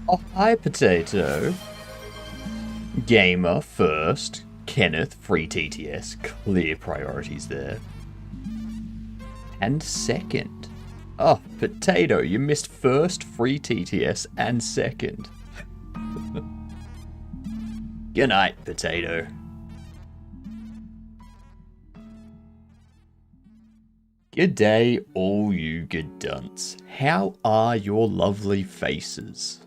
Oh, hi, Potato. Gamer first. Kenneth, free TTS. Clear priorities there. And second. Oh, Potato, you missed first, free TTS, and second. Good night, Potato. Good day, all you good dunts. How are your lovely faces?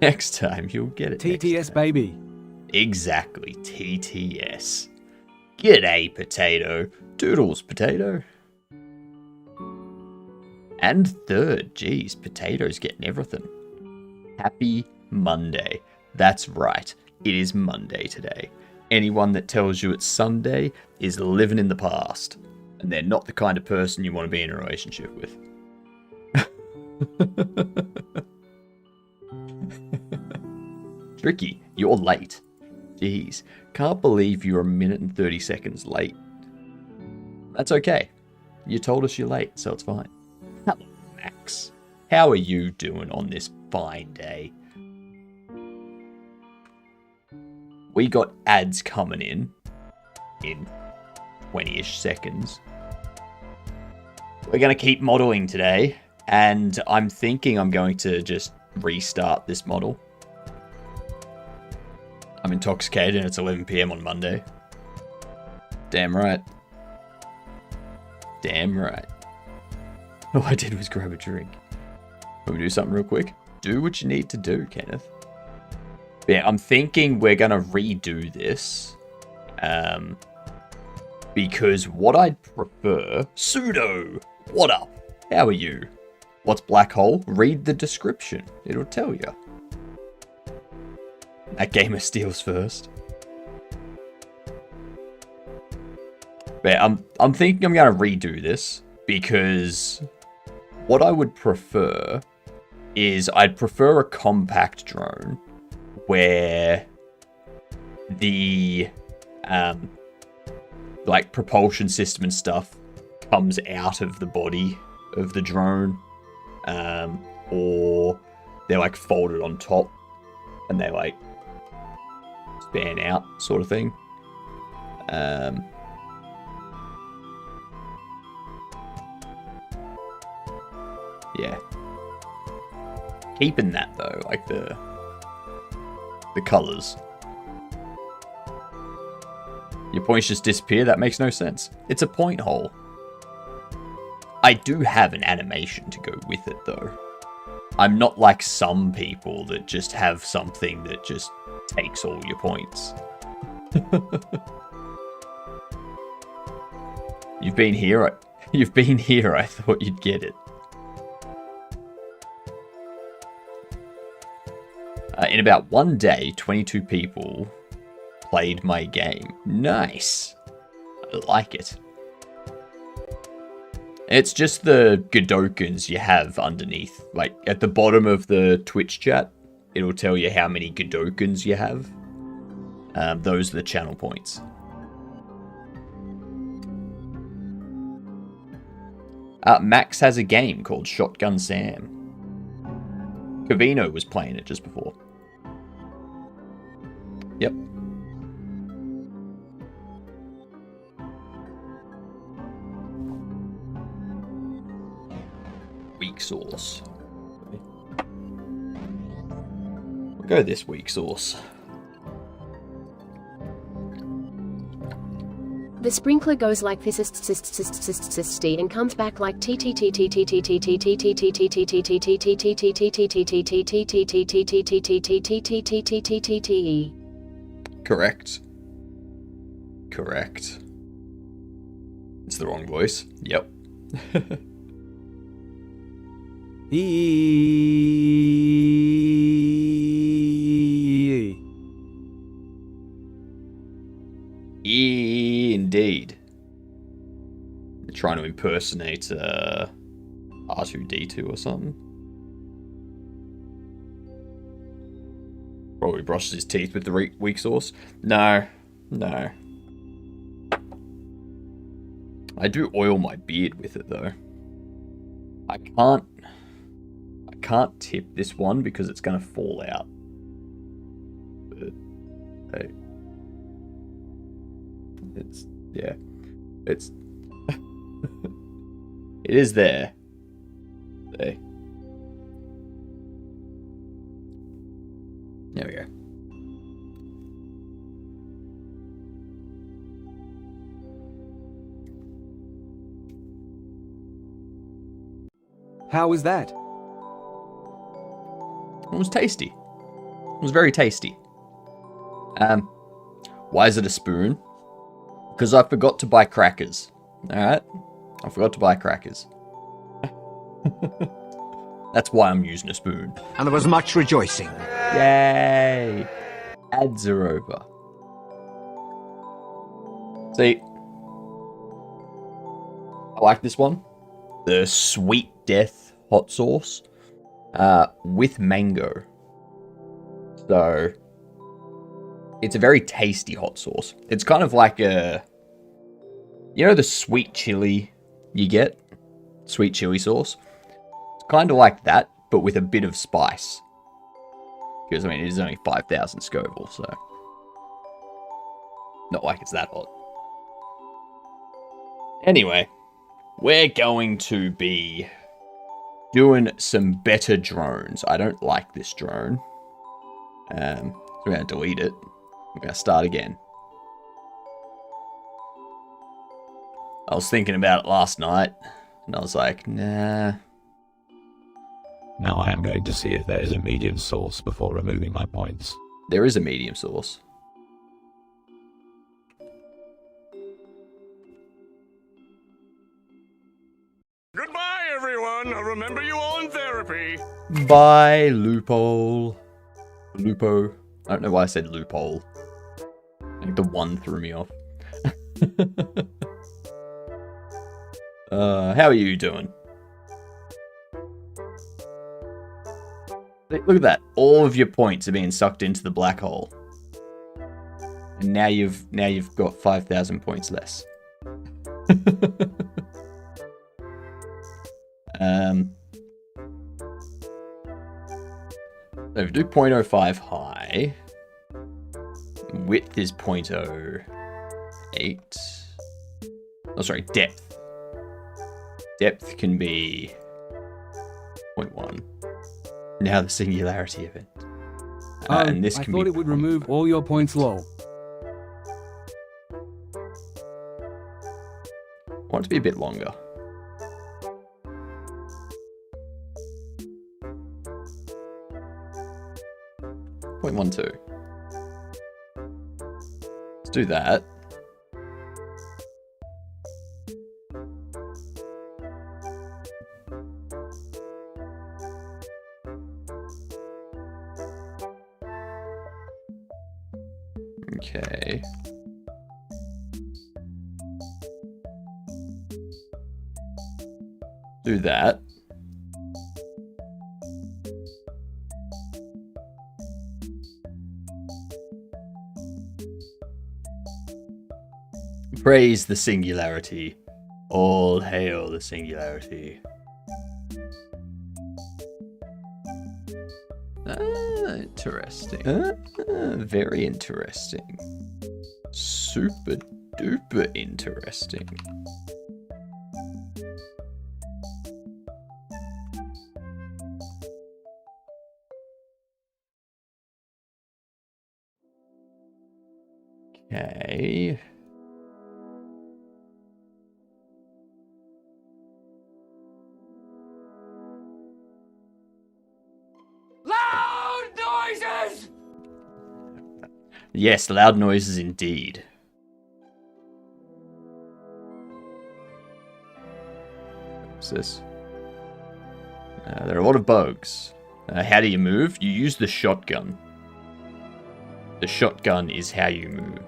Next time, you'll get it. TTS, baby. Exactly, TTS. G'day, Potato. Doodles, Potato. And third, geez, Potato's getting everything. Happy Monday. That's right, it is Monday today. Anyone that tells you it's Sunday is living in the past. And they're not the kind of person you want to be in a relationship with. Tricky, you're late. Jeez, can't believe you're a minute and 30 seconds late. That's okay. You told us you're late, so it's fine. Hello, Max. How are you doing on this fine day? We got ads coming in 20-ish seconds. We're going to keep modeling today, and I'm thinking I'm going to just restart this model. I'm intoxicated and it's 11 PM on Monday. Damn right. Damn right. All I did was grab a drink. Want me to do something real quick? Do what you need to do, Kenneth. Yeah, I'm thinking we're gonna redo this. Because what I'd prefer... Pseudo! What up? How are you? What's black hole? Read the description. It'll tell you. That gamer steals first. But I'm thinking I'm gonna redo this because what I would prefer is I'd prefer a compact drone where the like propulsion system and stuff comes out of the body of the drone, or they're like folded on top and they like span out sort of thing. Yeah. Keeping that though, like the colours. Your points just disappear? That makes no sense. It's a point hole. I do have an animation to go with it though. I'm not like some people that just have something that just takes all your points. You've been here. You've been here. I thought you'd get it. In about one day, 22 people played my game. Nice. I like it. It's just the Godokans you have underneath. Like, at the bottom of the Twitch chat, it'll tell you how many Godokans you have. Those are the channel points. Max has a game called Shotgun Sam. Cavino was playing it just before. Yep. Weak sauce. We'll go this weak sauce. The sprinkler goes like this and comes back like Correct. Correct. It's the wrong voice. Yep. Indeed. They're trying to impersonate R2-D2 or something. Probably brushes his teeth with the weak sauce. No. No. I do oil my beard with it though. I can't tip this one because it's gonna fall out. But hey, it's it is there. There we go. How was that? It was tasty. It was very tasty. Why is it a spoon? Because I forgot to buy crackers. Alright? I forgot to buy crackers. That's why I'm using a spoon. And there was much rejoicing. Yay! Ads are over. See, I like this one. The Sweet Death hot sauce with mango. So, it's a very tasty hot sauce. It's kind of like a, you know, the sweet chili you get? Sweet chili sauce. It's kind of like that, but with a bit of spice. Because, I mean, it is only 5,000 Scoville, so not like it's that hot. Anyway, we're going to be doing some better drones. I don't like this drone. So we're going to delete it. We're going to start again. I was thinking about it last night, and I was like, nah. Now I am going to see if there is a medium source before removing my points. There is a medium source. Goodbye, everyone. Remember you all in therapy. Bye, loophole. Lupo. I don't know why I said loophole. Like the one threw me off. How are you doing? Look at that. All of your points are being sucked into the black hole. And now you've got 5,000 points less. So if we do 0.05 high, width is 0.08. Oh, sorry, depth. Depth can be 0.1. Now the singularity event. And this I can thought be it would remove all your points low. I want it to be a bit longer. Point 0.12. Let's do that. Okay. Do that. Praise the singularity. All hail the singularity. Interesting. Very interesting. Super duper interesting. Okay. Loud noises! Yes, loud noises indeed. What's this? There are a lot of bugs. How do you move? You use the shotgun. The shotgun is how you move.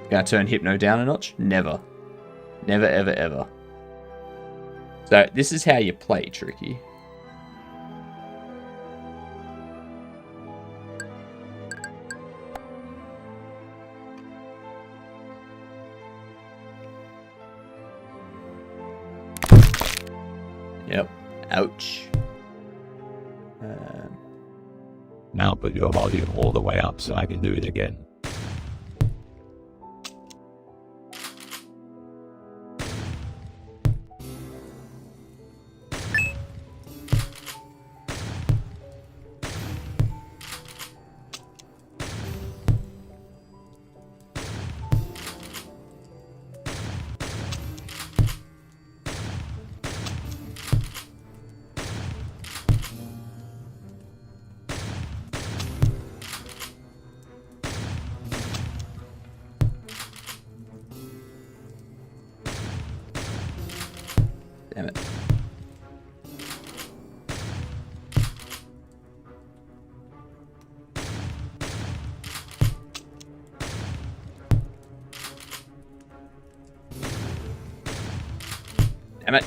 Gonna turn Hypno down a notch? Never. Never, ever, ever. So, this is how you play, Tricky. Yep. Ouch. Now put your volume all the way up so I can do it again. Damn it. Damn it.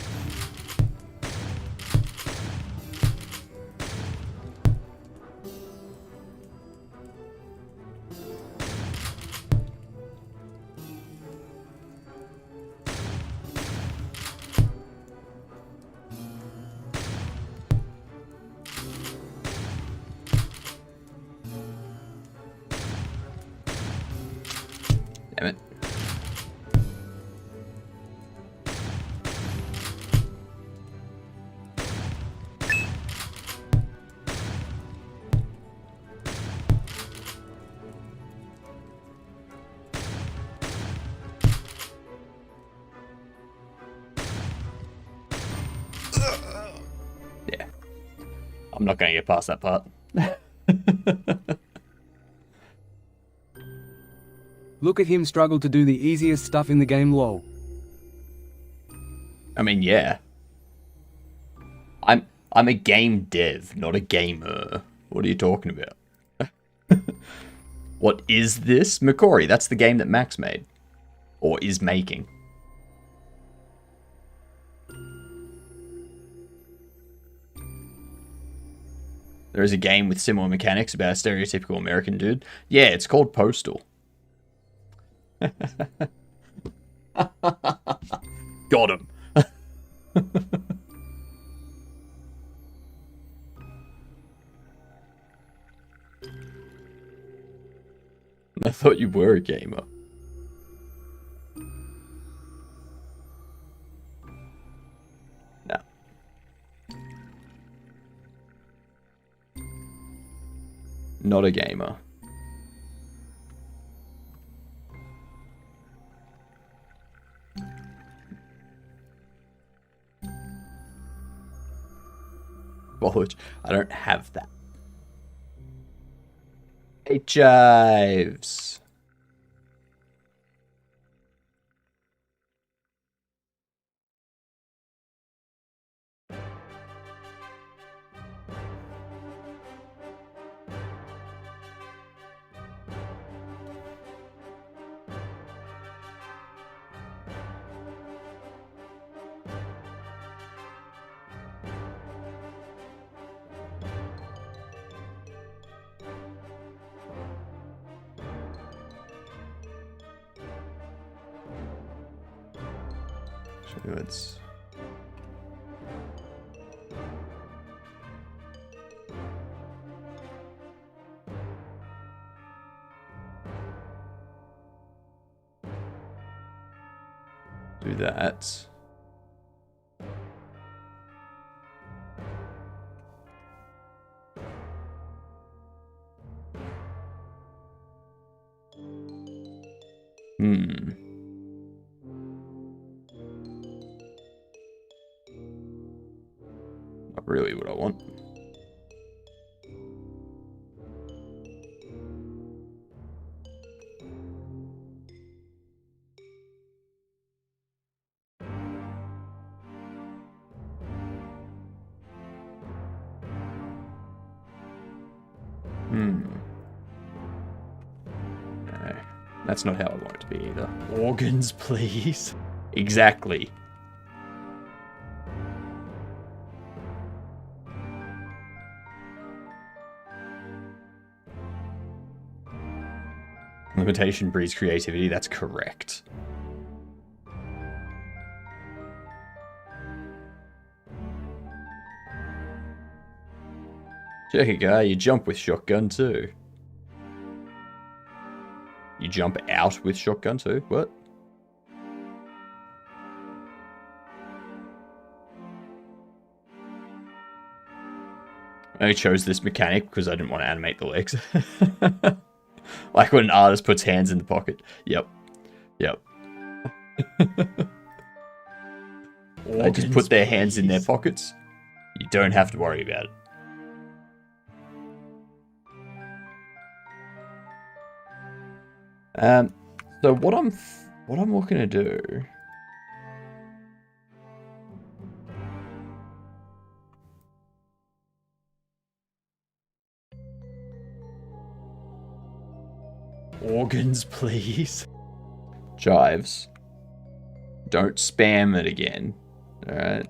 Damn it. Yeah. I'm not going to get past that part. Look at him struggle to do the easiest stuff in the game, lol. I mean, yeah. I'm a game dev, not a gamer. What are you talking about? What is this? Macori, that's the game that Max made. Or is making. There is a game with similar mechanics about a stereotypical American dude. Yeah, it's called Postal. Got him. I thought you were a gamer. No. Not a gamer. College. I don't have that. It jives. So it's do that. Not really what I want. No, that's not how I want it to be either. Organs, please. Exactly. Limitation breeds creativity, that's correct. Check it, guy. You jump with shotgun too. You jump out with shotgun too? What? I chose this mechanic because I didn't want to animate the legs. Like when an artist puts hands in the pocket. Yep. Yep. They just put their hands in their pockets. You don't have to worry about it. So what I'm looking to do. Organs, please. Jives. Don't spam it again. Alright.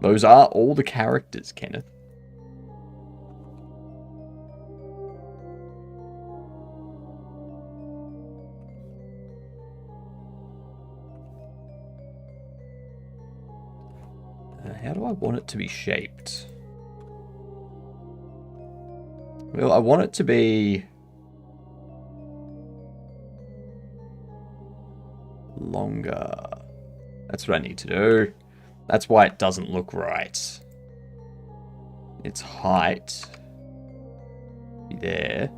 Those are all the characters, Kenneth. How do I want it to be shaped? Well, I want it to be longer. That's what I need to do. That's why it doesn't look right. Its height be there.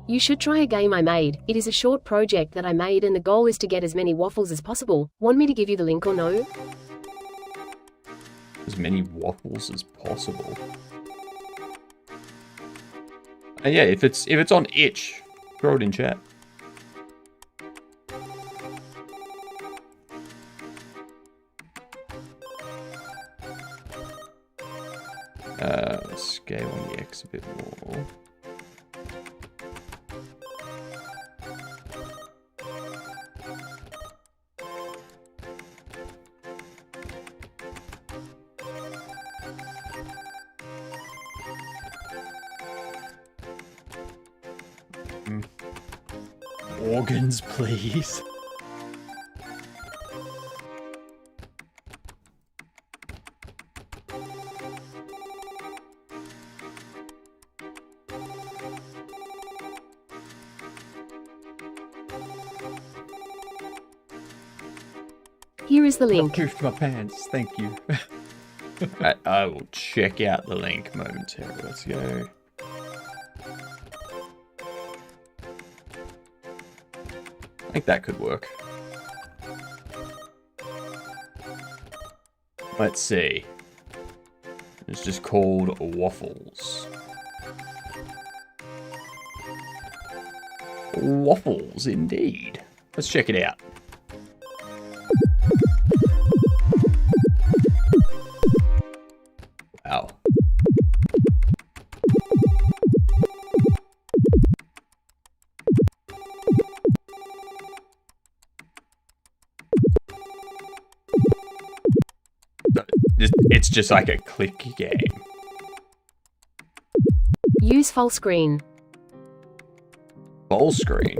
You should try a game I made. It is a short project that I made and the goal is to get as many waffles as possible. Want me to give you the link or no? As many waffles as possible. Yeah, if it's on itch, throw it in chat. Scale on the X a bit more. Organs, please. Here is the link. Poofed my pants, thank you. I will check out the link momentarily. Let's go. I think that could work. Let's see. It's just called waffles. Waffles, indeed. Let's check it out. Wow. It's just like a click game. Use full screen. Full screen.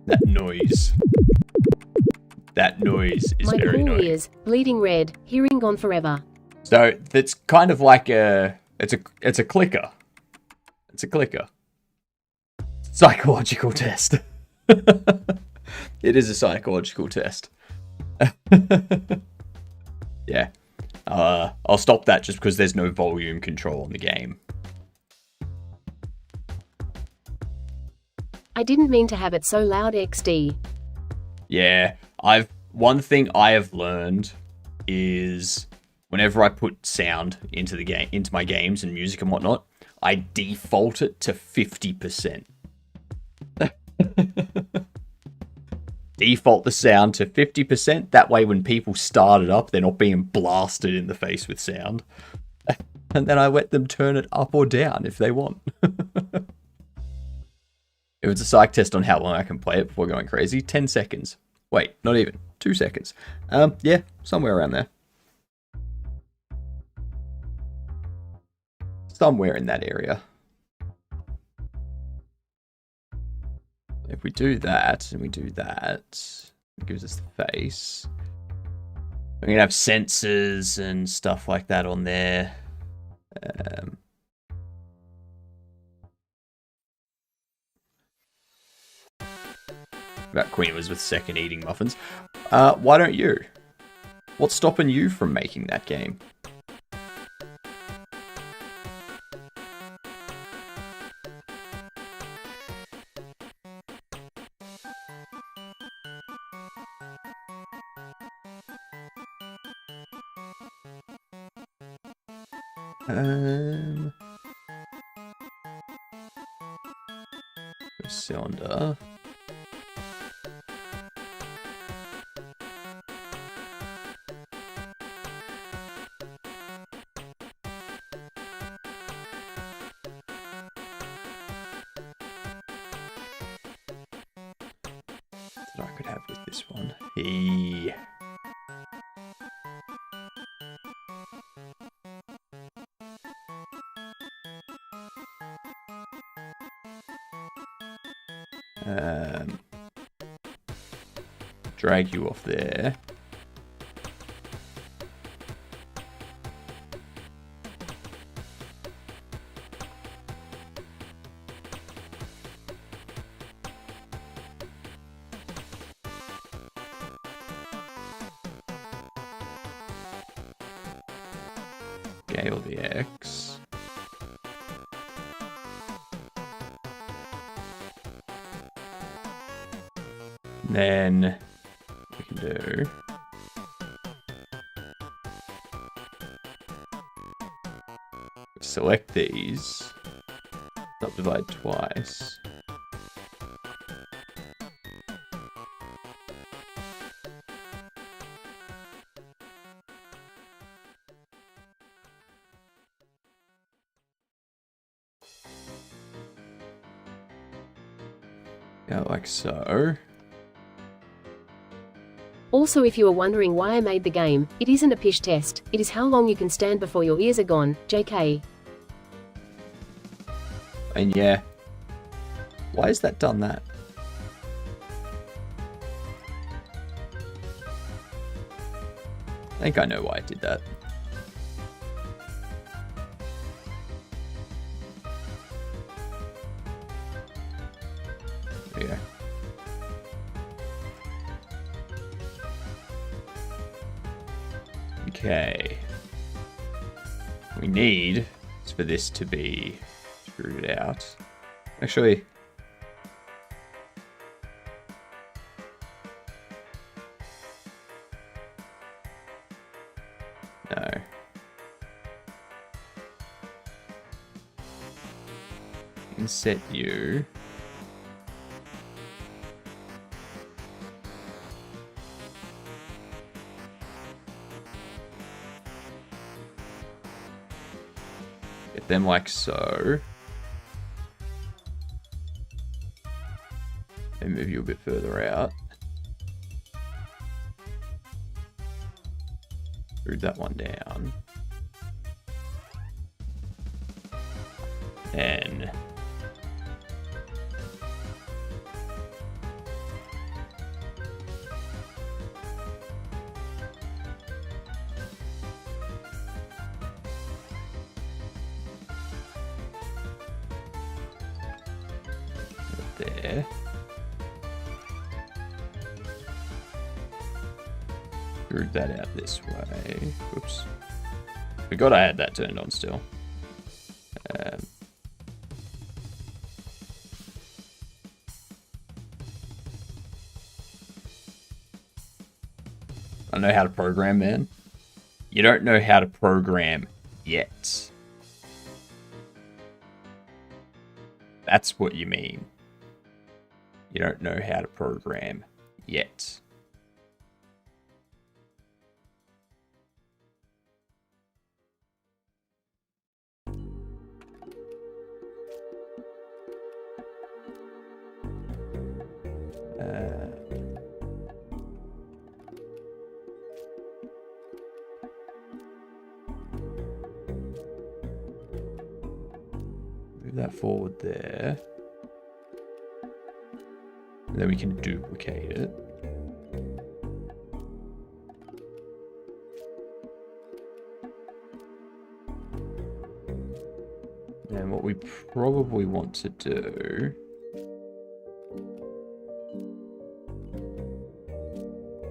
That noise. That noise is My very cool annoying. ears, bleeding red, hearing gone forever. So that's kind of like it's a clicker. It's a clicker. Psychological test. It is a psychological test. Yeah. I'll stop that just because there's no volume control in the game. I didn't mean to have it so loud XD. Yeah, one thing I have learned is whenever I put sound into the game, into my games and music and whatnot, I default it to 50%. Default the sound to 50%. That way, when people start it up, they're not being blasted in the face with sound. And then I let them turn it up or down if they want. If it's a psych test on how long I can play it before going crazy, 10 seconds. Wait, not even. 2 seconds. Yeah, somewhere around there. Somewhere in that area. If we do that, and we do that, it gives us the face. We're going to have sensors and stuff like that on there. About Queen Elizabeth II eating muffins. Why don't you? What's stopping you from making that game? Cylinder. That I could have with this one. Hey. Drag you off there. Scale the X. Then we can do select these, subdivide twice. Go like so. Also, if you are wondering why I made the game, it isn't a pish test, it is how long you can stand before your ears are gone, JK. And yeah, why has that done that? I think I know why it did that. There you go. Okay. We need is for this to be screwed out. Actually, no. You can set you. Get them like so. And move you a bit further out. Move that one down. Then there. Screwed that out this way. Oops. Forgot I had that turned on still. I know how to program, man. You don't know how to program yet. That's what you mean. You don't know how to program yet. Move that forward there. And then we can duplicate it. And what we probably want to do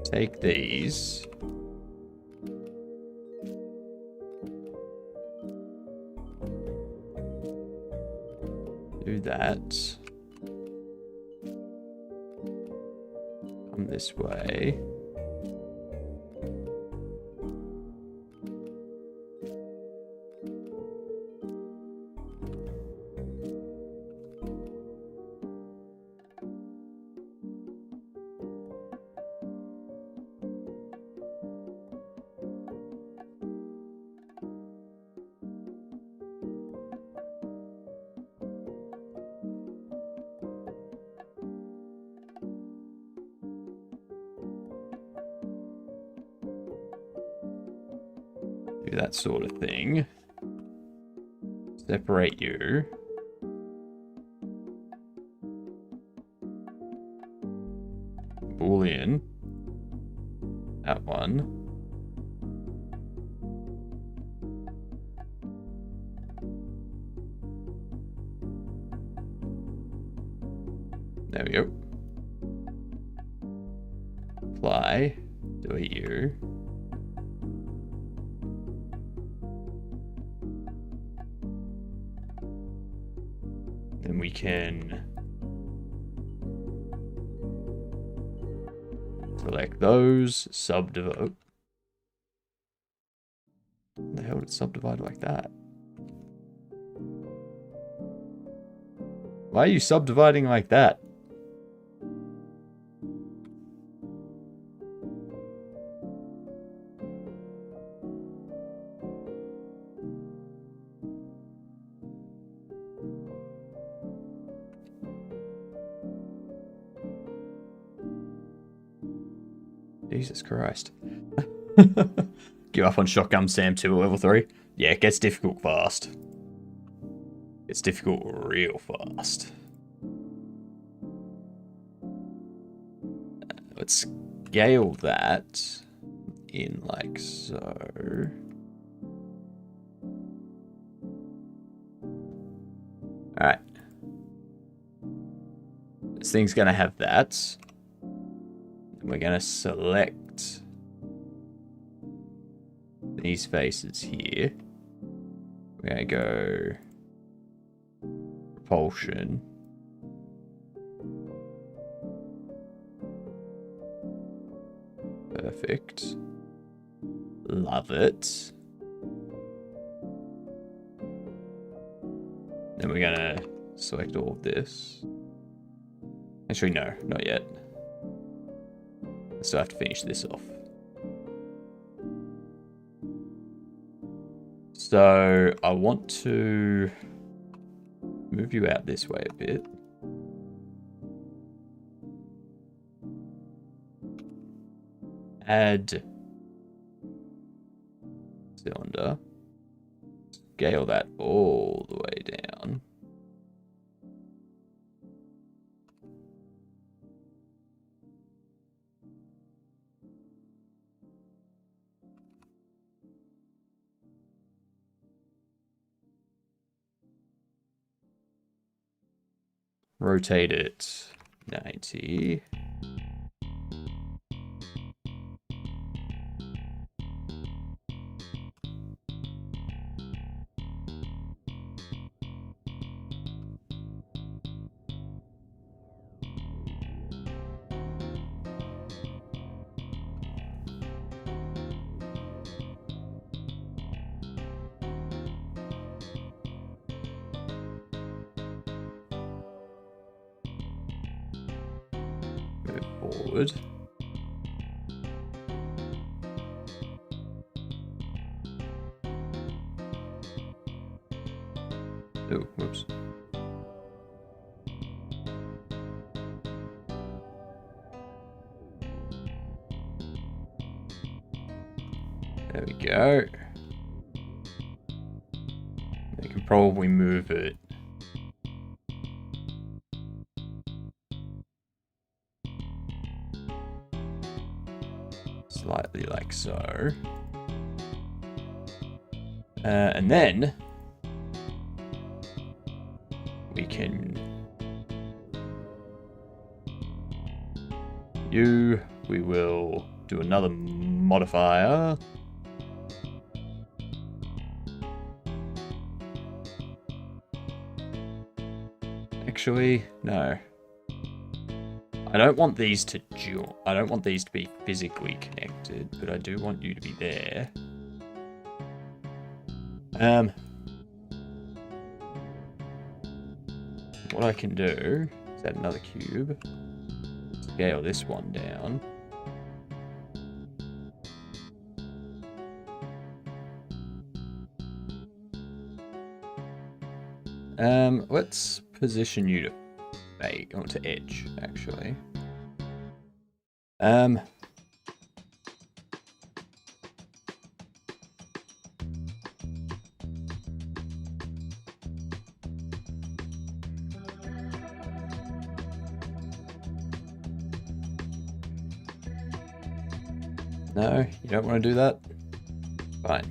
take these. Do that. Come this way. Do that sort of thing. Separate you. Boolean. That one. There we go. Apply. Delete you. Then we can select those, subdivide. The hell did it subdivide like that? Why are you subdividing like that? Jesus Christ. Give up on Shotgun Sam 2 at level 3? Yeah, it gets difficult fast. It's difficult real fast. Let's scale that in like so. Alright. This thing's gonna have that. We're going to select these faces here. We're going to go propulsion. Perfect. Love it. Then we're going to select all of this. Actually, no, not yet. So I have to finish this off. So I want to move you out this way a bit. Add cylinder. Scale that all the way down. Rotate it 90. Move it forward. Oh, whoops. There we go. We can probably move it. Slightly like so. And then we can we will do another modifier. Actually, no. I don't want these to join. I don't want these to be physically connected, but I do want you to be there. What I can do is add another cube. Scale this one down. Let's position you to fake, or to edge, actually. No, you don't want to do that? Fine.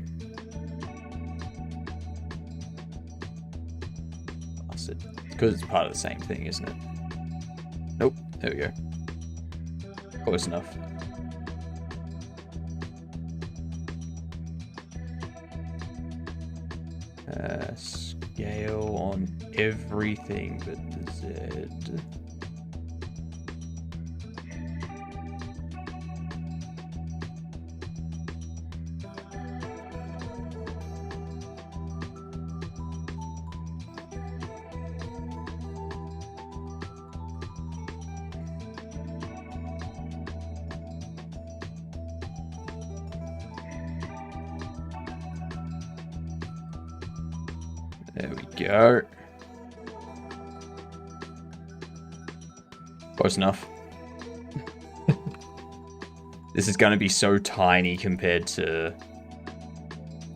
Bastard. Because it's part of the same thing, isn't it? Nope. There we go. Close enough. Scale on everything but the Z. There we go. Close enough. This is going to be so tiny compared to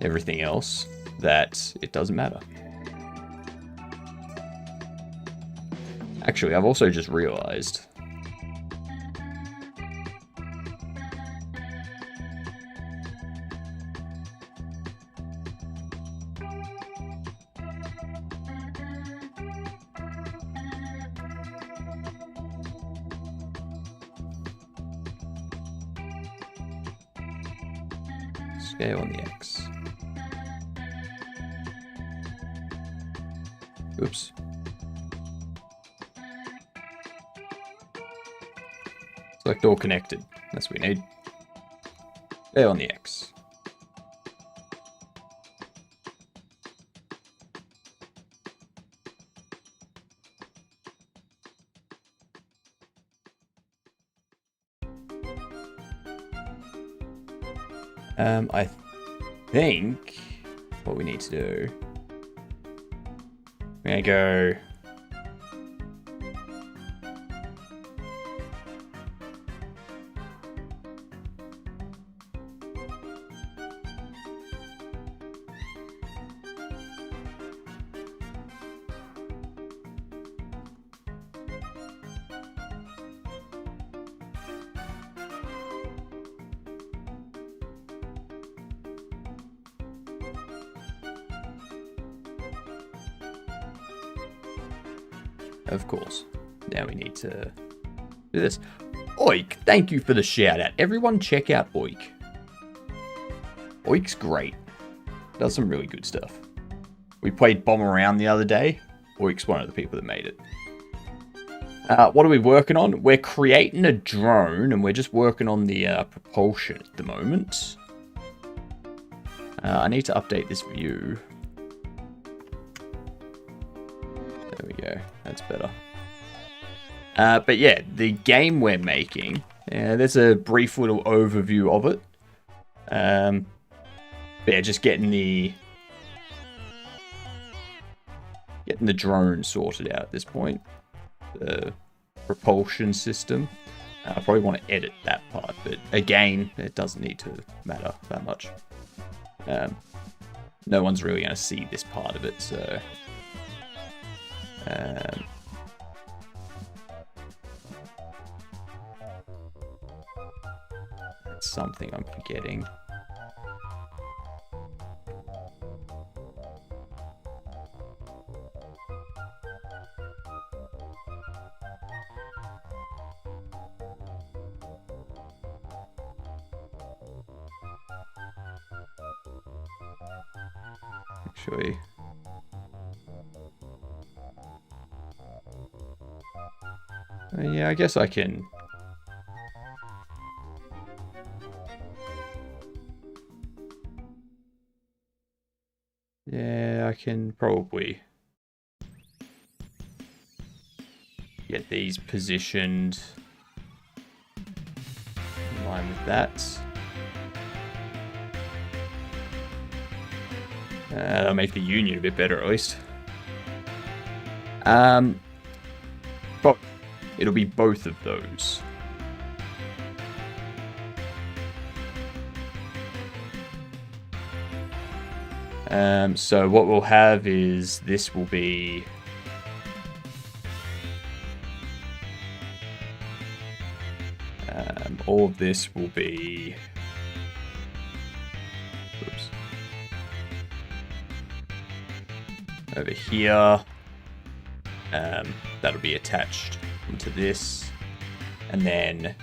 everything else that it doesn't matter. Actually, I've also just realized. Scale on the X. Oops. Select all connected. That's what we need. Scale on the X. I think what we need to do, we're gonna go of course. Now we need to do this. Oik, thank you for the shout out. Everyone check out Oik. Oik's great. Does some really good stuff. We played Bomb Around the other day. Oik's one of the people that made it. What are we working on? We're creating a drone and we're just working on the propulsion at the moment. I need to update this view. There we go. That's better. But yeah, the game we're making, there's a brief little overview of it. But yeah, just getting the drone sorted out at this point. The propulsion system. I probably want to edit that part, but again, it doesn't need to matter that much. No one's really going to see this part of it, so... that's something I'm forgetting. Actually, yeah, I guess I can. Yeah, I can probably get these positioned in line with that. That'll make the union a bit better, at least. But it'll be both of those. So what we'll have is this will be all of this will be over here. That'll be attached into this, and then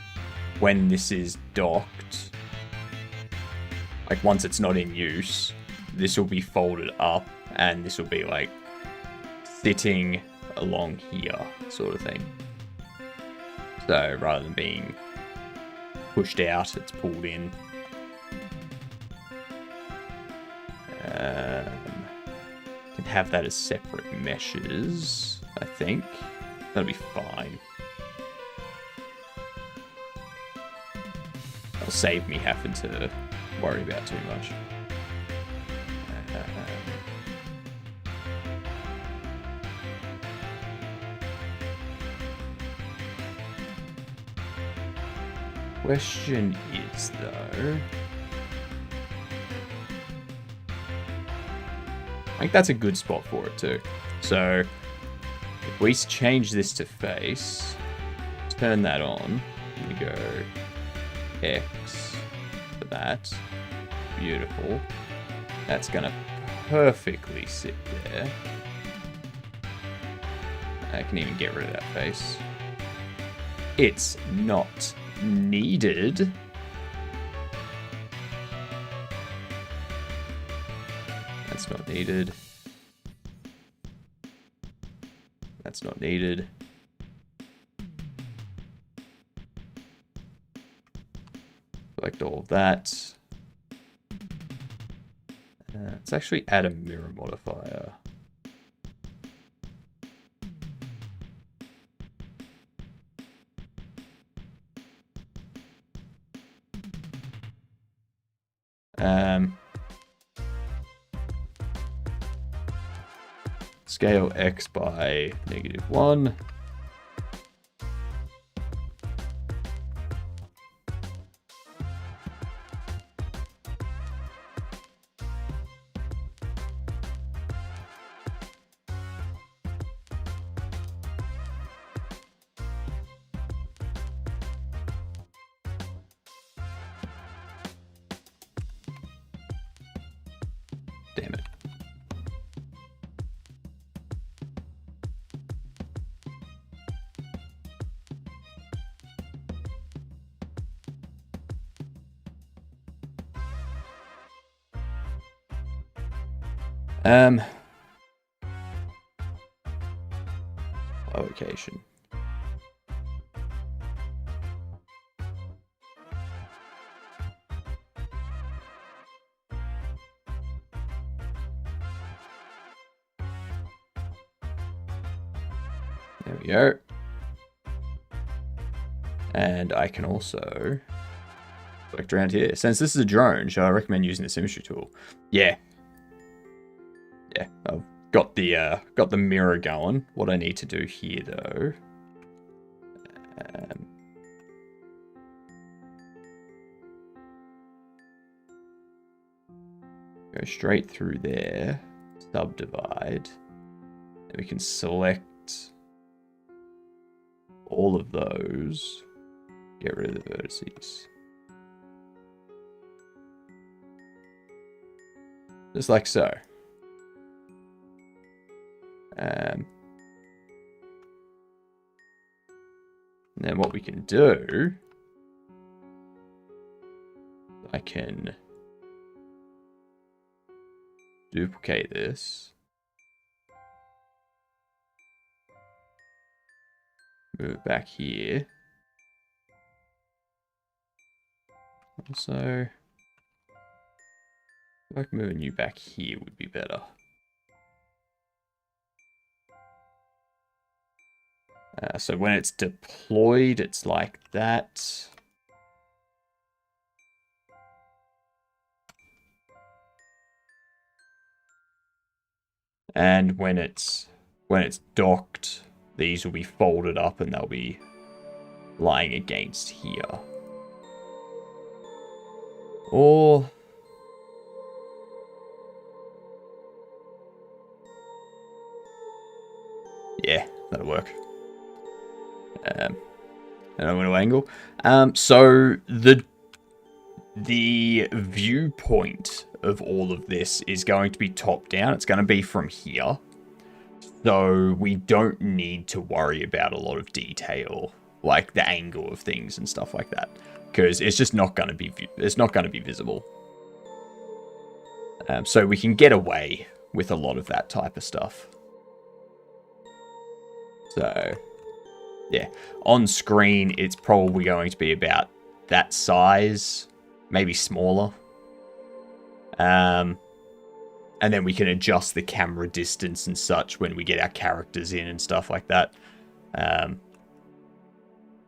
when this is docked, like once it's not in use, this will be folded up and this will be like sitting along here sort of thing. So rather than being pushed out, it's pulled in. Can have that as separate meshes, I think. That'll be fine. That'll save me having to worry about too much. Question is, though, I think that's a good spot for it too. So if we change this to face, turn that on, we go X for that. Beautiful. That's gonna perfectly sit there. I can even get rid of that face. It's not needed. That's not needed. That's not needed. Select all of that. Let's actually add a mirror modifier. Scale X by -1. Damn it. Location. There we go. And I can also select around here. Since this is a drone, I recommend using the symmetry tool. Yeah. Yeah, I've got the mirror going. What I need to do here, though, go straight through there, subdivide, and we can select all of those, get rid of the vertices. Just like so. And then what we can do, I can duplicate this, move it back here. Also, like moving you back here would be better. So when it's deployed, it's like that. And when it's docked, these will be folded up and they'll be lying against here. Or yeah, that'll work. And I'm going to angle. So the viewpoint of all of this is going to be top down. It's going to be from here. So we don't need to worry about a lot of detail, like the angle of things and stuff like that, because it's just not going to be visible. So we can get away with a lot of that type of stuff. So yeah, on screen, it's probably going to be about that size, maybe smaller. And then we can adjust the camera distance and such when we get our characters in and stuff like that.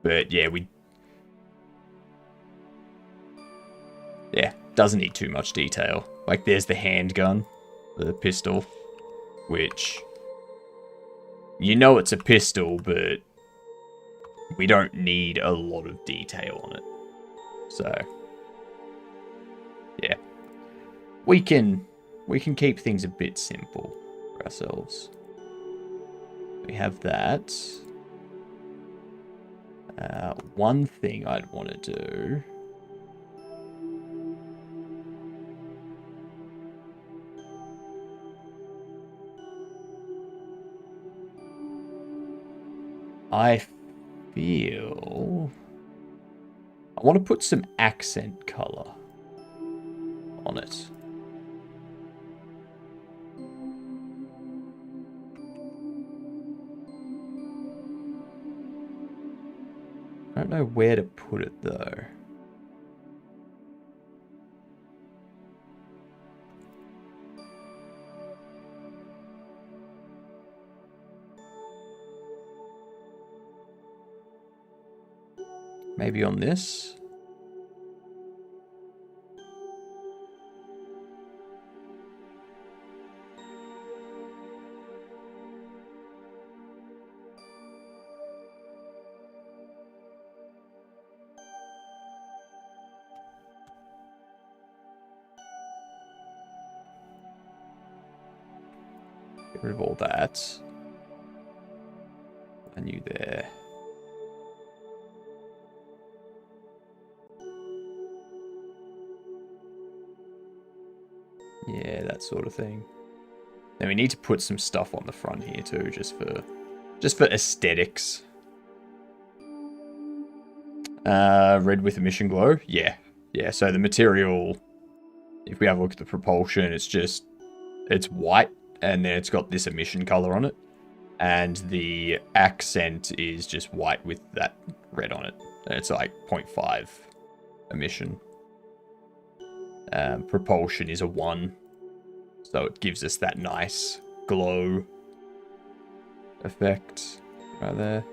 But yeah, doesn't need too much detail. Like there's the handgun, the pistol, which you know it's a pistol, but we don't need a lot of detail on it. So yeah, we can keep things a bit simple for ourselves. We have that. One thing I'd want to do, I feel I want to put some accent color on it. I don't know where to put it though. Maybe on this? Get rid of all that. And you there. Yeah, that sort of thing. Then we need to put some stuff on the front here too, just for aesthetics. Red with emission glow. Yeah. So the material, if we have a look at the propulsion, it's white, and then it's got this emission color on it, and the accent is just white with that red on it. And it's like 0.5 emission. Propulsion is a 1, so it gives us that nice glow effect right there.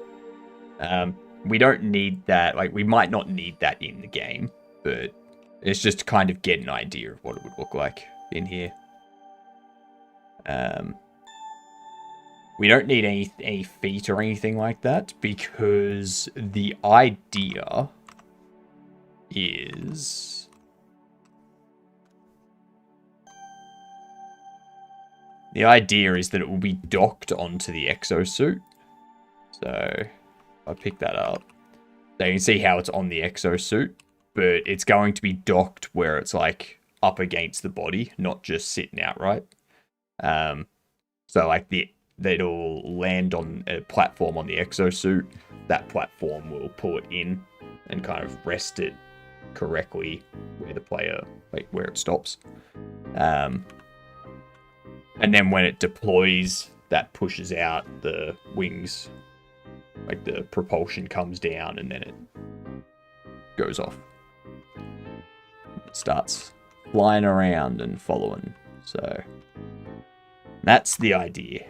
we don't need that. Like, we might not need that in the game, but it's just to kind of get an idea of what it would look like in here. We don't need any feet or anything like that, because the idea is... The idea is that it will be docked onto the exosuit. So, I pick that up. So you can see how it's on the exosuit, but it's going to be docked where it's like up against the body, not just sitting outright. So like it'll land on a platform on the exosuit. That platform will pull it in and kind of rest it correctly where the player, like where it stops. And then when it deploys, that pushes out the wings. Like the propulsion comes down and then it goes off. It starts flying around and following. So that's the idea.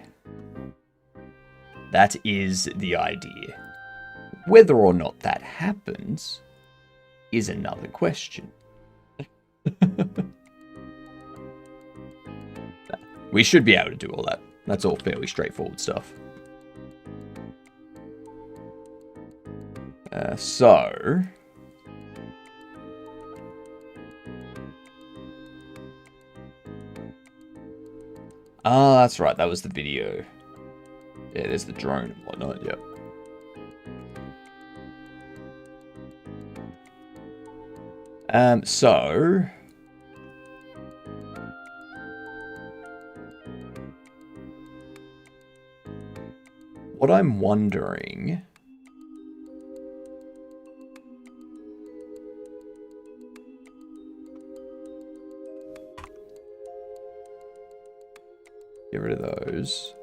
That is the idea. Whether or not that happens is another question. We should be able to do all that. That's all fairly straightforward stuff. So... Ah, that's right. That was the video. Yeah, there's the drone and whatnot. Yep. So... What I'm wondering... Get rid of those.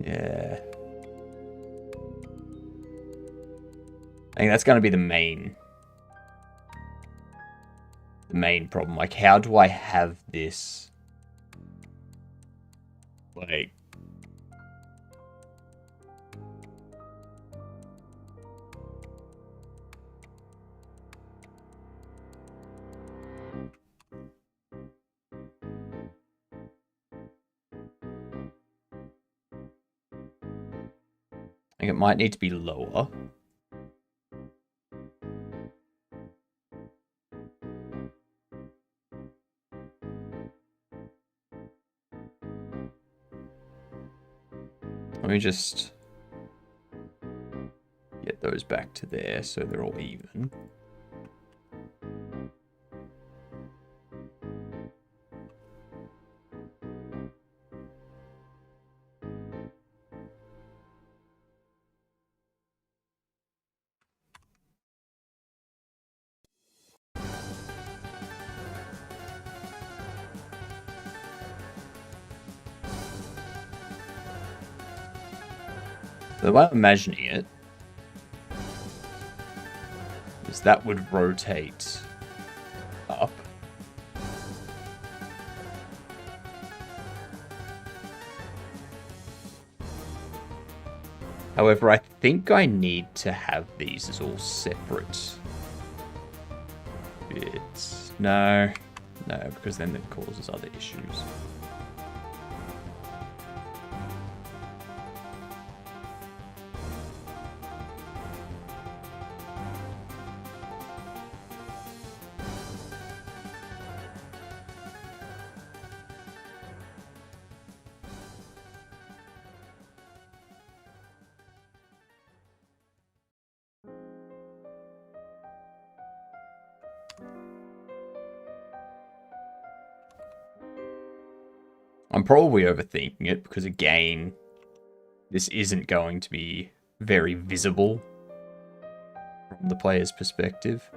Yeah. I think that's going to be the main problem. Like, how do I have this, like, I think it might need to be lower. Let me just get those back to there so they're all even. The way I'm imagining it is that would rotate up. However, I think I need to have these as all separate bits. No, because then it causes other issues. I'm probably overthinking it because, again, this isn't going to be very visible from the player's perspective.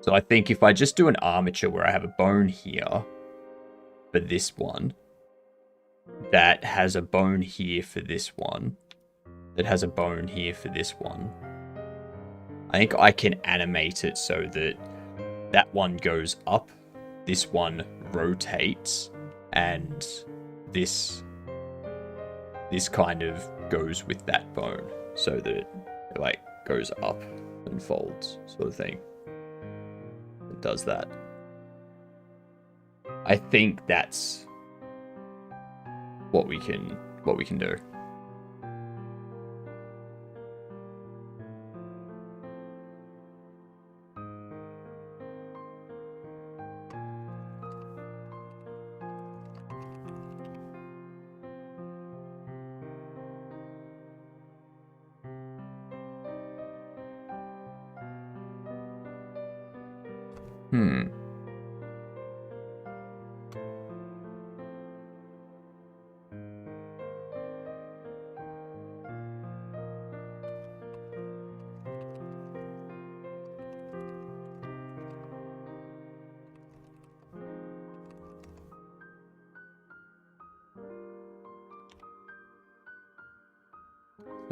So I think if I just do an armature where I have a bone here for this one, that has a bone here for this one, that has a bone here for this one, I think I can animate it so that that one goes up, this one rotates, and this kind of goes with that bone so that it like goes up and folds, sort of thing. It does that. I think that's what we can do.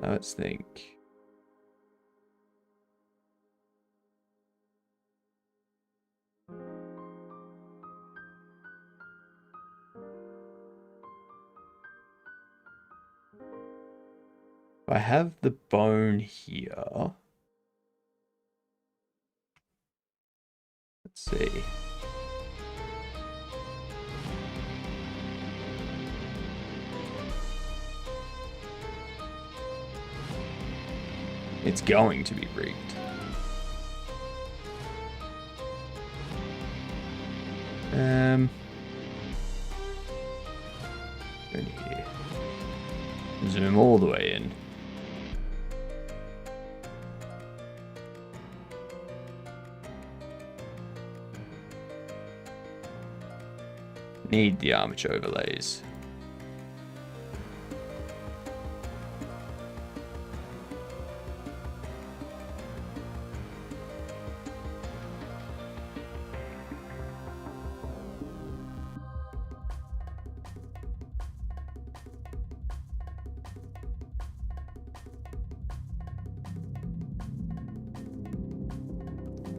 Now let's think. I have the bone here. Let's see. It's going to be rigged. In here. Zoom all the way in. Need the armature overlays.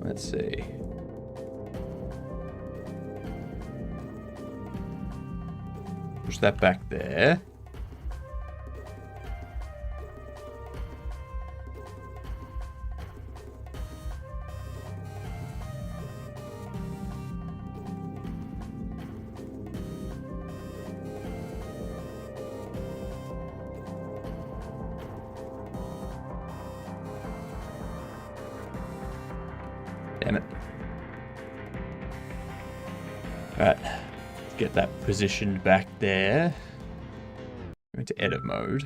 Let's see. Push that back there. Damn it. Right, let's get that positioned back there. Going to edit mode.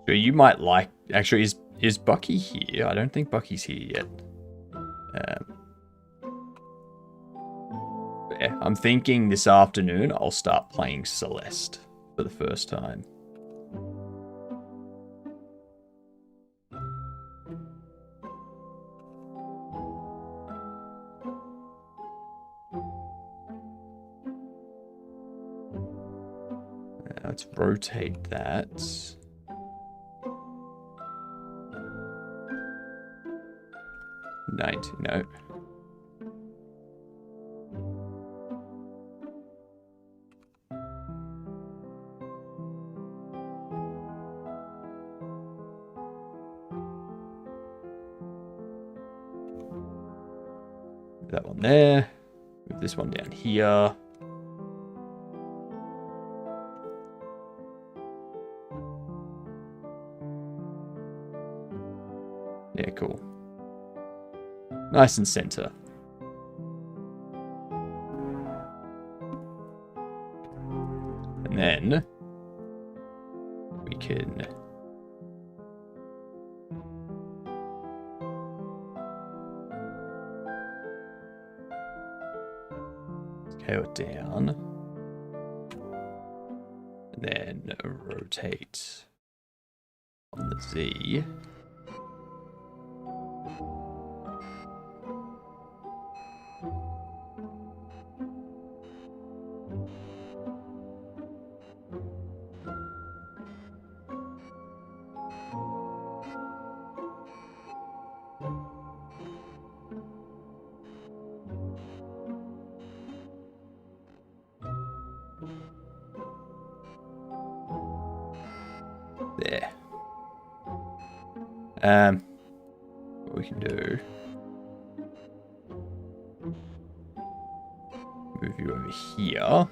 So you might like, actually, is Bucky here? I don't think Bucky's here yet. Yeah, I'm thinking this afternoon I'll start playing Celeste for the first time. Let's rotate that. No. That one there. Move this one down here. Yeah, cool. Nice and center. And then we can scale it down. And then rotate on the Z. There. What we can do, move you over here.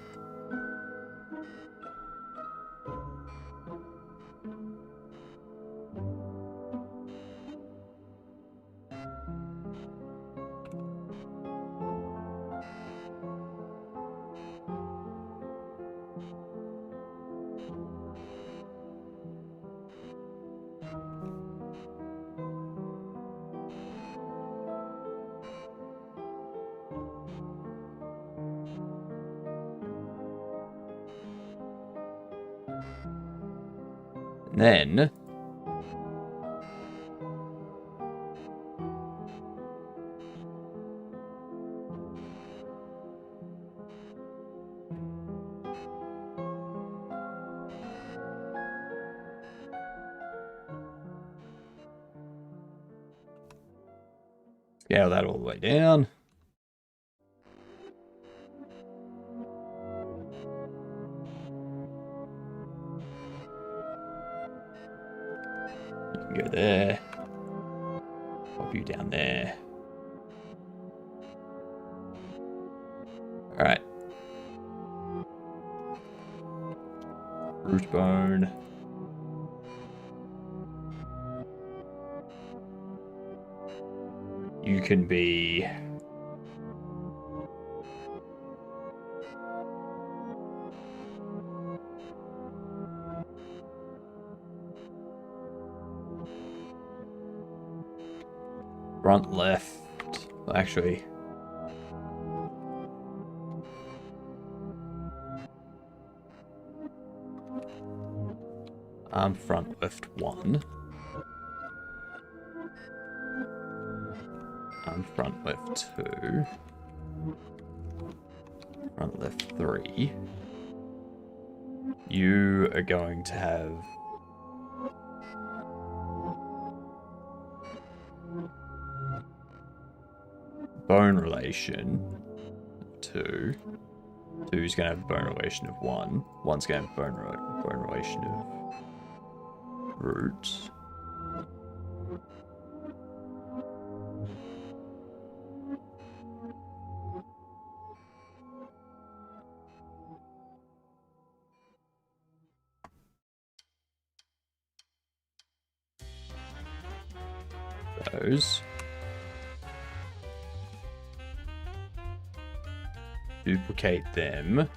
And then scale that all the way down. You can go there. Pop you down there. Alright. Root bone. You can be front left. Actually, I'm front left 1. I'm front left 2. Front left 3. You are going to have bone relation of 2. 2's going to have bone relation of 1. 1's going to have bone relation of root. Those. Duplicate them.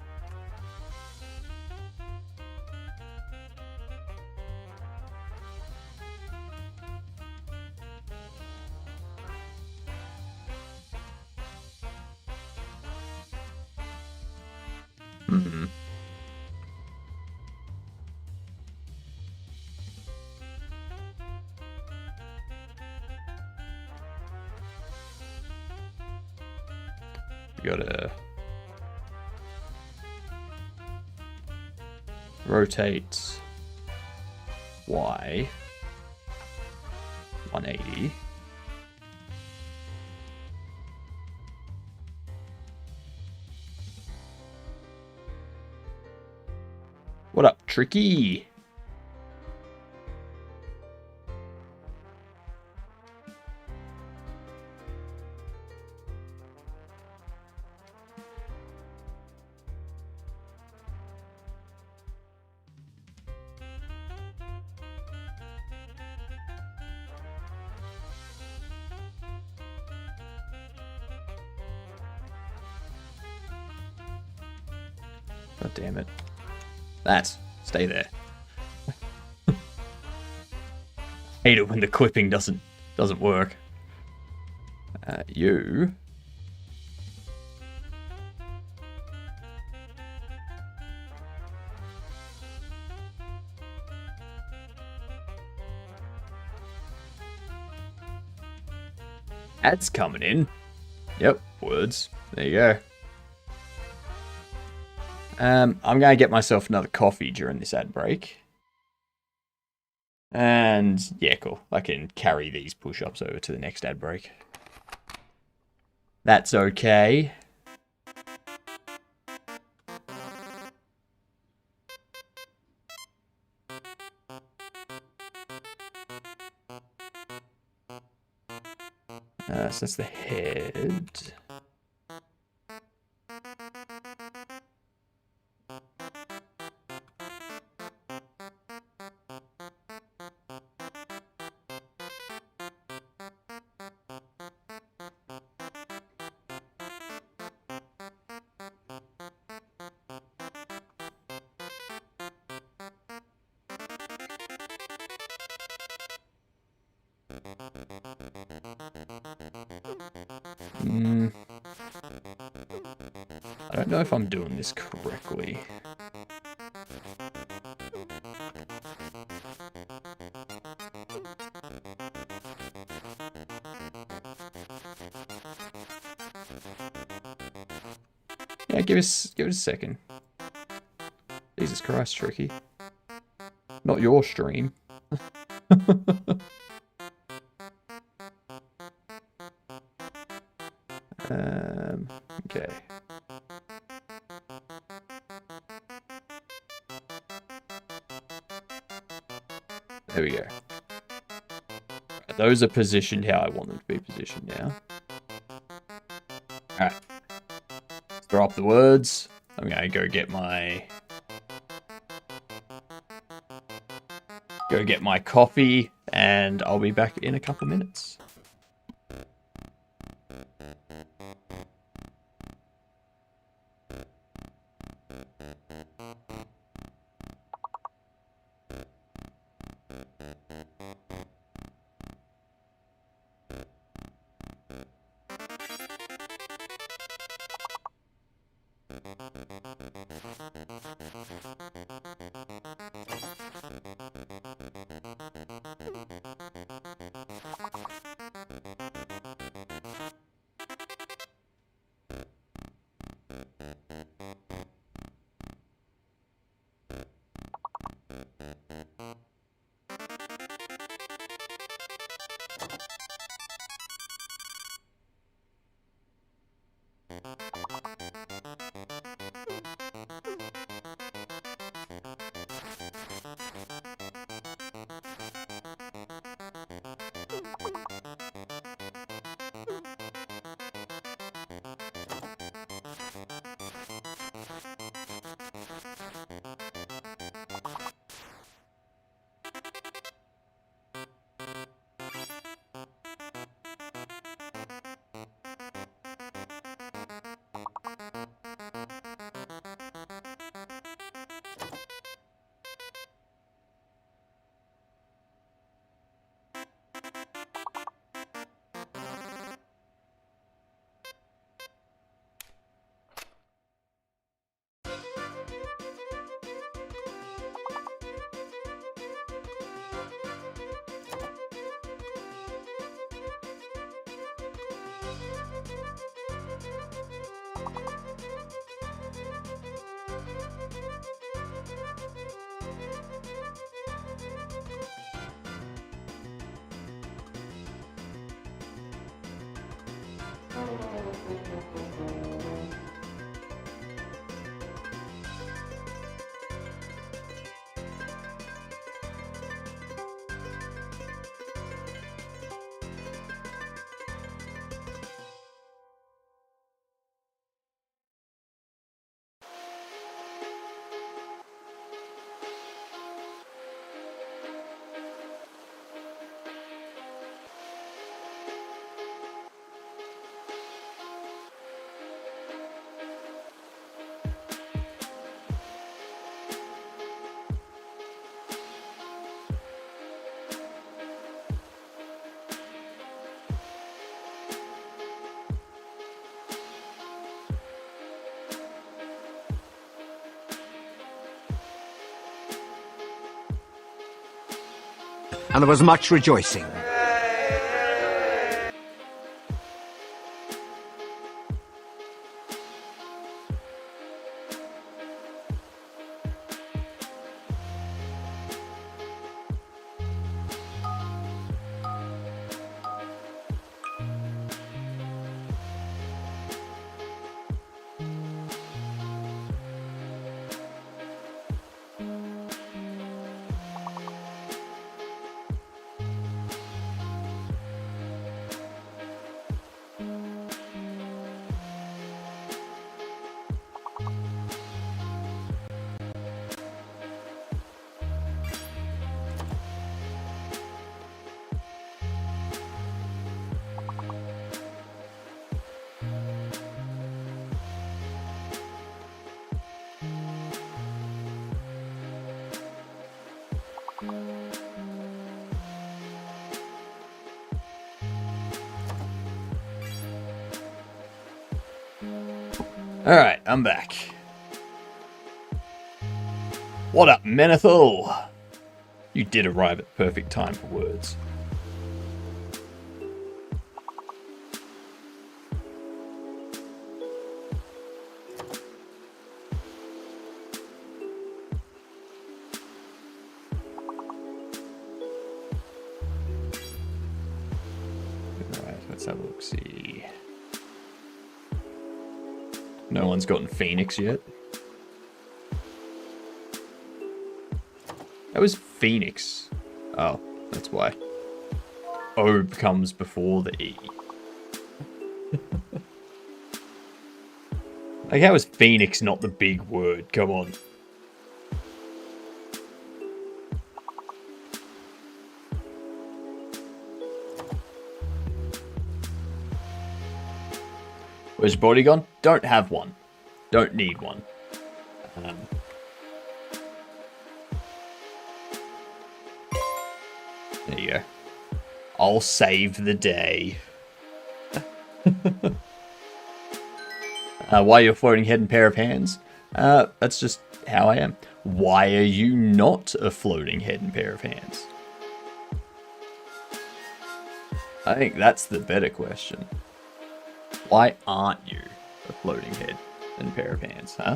You gotta rotate Y 180. What up, Tricky? God damn it. That. Stay there. Hate it when the clipping doesn't work. You Ads coming in. Yep, words. There you go. I'm going to get myself another coffee during this ad break. And yeah, cool. I can carry these push-ups over to the next ad break. That's okay. So that's the head. I don't know if I'm doing this correctly. Yeah, give us a second. Jesus Christ, Tricky. Not your stream. Okay. There we go. Those are positioned how I want them to be positioned now. Alright. Throw up the words. I'm gonna go get my coffee, and I'll be back in a couple minutes. And there was much rejoicing. Alright, I'm back. What up, Menethil? You did arrive at the perfect time for words. Alright, let's have a look, see. No one's gotten Phoenix yet. That was Phoenix. Oh, that's why. O comes before the E. Like, how is Phoenix not the big word? Come on. Where's your body gone? Don't have one. Don't need one. There you go. I'll save the day. Why you're floating head and pair of hands? That's just how I am. Why are you not a floating head and pair of hands? I think that's the better question. Why aren't you a floating head and pair of hands, huh?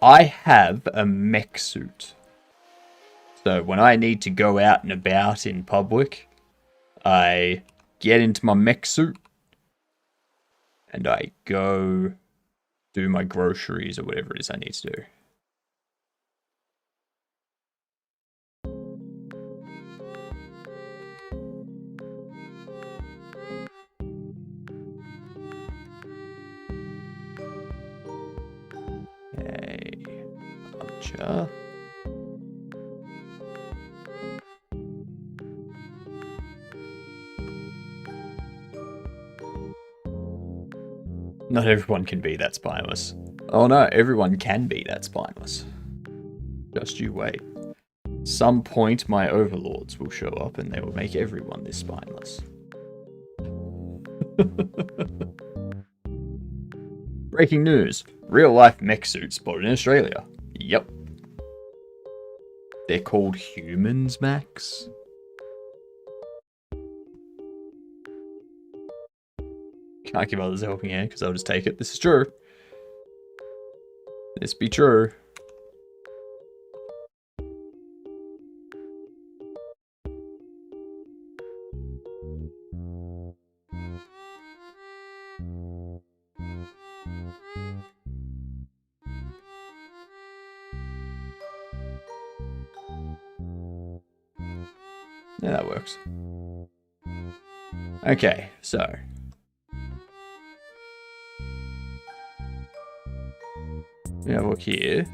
I have a mech suit. So when I need to go out and about in public, I get into my mech suit and I go do my groceries or whatever it is I need to do. Okay, launcher. Not everyone can be that spineless. Oh no, everyone can be that spineless. Just you wait. Some point my overlords will show up and they will make everyone this spineless. Breaking news. Real life mech suits spotted in Australia. Yep. They're called humans, Max. Can't give others a helping hand because I'll just take it. This is true. This be true. Yeah, that works. Okay, so. Yeah, look here.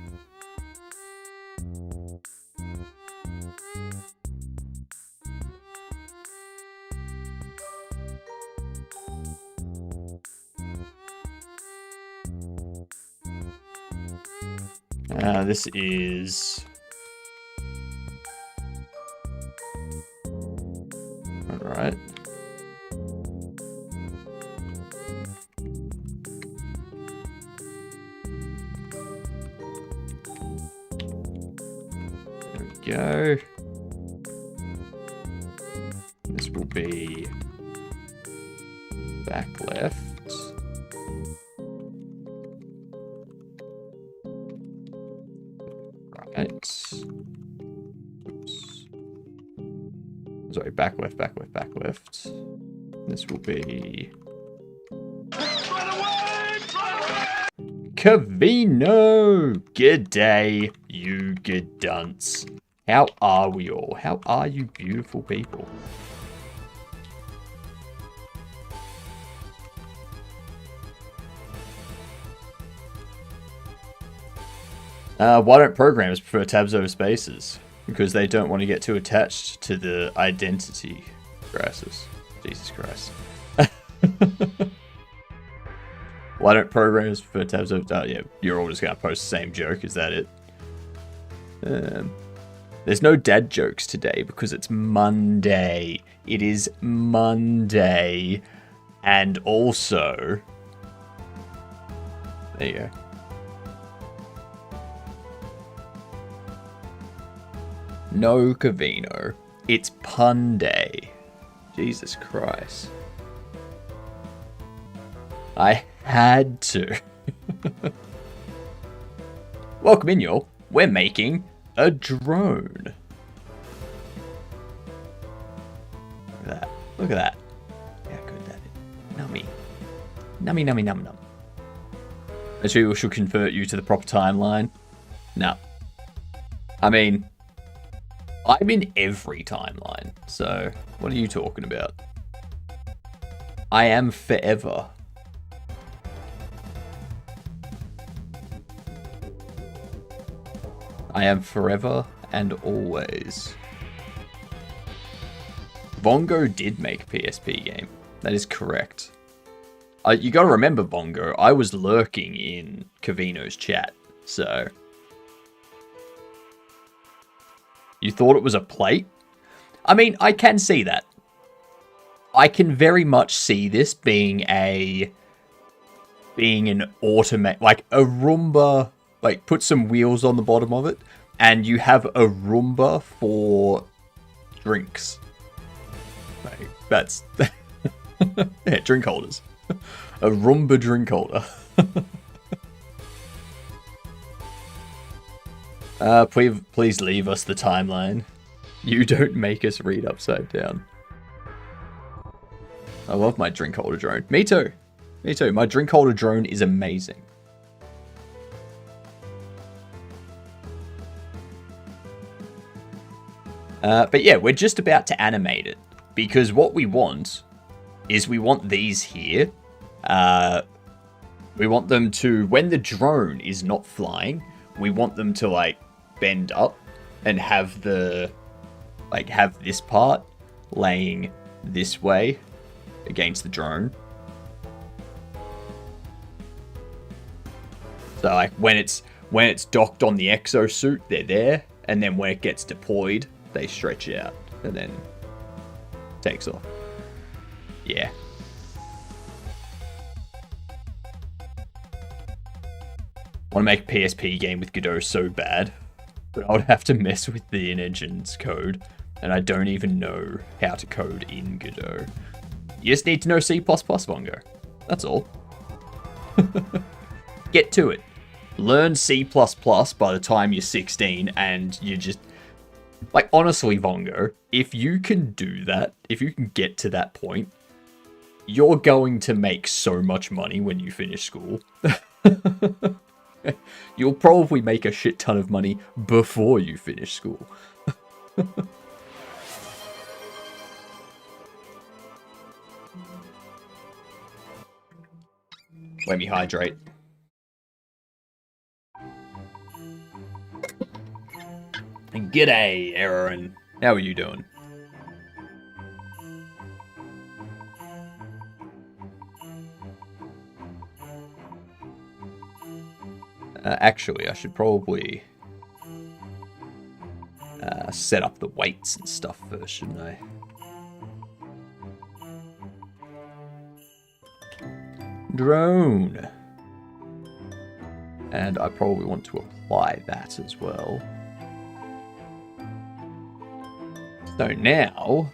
This is... Alright. Go. This will be back left. Right. Oops. Sorry, back left, back left, back left. This will be Cavino! G'day, you good dunce. How are we all? How are you beautiful people? Why don't programmers prefer tabs over spaces? Because they don't want to get too attached to the identity crisis. Jesus Christ. Why don't programmers prefer tabs of... Oh, yeah, you're all just going to post the same joke. Is that it? There's no dad jokes today because it's Monday. It is Monday. And also... There you go. No Cavino. It's pun day. Jesus Christ. I had to. Welcome in, y'all. We're making a drone. Look at that. Look at that. How good that is. Nummy. Nummy, nummy, num num. As we should convert you to the proper timeline. No. I mean, I'm in every timeline, so what are you talking about? I am forever. I am forever and always. Vongo did make a PSP game. That is correct. You gotta remember, Vongo, I was lurking in Cavino's chat, so... You thought it was a plate? I mean, I can see that. I can very much see this being an automate, like a Roomba, like put some wheels on the bottom of it, and you have a Roomba for drinks. Like, that's yeah, drink holders. A Roomba drink holder. Please leave us the timeline. You don't make us read upside down. I love my drink holder drone. Me too. Me too. My drink holder drone is amazing. But yeah, we're just about to animate it. Because what we want is we want these here. We want them to, when the drone is not flying, we want them to like bend up and have the, like have this part laying this way against the drone. So like when it's docked on the exosuit, they're there, and then when it gets deployed, they stretch out and then takes off. Yeah. Want to make a PSP game with Godot so bad, but I would have to mess with the in-engine's code, and I don't even know how to code in Godot. You just need to know C++, Vongo. That's all. Get to it. Learn C++ by the time you're 16, and you just... Like, honestly, Vongo, if you can do that, if you can get to that point, you're going to make so much money when you finish school. You'll probably make a shit ton of money before you finish school. Let me hydrate. G'day, Aaron. How are you doing? Actually, I should probably set up the weights and stuff first, shouldn't I? Drone. And I probably want to apply that as well. So now,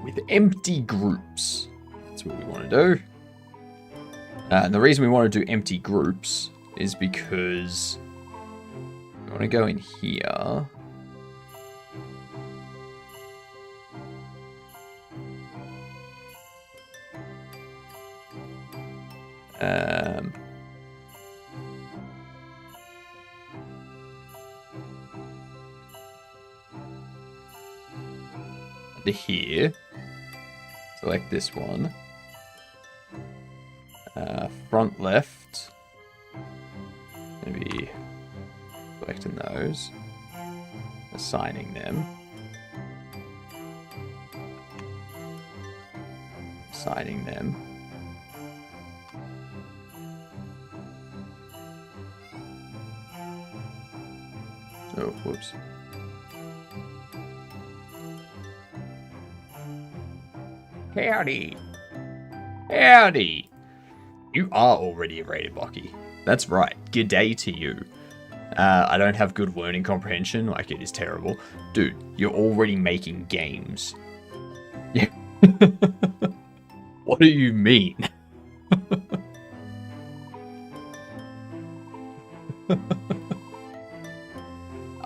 with empty groups, that's what we want to do. And the reason we want to do empty groups is because we want to go in here. To here, select this one, front left, maybe selecting those, assigning them, Signing them. Oh, whoops. Howdy. Howdy. You are already a rated Bucky. That's right. G'day to you. I don't have good learning comprehension, like it is terrible. Dude, you're already making games. Yeah. What do you mean?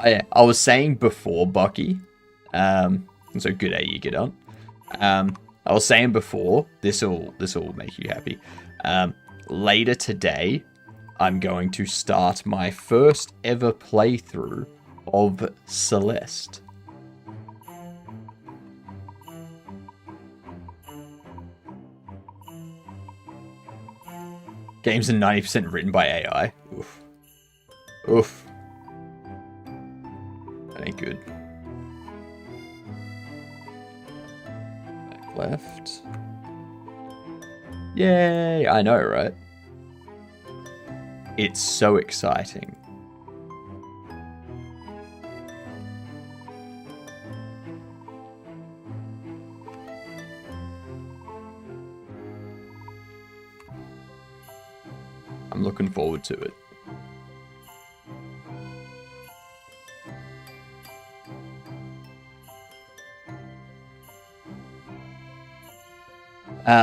I was saying before, Bucky. So good day you get on. I was saying before, this'll make you happy. Later today, I'm going to start my first ever playthrough of Celeste. Games are 90% written by AI. Oof. Oof. That ain't good. Back left. Yay! I know, right? It's so exciting. I'm looking forward to it.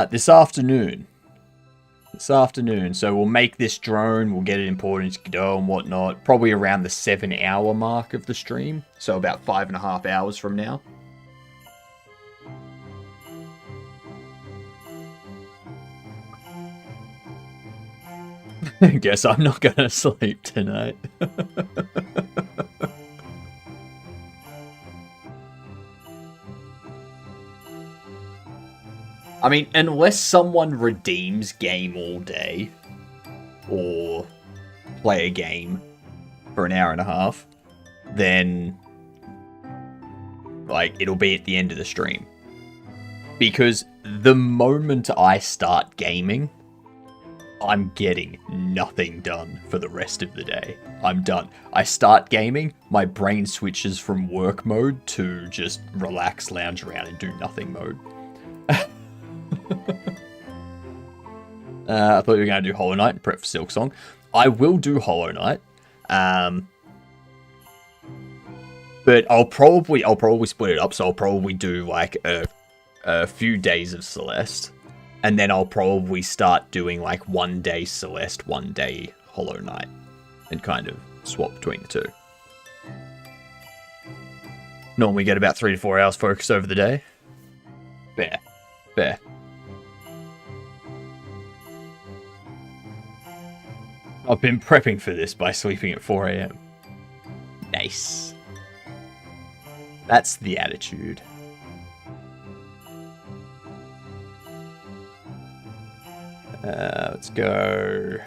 This afternoon. So we'll make this drone, we'll get it imported into Godot and whatnot, probably around the 7-hour mark of the stream. So about 5.5 hours from now. Guess I'm not gonna sleep tonight. I mean, unless someone redeems game all day, or play a game for an hour and a half, then, like, it'll be at the end of the stream. Because the moment I start gaming, I'm getting nothing done for the rest of the day. I'm done. I start gaming, my brain switches from work mode to just relax, lounge around, and do nothing mode. I thought you were going to do Hollow Knight and prep for Silksong. I will do Hollow Knight. But I'll probably split it up, so I'll probably do like a few days of Celeste. And then I'll probably start doing like 1 day Celeste, 1 day Hollow Knight. And kind of swap between the two. Normally get about 3 to 4 hours focus over the day. Fair. Fair. I've been prepping for this by sleeping at 4 AM. Nice. That's the attitude. Let's go.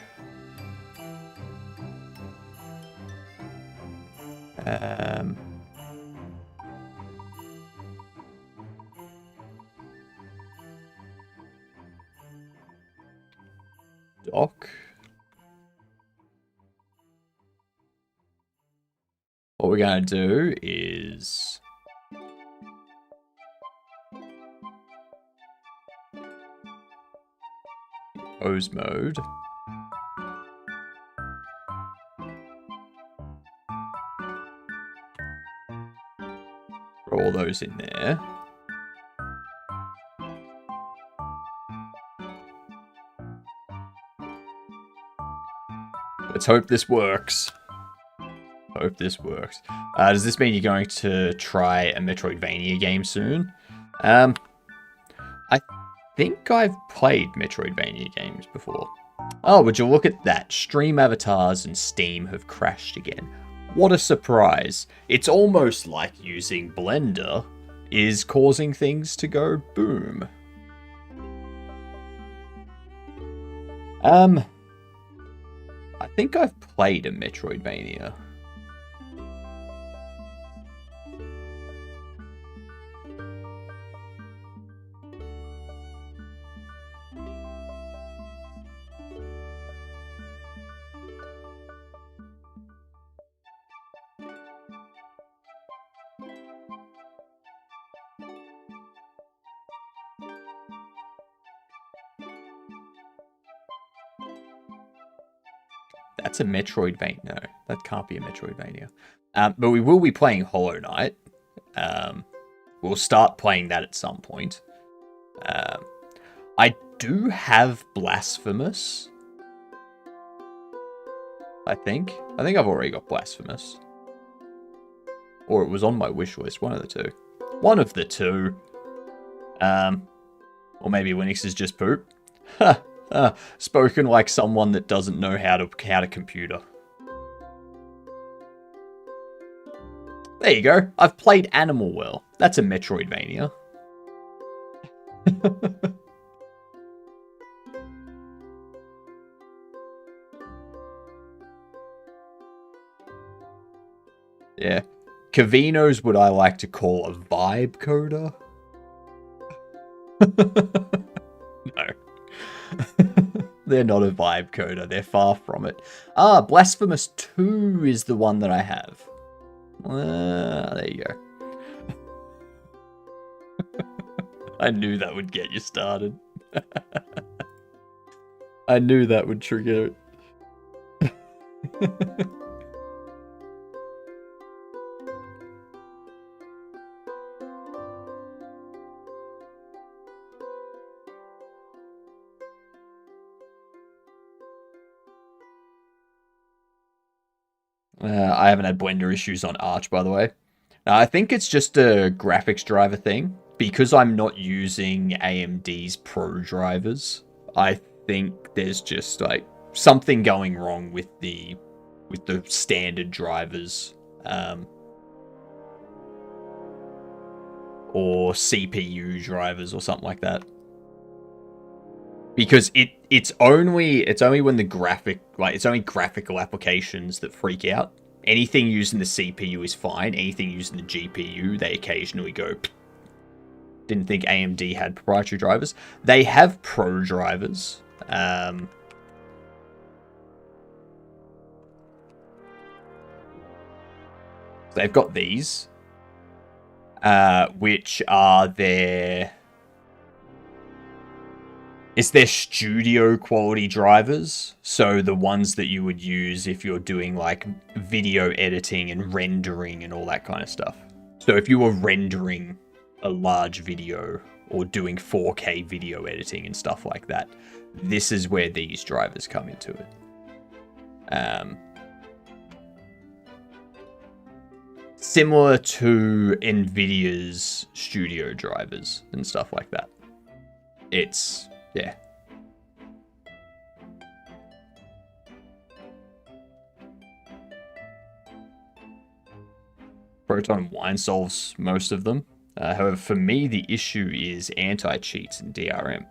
Doc. What we're going to do is pose mode. Throw all those in there. Let's hope this works. Hope this works. Does this mean you're going to try a Metroidvania game soon? I think I've played Metroidvania games before. Oh, would you look at that? Stream avatars and Steam have crashed again. What a surprise. It's almost like using Blender is causing things to go boom. I think I've played a Metroidvania. That's a Metroidvania. No, that can't be a Metroidvania. But we will be playing Hollow Knight. We'll start playing that at some point. I do have Blasphemous. I think I've already got Blasphemous. Or it was on my wish list. One of the two. One of the two. Or maybe Linux is just poop. Spoken like someone that doesn't know how to computer. There you go. I've played Animal Well. That's a Metroidvania. Yeah. Cavino's what I like to call a vibe coder. No. They're not a vibe coder. They're far from it. Blasphemous 2 is the one that I have. There you go. I knew that would get you started. I knew that would trigger it. I haven't had Blender issues on Arch, by the way. I think it's just a graphics driver thing. Because I'm not using AMD's Pro drivers, I think there's just like something going wrong with the standard drivers, or CPU drivers or something like that. Because it's only when the it's only graphical applications that freak out. Anything using the CPU is fine. Anything using the GPU, they occasionally go. Didn't think AMD had proprietary drivers. They have Pro drivers. They've got these, which are their studio quality drivers. So the ones that you would use if you're doing like video editing and rendering and all that kind of stuff. So if you were rendering a large video or doing 4K video editing and stuff like that, this is where these drivers come into it. Similar to Nvidia's studio drivers and stuff like that. Yeah. Proton Wine solves most of them. However, for me, the issue is anti-cheats and DRM.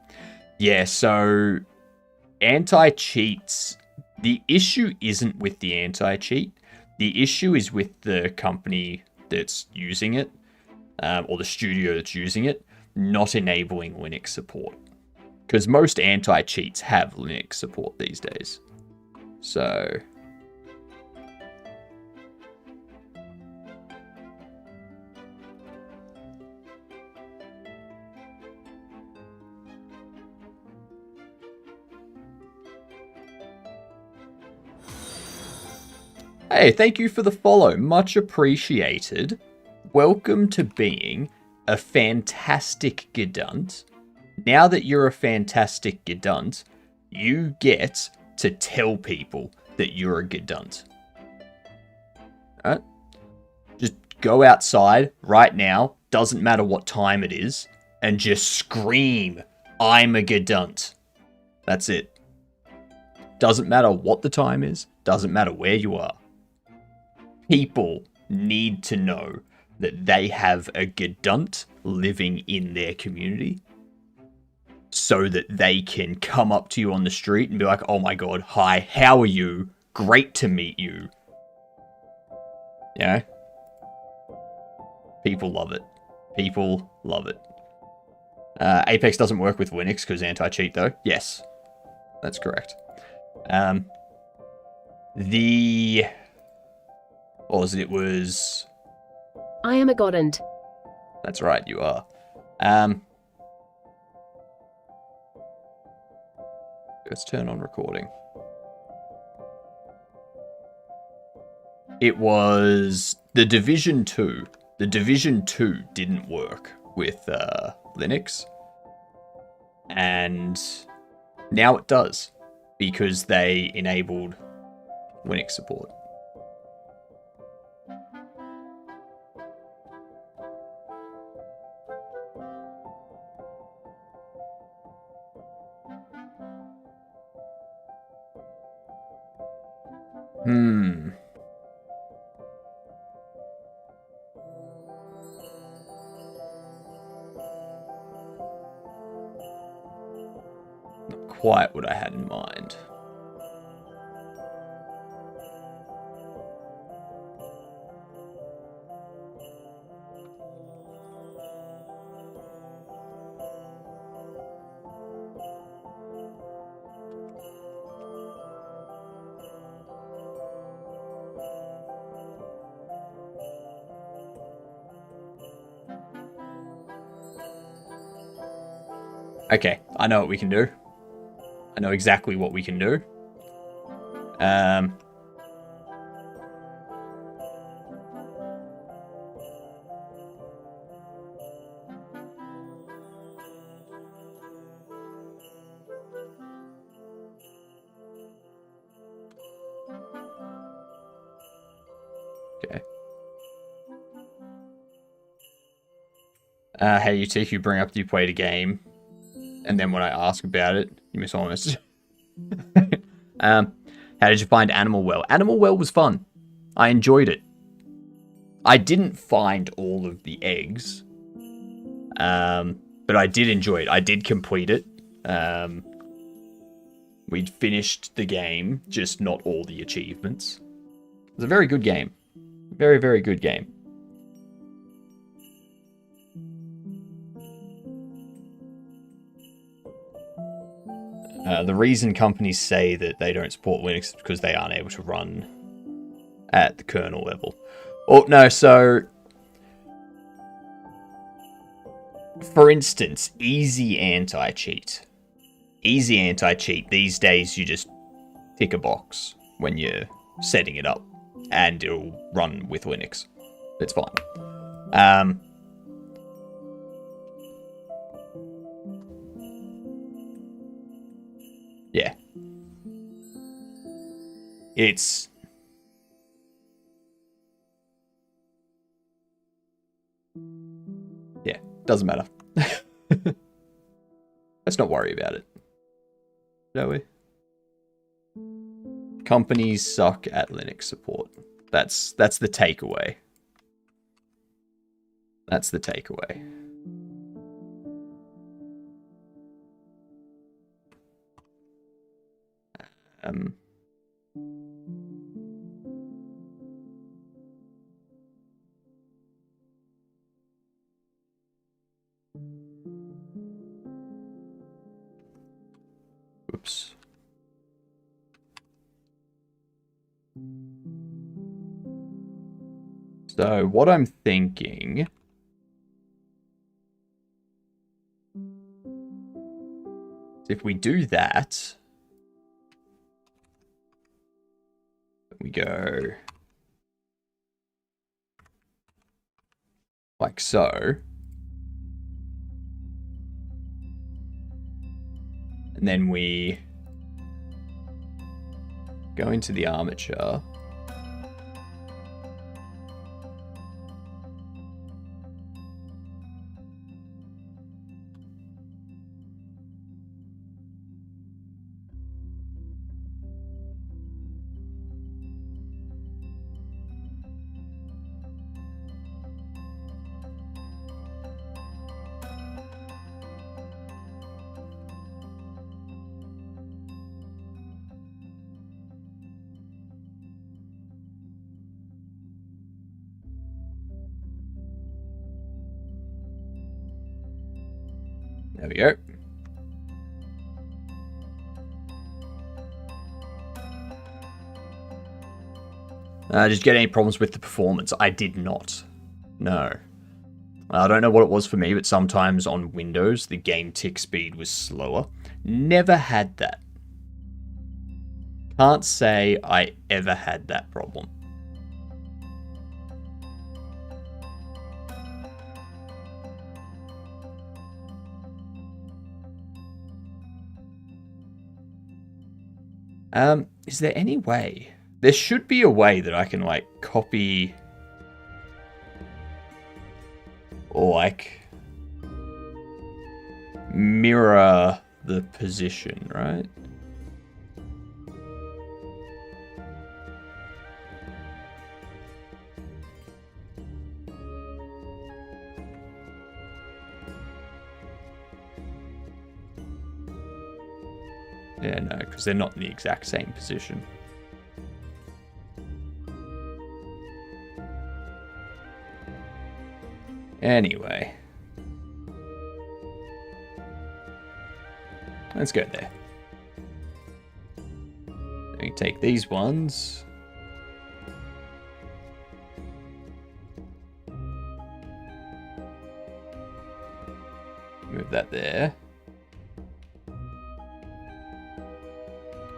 Yeah, so anti-cheats, the issue isn't with the anti-cheat. The issue is with the company that's using it, or the studio that's using it, not enabling Linux support. Because most anti-cheats have Linux support these days. So hey, thank you for the follow. Much appreciated. Welcome to being a fantastic Gedunt. Now that you're a fantastic Gedunt, you get to tell people that you're a Gedunt. Alright? Just go outside right now, doesn't matter what time it is, and just scream, I'm a Gedunt. That's it. Doesn't matter what the time is, doesn't matter where you are. People need to know that they have a Gedunt living in their community so that they can come up to you on the street and be like, oh my god, hi, how are you? Great to meet you. Yeah? People love it. People love it. Apex doesn't work with Linux because anti-cheat though. Yes, that's correct. What was it? It was... I am a Gedunt. That's right, you are. Let's turn on recording. It was the Division 2. The Division 2 didn't work with Linux. And now it does, because they enabled Linux support. Not quite what I had in mind. Okay, I know what we can do. I know exactly what we can do. Okay. Hey, you bring up you played a game, and then when I ask about it, you miss all my message. How did you find Animal Well? Animal Well was fun. I enjoyed it. I didn't find all of the eggs, but I did enjoy it. I did complete it. We'd finished the game, just not all the achievements. It was a very good game. Very, very good game. The reason companies say that they don't support Linux is because they aren't able to run at the kernel level. Oh, no, so... For instance, easy anti-cheat. Easy anti-cheat, these days you just tick a box when you're setting it up, and it'll run with Linux. It's fine. Yeah. It's... Yeah, doesn't matter. Let's not worry about it. Shall we? Companies suck at Linux support. That's the takeaway. That's the takeaway. Oops. So what I'm thinking is if we do that, we go like so. And then we go into the armature. There we go. Did you get any problems with the performance? I did not. No. I don't know what it was for me, but sometimes on Windows, the game tick speed was slower. Never had that. Can't say I ever had that problem. Is there any way? There should be a way that I can, like, copy... or, like... mirror the position, right? Yeah, no, because they're not in the exact same position. Anyway. Let's go there. Let me take these ones. Move that there.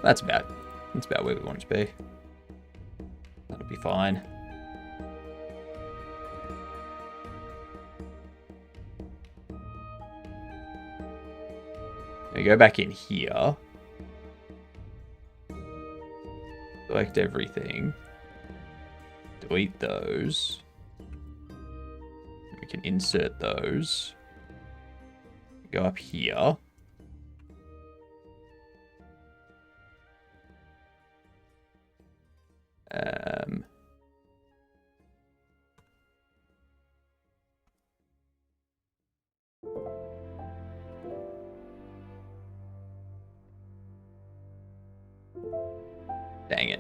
That's about where we want it to be. That'll be fine. We go back in here. Select everything. Delete those. We can insert those. Go up here. Dang it.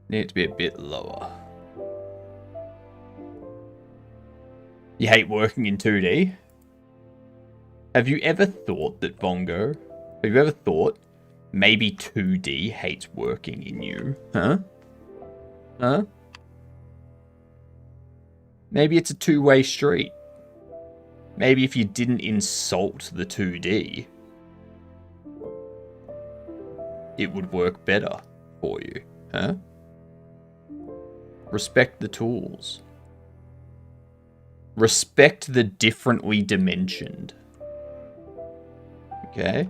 Need it to be a bit lower. You hate working in 2D? Have you ever thought that Bongo? Have you ever thought maybe 2D hates working in you? Huh? Huh? Maybe it's a two-way street. Maybe if you didn't insult the 2D, it would work better for you. Huh? Respect the tools. Respect the differently dimensioned. Okay?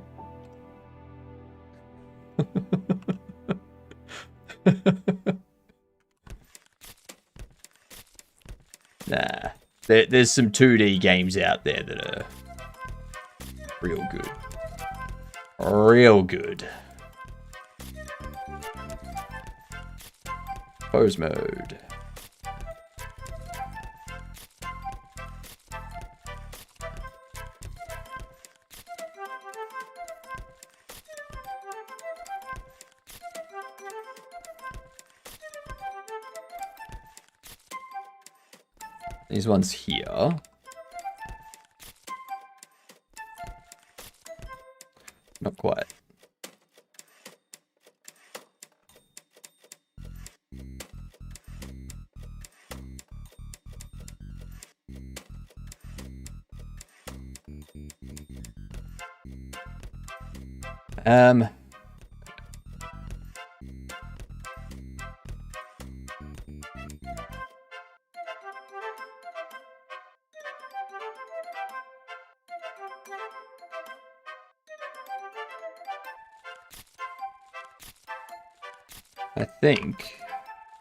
Nah. There's some 2D games out there that are real good. Real good. Pose mode. These ones here. Not quite. I think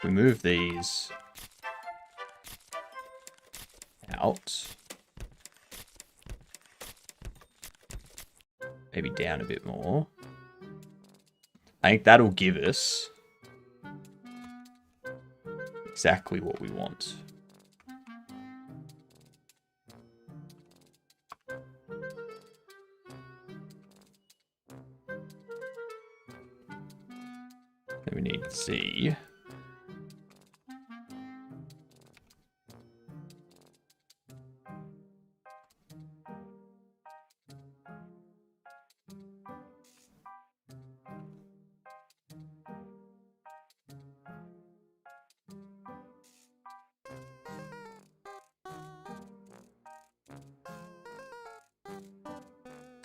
we move these out. Maybe down a bit more. I think that'll give us exactly what we want. Then we need C.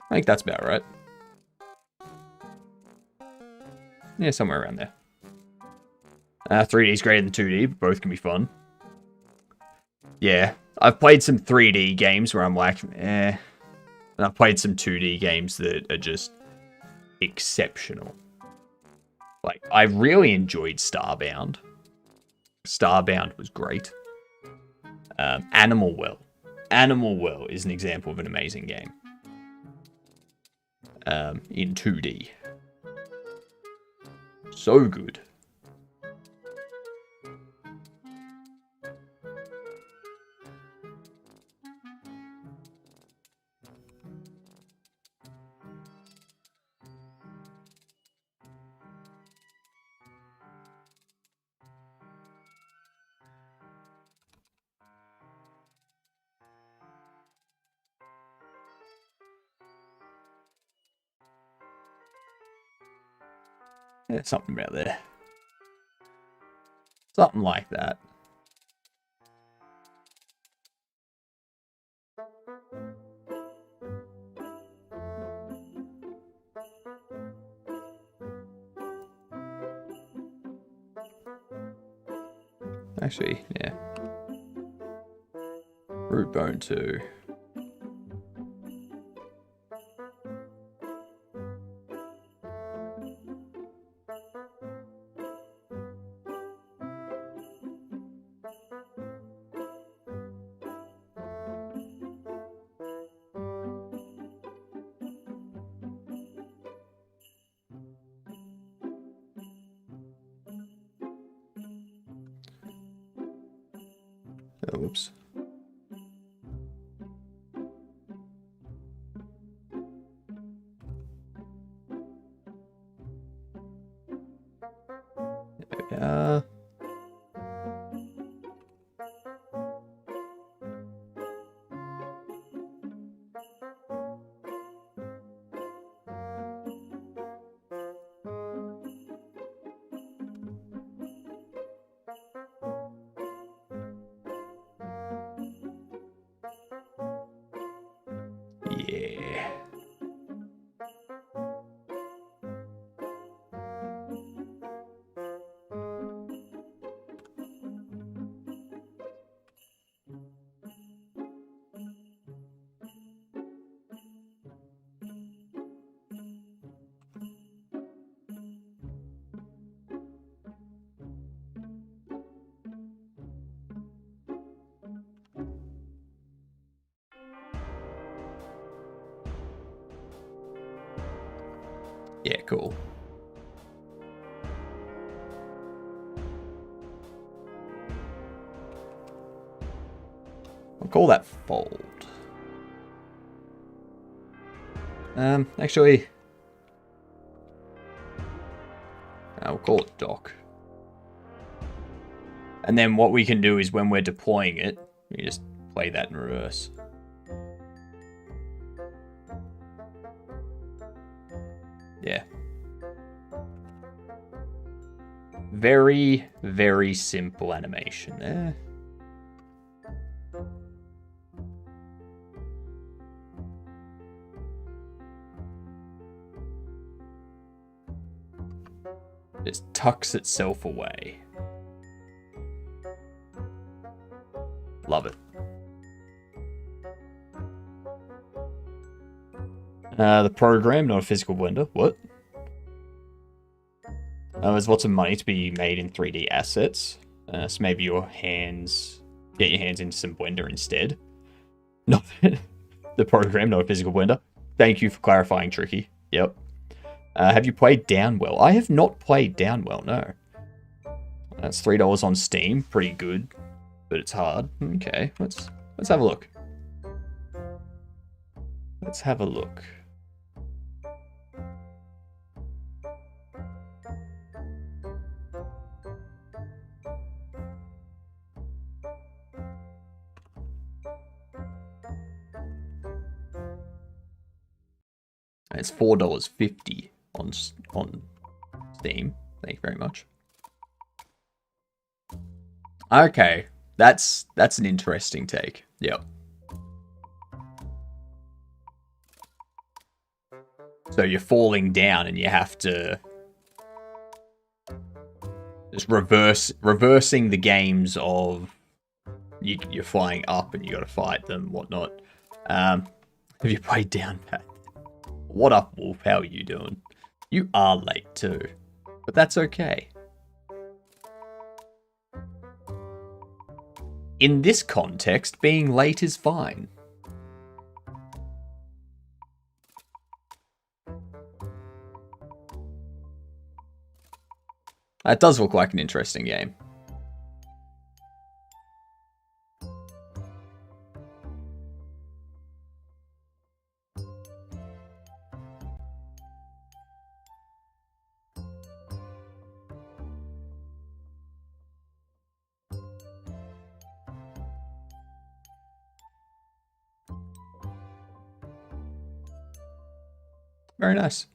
I think that's about right. Yeah, somewhere around there. 3D is greater than 2D, but both can be fun. Yeah, I've played some 3D games where I'm like, eh. And I've played some 2D games that are just exceptional. Like, I really enjoyed Starbound. Starbound was great. Animal Well. Animal Well is an example of an amazing game. In 2D. So good. Yeah, something about there. Something like that. Actually, yeah. Root bone 2. Oh, whoops. There we are. Yeah. Yeah, cool. I'll call that fold. Actually, I'll call it dock. And then what we can do is when we're deploying it, we just play that in reverse. Yeah. Very, very simple animation there. Just tucks itself away. Love it. The program, not a physical blender. What? There's lots of money to be made in 3D assets. So maybe get your hands into some Blender instead. Not the program, not a physical blender. Thank you for clarifying, Tricky. Yep. Have you played Downwell? I have not played Downwell, no. That's $3 on Steam. Pretty good, but it's hard. Okay, let's have a look. Let's have a look. It's $4.50 on Steam. Thank you very much. Okay, that's an interesting take. Yep. So you're falling down and you have to just reversing the games of you're flying up and you got to fight them, whatnot. Have you played Down Path? What up, Wolf? How are you doing? You are late too, but that's okay. In this context, being late is fine. That does look like an interesting game. Very nice.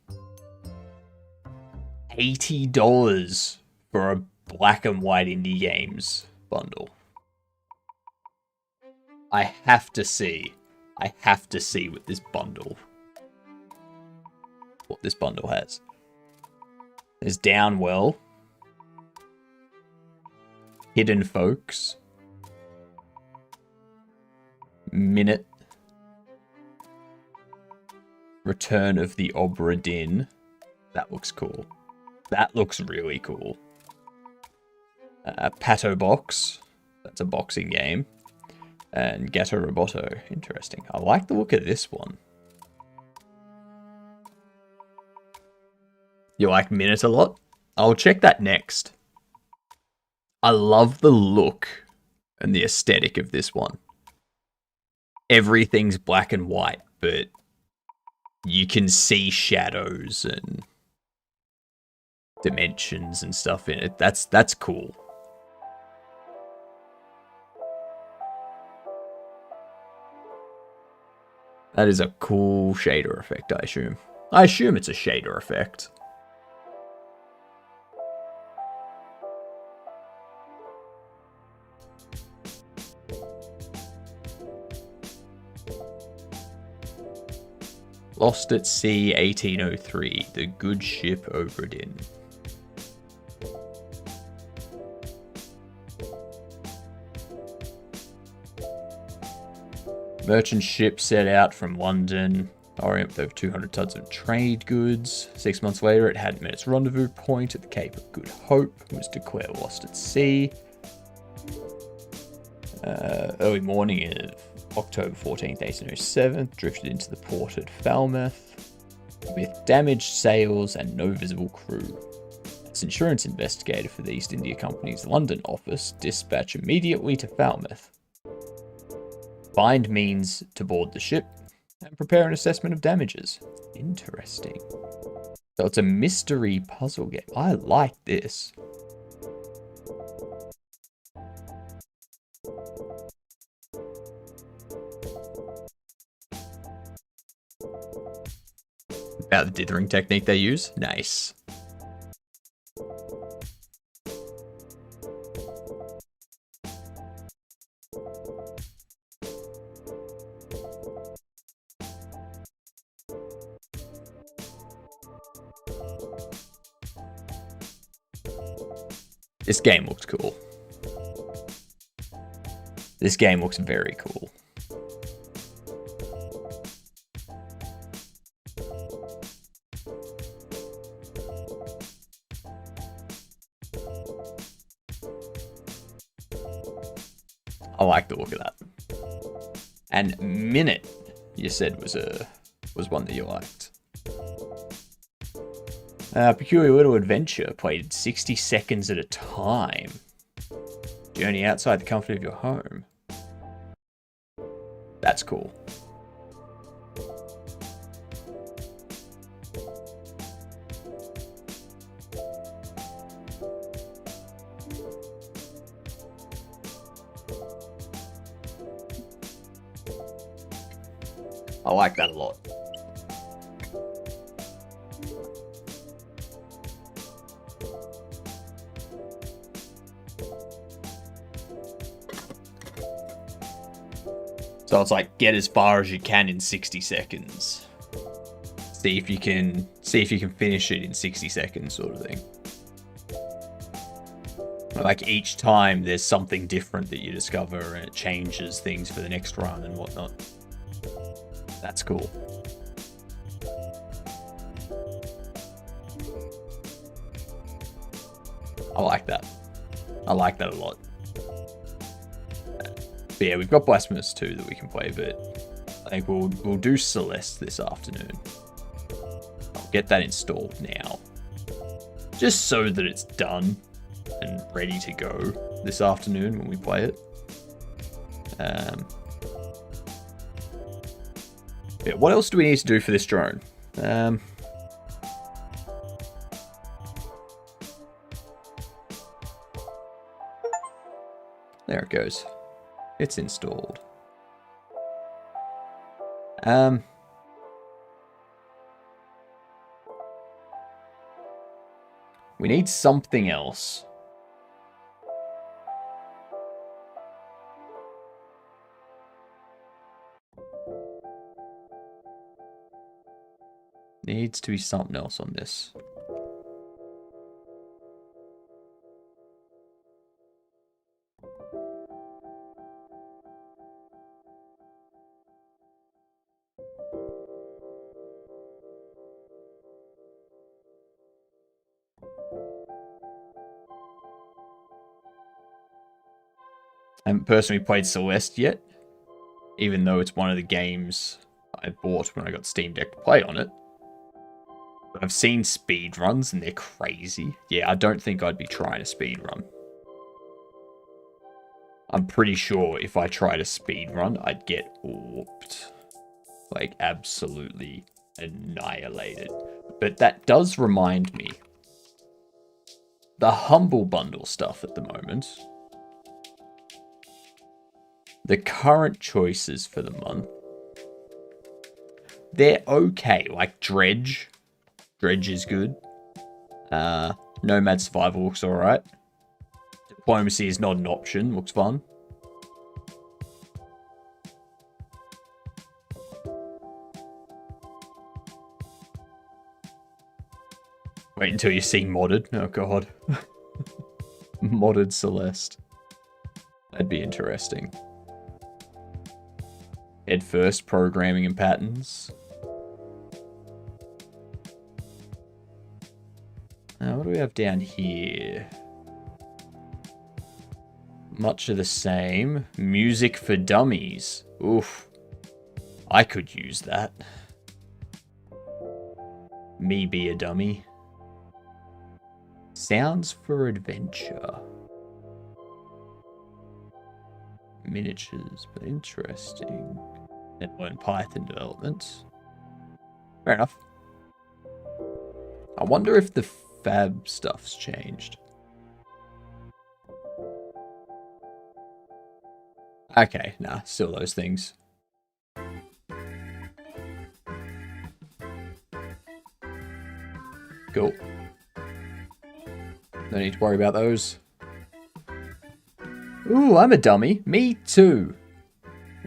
$80 for a black and white indie games bundle. I have to see what this bundle has. There's Downwell, Hidden Folks, Minute, Return of the Obra Dinn. That looks cool. That looks really cool. Pato Box. That's a boxing game. And Gato Roboto. Interesting. I like the look of this one. You like Minute a lot? I'll check that next. I love the look and the aesthetic of this one. Everything's black and white, but you can see shadows and dimensions and stuff in it. That's cool. That is a cool shader effect, I assume. I assume it's a shader effect. Lost at Sea 1803, The Good Ship Obra Dinn. Merchant ship set out from London, Orient with over 200 tons of trade goods. 6 months later, it had met its rendezvous point at the Cape of Good Hope and was declared lost at sea. Early morning of October 14th, 1807, drifted into the port at Falmouth with damaged sails and no visible crew. As insurance investigator for the East India Company's London office, dispatch immediately to Falmouth. Find means to board the ship and prepare an assessment of damages. Interesting. So it's a mystery puzzle game. I like this. About the dithering technique they use? Nice. This game looks cool. This game looks very cool. I like the look of that. And Minute, you said was one that you liked. Peculiar Little Adventure, played 60 seconds at a time. Journey outside the comfort of your home. That's cool. I like that a lot. So it's like, get as far as you can in 60 seconds. See if you can finish it in 60 seconds, sort of thing. Like each time there's something different that you discover and it changes things for the next run and whatnot. That's cool. I like that. I like that a lot. But yeah, we've got Blasphemous 2 that we can play, but I think we'll do Celeste this afternoon. I'll get that installed now. Just so that it's done and ready to go this afternoon when we play it. Yeah, what else do we need to do for this drone? There it goes. It's installed. We need something else. Needs to be something else on this. I haven't personally played Celeste yet, even though it's one of the games I bought when I got Steam Deck to play on it. But I've seen speedruns and they're crazy. Yeah, I don't think I'd be trying a speedrun. I'm pretty sure if I tried a speedrun, I'd get whooped. Like, absolutely annihilated. But that does remind me. The Humble Bundle stuff at the moment. The current choices for the month. They're okay. Like Dredge. Dredge is good. Nomad Survival looks alright. Diplomacy is not an option. Looks fun. Wait until you see modded. Oh god. Modded Celeste. That'd be interesting. Head first, programming and patterns. What do we have down here? Much of the same. Music for dummies. Oof. I could use that. Me be a dummy. Sounds for adventure. Miniatures, but interesting. And learn Python development. Fair enough. I wonder if the fab stuff's changed. Okay, nah, still those things. Cool. No need to worry about those. Ooh, I'm a dummy. Me too.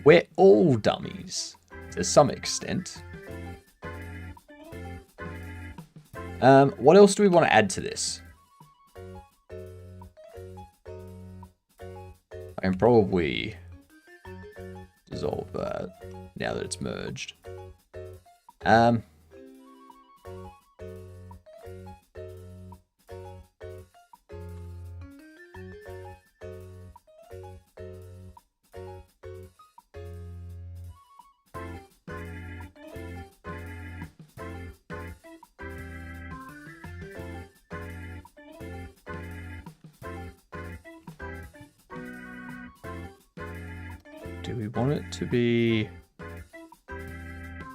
We're all dummies, to some extent. What else do we want to add to this? I can probably dissolve that now that it's merged. Do we want it to be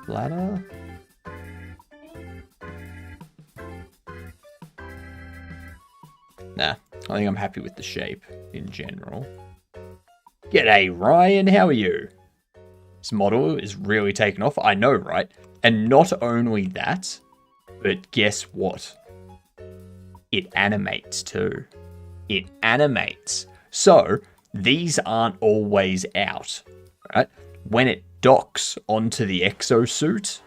flatter? Nah, I think I'm happy with the shape in general. G'day, Ryan, how are you? This model is really taking off, I know, right? And not only that, but guess what? It animates too. It animates. So, these aren't always out, right? When it docks onto the exosuit,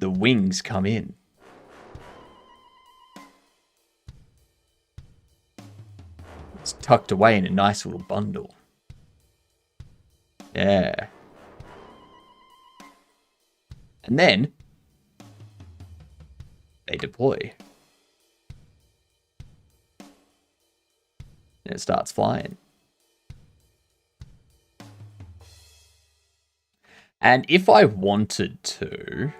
the wings come in. It's tucked away in a nice little bundle. Yeah. And then they deploy. And it starts flying. And if I wanted to,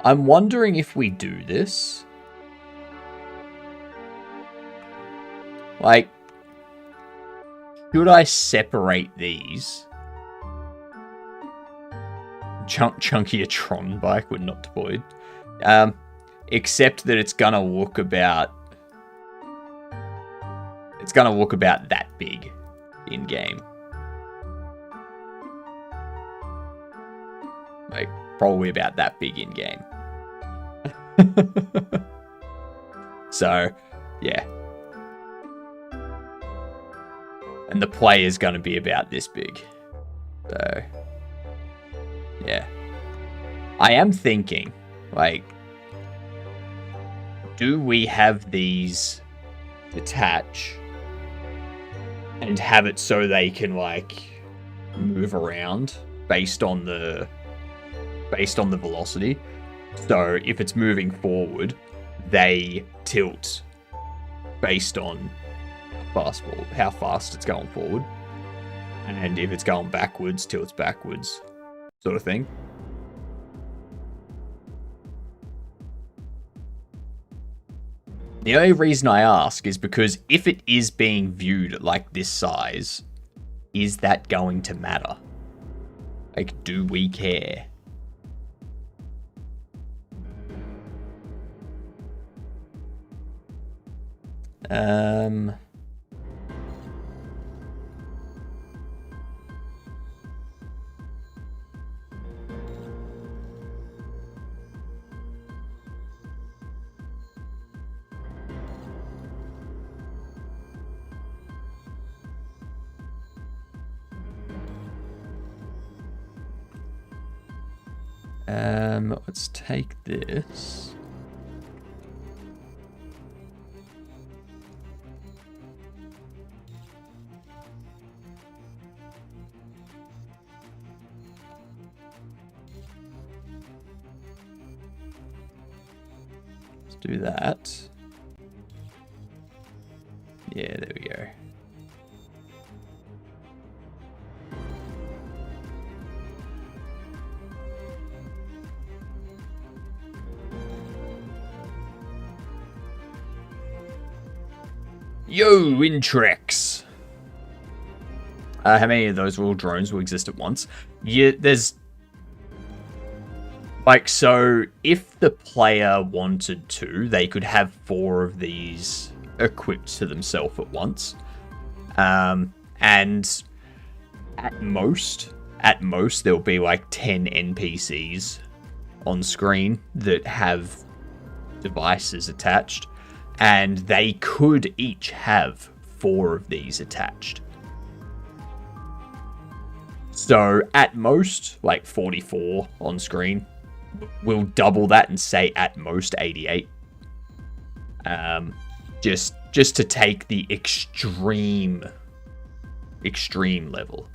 I'm wondering if we do this. Like, should I separate these? Chunkier Tron bike would not deployed. Except that it's gonna look about that big in game. Like, probably about that big in game. So, yeah. And the play is going to be about this big. So, yeah. I am thinking, like, do we have these detach and have it so they can, like, move around based on the velocity? So if it's moving forward, they tilt based on how fast it's going forward. And if it's going backwards, tilts backwards, sort of thing. The only reason I ask is because if it is being viewed at like this size, is that going to matter? Like, do we care? Let's take this. Let's do that. Yeah, there we go. Yo, Intrex! How many of those little drones will exist at once? Yeah, there's... Like, so, if the player wanted to, they could have 4 of these equipped to themselves at once. And at most, there'll be like 10 NPCs on screen that have devices attached. And they could each have 4 of these attached. So, at most, like 44 on screen. We'll double that and say at most 88. Just to take the extreme level.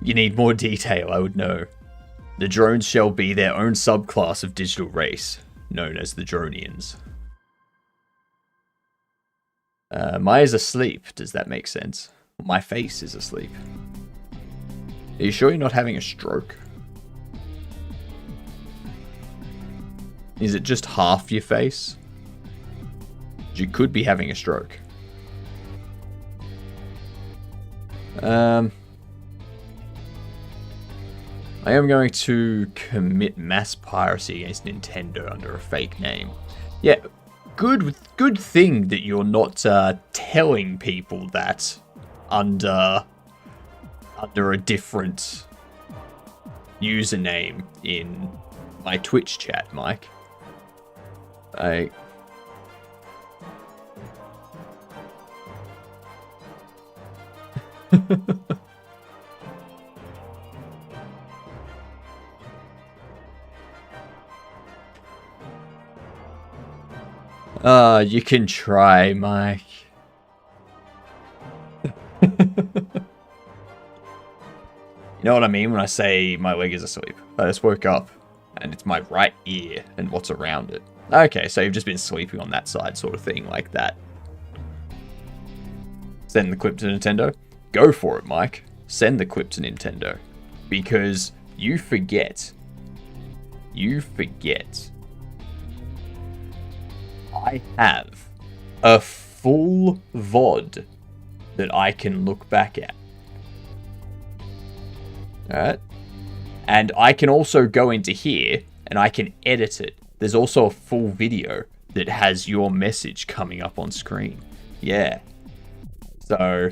You need more detail, I would know. The drones shall be their own subclass of digital race, known as the Dronians. Maya's asleep. Does that make sense? My face is asleep. Are you sure you're not having a stroke? Is it just half your face? You could be having a stroke. I am going to commit mass piracy against Nintendo under a fake name. Yeah, good thing that you're not telling people that under a different username in my Twitch chat, Mike. You can try, Mike. You know what I mean when I say my leg is asleep? I just woke up and it's my right ear and what's around it. Okay, so you've just been sleeping on that side sort of thing, like that. Send the clip to Nintendo? Go for it, Mike. Send the clip to Nintendo. Because you forget. You forget. I have a full VOD that I can look back at. Alright? And I can also go into here and I can edit it. There's also a full video that has your message coming up on screen. Yeah. So,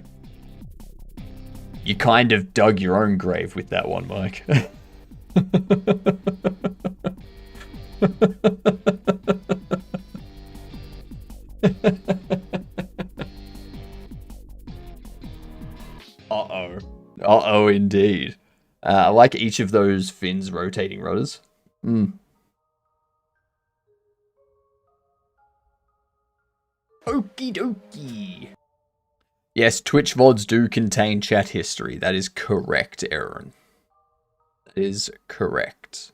you kind of dug your own grave with that one, Mike. Uh-oh. Uh-oh, indeed. I like each of those fins rotating rudders. Okie dokie. Yes, Twitch VODs do contain chat history. That is correct, Aaron. That is correct.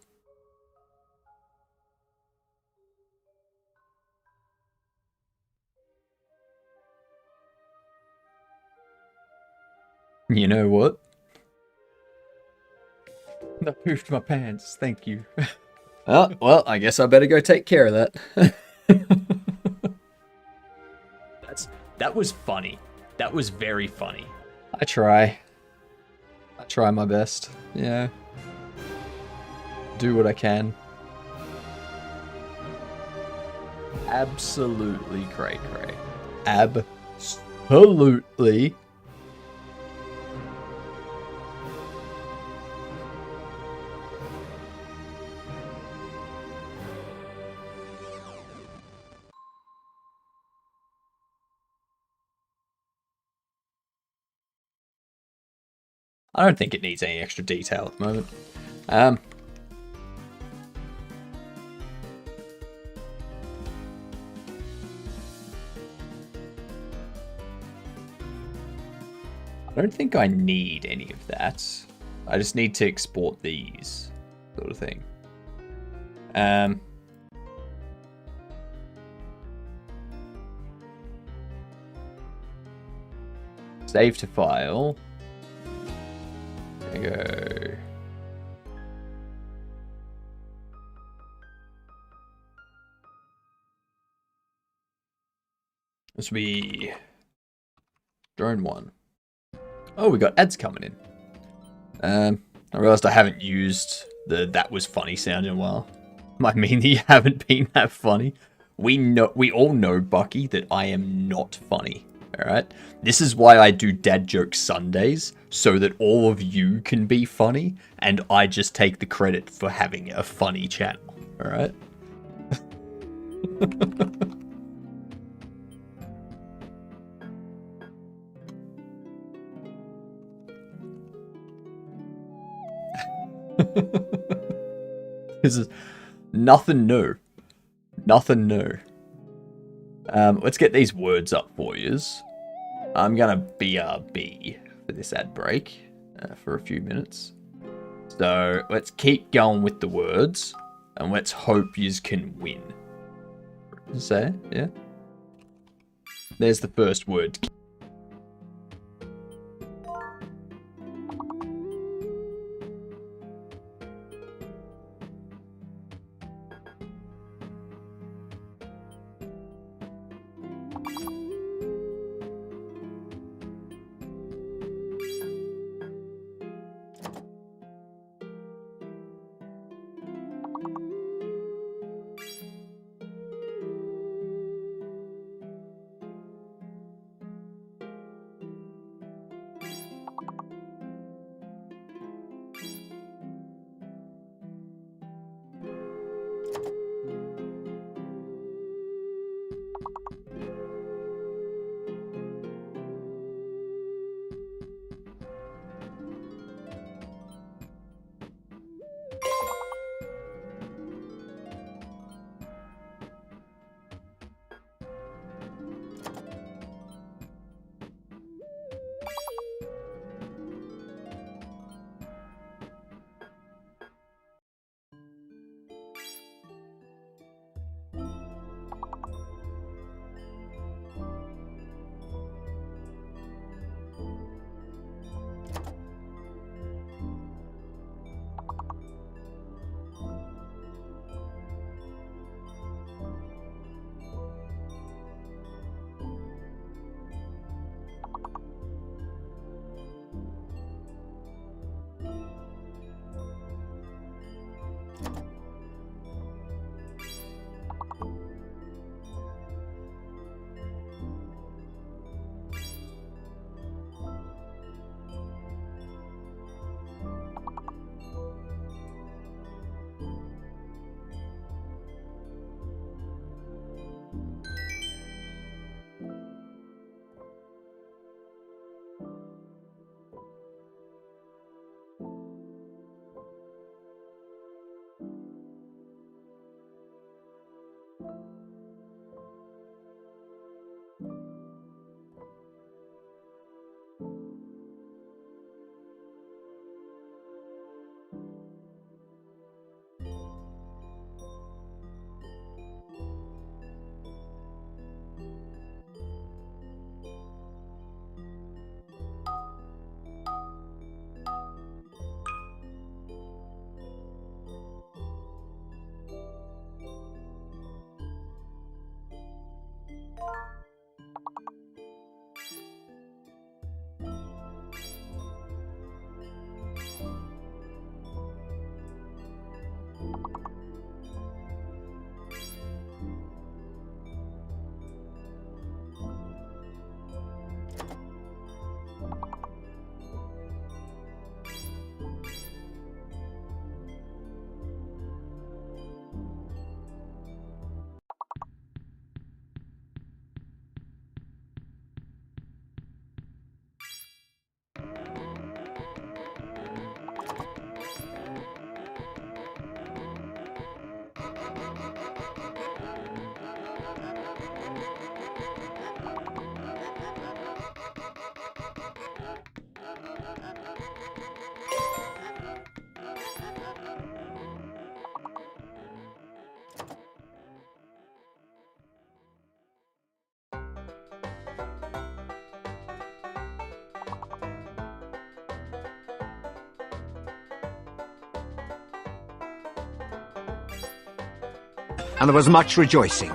You know what? I poofed my pants. Thank you. Oh, well, I guess I better go take care of that. That was funny. That was very funny. I try my best. Yeah. Do what I can. Absolutely cray cray. Absolutely. I don't think it needs any extra detail at the moment. I don't think I need any of that. I just need to export these, sort of thing. Save to file. There you go. This will be drone 1. Oh, we got ads coming in. I realized I haven't used the "that was funny" sound in a while. Might mean that you haven't been that funny. We all know, Bucky, that I am not funny. Alright? This is why I do Dad Joke Sundays, so that all of you can be funny, and I just take the credit for having a funny channel. Alright? This is nothing new. Nothing new. Let's get these words up for yous. I'm gonna BRB for this ad break for a few minutes. So let's keep going with the words, and let's hope yous can win. Say, yeah. There's the first word. And there was much rejoicing.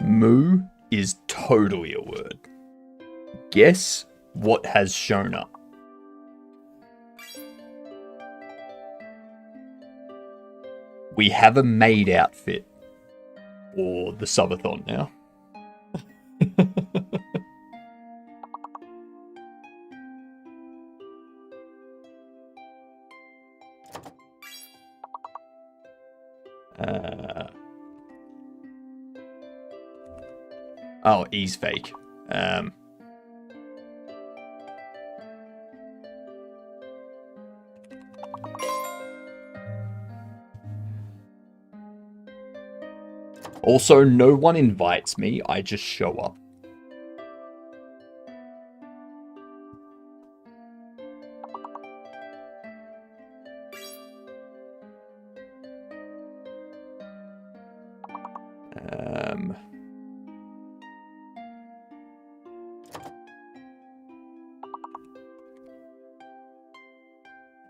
Moo is totally a word. Guess what has shown up? We have a maid outfit. Or the subathon now. Oh, he's fake. Also, no one invites me, I just show up.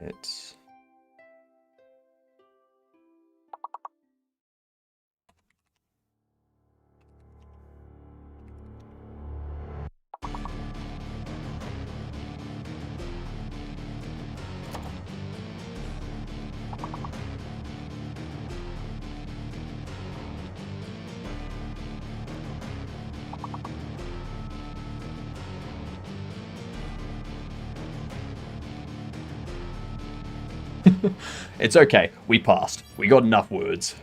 It's... It's okay. We passed. We got enough words.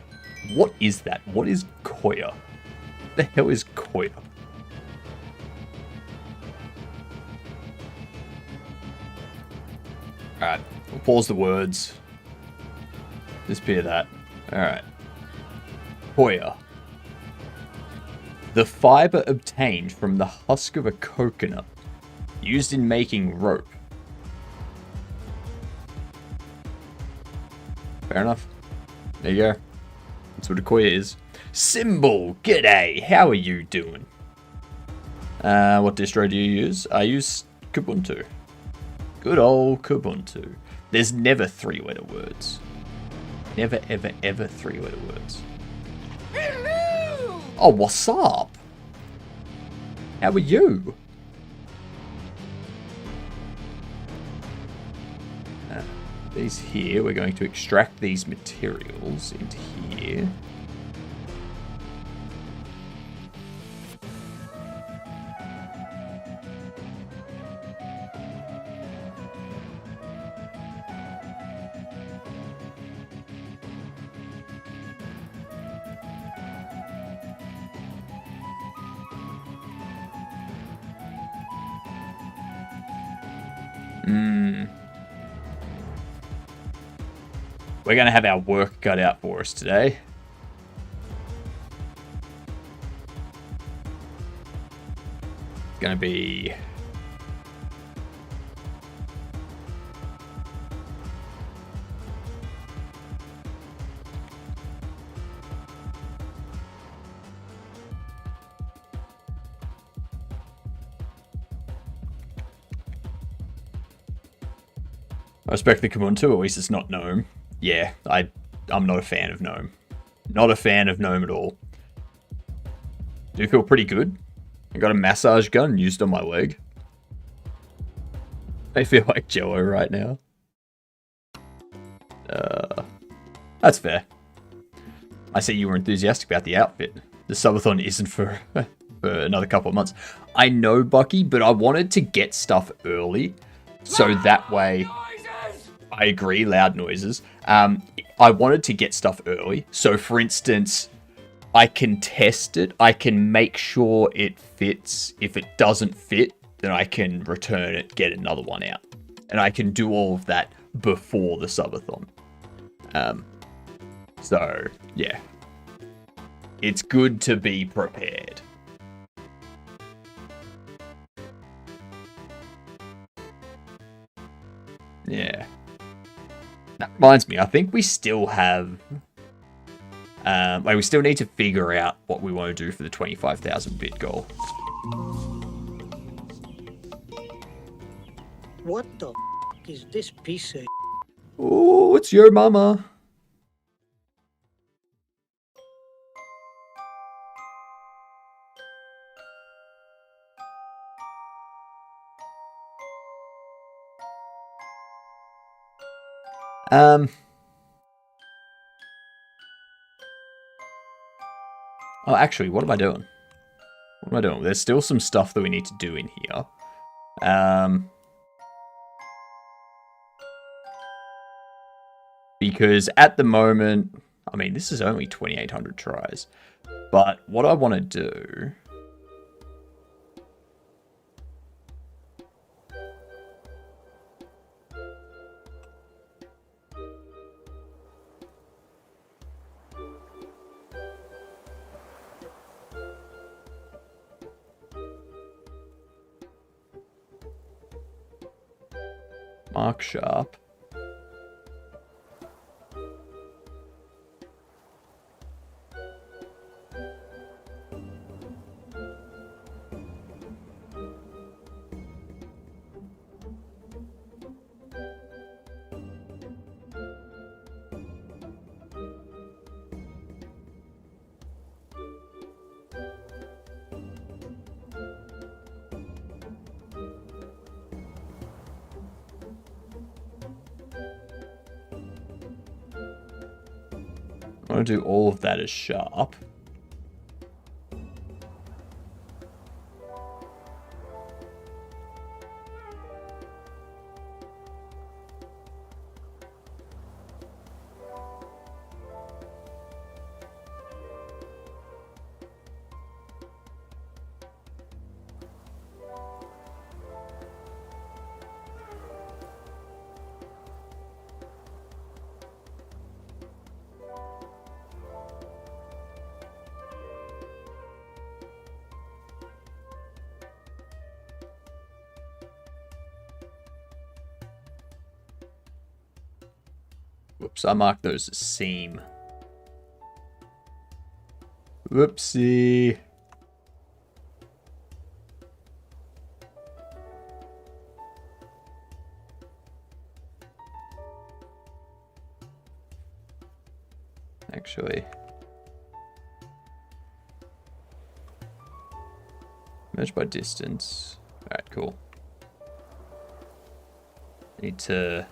What is that? What is Koya? The hell is Koya? Alright. We'll pause the words. Disappear that. Alright. Koya. The fiber obtained from the husk of a coconut. Used in making rope. Fair enough. There you go. That's what a Koya is. Symbol! G'day! How are you doing? What distro do you use? I use Kubuntu. Good old Kubuntu. There's never 3 letter words. Never, ever, ever 3 letter words. Hello! Oh, what's up? How are you? These here, we're going to extract these materials into here. We're going to have our work cut out for us today. It's going to be... I respect the Kubuntu, at least it's not GNOME. Yeah, I'm not a fan of GNOME. Not a fan of GNOME at all. Do feel pretty good. I got a massage gun used on my leg. I feel like Jello right now. That's fair. I see you were enthusiastic about the outfit. The subathon isn't for another couple of months. I know, Bucky, but I wanted to get stuff early. So that way... I agree, loud noises. I wanted to get stuff early. So, for instance, I can test it. I can make sure it fits. If it doesn't fit, then I can return it, get another one out. And I can do all of that before the subathon. So, yeah. It's good to be prepared. Yeah. That reminds me, I think we still have... we still need to figure out what we want to do for the 25,000 bit goal. What the is this piece of... Oh, it's your mama. Oh, actually, what am I doing? What am I doing? There's still some stuff that we need to do in here. Because at the moment, I mean, this is only 2,800 tries. But what I want to do... Mark Sharp. I want to do all of that as sharp. Whoops, I marked those as seam. Whoopsie. Actually. Merge by distance. Alright, cool. Need to...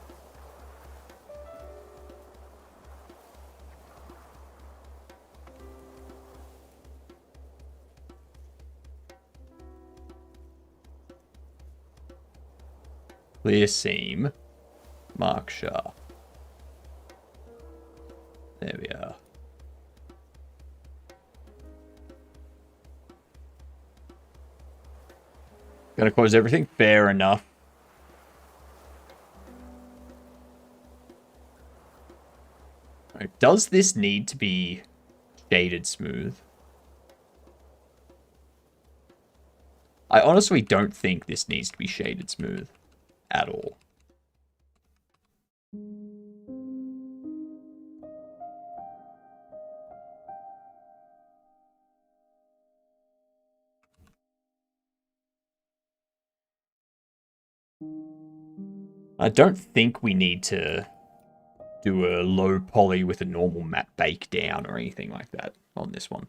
Clear seam, mark sharp. There we are. Gonna close everything? Fair enough. Right, does this need to be shaded smooth? I honestly don't think this needs to be shaded smooth. At all. I don't think we need to do a low poly with a normal matte bake down or anything like that on this one.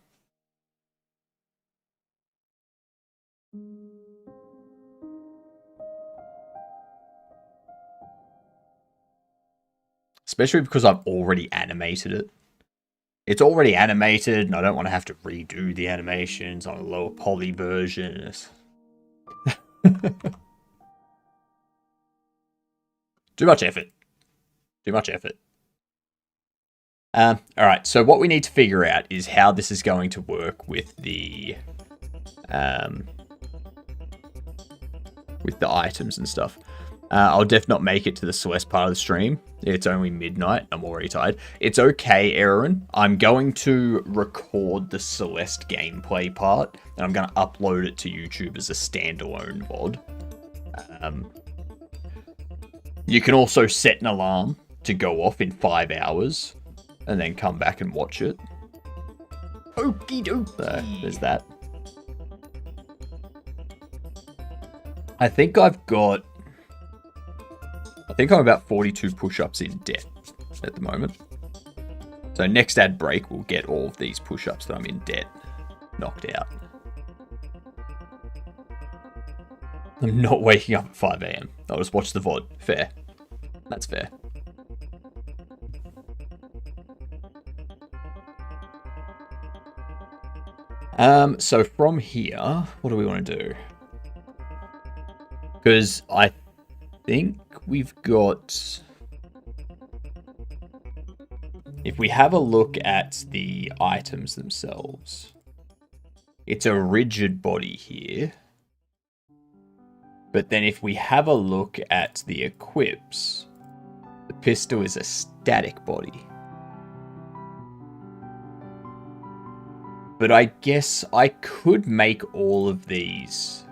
Especially because I've already animated it. It's already animated, and I don't want to have to redo the animations on a lower poly version. Too much effort. Too much effort. Alright, so what we need to figure out is how this is going to work with the items and stuff. I'll definitely not make it to the Celeste part of the stream. It's only midnight. I'm already tired. It's okay, Aaron. I'm going to record the Celeste gameplay part, and I'm going to upload it to YouTube as a standalone VOD. You can also set an alarm to go off in 5 hours, and then come back and watch it. Okie dokie. So, there's that. I think I'm about 42 push-ups in debt at the moment. So next ad break, we'll get all of these push-ups that I'm in debt knocked out. I'm not waking up at 5 AM. I'll just watch the VOD. Fair. That's fair. So from here, what do we want to do? Because I think we've got... If we have a look at the items themselves, it's a rigid body here. But then if we have a look at the equips, the pistol is a static body. But I guess I could make all of these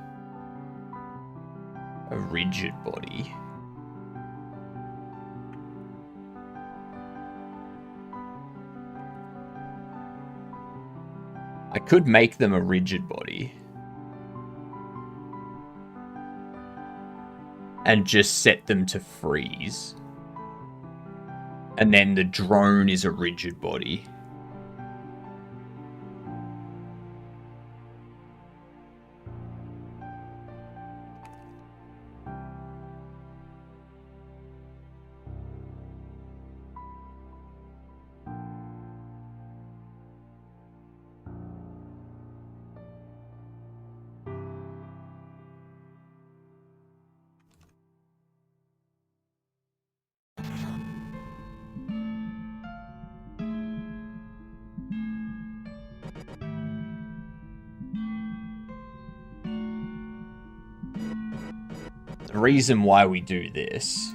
a rigid body. I could make them a rigid body. And just set them to freeze. And then the drone is a rigid body. The reason why we do this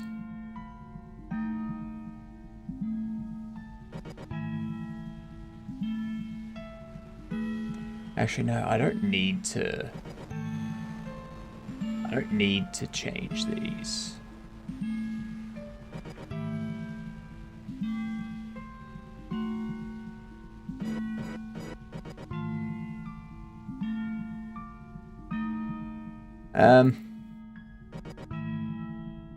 actually no, I don't need to change these.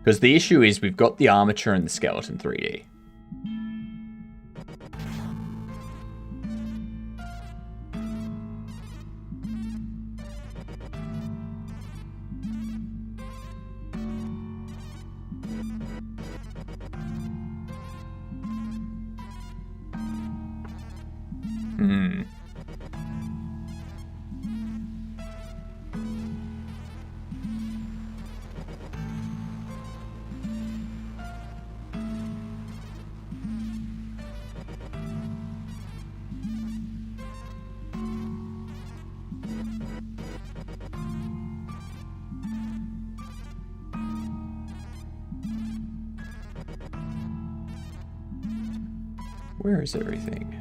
Because the issue is we've got the armature and the skeleton 3D. Where is everything?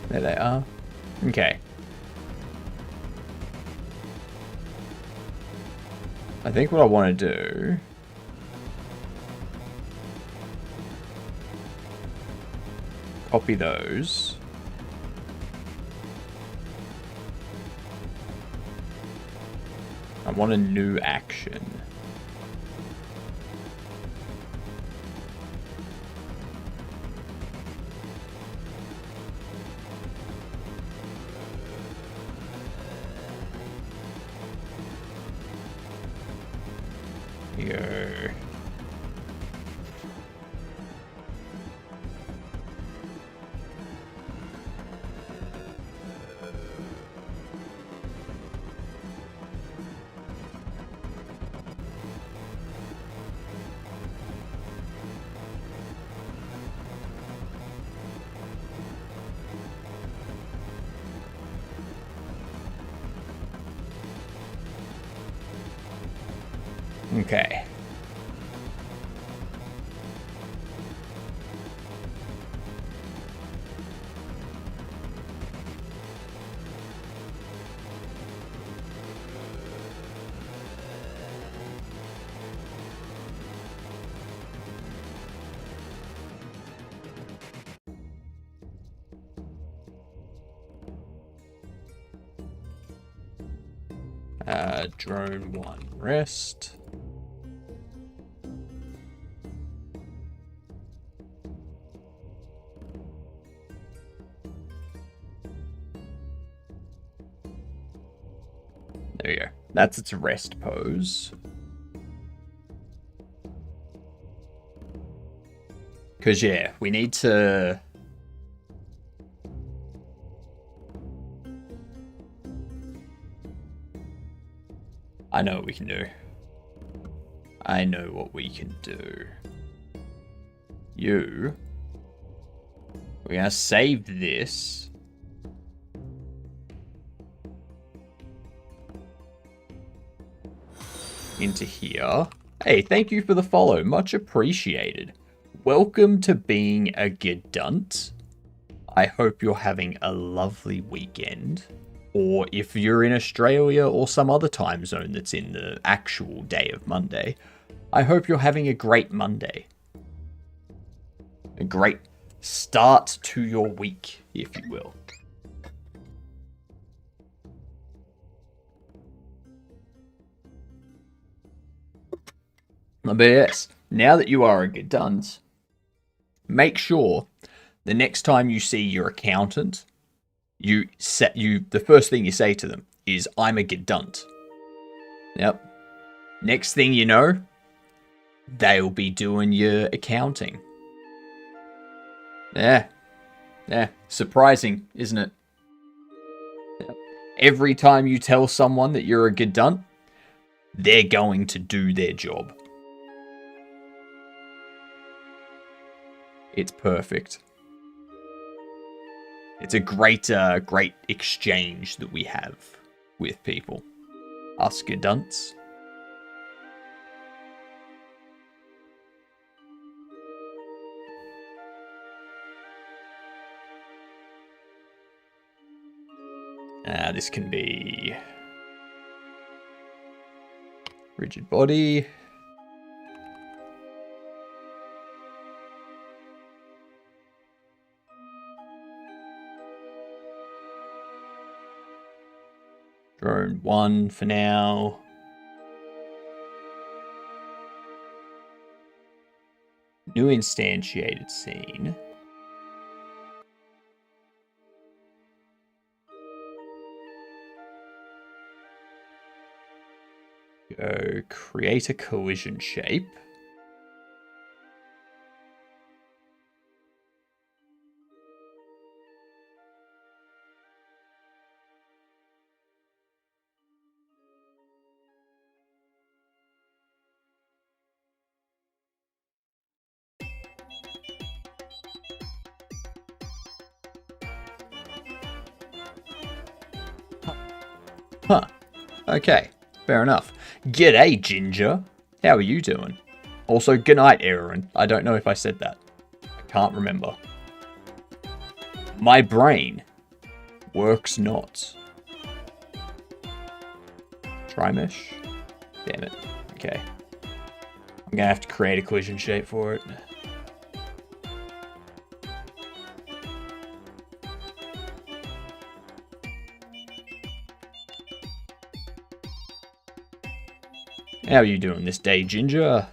There they are. Okay. I think what I want to do... copy those. I want a new action. Here. Okay. Drone 1 rest. There you go. That's its rest pose. Because, yeah, we need to... I know what we can do. I know what we can do. We're going to save this. Into here. Hey, thank you for the follow. Much appreciated. Welcome to being a Gedunt. I hope you're having a lovely weekend. Or if you're in Australia or some other time zone that's in the actual day of Monday, I hope you're having a great Monday. A great start to your week, if you will. But yes, now that you are a Gedunt, make sure the next time you see your accountant, the first thing you say to them is, "I'm a Gedunt." Yep. Next thing you know, they'll be doing your accounting. Yeah. Surprising, isn't it? Yep. Every time you tell someone that you're a Gedunt, they're going to do their job. It's perfect. It's a great exchange that we have with people. Us Gedunts. This can be rigid body. Drone 1 for now. New instantiated scene. Go create a collision shape. Huh. Okay, fair enough. G'day, Ginger. How are you doing? Also, good night, Aaron. I don't know if I said that. I can't remember. My brain works not. Trimesh? Damn it. Okay. I'm gonna have to create a collision shape for it. How are you doing this day, Ginger?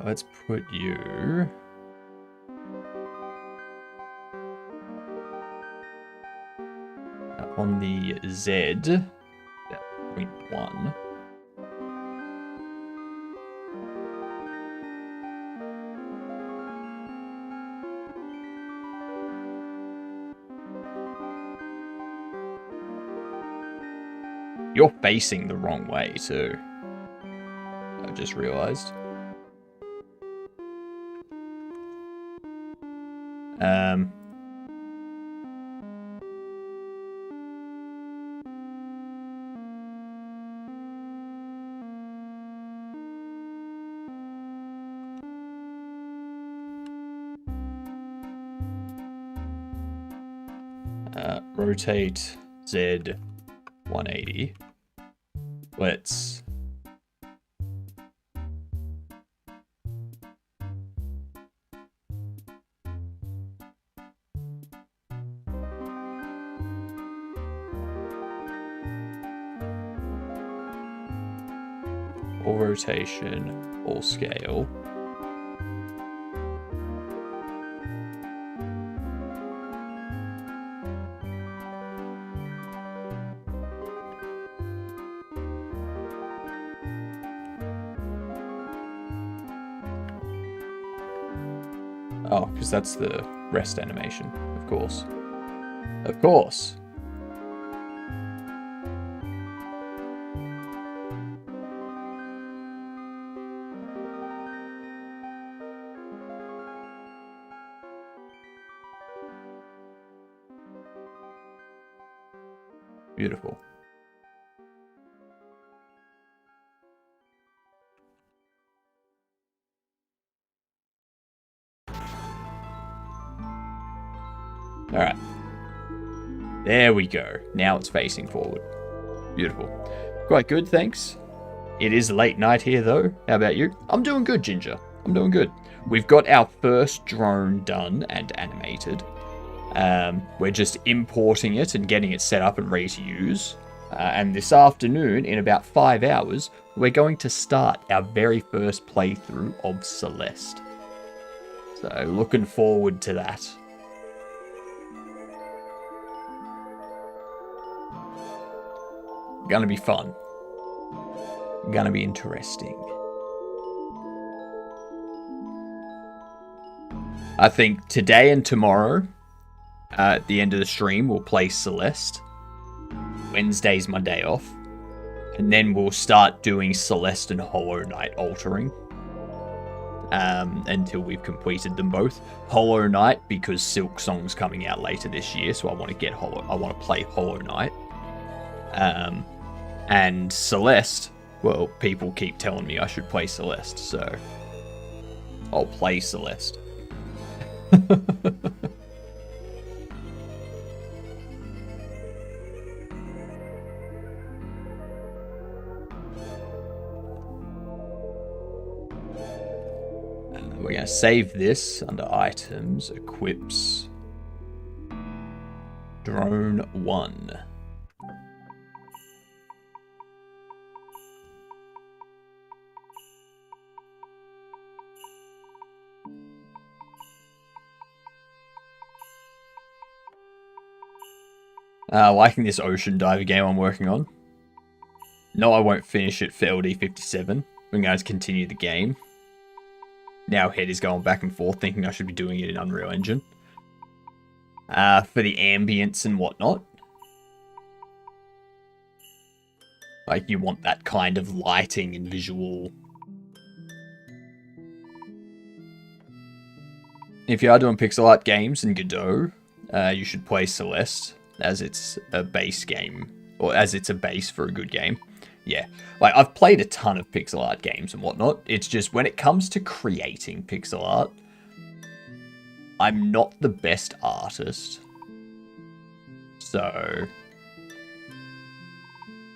Let's put you... on the Z, 0.1. You're facing the wrong way too. I just realized. Rotate Z 180. Let's full rotation, full scale. Oh, because that's the rest animation, of course. Of course. Beautiful. Alright. There we go. Now it's facing forward. Beautiful. Quite good, thanks. It is late night here, though. How about you? I'm doing good, Ginger. I'm doing good. We've got our first drone done and animated. We're just importing it and getting it set up and ready to use. And this afternoon, in about 5 hours, we're going to start our very first playthrough of Celeste. So, looking forward to that. Gonna be fun. Gonna be interesting. I think today and tomorrow, at the end of the stream, we'll play Celeste. Wednesday's my day off. And then we'll start doing Celeste and Hollow Knight altering. Until we've completed them both. Hollow Knight, because Silk Song's coming out later this year, so I want to play Hollow Knight. And Celeste, well, people keep telling me I should play Celeste, so I'll play Celeste. We're going to save this under items, equips, drone 1. Liking this ocean diver game I'm working on. No, I won't finish it for LD57. I'm going to continue the game. Now head is going back and forth thinking I should be doing it in Unreal Engine. For the ambience and whatnot. Like, you want that kind of lighting and visual. If you are doing pixel art games in Godot, you should play Celeste, as it's a base game, or as it's a base for a good game. Yeah, like, I've played a ton of pixel art games and whatnot. It's just, when it comes to creating pixel art, I'm not the best artist. So,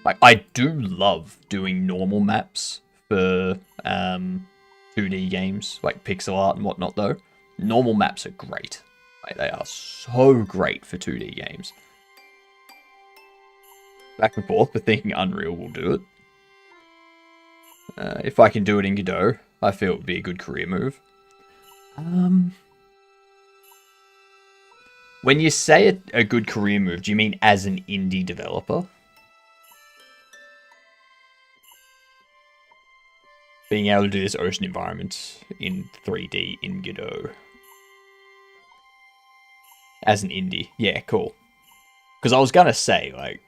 like, I do love doing normal maps for 2D games, like pixel art and whatnot, though. Normal maps are great. Like, they are so great for 2D games. Back and forth, but thinking Unreal will do it. If I can do it in Godot, I feel it would be a good career move. When you say a good career move, do you mean as an indie developer? Being able to do this ocean environment in 3D in Godot. As an indie. Yeah, cool. Because I was going to say, like,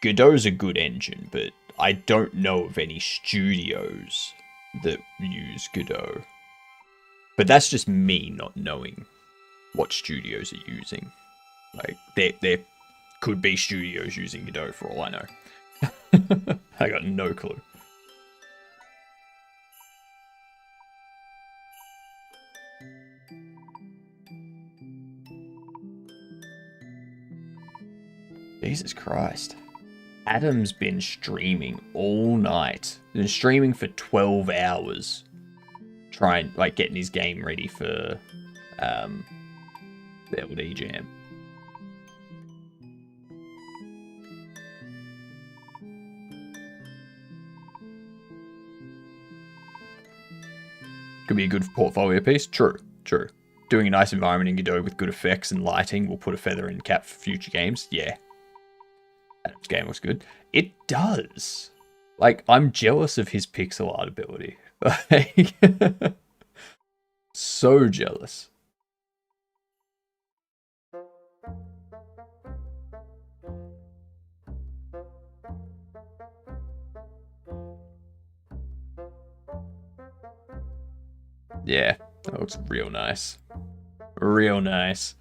Godot's a good engine, but I don't know of any studios that use Godot. But that's just me not knowing what studios are using. Like, there could be studios using Godot for all I know. I got no clue. Jesus Christ. Adam's been streaming all night. Been streaming for 12 hours. Trying, like, getting his game ready for the LD Jam. Could be a good portfolio piece. True, true. Doing a nice environment in Godot with good effects and lighting will put a feather in cap for future games. Yeah. Adam's game looks good. It does. Like, I'm jealous of his pixel art ability. Like, so jealous. Yeah, that looks real nice. Real nice.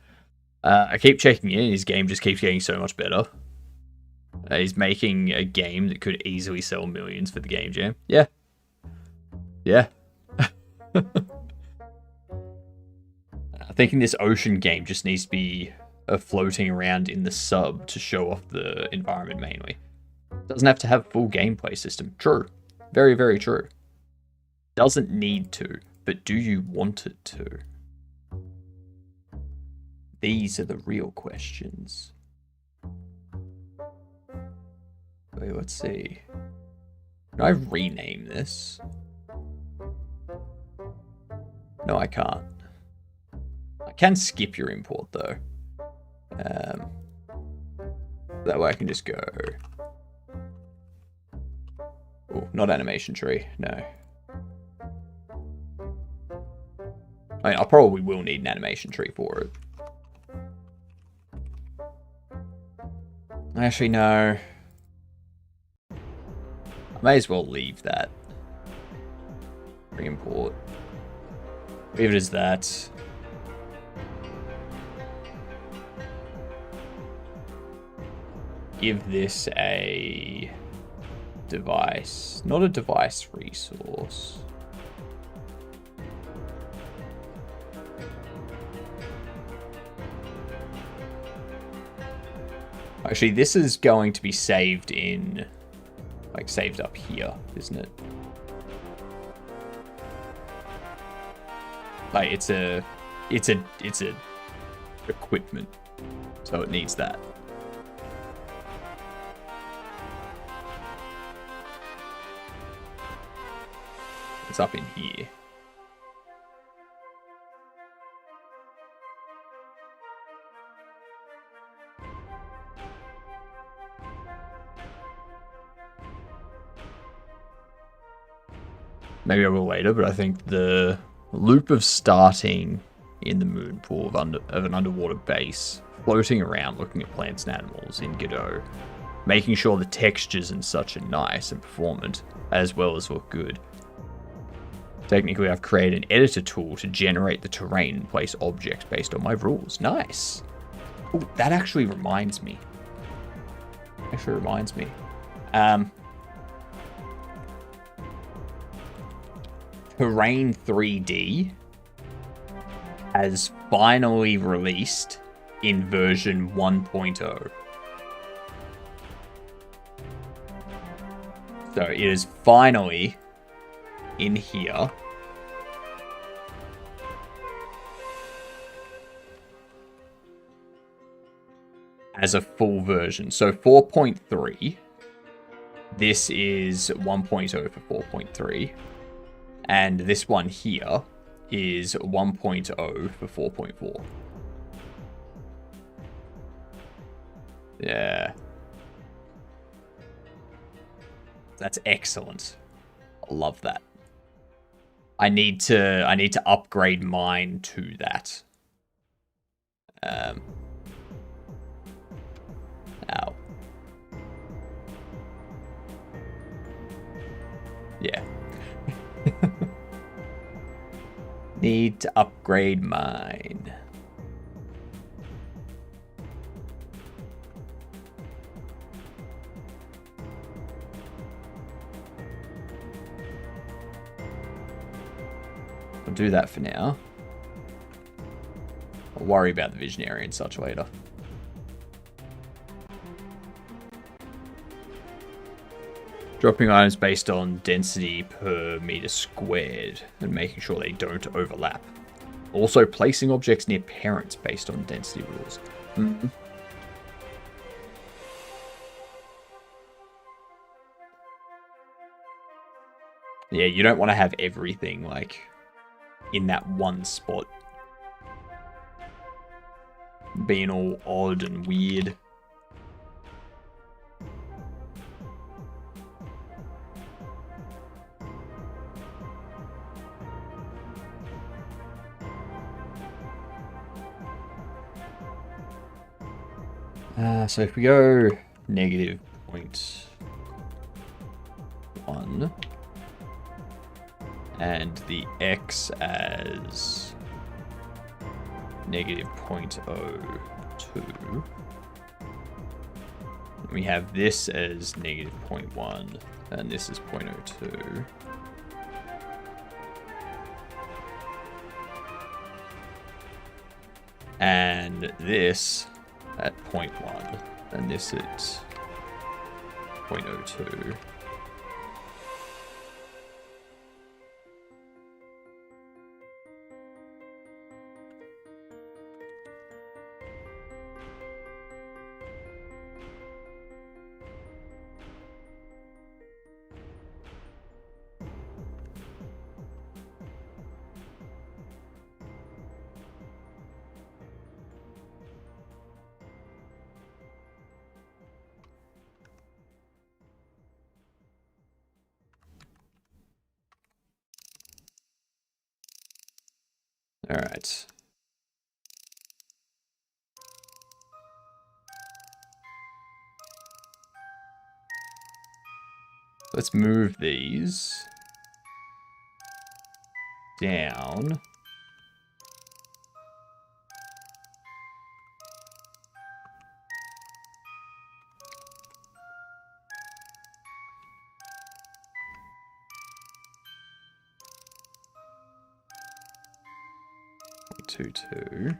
I keep checking in, his game just keeps getting so much better. He's making a game that could easily sell millions for the Game Jam. Yeah. Yeah. I think in this ocean game just needs to be floating around in the sub to show off the environment mainly. Doesn't have to have a full gameplay system. True. Very, very true. Doesn't need to, but do you want it to? These are the real questions. Wait, let's see. Can I rename this? No, I can't. I can skip your import though. That way I can just go. Oh, not animation tree. No. I mean, I probably will need an animation tree for it. Actually, no. I may as well leave that. Re-import. Leave it as that. Give this a device. Not a device resource. Actually, this is going to be saved in, like, saved up here, isn't it? Like, it's a equipment, so it needs that. It's up in here. Maybe I will later, but I think the loop of starting in the moon pool of an underwater base, floating around looking at plants and animals in Godot, making sure the textures and such are nice and performant, as well as look good. Technically, I've created an editor tool to generate the terrain and place objects based on my rules. Nice. Oh, that actually reminds me. Terrain 3D has finally released in version 1.0. So it is finally in here. As a full version. So 4.3. This is 1.0 for 4.3. And this one here is 1.0 for 4.4. Yeah. That's excellent. I love that. I need to upgrade mine to that. Ow. Yeah. Need to upgrade mine. I'll do that for now. I'll worry about the visionary and such later. Dropping items based on density per meter squared and making sure they don't overlap. Also placing objects near parents based on density rules. Mm-hmm. Yeah, you don't want to have everything like in that one spot. Being all odd and weird. So if we go -0.1 and the x as -0.02, We have this as negative 0.1, and this is 0.02. And this at 0.1, and this at 0.02. All right. Let's move these down. Two.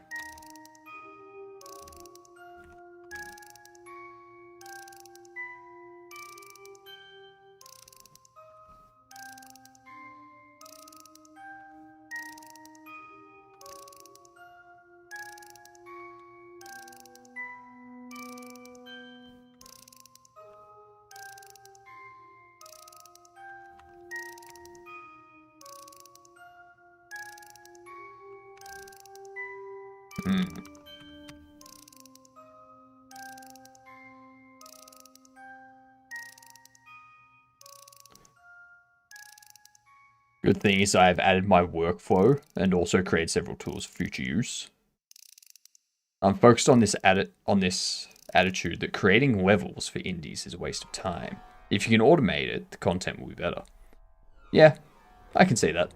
Good thing is I've added my workflow and also created several tools for future use. I'm focused on this attitude that creating levels for indies is a waste of time. If you can automate it, the content will be better. Yeah, I can see that.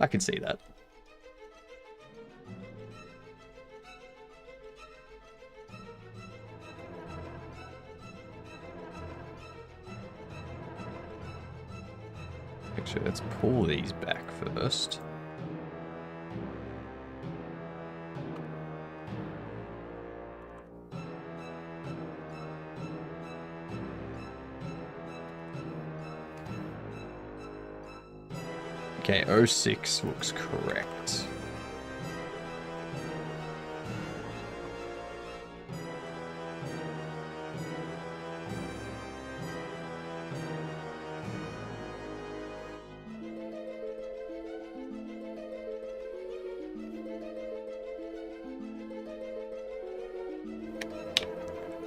I can see that. Actually, let's pull these back first. Okay, 06 looks correct.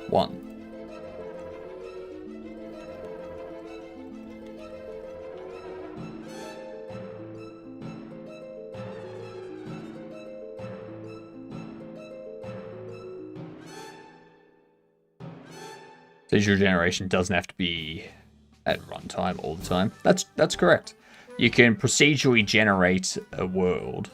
One. Visual generation doesn't have to be at runtime all the time. That's correct. You can procedurally generate a world,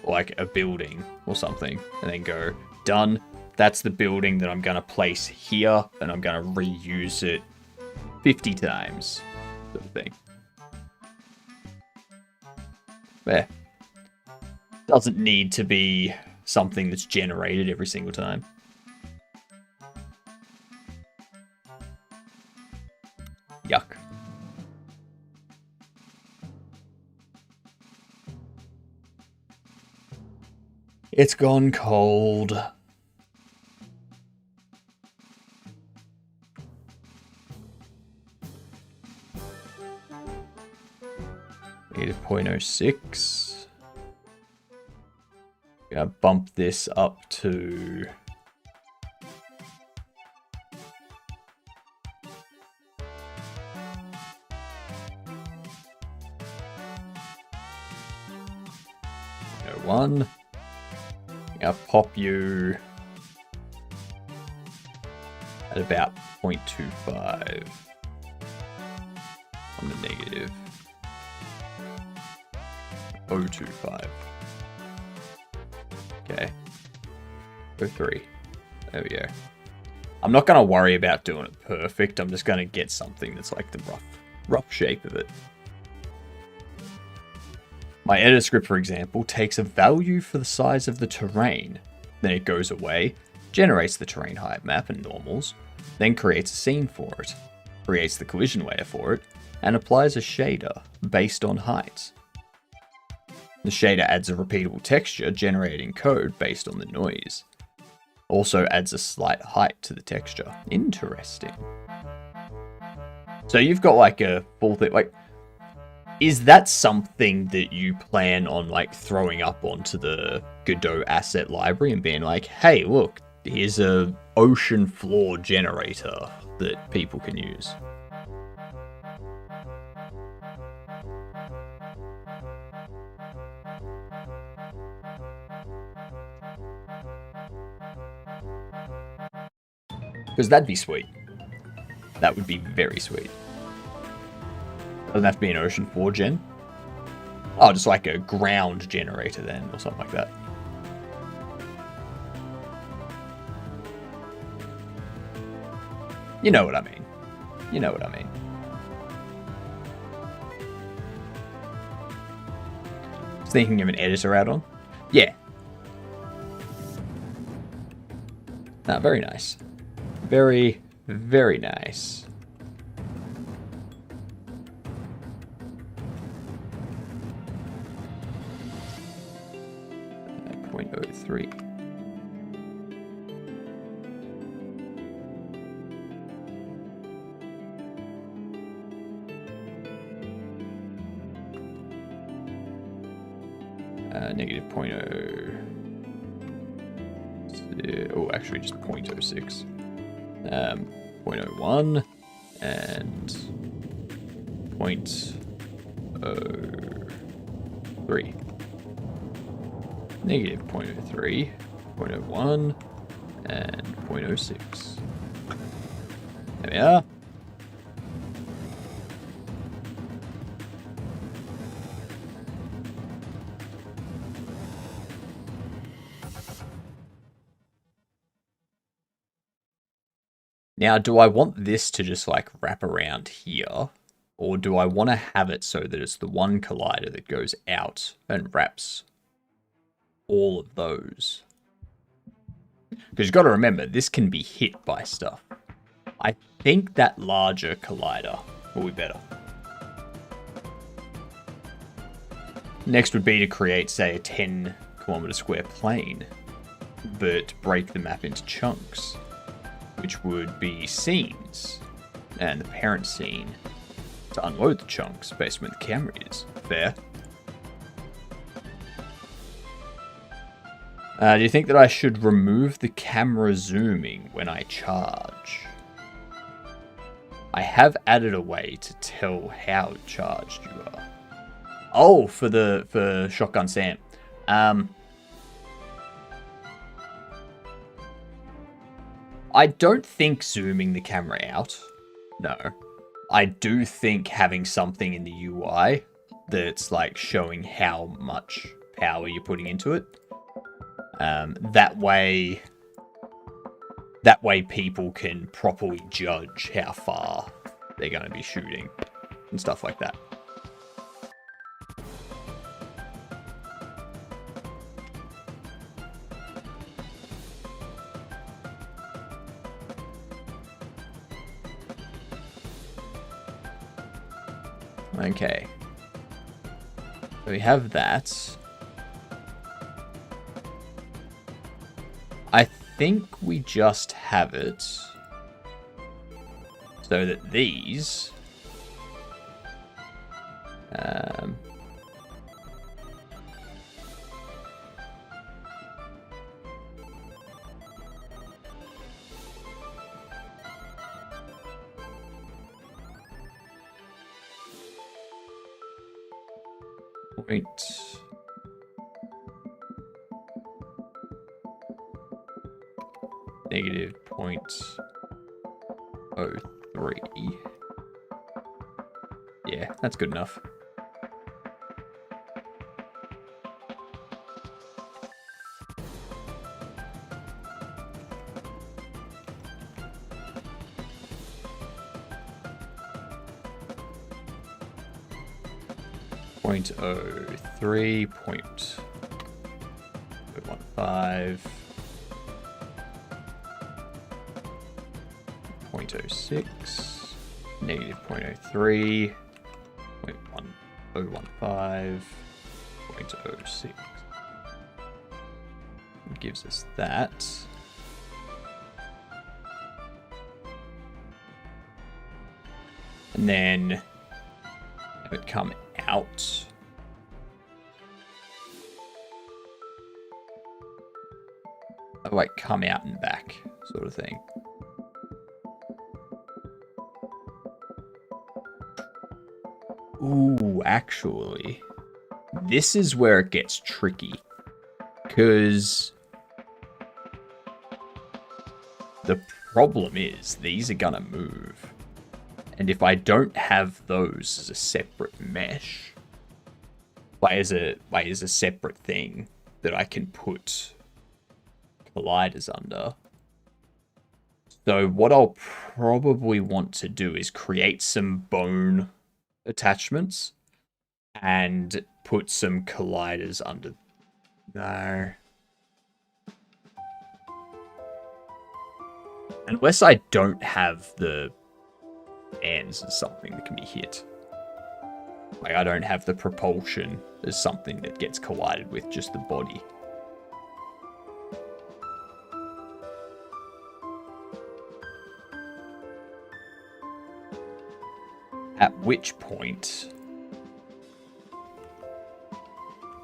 like a building or something, and then go, done. That's the building that I'm going to place here, and I'm going to reuse it 50 times, sort of thing. There. Doesn't need to be something that's generated every single time. Yuck. It's gone cold. Negative 0.06. Gonna bump this up to one. I'll pop you at about 0.25 on the negative 0.25. Okay. 0.3. There we go. I'm not going to worry about doing it perfect. I'm just going to get something that's like the rough shape of it. My edit script, for example, takes a value for the size of the terrain. Then it goes away, generates the terrain height map and normals, then creates a scene for it, creates the collision layer for it, and applies a shader based on height. The shader adds a repeatable texture generating code based on the noise. Also adds a slight height to the texture. Interesting. So you've got like a full thing, like, is that something that you plan on like throwing up onto the Godot asset library and being like, hey, look, here's a ocean floor generator that people can use? Because that'd be sweet. That would be very sweet. Doesn't have to be an ocean floor gen. Oh, just like a ground generator then, or something like that. You know what I mean. You know what I mean. Just thinking of an editor add-on. Yeah. Ah, very nice. Very, very nice. .03. Negative .0. Oh, actually, just .06. 0.01 and 0.03. Negative 0.03, 0.01, and 0.06. There we are. Now, do I want this to just like wrap around here? Or do I want to have it so that it's the one collider that goes out and wraps all of those? Because you've got to remember, this can be hit by stuff. I think that larger collider will be better. Next would be to create, say, a 10-kilometer square plane, but break the map into chunks, which would be scenes, and the parent scene to unload the chunks based on where the camera is. Fair. Do you think that I should remove the camera zooming when I charge? I have added a way to tell how charged you are. Oh, for Shotgun Sam. I don't think zooming the camera out. No. I do think having something in the UI that's like showing how much power you're putting into it. That way people can properly judge how far they're going to be shooting and stuff like that. Okay. So we have that. I think we just have it so that these negative 0.03. Yeah, that's good enough. 0.03, 0.15, 0.06, negative 0.03, 0.1015, 0.06. Gives us that. And then have it come out. Oh, like come out and back sort of thing. Ooh, actually, this is where it gets tricky. Because the problem is these are gonna move. And if I don't have those as a separate mesh, as a separate thing that I can put colliders under. So what I'll probably want to do is create some bone attachments and put some colliders under. No. Unless I don't have the ends as something that can be hit. Like I don't have the propulsion as something that gets collided with just the body. At which point,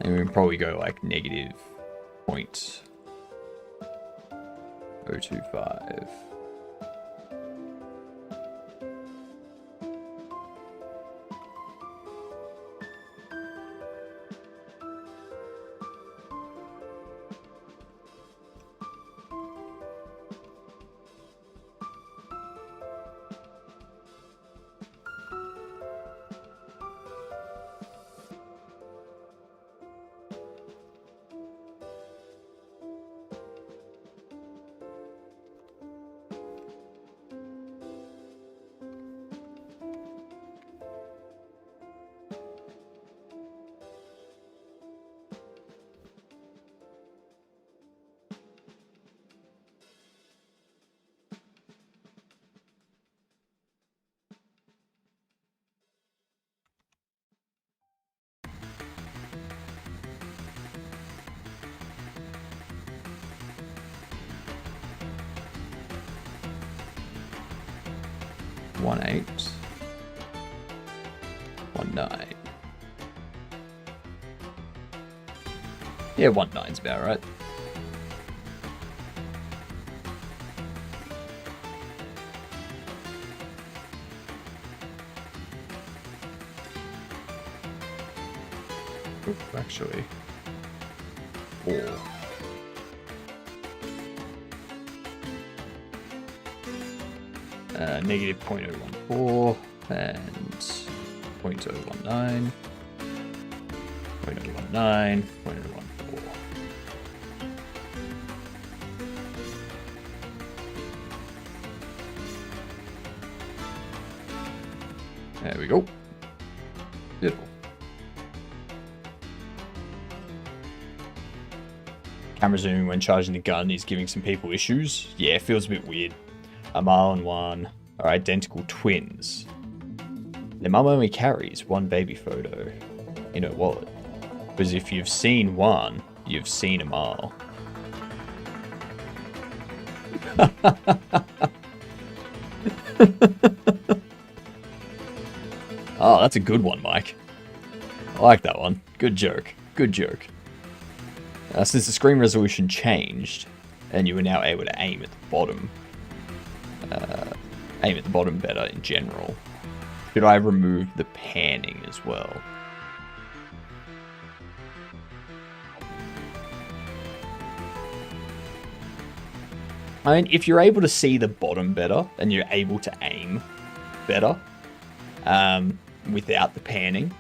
and we can probably go like negative 0.025. One 8, 1 9. Yeah, 1 9's about right. Ooh, actually, 4. Negative 0.014 and 0.019, 0.019, 0.014. There we go. Beautiful. Camera zooming when charging the gun is giving some people issues. Yeah, it feels a bit weird. Amal and Juan are identical twins. Their mum only carries one baby photo in her wallet. Because if you've seen Juan, you've seen Amal. Oh, that's a good one, Mike. I like that one. Good joke. Good joke. Since the screen resolution changed, and you were now able to aim at the bottom, better in general, should I remove the panning as well? I mean, if you're able to see the bottom better and you're able to aim better without the panning,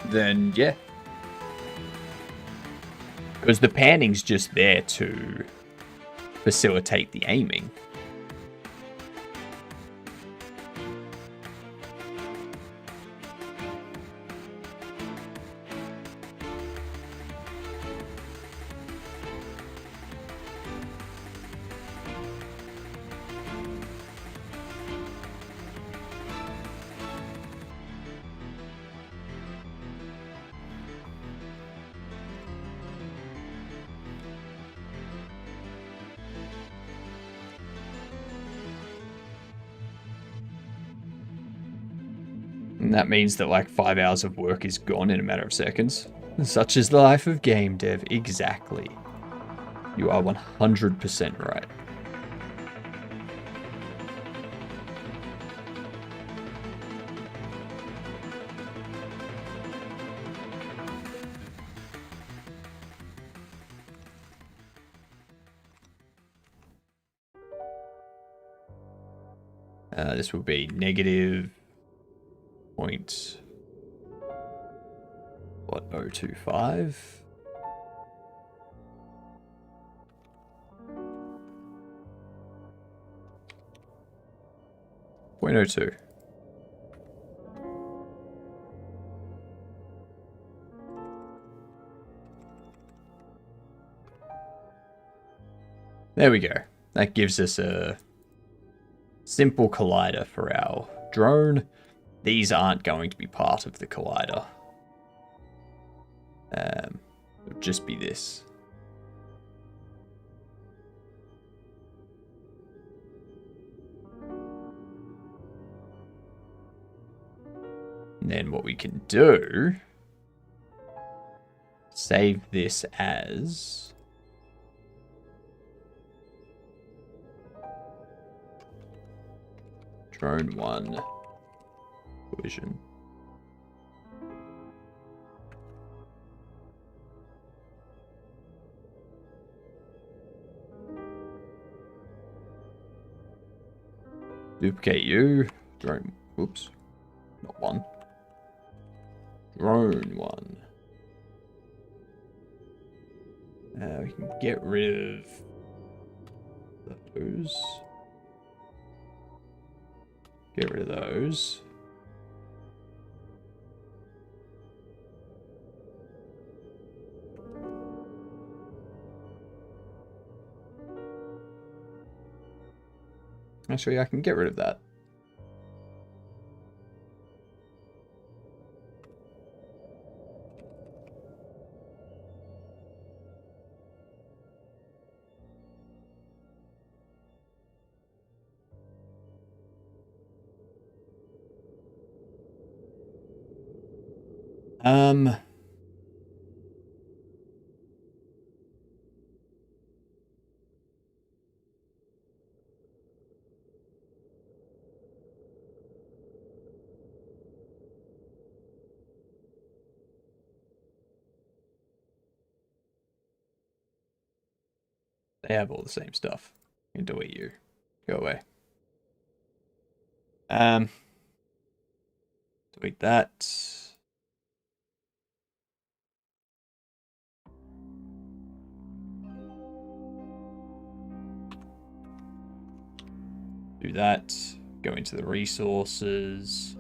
then yeah. Because the panning's just there to facilitate the aiming. And that means that like 5 hours of work is gone in a matter of seconds. Such is the life of game dev. Exactly. You are 100% right. This will be negative 0.025. .02. There we go. That gives us a simple collider for our drone. These aren't going to be part of the collider. It'll just be this. And then what we can do, save this as drone 1 collision. Duplicate you, drone, oops, not 1. Drone 1. We can get rid of those. Get rid of those. Actually, I can get rid of that. They have all the same stuff. Delete you. Go away. Delete that. Do that. Go into the resources.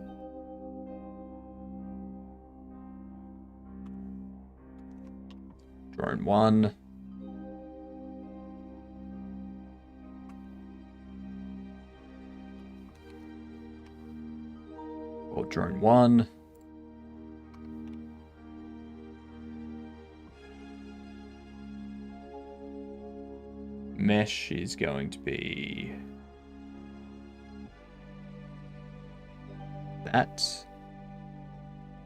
Drone 1. Or drone 1. Mesh is going to be that.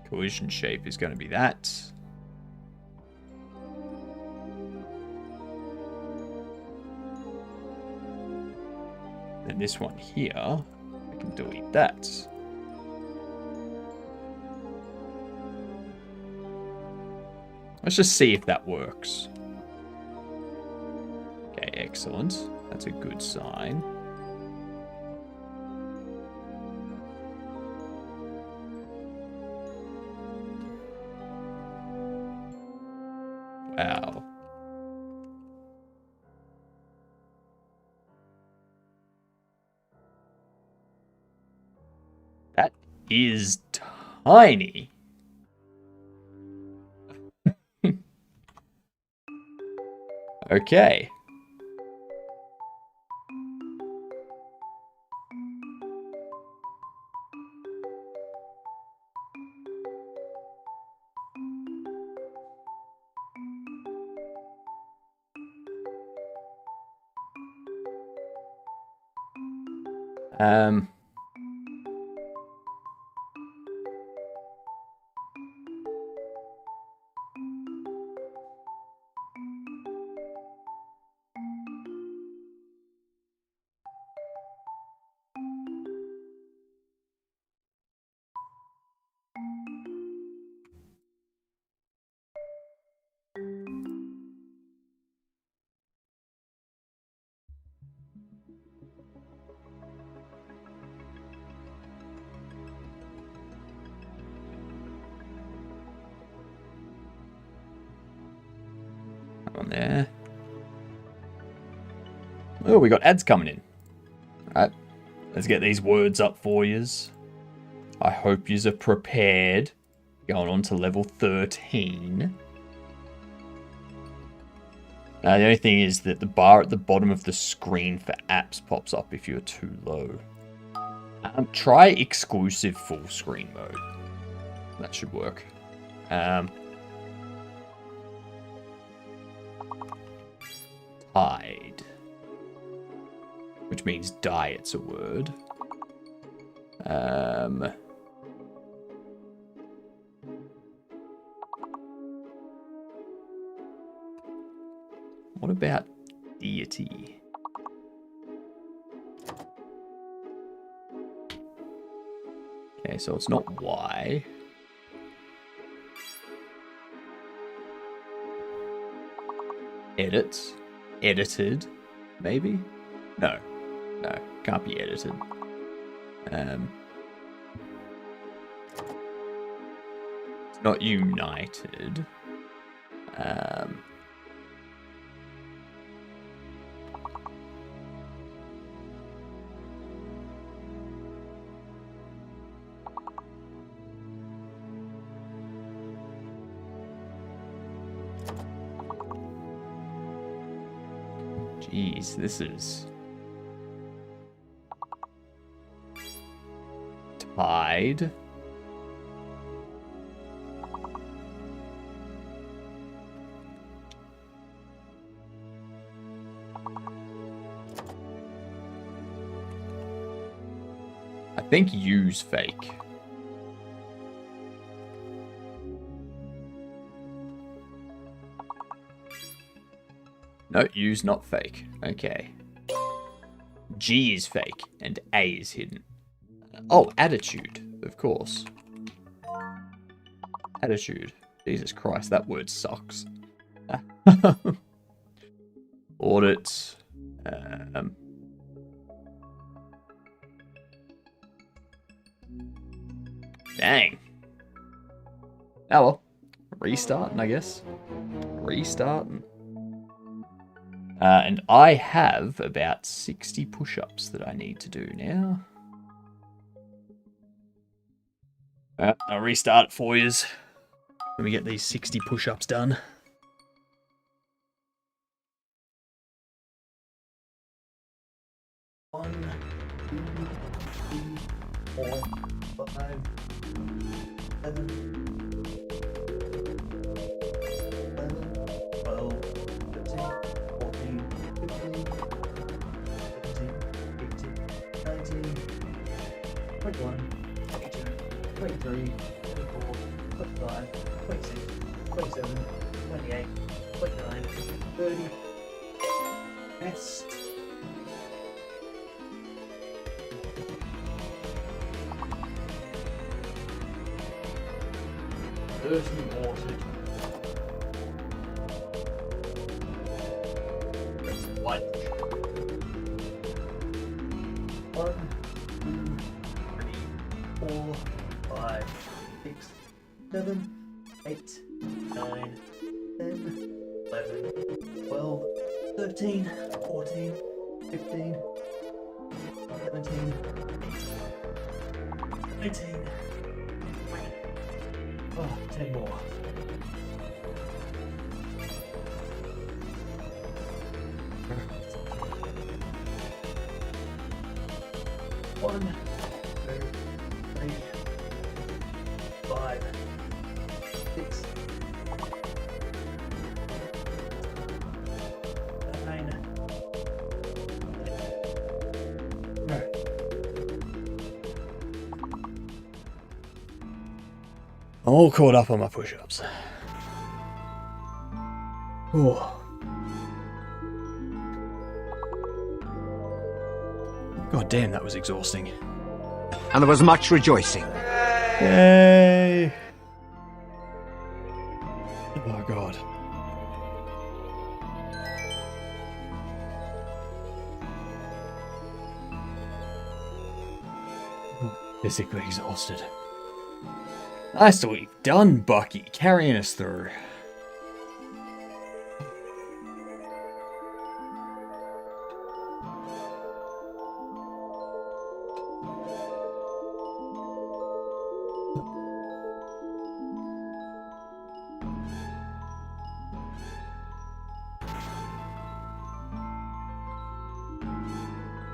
Collision shape is going to be that. And this one here, I can delete that. Let's just see if that works. Okay, excellent. That's a good sign. Wow. That is tiny. Okay. on there. Oh, we got ads coming in. Alright, let's get these words up for yous. I hope yous are prepared. Going on to level 13. The only thing is that the bar at the bottom of the screen for apps pops up if you're too low. Try exclusive full screen mode. That should work. Tide. Which means diet's a word. What about deity? Okay, so it's not Y. Edits. Edited, maybe? No. No, can't be edited. It's not united. Jeez, this is... Tide. I think use fake. No, use not fake. Okay. G is fake and A is hidden. Oh, attitude, of course. Attitude. Jesus Christ, that word sucks. Audit. Dang. Oh well. Restarting, I guess. Restarting. And I have about 60 push-ups that I need to do now. I'll restart it for yous. Let me get these 60 push-ups done. 1, 2, 3, 4, 5, 7, 12, 13, 14, 15, 17, 18, 19, 21, 22, 23, 24, 25, 26, 27, 28, 29, 30. Best. Watered. That's white. 1, 2, 3, 4, 5, 6, 7, 8, 9, 10, 11, 12, 13, 14, 15, 17, 18, 19. Oh, 10 more. One, 2, 3, 5, 6, 9. No. I'm all caught up on my push-ups. Oh. God damn, that was exhausting. And there was much rejoicing. Yay! Oh god. Physically exhausted. Nicely done, Bucky, carrying us through.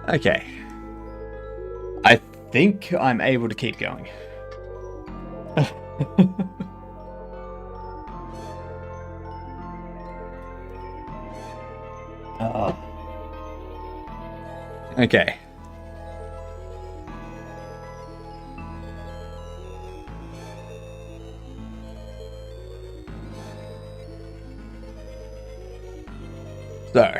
Okay. I think I'm able to keep going. Okay. So.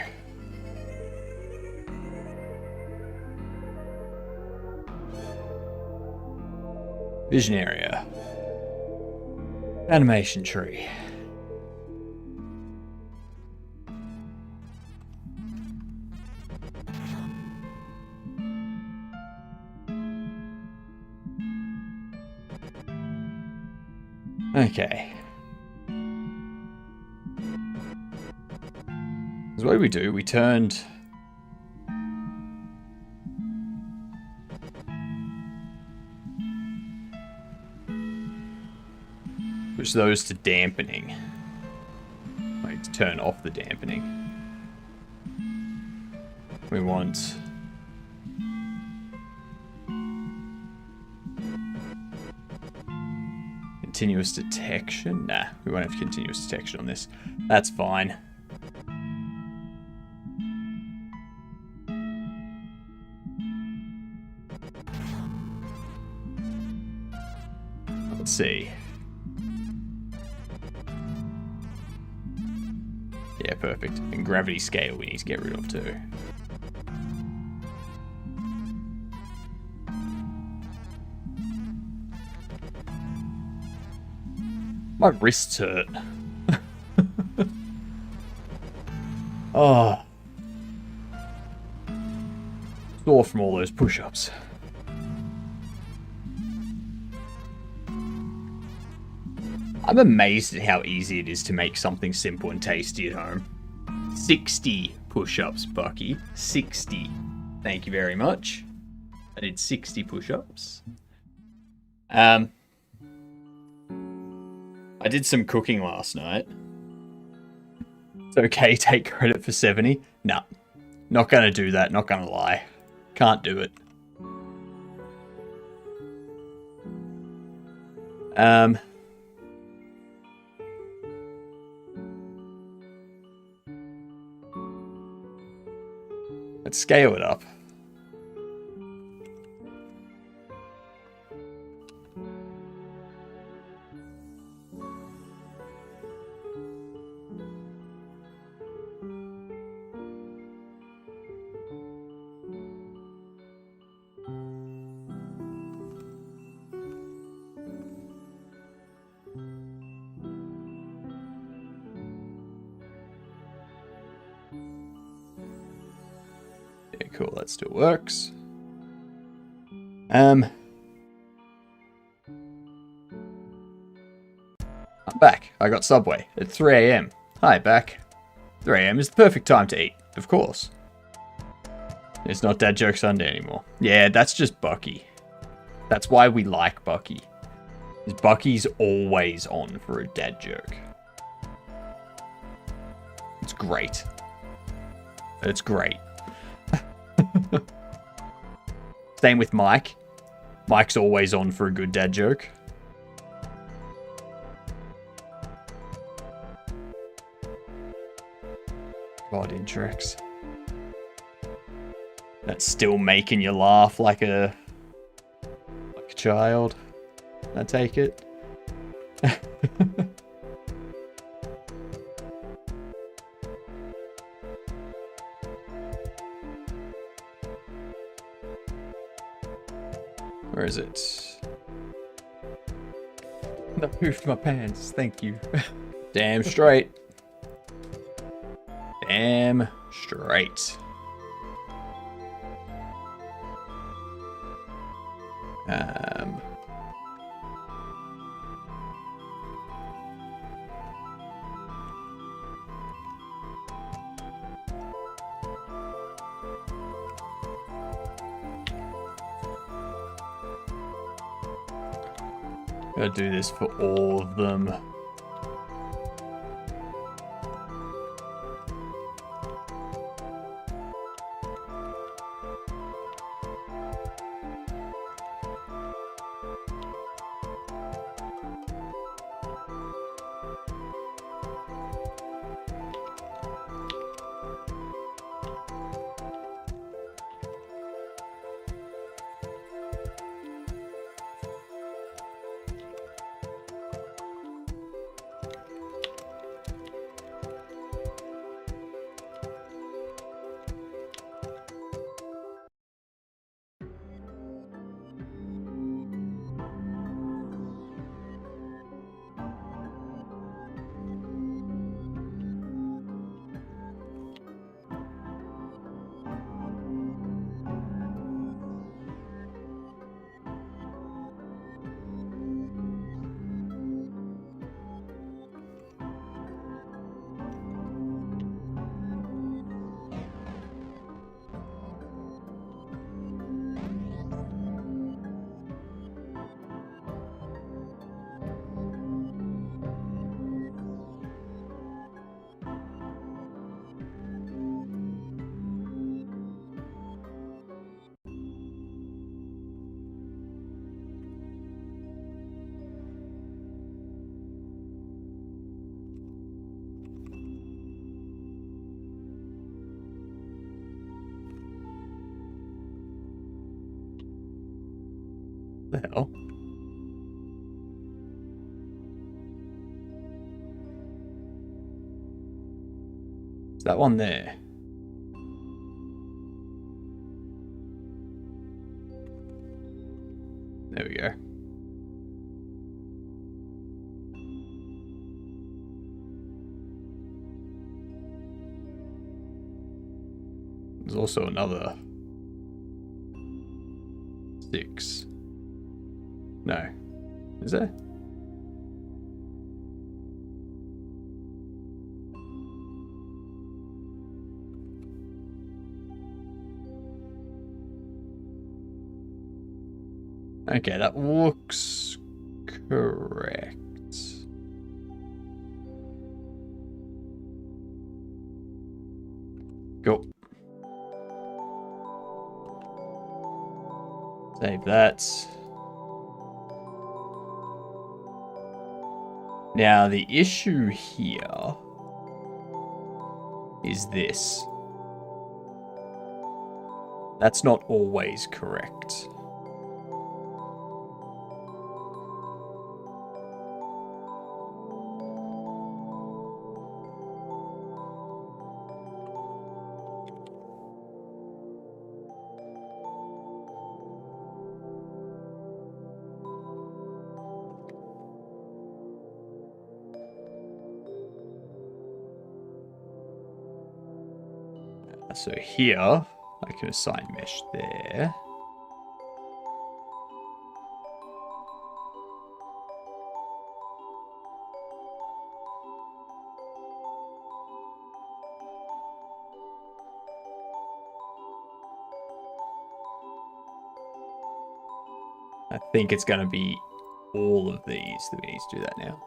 Vision area. Animation tree. Okay. So what did we do? We turned... Switch those to dampening. Wait, to turn off the dampening. We want... Continuous detection? Nah, we won't have continuous detection on this. That's fine. Let's see. Yeah, perfect. And gravity scale we need to get rid of too. My wrists hurt. Oh. Sore from all those push-ups. I'm amazed at how easy it is to make something simple and tasty at home. 60 push-ups, Bucky. 60. Thank you very much. I did 60 push-ups. I did some cooking last night. It's okay, take credit for 70. No, not gonna do that, not gonna lie. Can't do it. Let's scale it up. Cool, that still works. I'm back. I got Subway at 3 AM. Hi, back. 3 AM is the perfect time to eat, of course. It's not Dad Joke Sunday anymore. Yeah, that's just Bucky. That's why we like Bucky. Because Bucky's always on for a dad joke. It's great. It's great. Same with Mike. Mike's always on for a good dad joke. God, Intrex. That's still making you laugh like a child. I take it. Where is it? No, poofed my pants. Thank you. Damn straight. Damn straight. Gotta do this for all of them. The hell? Is that one there? There we go. There's also another 6. No. Is there? Okay, that looks correct. Go. Save that. Now, the issue here is this. That's not always correct. So here, I can assign mesh there. I think it's going to be all of these that we need to do that now.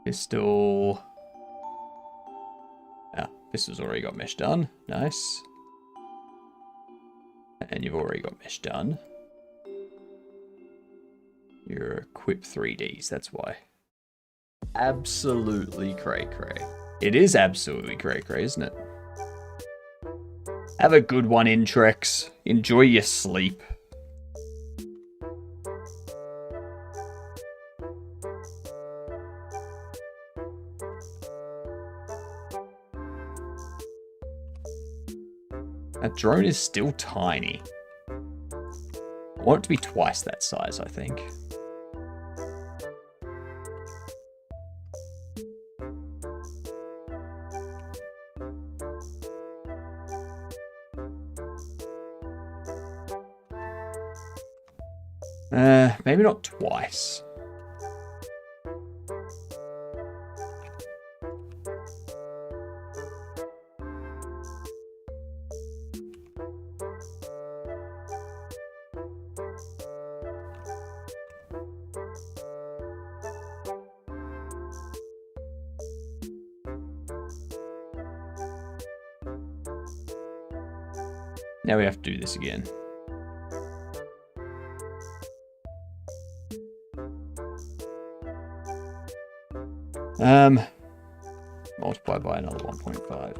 Pistol. Ah, pistol's already got mesh done. Nice. And you've already got mesh done. You're equip 3Ds, that's why. Absolutely cray-cray. It is absolutely cray-cray, isn't it? Have a good one, Intrex. Enjoy your sleep. That drone is still tiny. I want it to be twice that size, I think. Maybe not twice. Now we have to do this again. Multiply by another 1.5.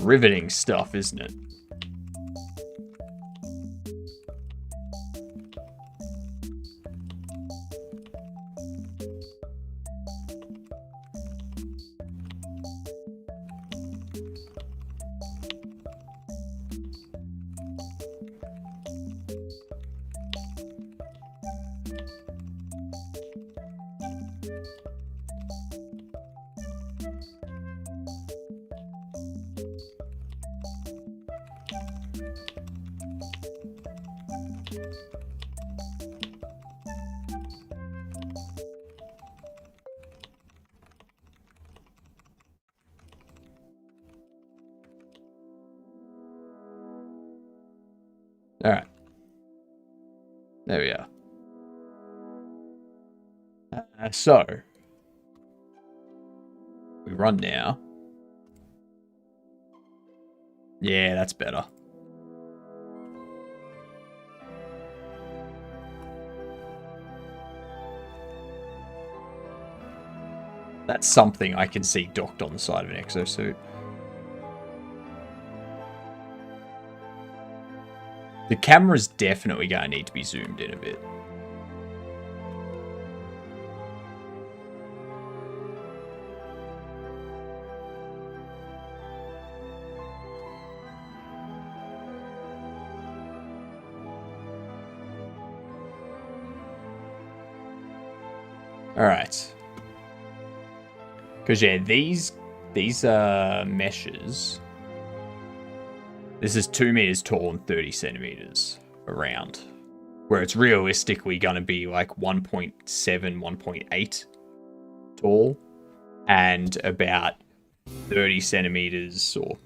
Riveting stuff, isn't it? All right. There we are. So, we run now. Yeah, that's better. That's something I can see docked on the side of an exosuit. The camera's definitely going to need to be zoomed in a bit. Alright. Because, yeah, these meshes... This is 2 meters tall and 30 centimeters around. Where it's realistically going to be like 1.7, 1.8 tall. And about 30 centimeters or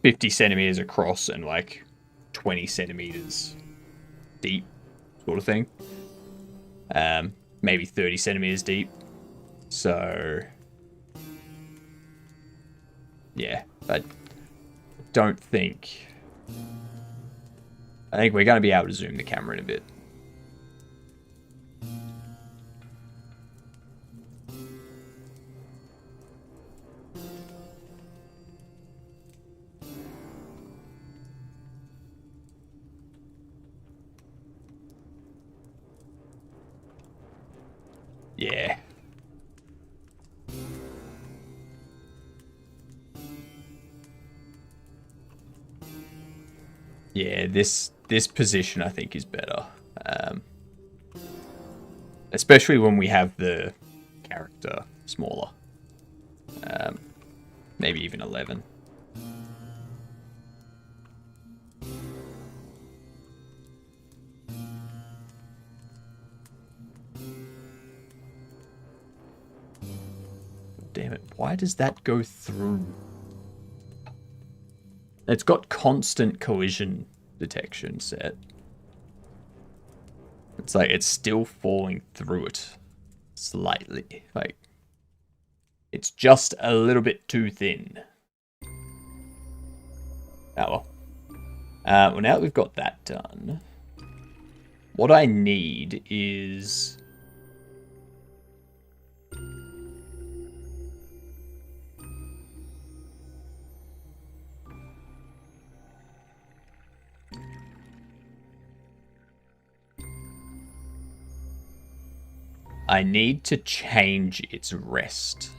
50 centimeters across and like 20 centimeters deep sort of thing. Maybe 30 centimeters deep. So, yeah, I don't think... I think we're going to be able to zoom the camera in a bit. Yeah. Yeah, this position I think is better. Especially when we have the character smaller. Maybe even 11. Damn it, why does that go through? It's got constant collision detection set. It's like it's still falling through it slightly. Like, it's just a little bit too thin. Oh well. Well, now that we've got that done, what I need is... I need to change its rest.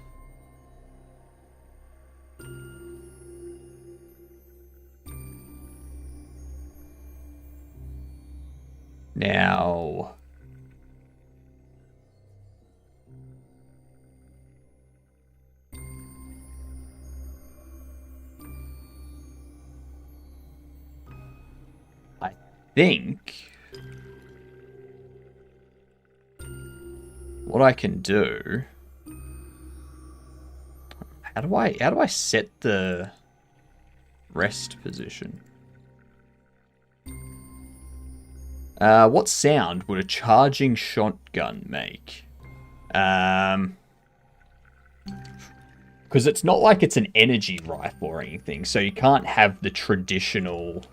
Now... I think... what I can do... How do I set the rest position? What sound would a charging shotgun make? Because it's not like it's an energy rifle or anything, so you can't have the traditional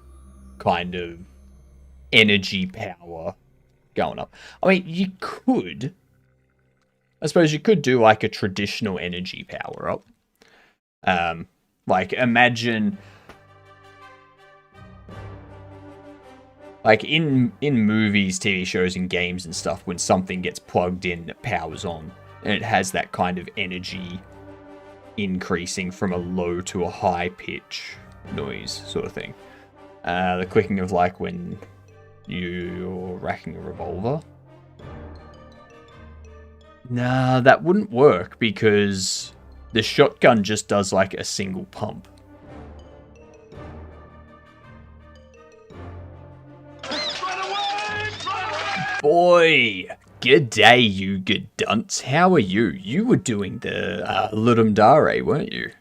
kind of energy power going up. I mean, you could... I suppose you could do like a traditional energy power up. Like imagine, like in movies, TV shows, and games and stuff, when something gets plugged in, it powers on, and it has that kind of energy increasing from a low to a high pitch noise sort of thing. The clicking of like when you're racking a revolver. Nah, that wouldn't work because the shotgun just does like a single pump. Boy, good day, you good dunce. How are you? You were doing the Ludum Dare, weren't you?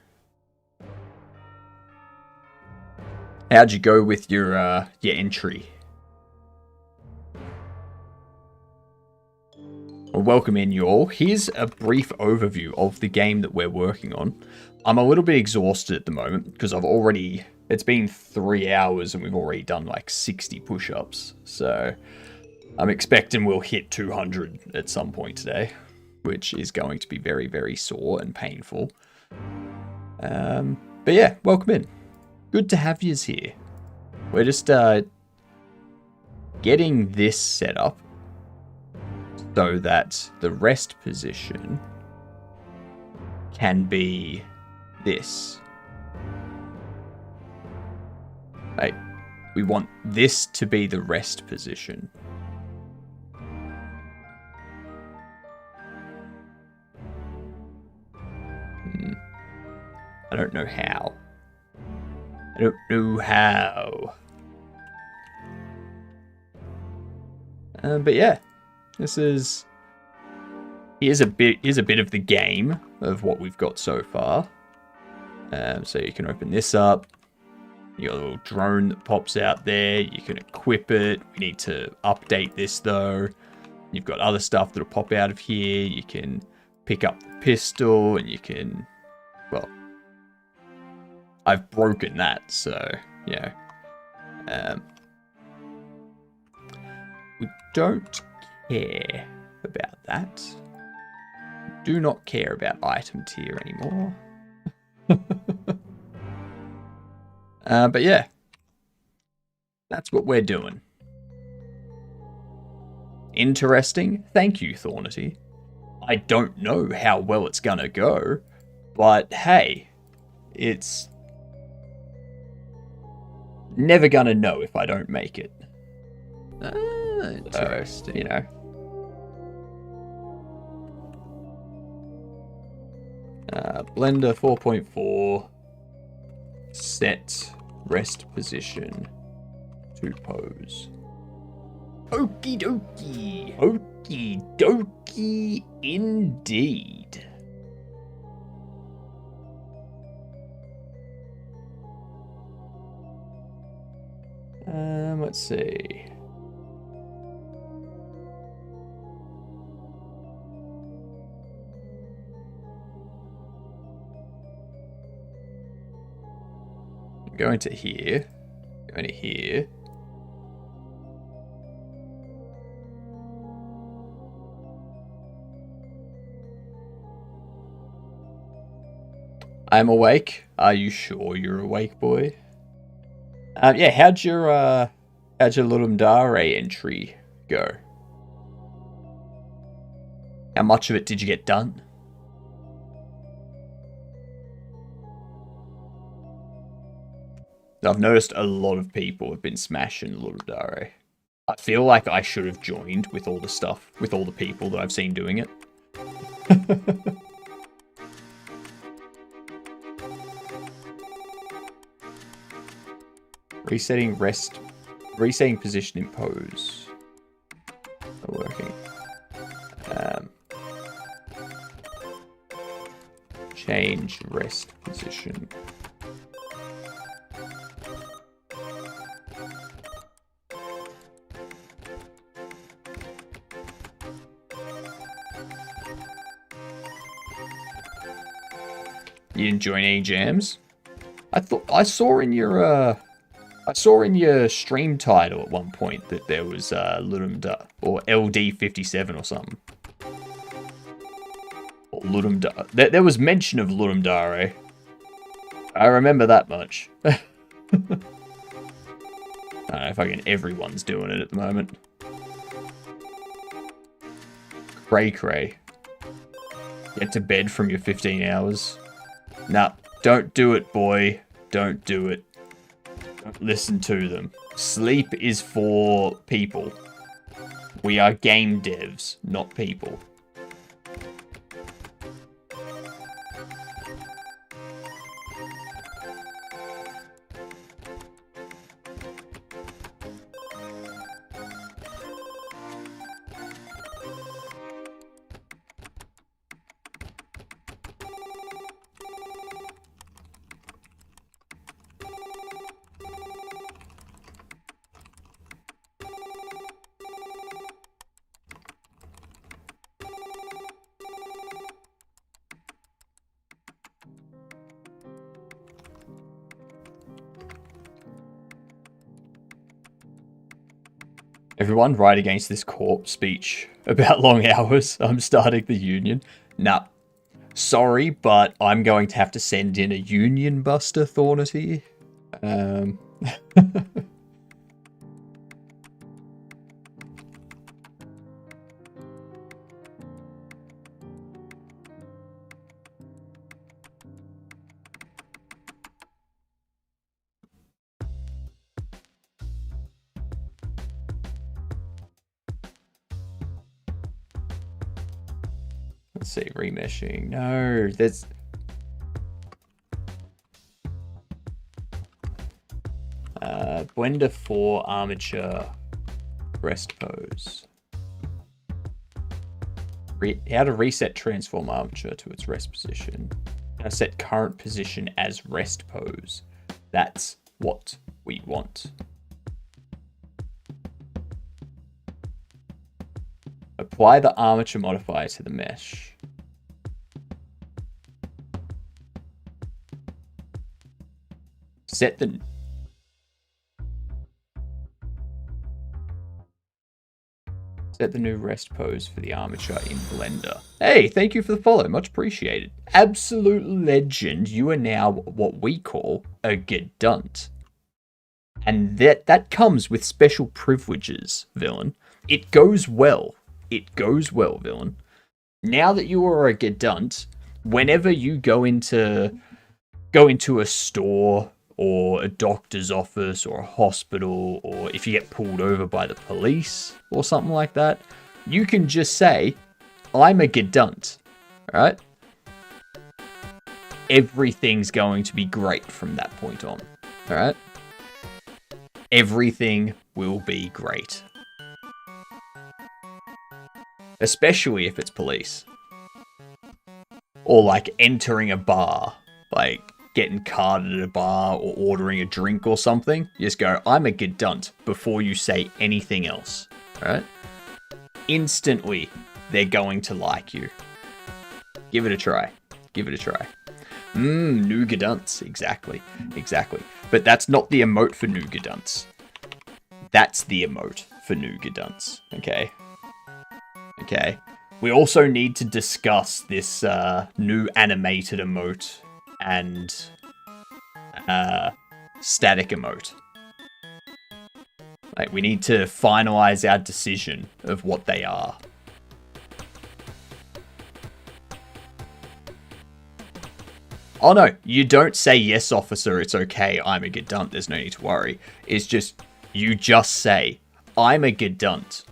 How'd you go with your entry? Well, welcome in, you all. Here's a brief overview of the game that we're working on. I'm a little bit exhausted at the moment because it's been 3 hours and we've already done like 60 push-ups. So I'm expecting we'll hit 200 at some point today. which is going to be very, very sore and painful. But yeah, welcome in. Good to have yous here. We're just getting this set up so that the rest position can be this. Like, we want this to be the rest position. I don't know how. I don't know how. But yeah, this is... Here's a bit of the game of what we've got so far. So you can open this up. You got a little drone that pops out there. You can equip it. We need to update this though. You've got other stuff that'll pop out of here. You can pick up the pistol and you can, well, I've broken that, so, you know. We don't care about that. Do not care about item tier anymore. But yeah, that's what we're doing. Interesting. Thank you, Thornity. I don't know how well it's gonna go, but hey, it's never gonna know if I don't make it. Interesting. You know. Blender 4.4. Set rest position to pose. Okie dokie. Okie dokie indeed. Let's see. Going to here. Going to here. I'm awake. Are you sure you're awake, boy? Yeah, how'd your Ludum Dare entry go? How much of it did you get done? I've noticed a lot of people have been smashing Ludum Dare. I feel like I should have joined with all the stuff, with all the people that I've seen doing it. Resetting position in pose. Not working. Change rest position. You didn't join any jams? I saw in your stream title at one point that there was Ludum Dare or LD57 or something. Or Ludum Dare. There was mention of Ludum Dare. I remember that much. I don't know if everyone's doing it at the moment. Cray. Get to bed from your 15 hours. Nah, don't do it, boy. Don't do it. Don't listen to them. Sleep is for people. We are game devs, not people. Everyone, right against this corpse speech about long hours. I'm starting the union. Nah. Sorry, but I'm going to have to send in a union buster, Thornity. Let's see, remeshing. No, there's... Blender 4 armature rest pose. How to reset transform armature to its rest position. How to set current position as rest pose. That's what we want. Apply the armature modifier to the mesh. Set the new rest pose for the armature in Blender. Hey, thank you for the follow. Much appreciated. Absolute legend. You are now what we call a Gedunt. And that comes with special privileges, villain. It goes well. It goes well, villain. Now that you are a Gedunt, whenever you go into a store or a doctor's office or a hospital, or if you get pulled over by the police or something like that, you can just say, I'm a Gedunt, alright? Everything's going to be great from that point on, alright? Everything will be great. Especially if it's police. Or like entering a bar, like getting carded at a bar or ordering a drink or something. You just go, I'm a Gedunt, before you say anything else. Alright? Instantly, they're going to like you. Give it a try. Give it a try. New Gedunts. Exactly. Exactly. But that's not the emote for new Gedunts. That's the emote for new Gedunts. Okay? Okay. We also need to discuss this new animated emote and static emote. Like, we need to finalize our decision of what they are. Oh no, you don't say, yes officer, it's okay, I'm a Gedunt, there's no need to worry. It's just, you just say, I'm a Gedunt.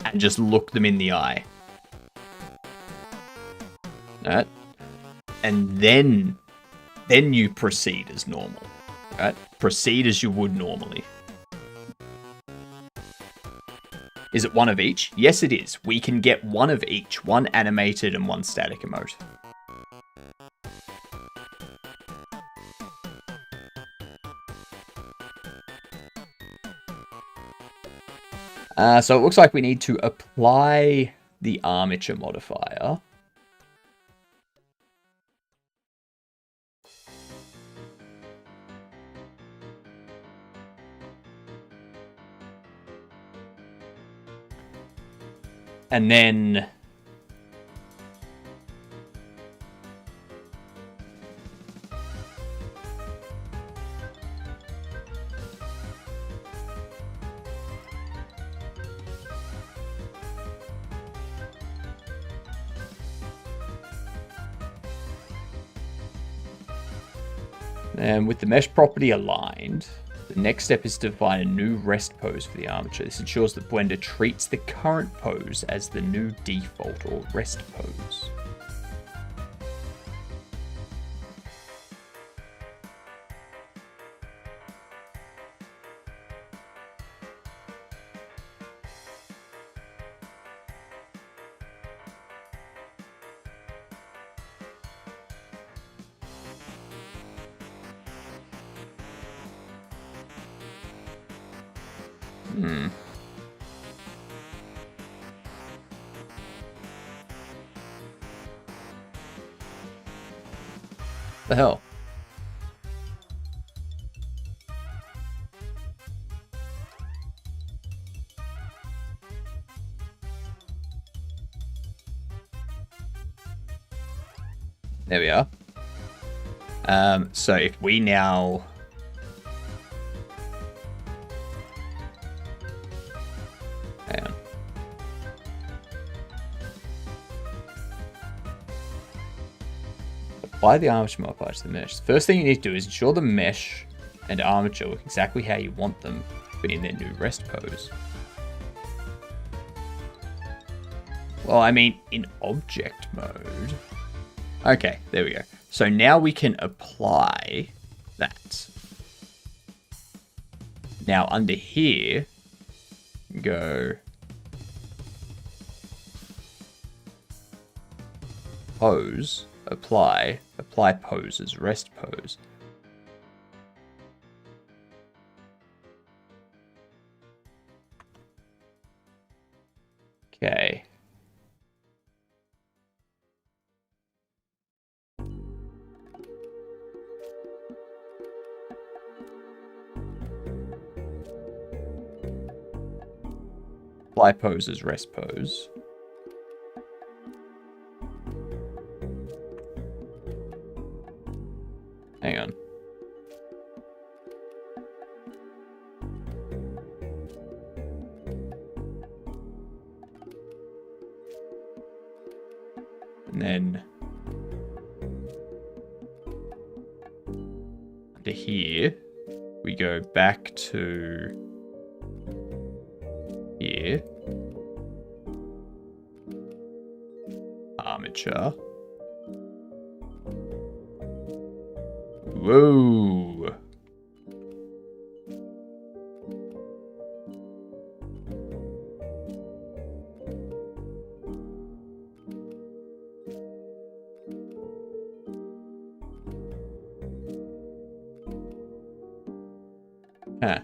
And just look them in the eye. Alright? And then you proceed as normal. Right? Proceed as you would normally. Is it one of each? Yes, it is. We can get one of each. One animated and one static emote. So it looks like we need to apply the armature modifier. And then with the mesh property aligned, the next step is to define a new rest pose for the armature. This ensures that Blender treats the current pose as the new default or rest pose. The hell? There we are. So if we now... Hang on. Apply the armature modifier to the mesh. The first thing you need to do is ensure the mesh and armature look exactly how you want them, but in their new rest pose. Well, I mean, in object mode. Okay, there we go. So now we can apply that. Now under here, go pose, apply pose as rest pose. Okay. Apply pose as rest pose. Hang on. And then under here, we go back to here. Armature. Whoa. Huh.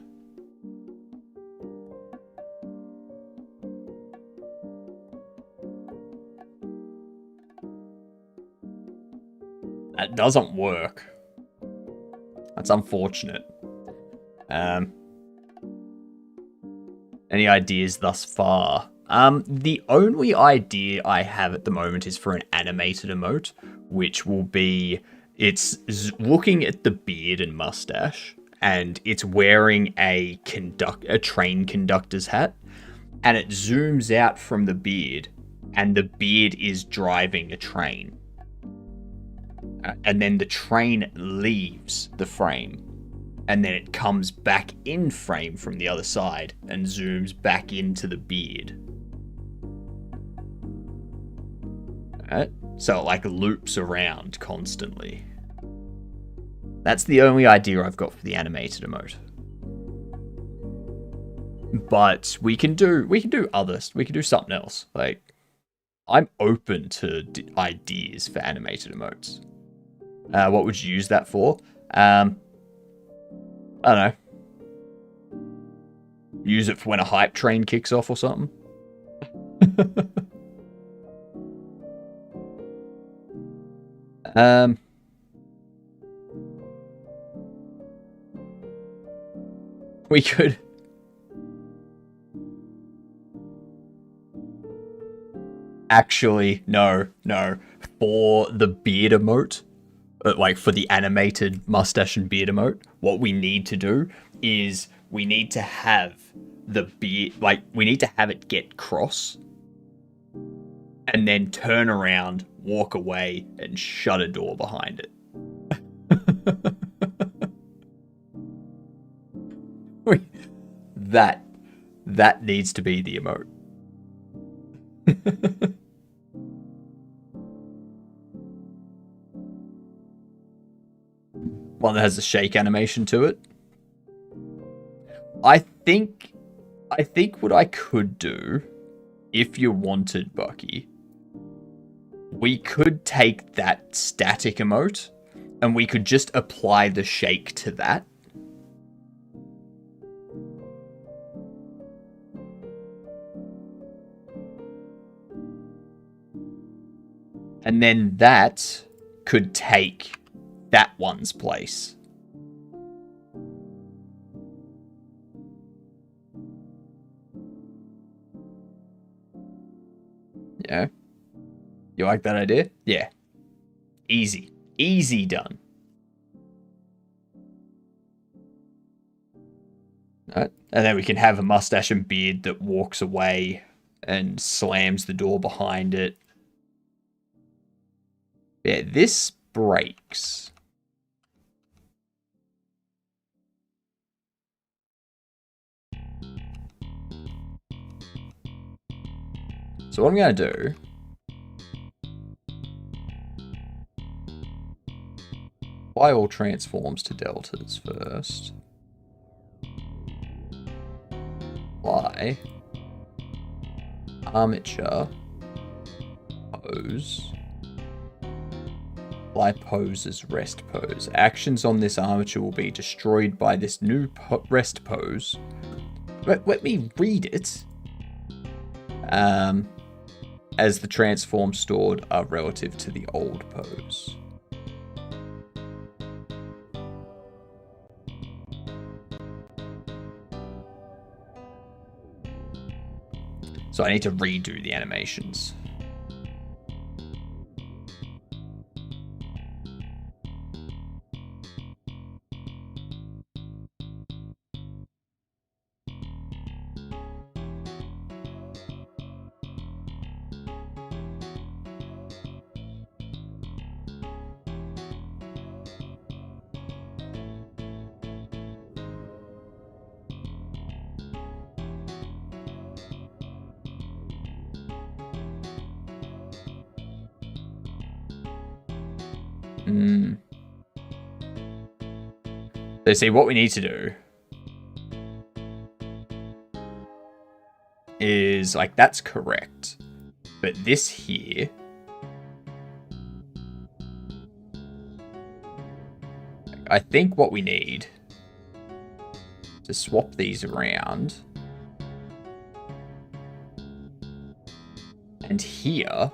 That doesn't work. That's unfortunate. Any ideas thus far? The only idea I have at the moment is for an animated emote, which will be, it's looking at the beard and mustache, and it's wearing a train conductor's hat, and it zooms out from the beard, and the beard is driving a train. And then the train leaves the frame, and then it comes back in frame from the other side and zooms back into the beard. Alright, so it like loops around constantly. That's the only idea I've got for the animated emote. But we can do others. We can do something else. Like, I'm open to ideas for animated emotes. What would you use that for? I don't know. Use it for when a hype train kicks off or something. We could... Actually, no. For the beard emote, like for the animated mustache and beard emote, what we need to do is we need to have the beard, like we need to have it get cross and then turn around, walk away and shut a door behind it. That needs to be the emote. One that has a shake animation to it. I think what I could do, if you wanted, Bucky, we could take that static emote and we could just apply the shake to that. And then that could take that one's place. Yeah. You like that idea? Yeah. Easy. Easy done. Alright. And then we can have a mustache and beard that walks away and slams the door behind it. Yeah, this breaks. So what I'm going to do... apply all transforms to deltas first. Apply armature pose. Apply pose as rest pose. Actions on this armature will be destroyed by this new rest pose. Let me read it. As the transforms stored are relative to the old pose. So I need to redo the animations. So see, what we need to do is, like, that's correct. But this here... I think what we need to swap these around. And here,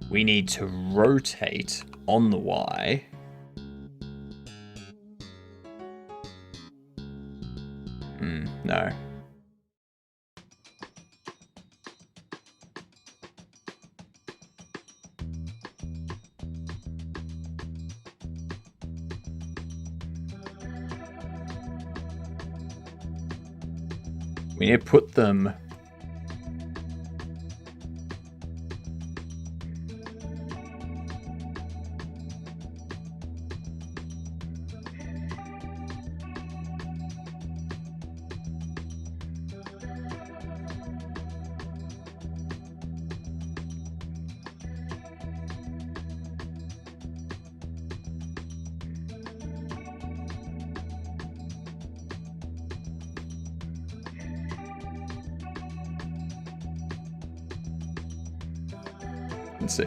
we need to rotate on the Y. No. We need to put them... Let's see.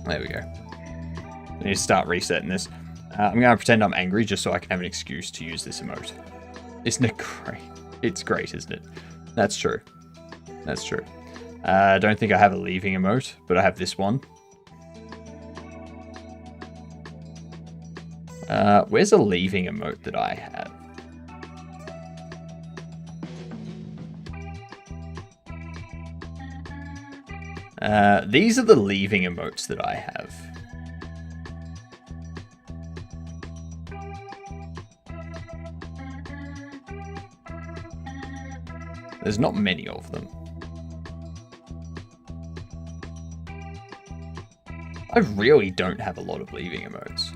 There we go. I need to start resetting this. I'm going to pretend I'm angry just so I can have an excuse to use this emote. Isn't it great? It's great, isn't it? That's true. That's true. I don't think I have a leaving emote, but I have this one. Where's a leaving emote that I have? These are the leaving emotes that I have. There's not many of them. I really don't have a lot of leaving emotes.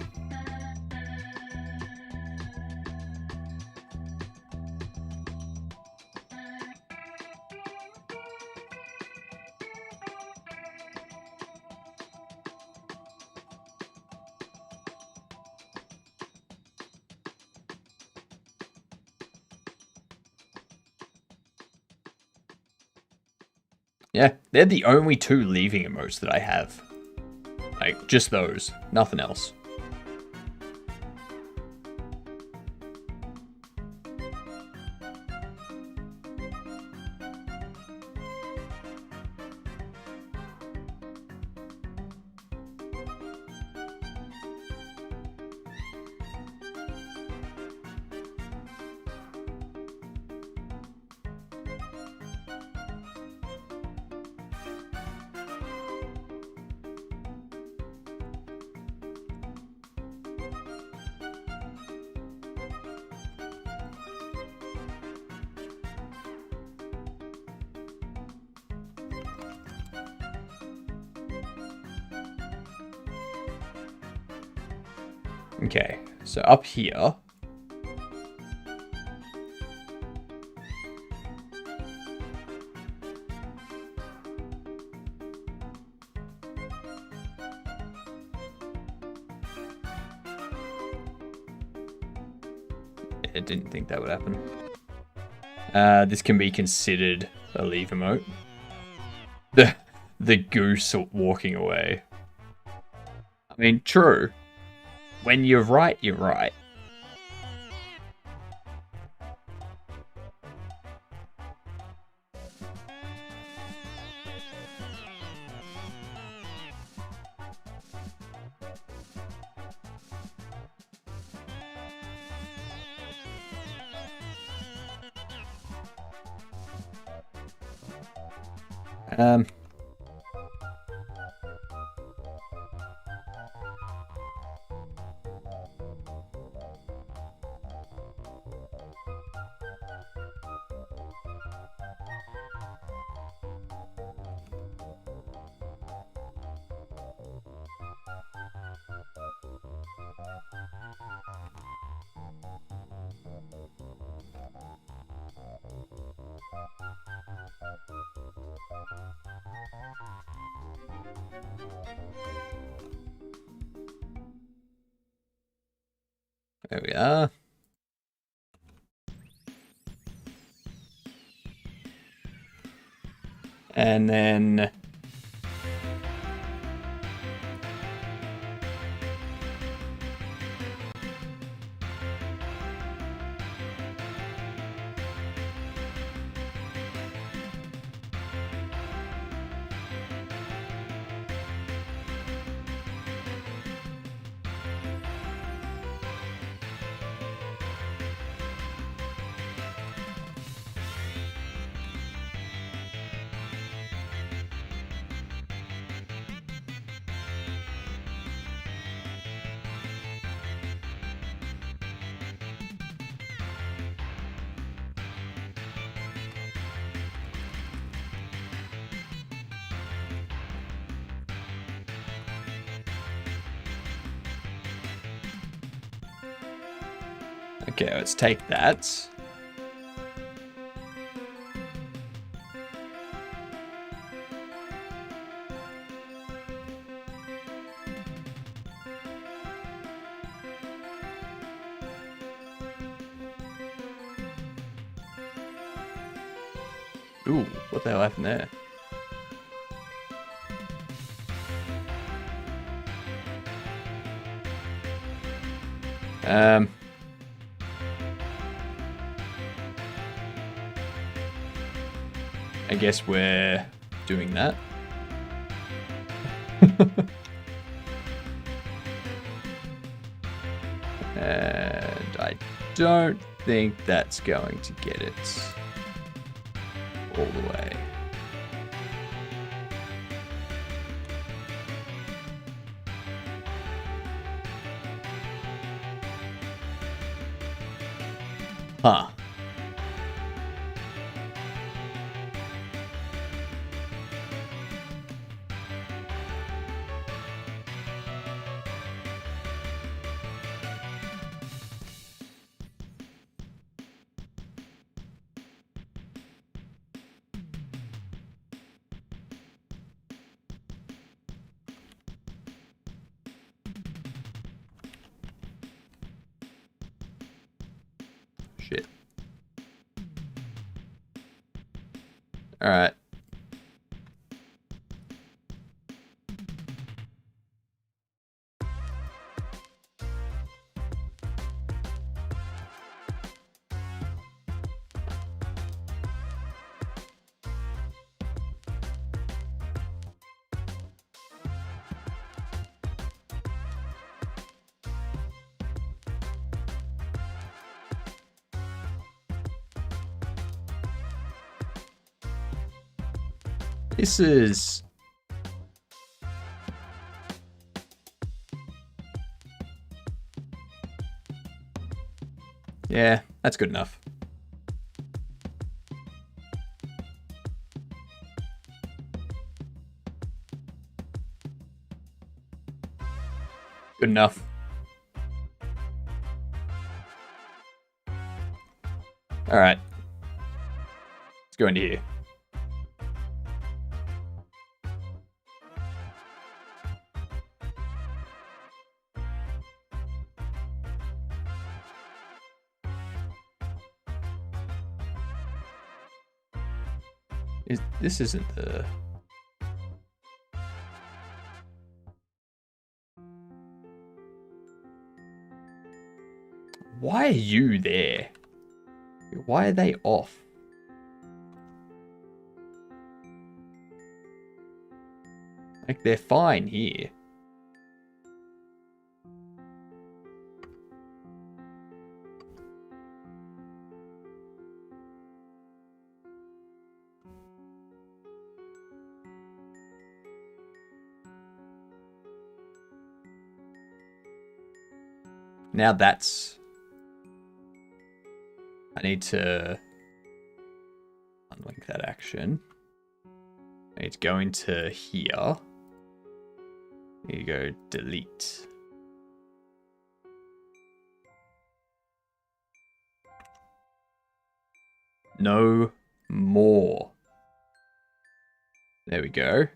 Yeah, they're the only two leaving emotes that I have. Like, just those. Nothing else. Okay, so up here. I didn't think that would happen. This can be considered a leave emote. The goose walking away. I mean, true. When you're right, you're right. There we are. And then okay, let's take that. Ooh, what the hell happened there? I guess we're doing that. And I don't think that's going to get it all the way. Huh. Shit. All right. This is... Yeah, that's good enough. Good enough. Alright. Let's go into here. This isn't the... Why are you there? Why are they off? Like, they're fine here. Now that's... I need to unlink that action. I need to go into here. Here you go, delete. No more. There we go.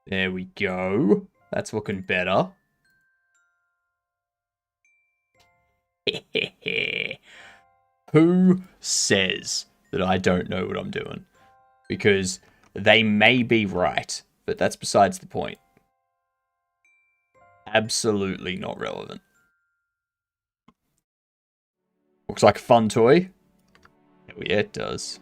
There we go. That's looking better. Who says that I don't know what I'm doing? Because they may be right, but that's besides the point. Absolutely not relevant. Looks like a fun toy. Hell yeah, it does.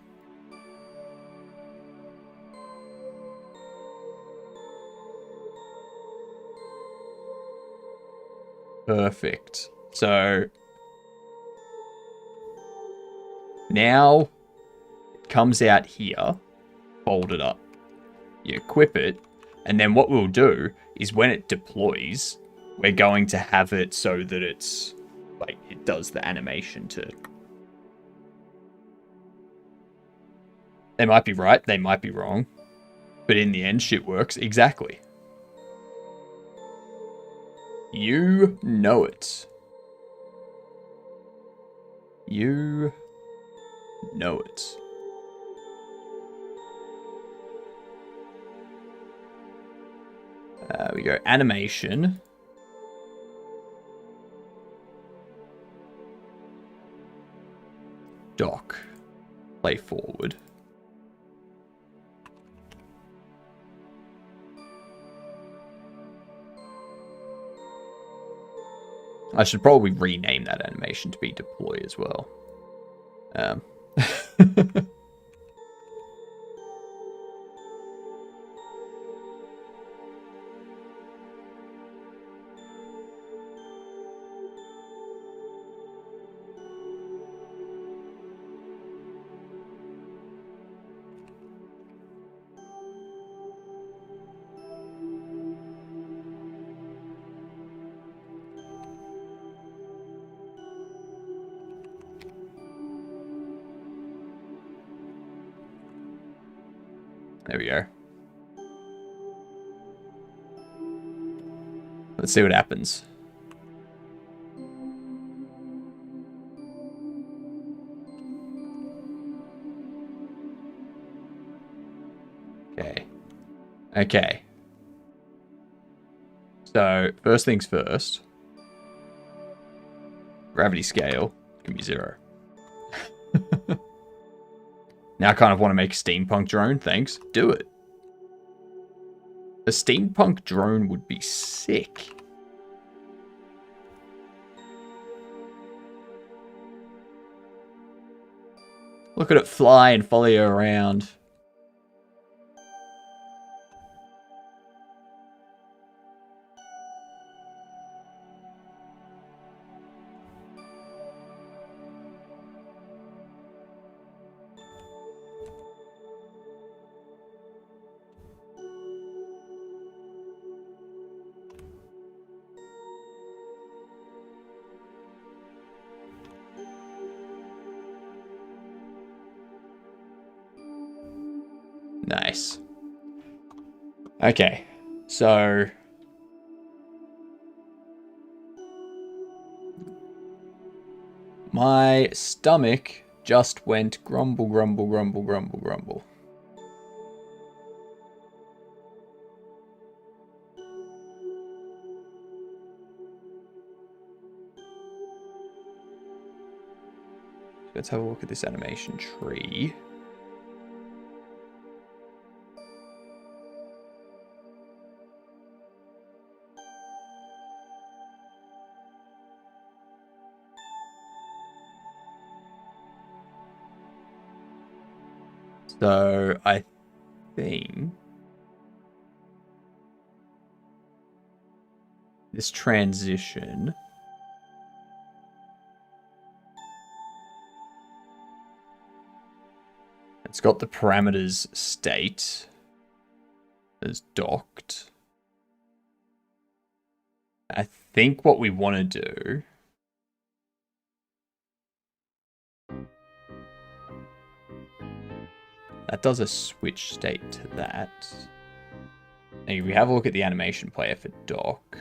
Perfect. So... now, it comes out here, folded up. You equip it, and then what we'll do is when it deploys, we're going to have it so that it's, like, it does the animation to... They might be right, they might be wrong, but in the end, shit works exactly. You know it. You... know it. We go animation. Dock. Play forward. I should probably rename that animation to be deploy as well. There we go. Let's see what happens. Okay. Okay. So, first things first. Gravity scale can be 0. Now I kind of want to make a steampunk drone, thanks. Do it. A steampunk drone would be sick. Look at it fly and follow you around. Nice. Okay, so... My stomach just went grumble, grumble, grumble, grumble, grumble. Let's have a look at this animation tree. So I think this transition it's got the parameters state as docked. I think what we want to do that does a switch state to that. Now, if we have a look at the animation player for dock,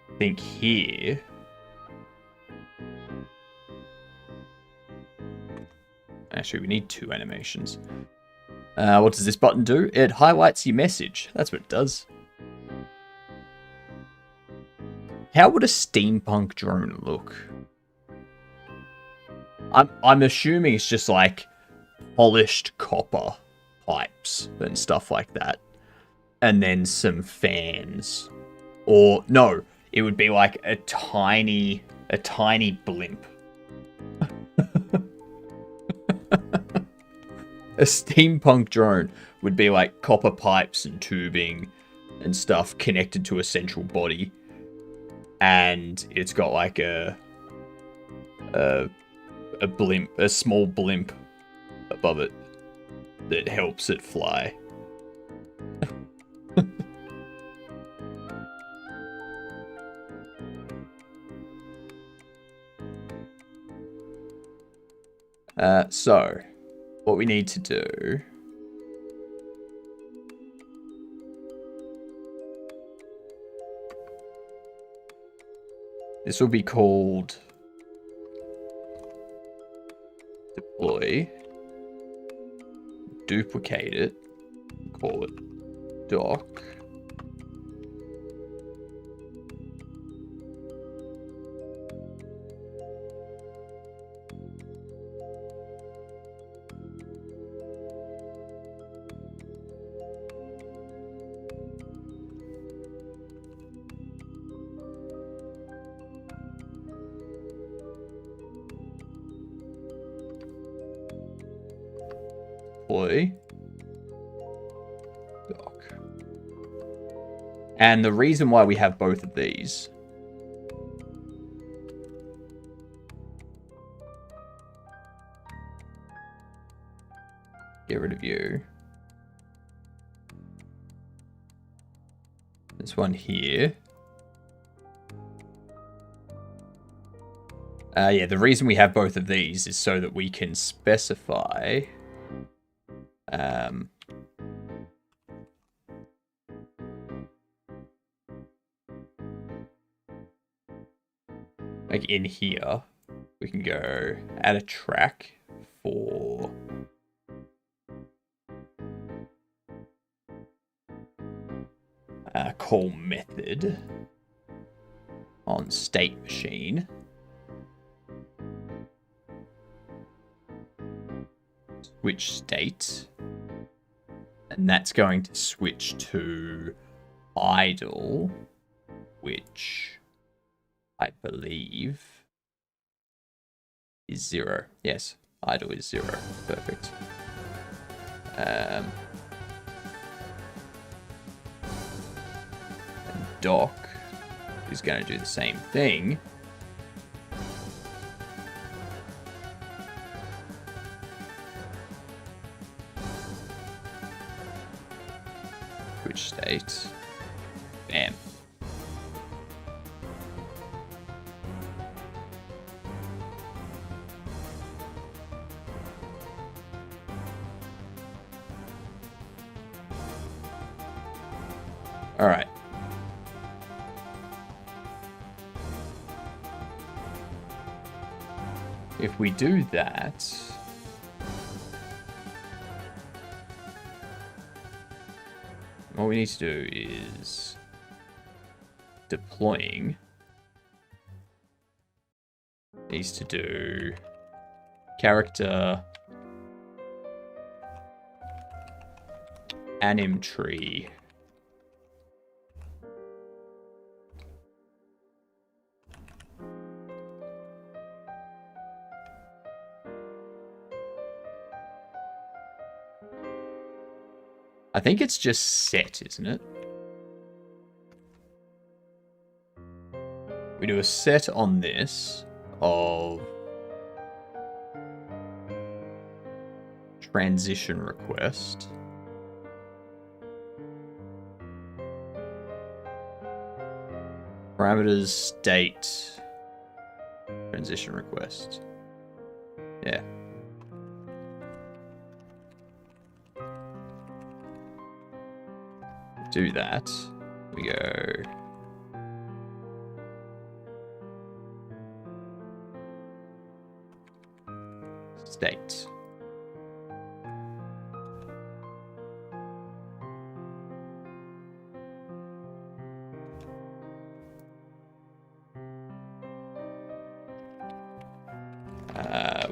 I think here actually we need two animations. What does this button do? It highlights your message. That's what it does. How would a steampunk drone look? I'm assuming it's just like polished copper pipes and stuff like that. And then some fans. Or no, it would be like a tiny blimp. A steampunk drone would be like copper pipes and tubing and stuff connected to a central body. And it's got like a blimp, a small blimp above it that helps it fly. So what we need to do this will be called deploy, duplicate it, call it dock, dock. And the reason why we have both of these get rid of you. This one here. Yeah, the reason we have both of these is so that we can specify like in here, we can go add a track for call method on state machine. Switch state. And that's going to switch to idle, which I believe is 0. Yes, idle is 0. Perfect. And dock is going to do the same thing. Switch state. Bam. All right. if we do that, what we need to do is deploying needs to do character anim tree. I think it's just set, isn't it? We do a set on this of transition request. Parameters state transition request. Yeah. Do that. We go state.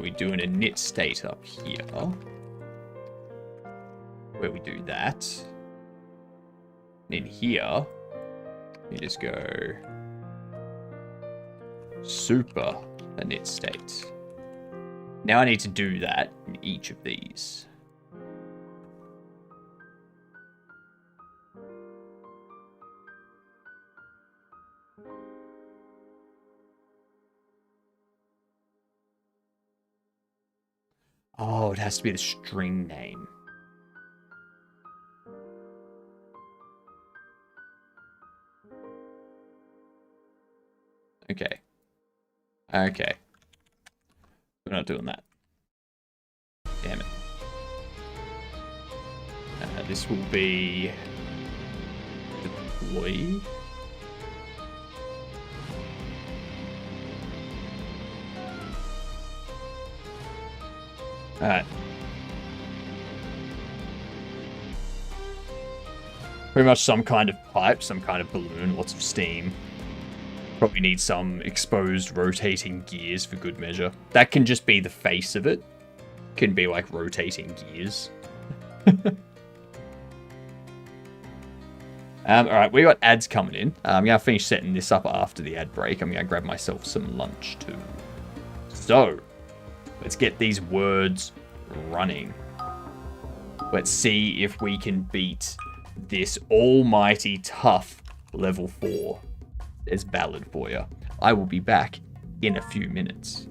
We do an init state up here, where we do that. In here, you just go super init state. Now I need to do that in each of these. Oh, it has to be the string name. Okay. Okay. We're not doing that. Damn it. This will be deploy. Alright. Pretty much some kind of pipe, some kind of balloon, lots of steam. Probably need some exposed rotating gears for good measure. That can just be the face of it. Can be like rotating gears. Alright, we got ads coming in. I'm going to finish setting this up after the ad break. I'm going to grab myself some lunch too. So, let's get these words running. Let's see if we can beat this almighty tough level 4. There's Ballad for you. I will be back in a few minutes.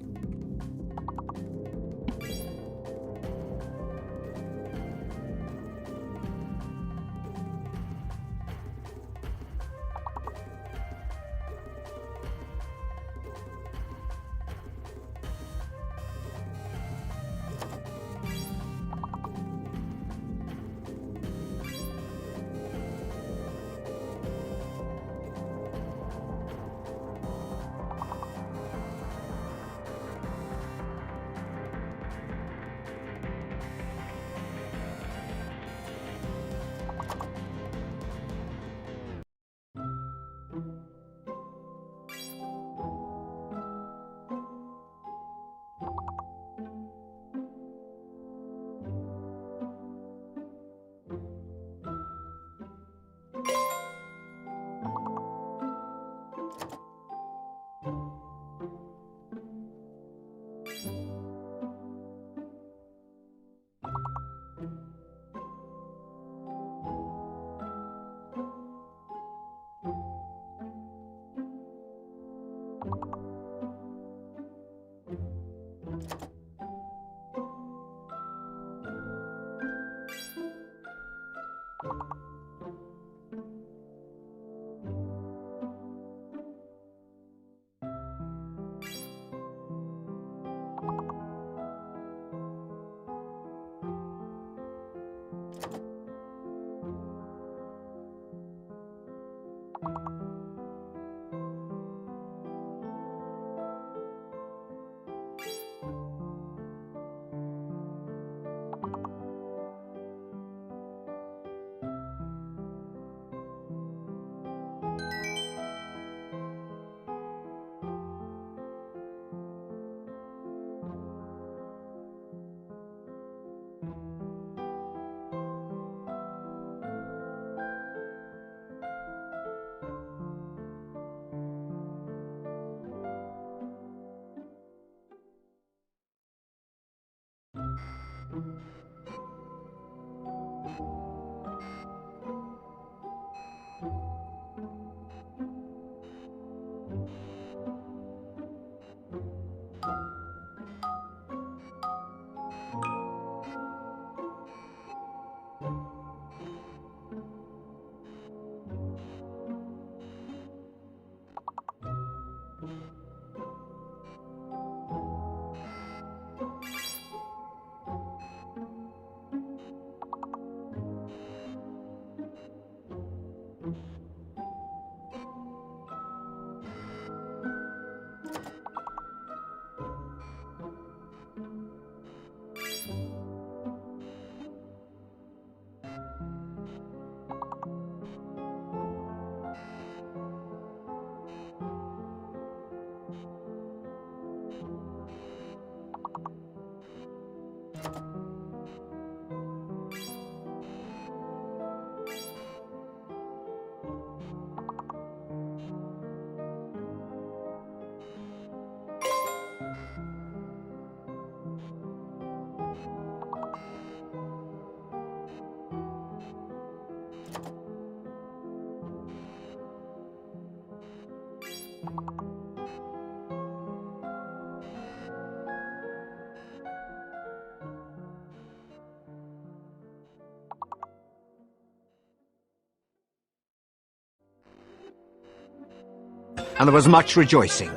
And there was much rejoicing.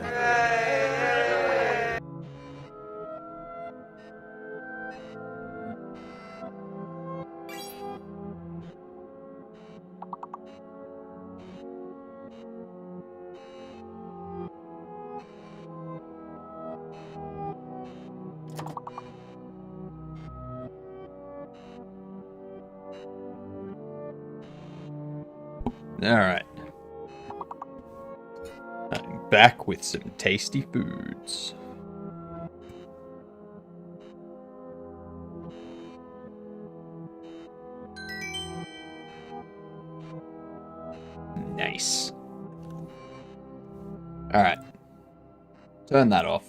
Alright. I'm back with some tasty foods. Nice. Alright. Turn that off.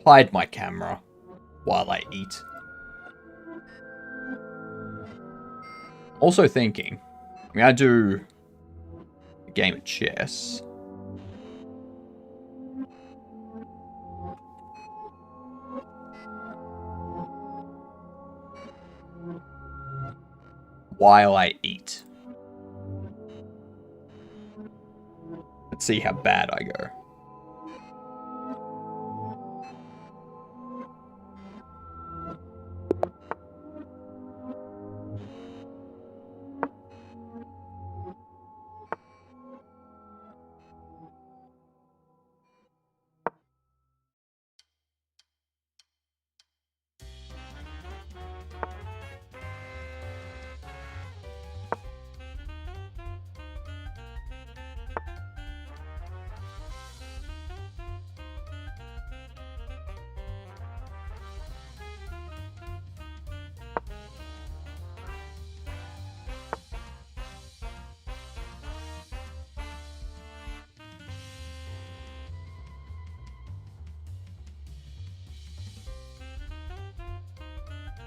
Hide my camera while I eat. Also thinking, I'm gonna do a game of chess. While I eat. Let's see how bad I go.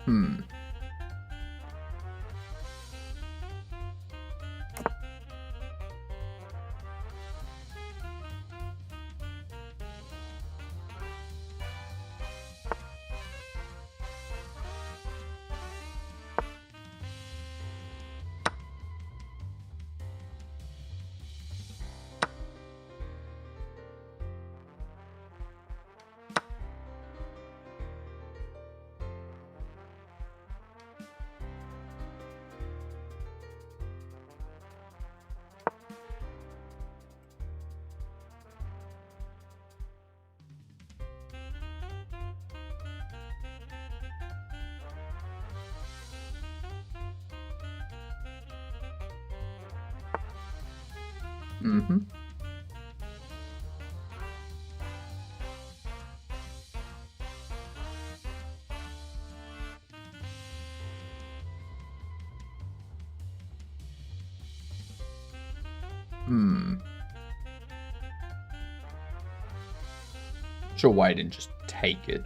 Mm-hmm. Sure why I didn't just take it.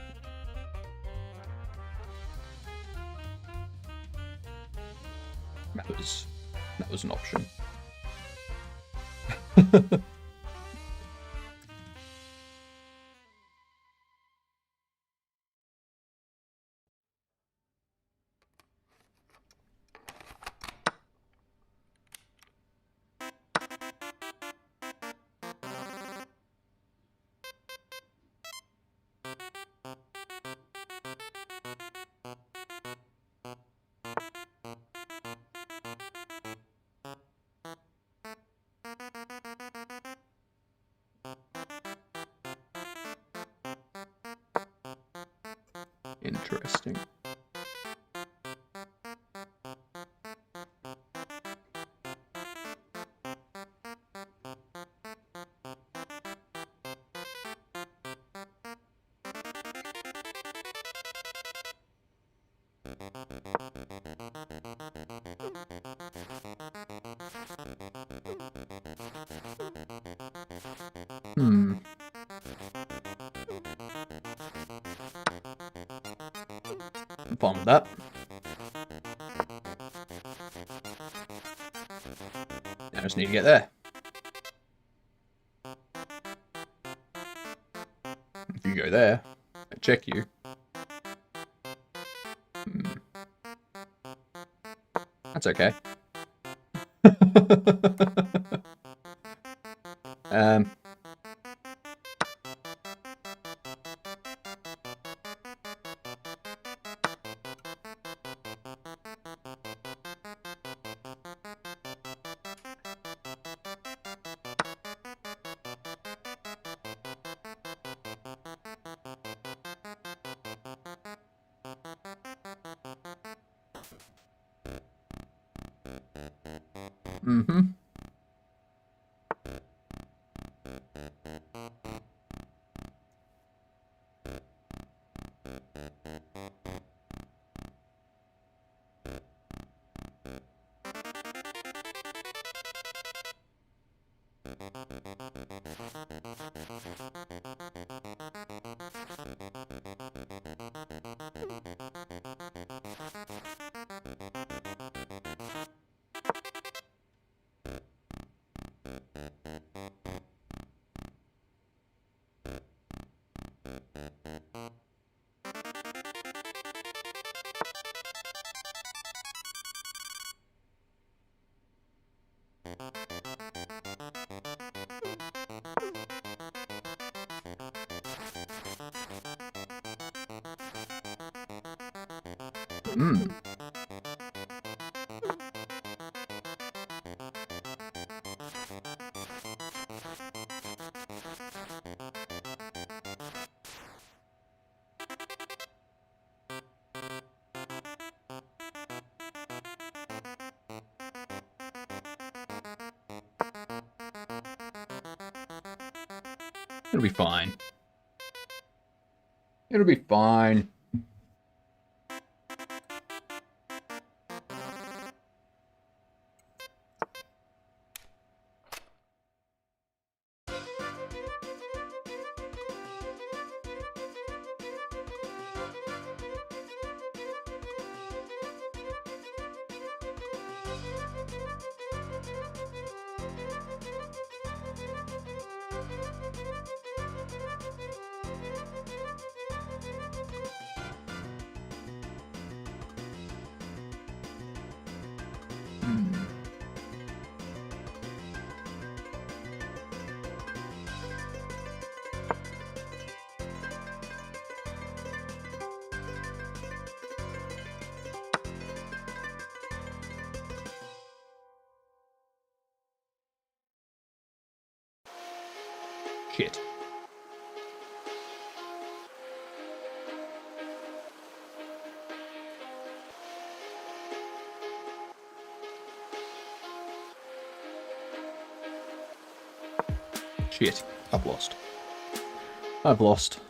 That was an option. Interesting. Fine with that. I just need to get there. If you go there, I check you. That's okay. It'll be fine. It'll be fine. Shit. Shit. I've lost. I've lost.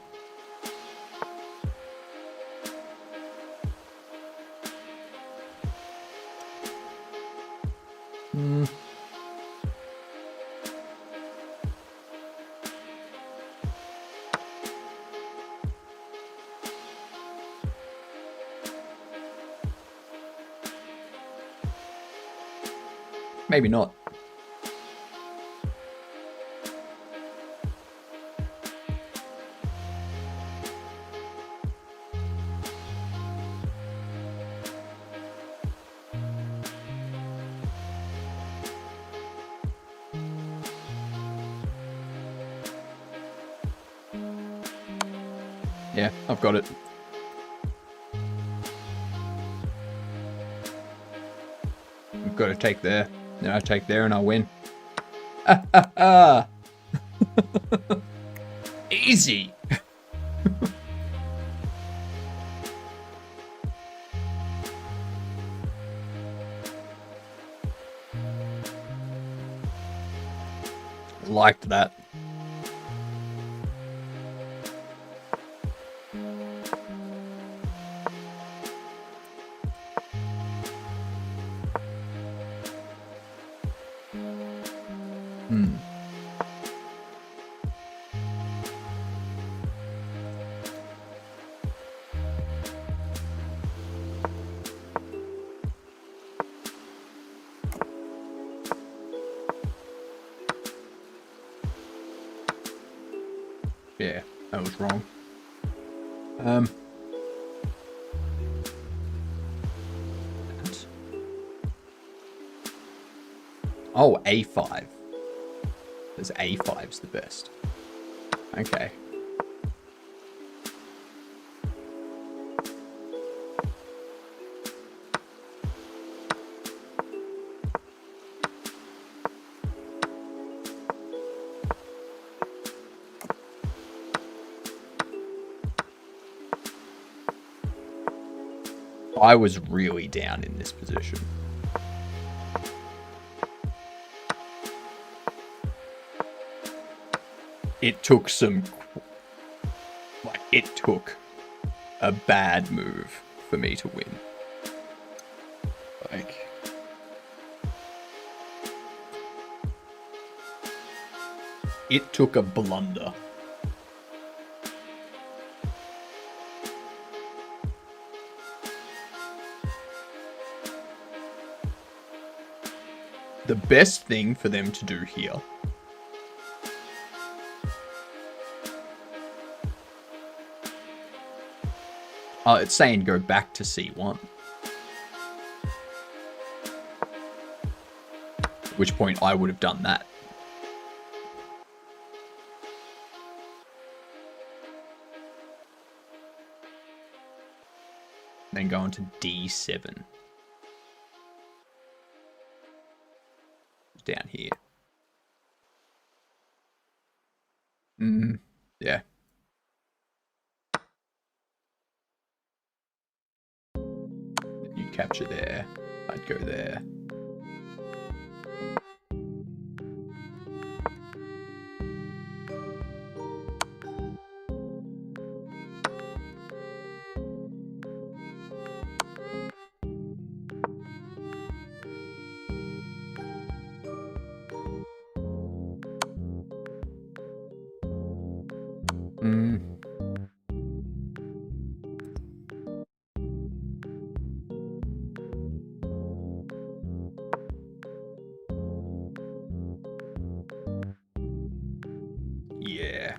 Maybe not. Yeah, I've got it. I've got to take there. Then I take there and I win. Easy. Liked that. Yeah, that was wrong. Oh, A5. Because A5's the best. Okay. I was really down in this position. It took some... Like, it took a bad move for me to win. Like... It took a blunder. The best thing for them to do here it's saying go back to C1. At which point I would have done that. Then go on to D7. Down here. Yeah. You capture there. I'd go there. Yeah.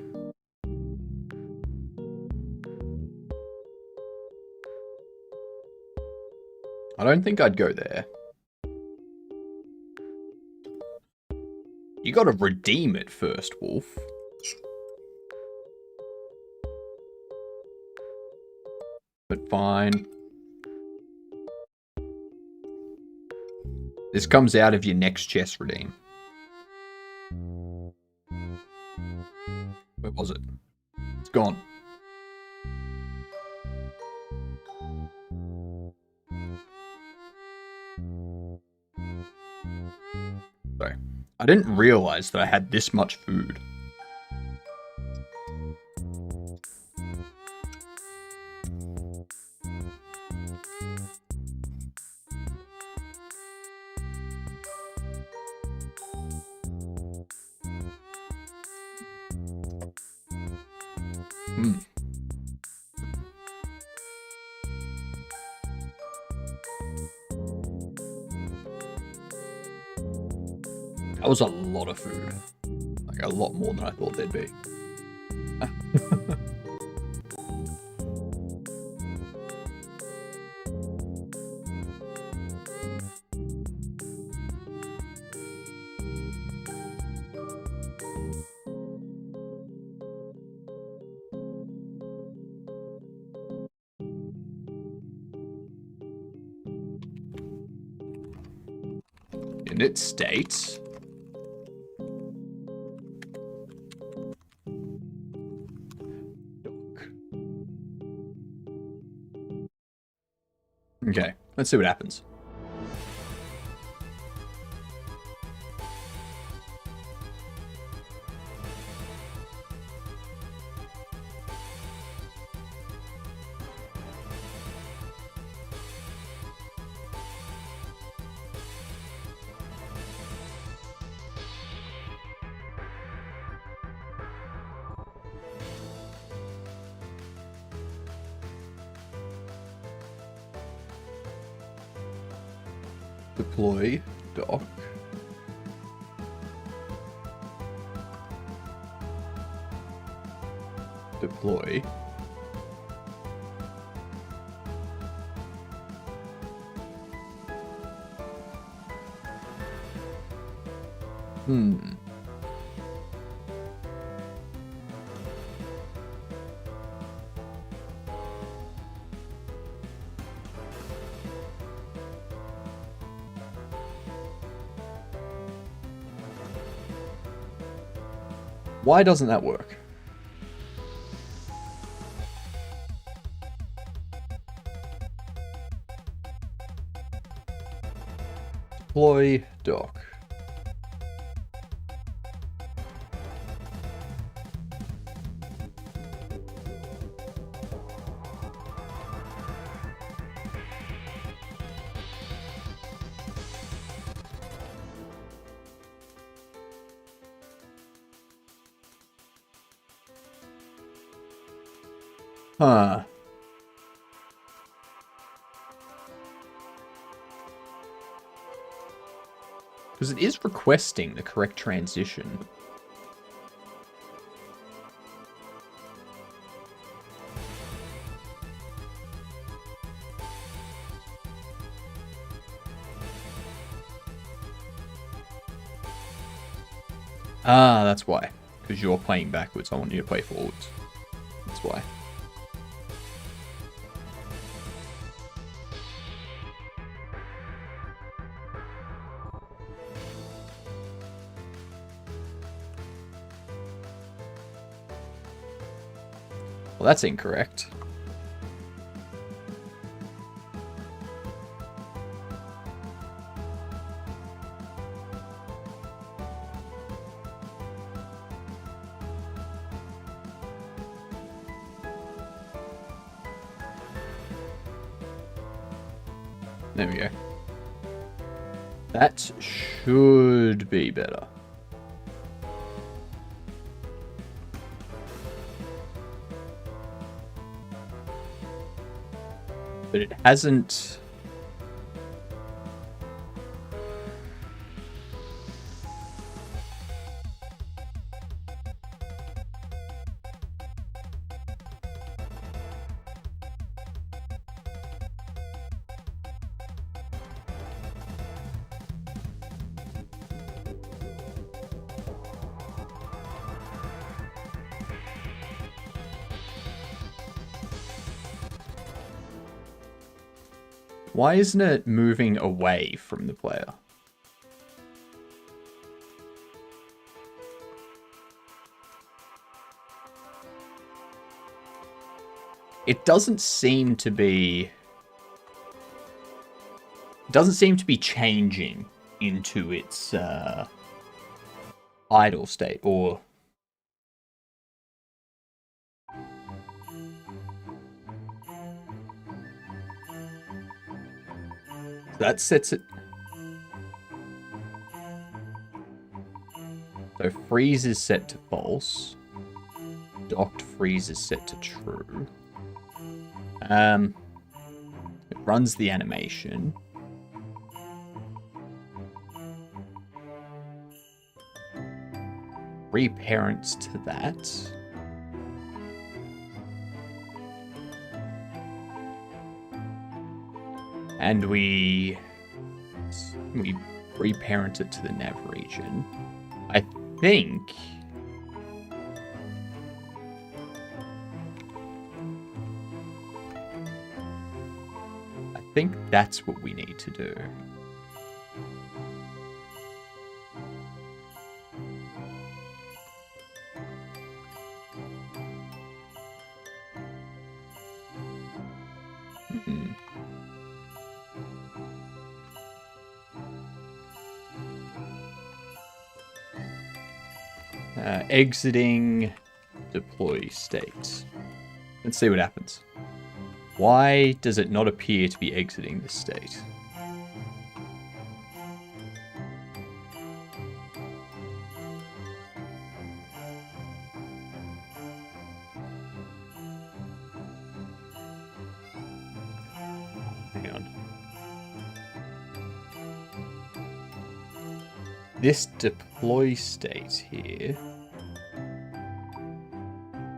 I don't think I'd go there. You gotta redeem it first, Wolf. But fine. This comes out of your next chess redeem. Where was it? It's gone. Sorry. I didn't realize that I had this much food. That was a lot of food. Like, a lot more than I thought there'd be. And it states... Okay, let's see what happens. Deploy dock. Deploy. Why doesn't that work? Deploy dock. Huh. Because it is requesting the correct transition. Ah, that's why. Because you're playing backwards. I want you to play forwards. That's why. Well, that's incorrect. There we go. That should be better. But it hasn't... Why isn't it moving away from the player? It doesn't seem to be... It doesn't seem to be changing into its idle state, or... That sets it... So freeze is set to false. Docked freeze is set to true. It runs the animation. reparents to that. And we reparent it to the nav region. I think that's what we need to do. Exiting deploy state. Let's see what happens. Why does it not appear to be exiting this state? Hang on. This deploy state here,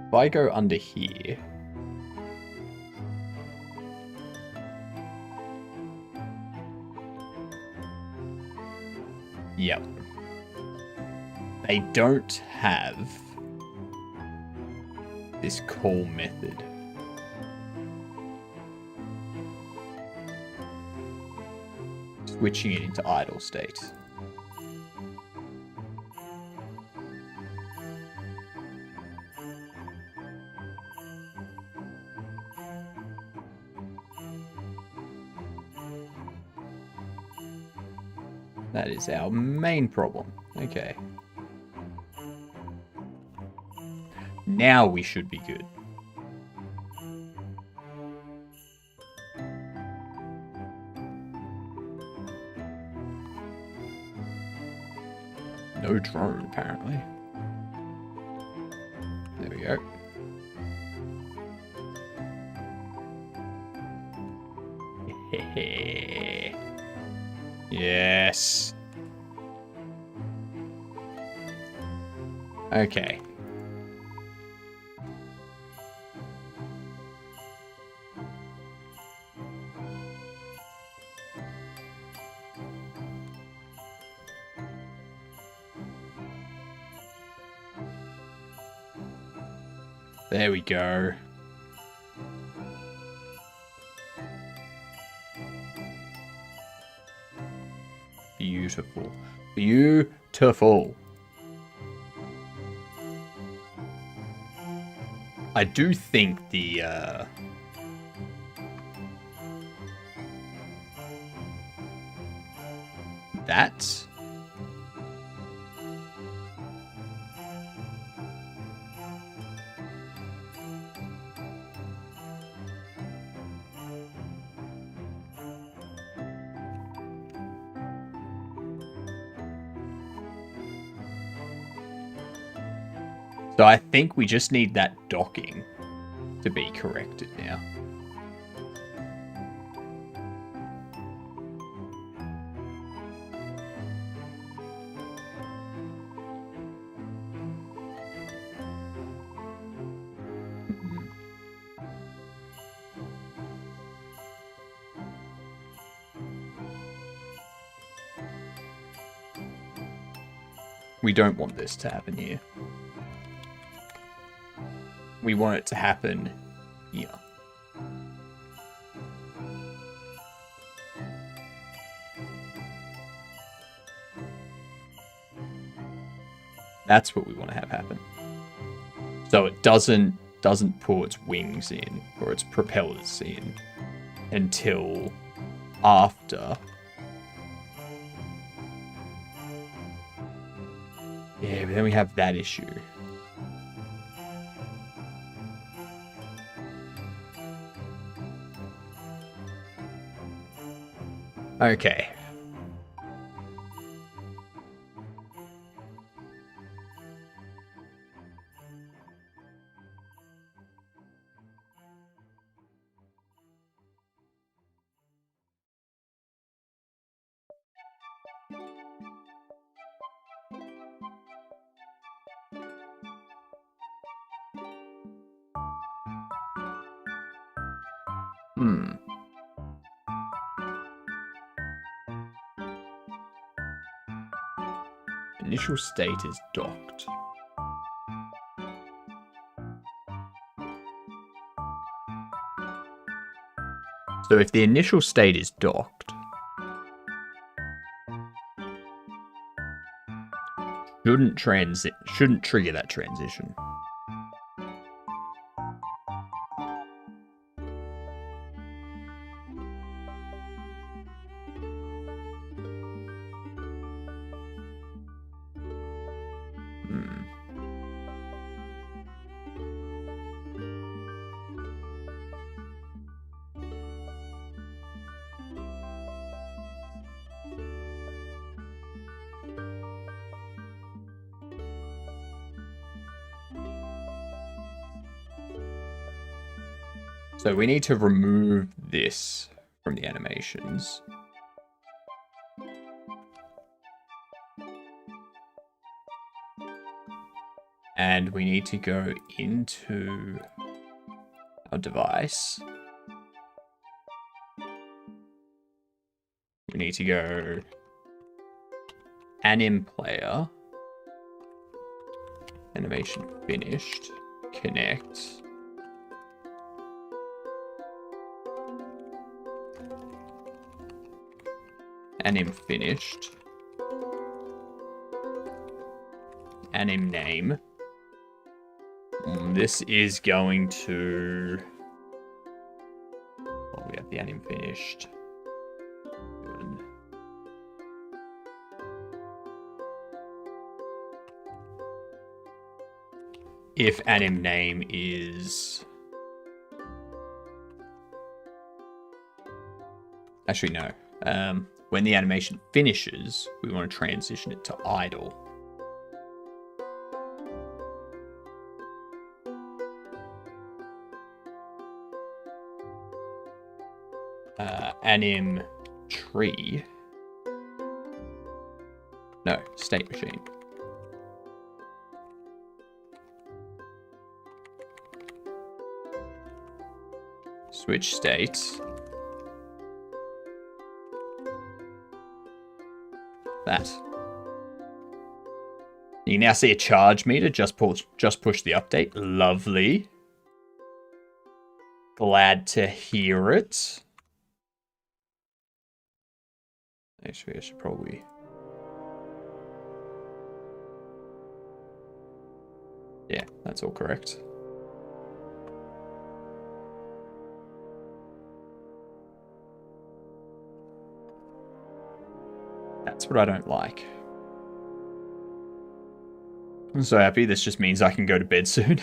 if I go under here, yep, they don't have this call method. Switching it into idle state. That is our main problem. Okay. Now we should be good. No drone, apparently. There we go. Yes. Okay. There we go. Beautiful. Beautiful. I do think the that so I think we just need that docking to be corrected now. We don't want this to happen here. We want it to happen here. That's what we want to have happen. So it doesn't pull its wings in or its propellers in until after. Yeah, but then we have that issue. Okay. Hmm. Initial state is docked. So if the initial state is docked, shouldn't trigger that transition. Hmm. So we need to remove this from the animations. And we need to go into our device. We need to go anim player, animation finished, connect. Anim finished. Anim name. This is going to... Oh, we have the anim finished. Good. If anim name is... Actually, no. When the animation finishes, we want to transition it to idle. Anim tree. No, state machine. Switch state. That. You can now see a charge meter. Just push the update. Lovely. Glad to hear it. Actually, I should probably... Yeah, that's all correct. That's what I don't like. I'm so happy. This just means I can go to bed soon.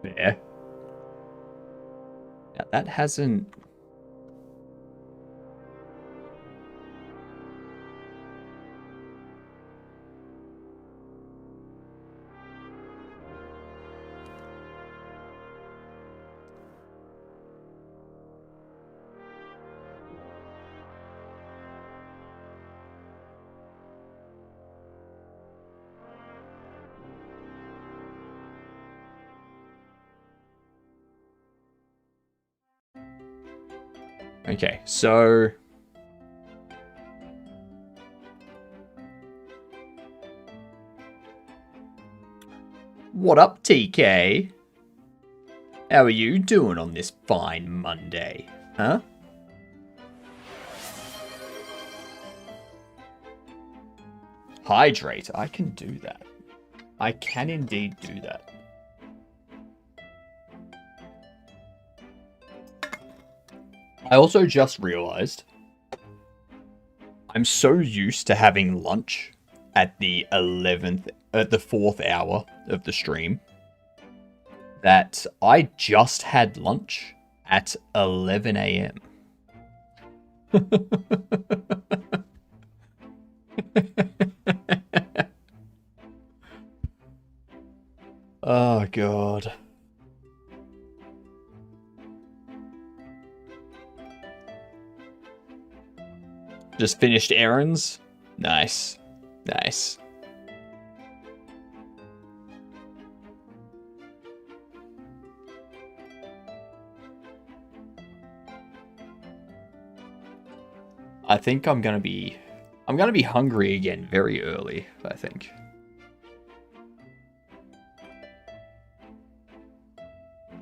There. Now, that hasn't... Okay, so... What up, TK? How are you doing on this fine Monday, huh? Hydrate, I can do that. I can indeed do that. I also just realized I'm so used to having lunch at the 4th hour of the stream that I just had lunch at 11 a.m. Oh, God. Just finished errands? Nice. Nice. I think I'm gonna be hungry again very early, I think.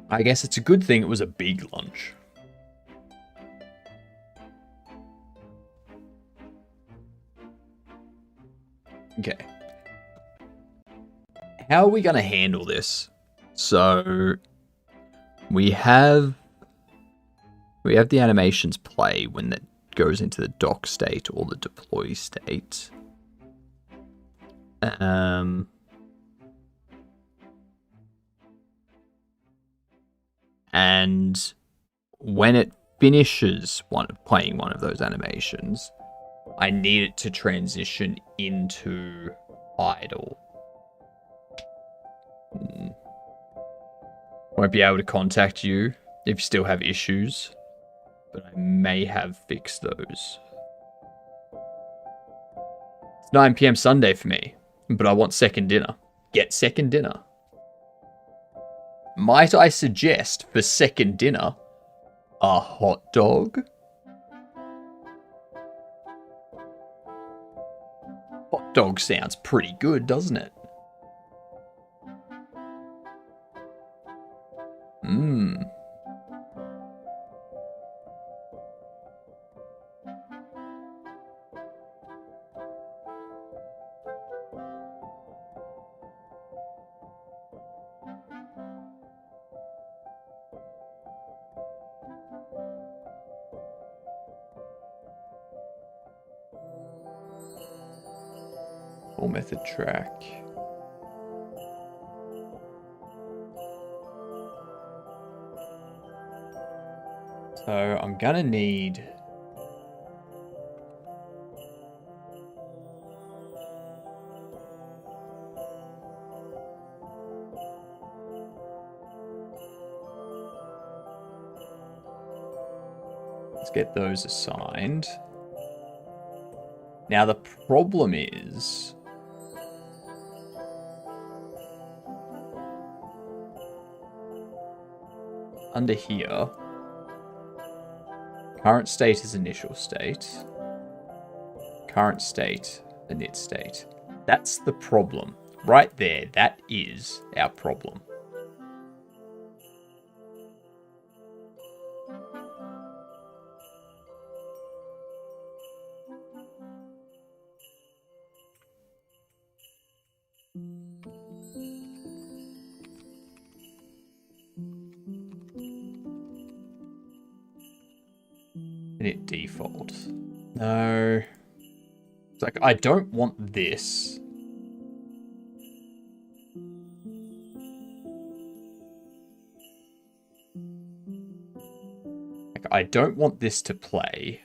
I guess it's a good thing it was a big lunch. Okay. How are we going to handle this? So we have the animations play when that goes into the dock state or the deploy state. And when it finishes playing one of those animations, I need it to transition into idle. Won't be able to contact you if you still have issues, but I may have fixed those. It's 9 PM Sunday for me, but I want second dinner. Get second dinner. Might I suggest for second dinner a hot dog? Hot dog sounds pretty good, doesn't it? Mmm. Full method track. So I'm gonna need let's get those assigned. Now the problem is under here, current state is initial state. Current state, init state. That's the problem. Right there, that is our problem. Init default. No. It's like, I don't want this. Like, I don't want this to play.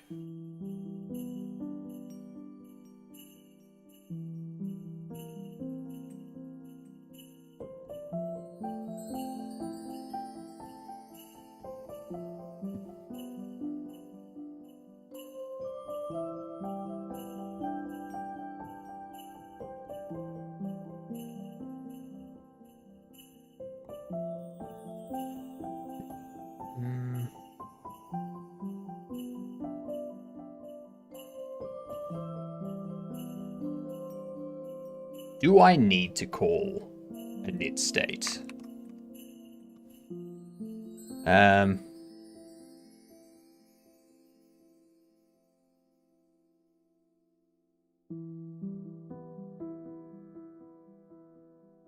Do I need to call a init state?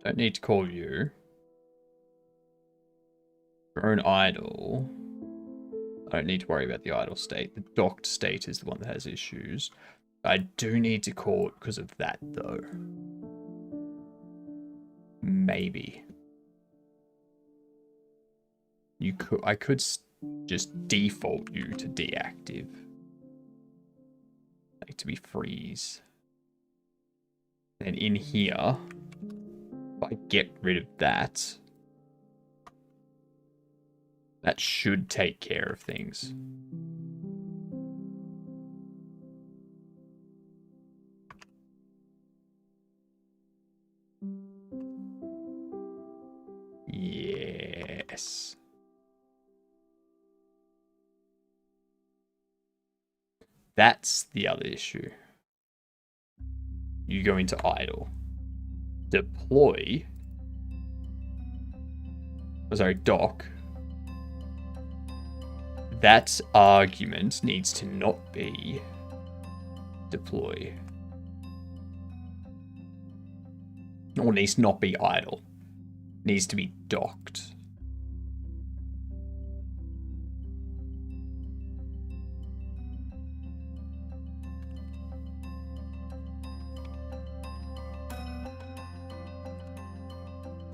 Don't need to call you. Drone idle. I don't need to worry about the idle state. The docked state is the one that has issues. I do need to call it because of that, though. Maybe. I could just default you to deactive. Like to be freeze. Then in here, if I get rid of that, that should take care of things. Yes. That's the other issue. You go into idle. Deploy. Oh, sorry, dock. That argument needs to not be deploy. Or needs to not be idle. Needs to be docked.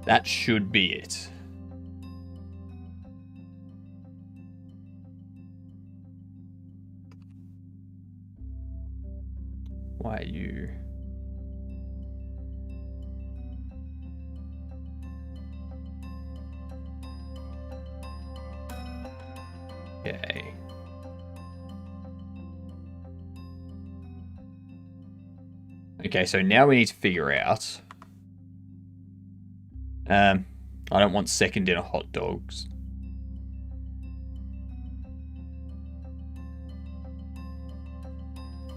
That should be it. Why are you... Okay. Okay, so now we need to figure out... I don't want second dinner hot dogs.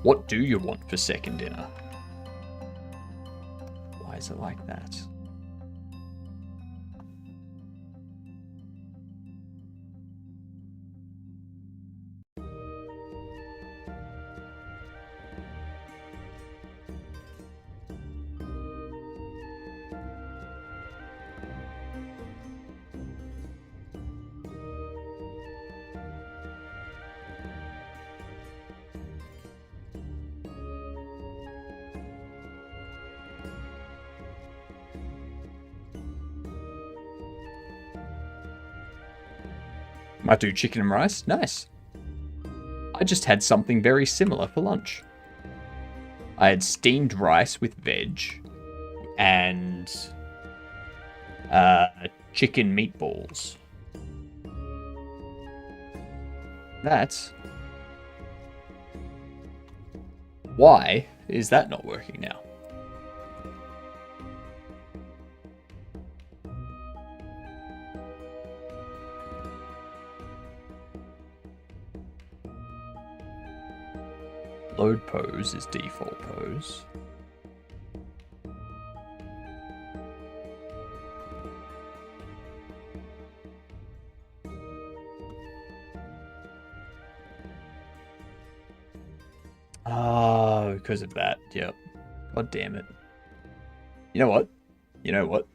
What do you want for second dinner? Why is it like that? Might do chicken and rice. Nice. I just had something very similar for lunch. I had steamed rice with veg and chicken meatballs. That's... Why is that not working now? Load pose is default pose. Oh, because of that. Yep. God damn it. You know what? You know what?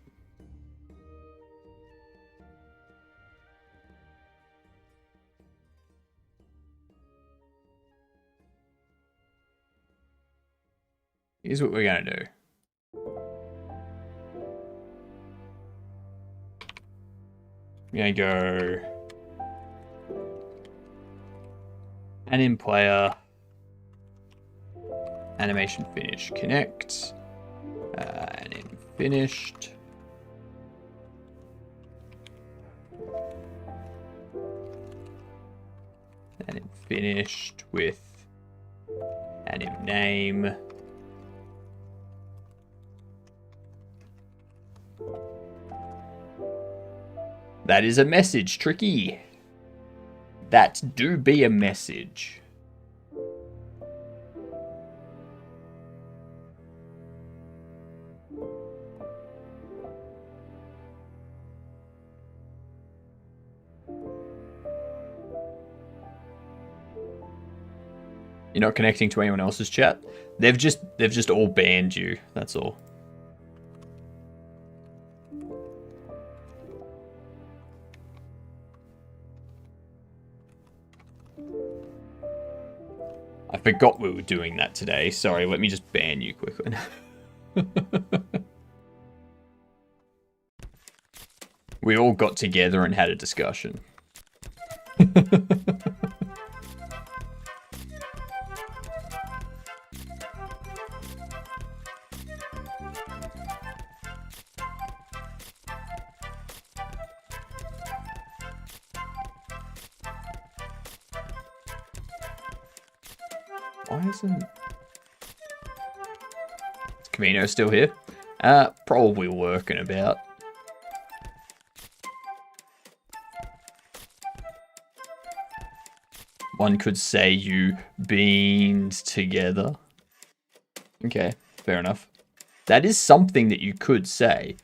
Here's what we're going to do. We're going to go anim player, animation finish, connect, anim finished. Anim finished with anim name. That is a message, Tricky. That do be a message. You're not connecting to anyone else's chat? They've just all banned you, that's all. I forgot we were doing that today. Sorry, let me just ban you quickly. We all got together and had a discussion. Why isn't... Is Camino still here? Probably working about. One could say you beamed together. Okay, fair enough. That is something that you could say.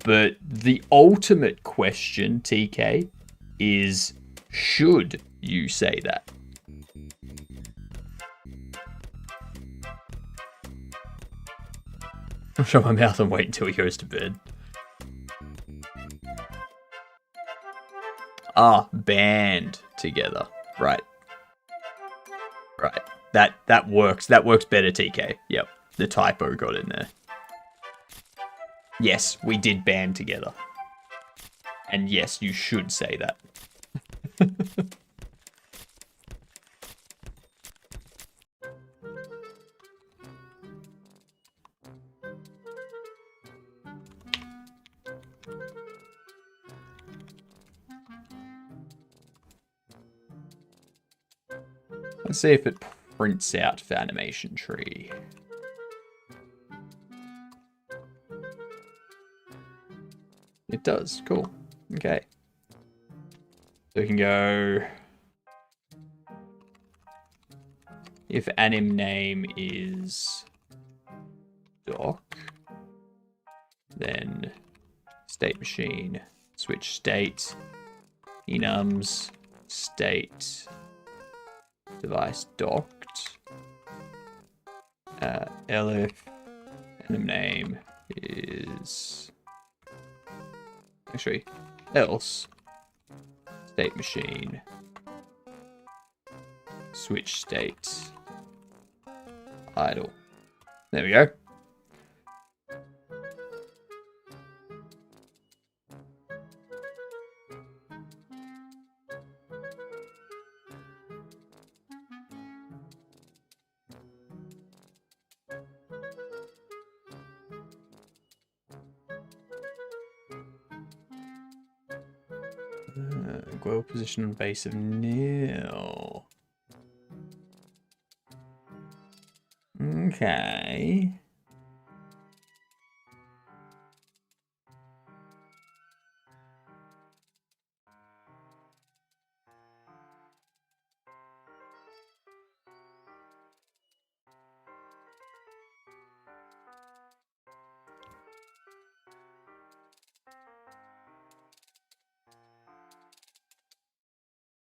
But the ultimate question, TK, is should you say that? I'll shut my mouth and wait until he goes to bed. Ah, band together. Right. Right. That works. That works better, TK. Yep. The typo got in there. Yes, we did band together. And yes, you should say that. Let's see if it prints out for animation tree. It does. Cool. Okay. So we can go... If anim name is doc, then state machine, switch state, enums, state, device docked, elif, anim name is... Actually, else, state machine, switch state, idle. There we go. Goal position on base of nil. Okay.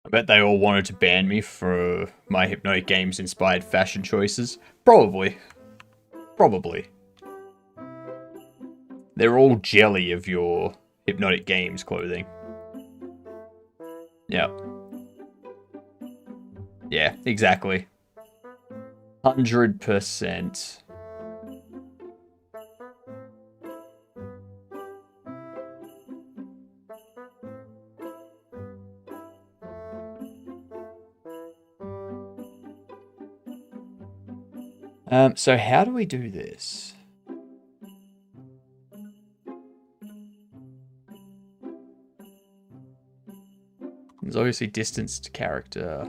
I bet they all wanted to ban me for my Hypnotic Games inspired fashion choices. Probably. Probably. They're all jelly of your Hypnotic Games clothing. Yep. Yeah, exactly. 100%. So how do we do this? There's obviously distanced character.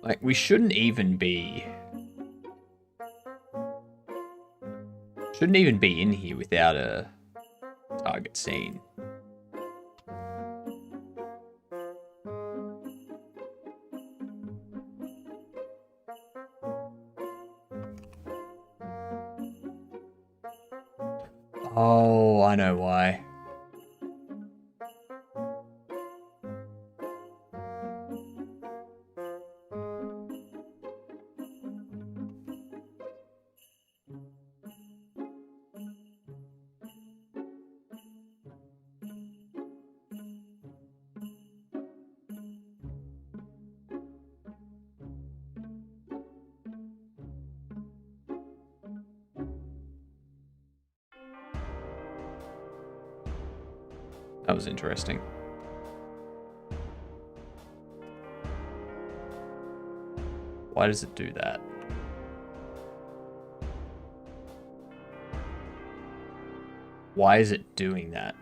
Like, we shouldn't even be in here without a target scene. Oh, I know why. That was interesting. Why does it do that? Why is it doing that?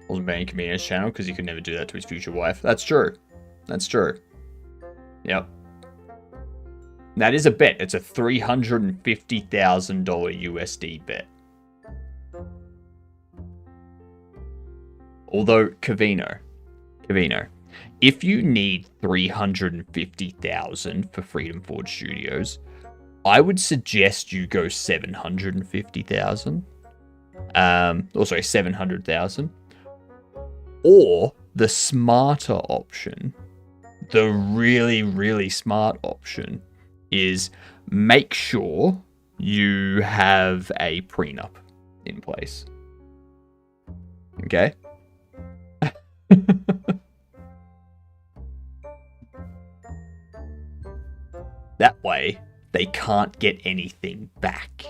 Wasn't banning Camino's channel because he could never do that to his future wife. That's true. That's true. Yep. That is a bet. It's a $350,000 USD bet. Although, Cavino, if you need $350,000 for Freedom Forge Studios, I would suggest you go $750,000. Or sorry, $700,000. Or the smarter option, the really, really smart option, is make sure you have a prenup in place. Okay? That way, they can't get anything back.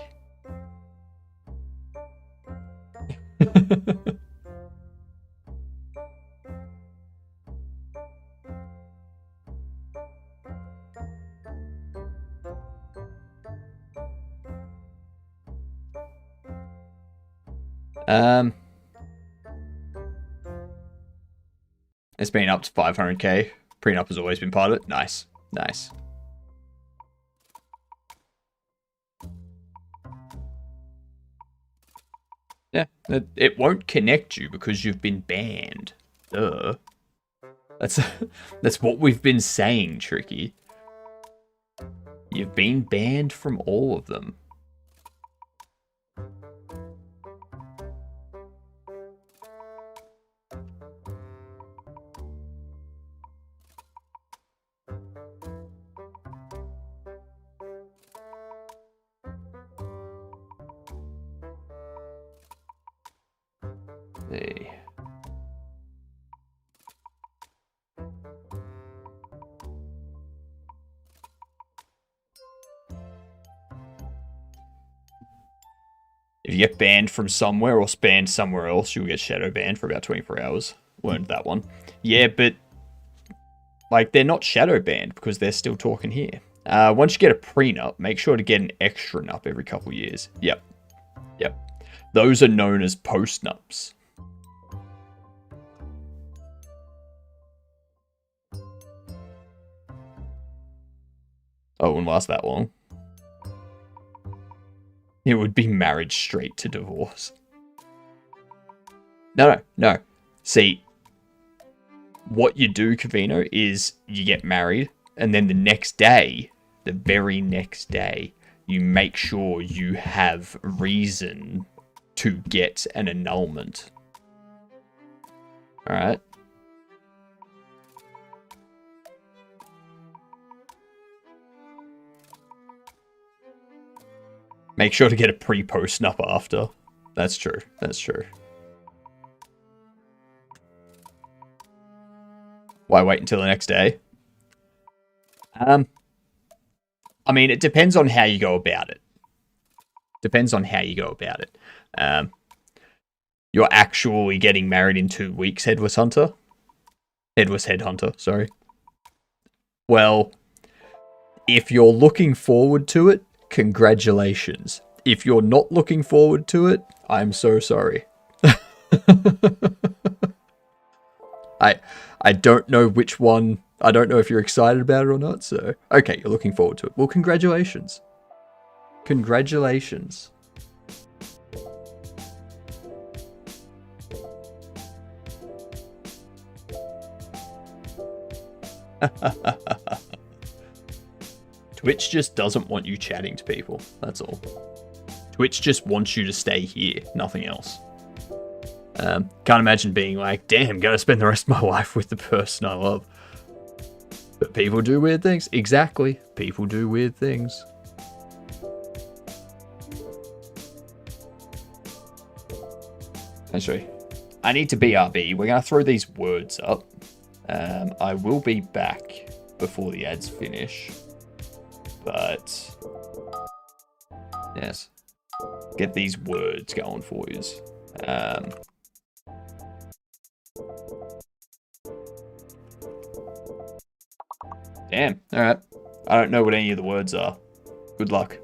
It's been up to 500k. Prenup has always been part of it. Nice. Nice. Yeah, it won't connect you because you've been banned. Duh. That's what we've been saying, Tricky. You've been banned from all of them. See. If you get banned from somewhere or banned somewhere else, you'll get shadow banned for about 24 hours. Learned that one. Yeah, but like they're not shadow banned because they're still talking here. Once you get a prenup, make sure to get an extra nup every couple years. Yep. Yep. Those are known as post-nups. Oh, it wouldn't last that long. It would be marriage straight to divorce. No. See, what you do, Cavino, is you get married, and then the next day, the very next day, you make sure you have reason to get an annulment. Alright? Make sure to get a pre-post nup after. That's true. That's true. Why wait until the next day? I mean, it depends on how you go about it. Depends on how you go about it. You're actually getting married in 2 weeks, Headless Hunter. Headless Headhunter, sorry. Well, if you're looking forward to it, congratulations. If you're not looking forward to it, I'm so sorry. I don't know which one. I don't know if you're excited about it or not, so... Okay, you're looking forward to it. Well, congratulations. Congratulations. Twitch just doesn't want you chatting to people, that's all. Twitch just wants you to stay here, nothing else. Can't imagine being like, damn, gotta spend the rest of my life with the person I love. But people do weird things. Exactly. People do weird things. Actually, I need to BRB. We're going to throw these words up. I will be back before the ads finish. But, yes. Get these words going for you. Damn, alright. I don't know what any of the words are. Good luck.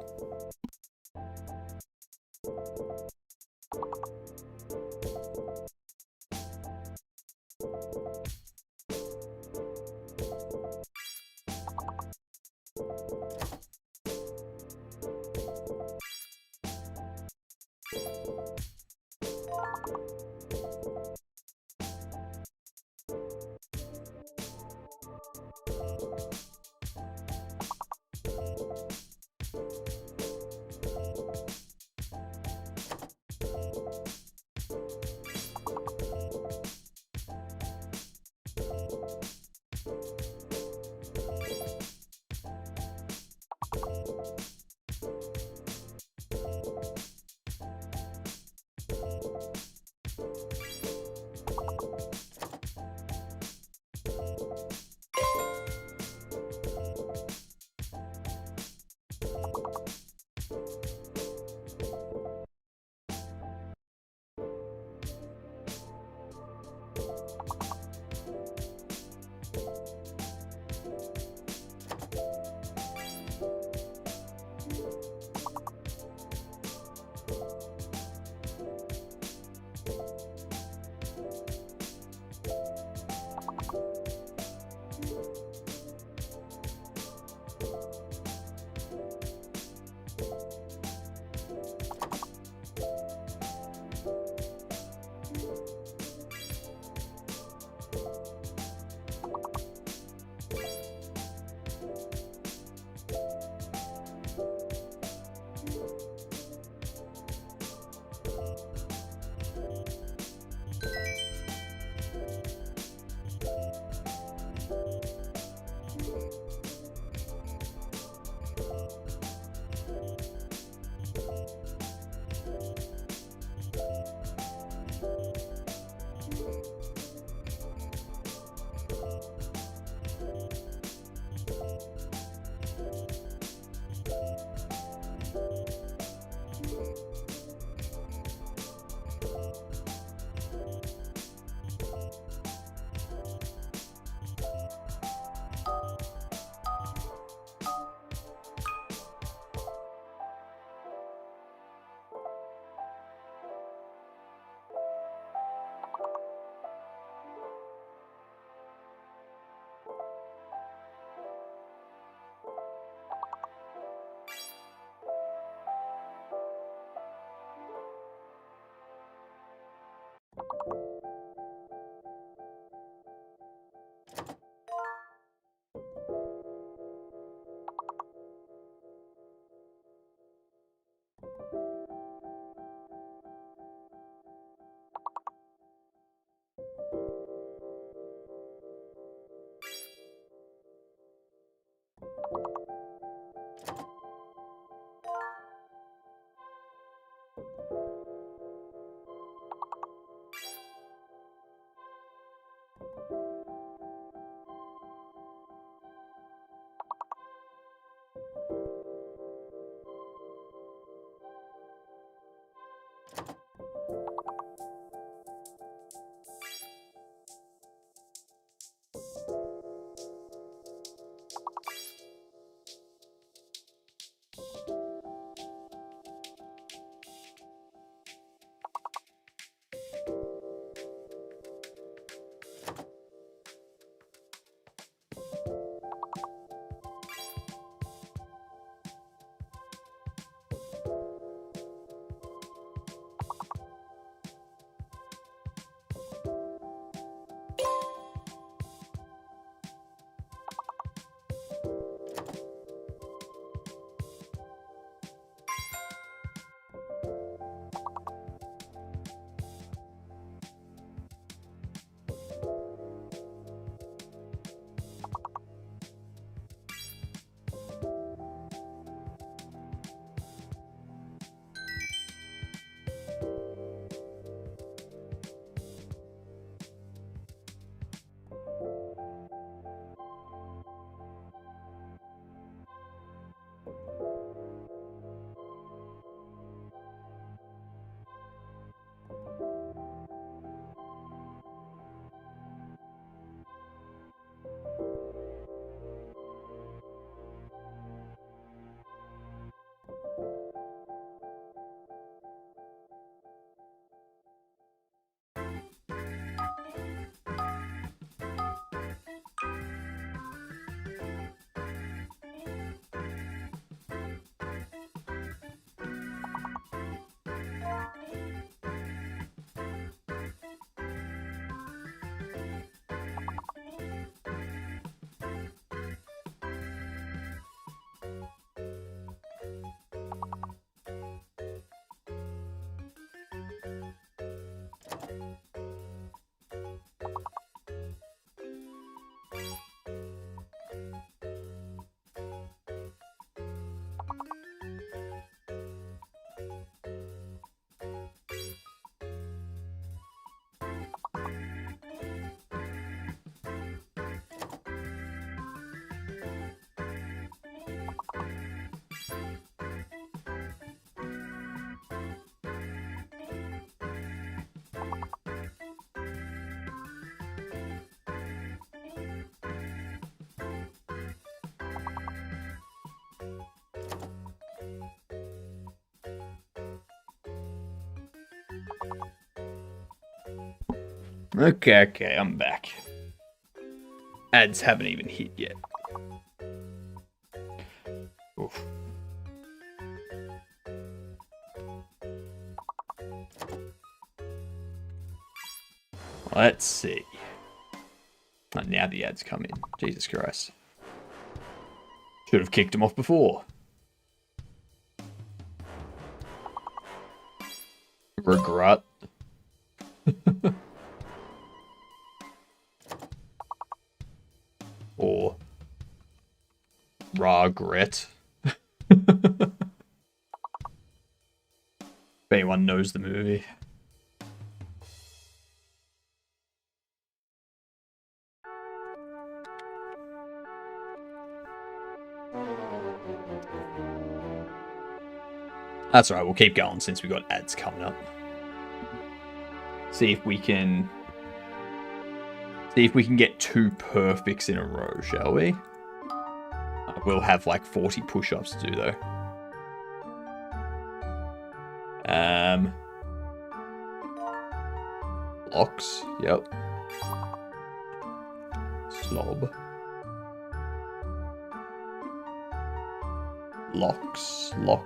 Okay, I'm back. Ads haven't even hit yet. Oof. Let's see. Oh, now the ads come in. Jesus Christ. Should have kicked them off before. Regret. Or regret. If anyone knows the movie. That's alright, we'll keep going since we've got ads coming up. See if we can get 2 perfects in a row, shall we? We'll have like 40 push-ups to do though. Locks, yep. Slob. Locks, lock.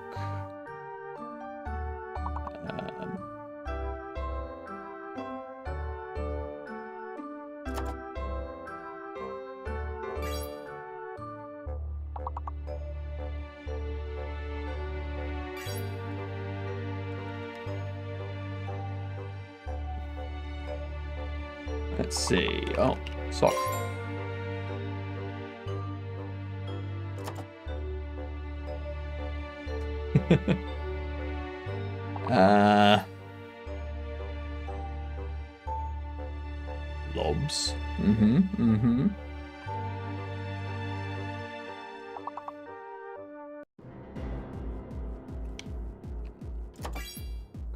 Let's see. Oh, sock. Lobs.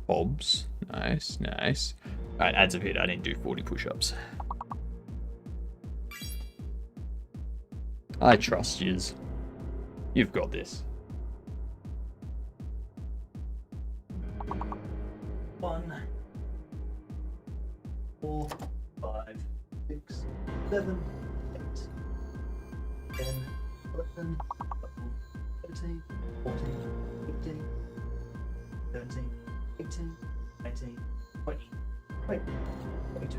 Bobs. Nice, nice. Alright, ads have hit. I didn't do 40 push-ups. I trust yous. You've got this. 1, 4, 5, 6, 7, 8, 10, 11, 13, 14, 15, 17, 18, 19, 20, 21, 22,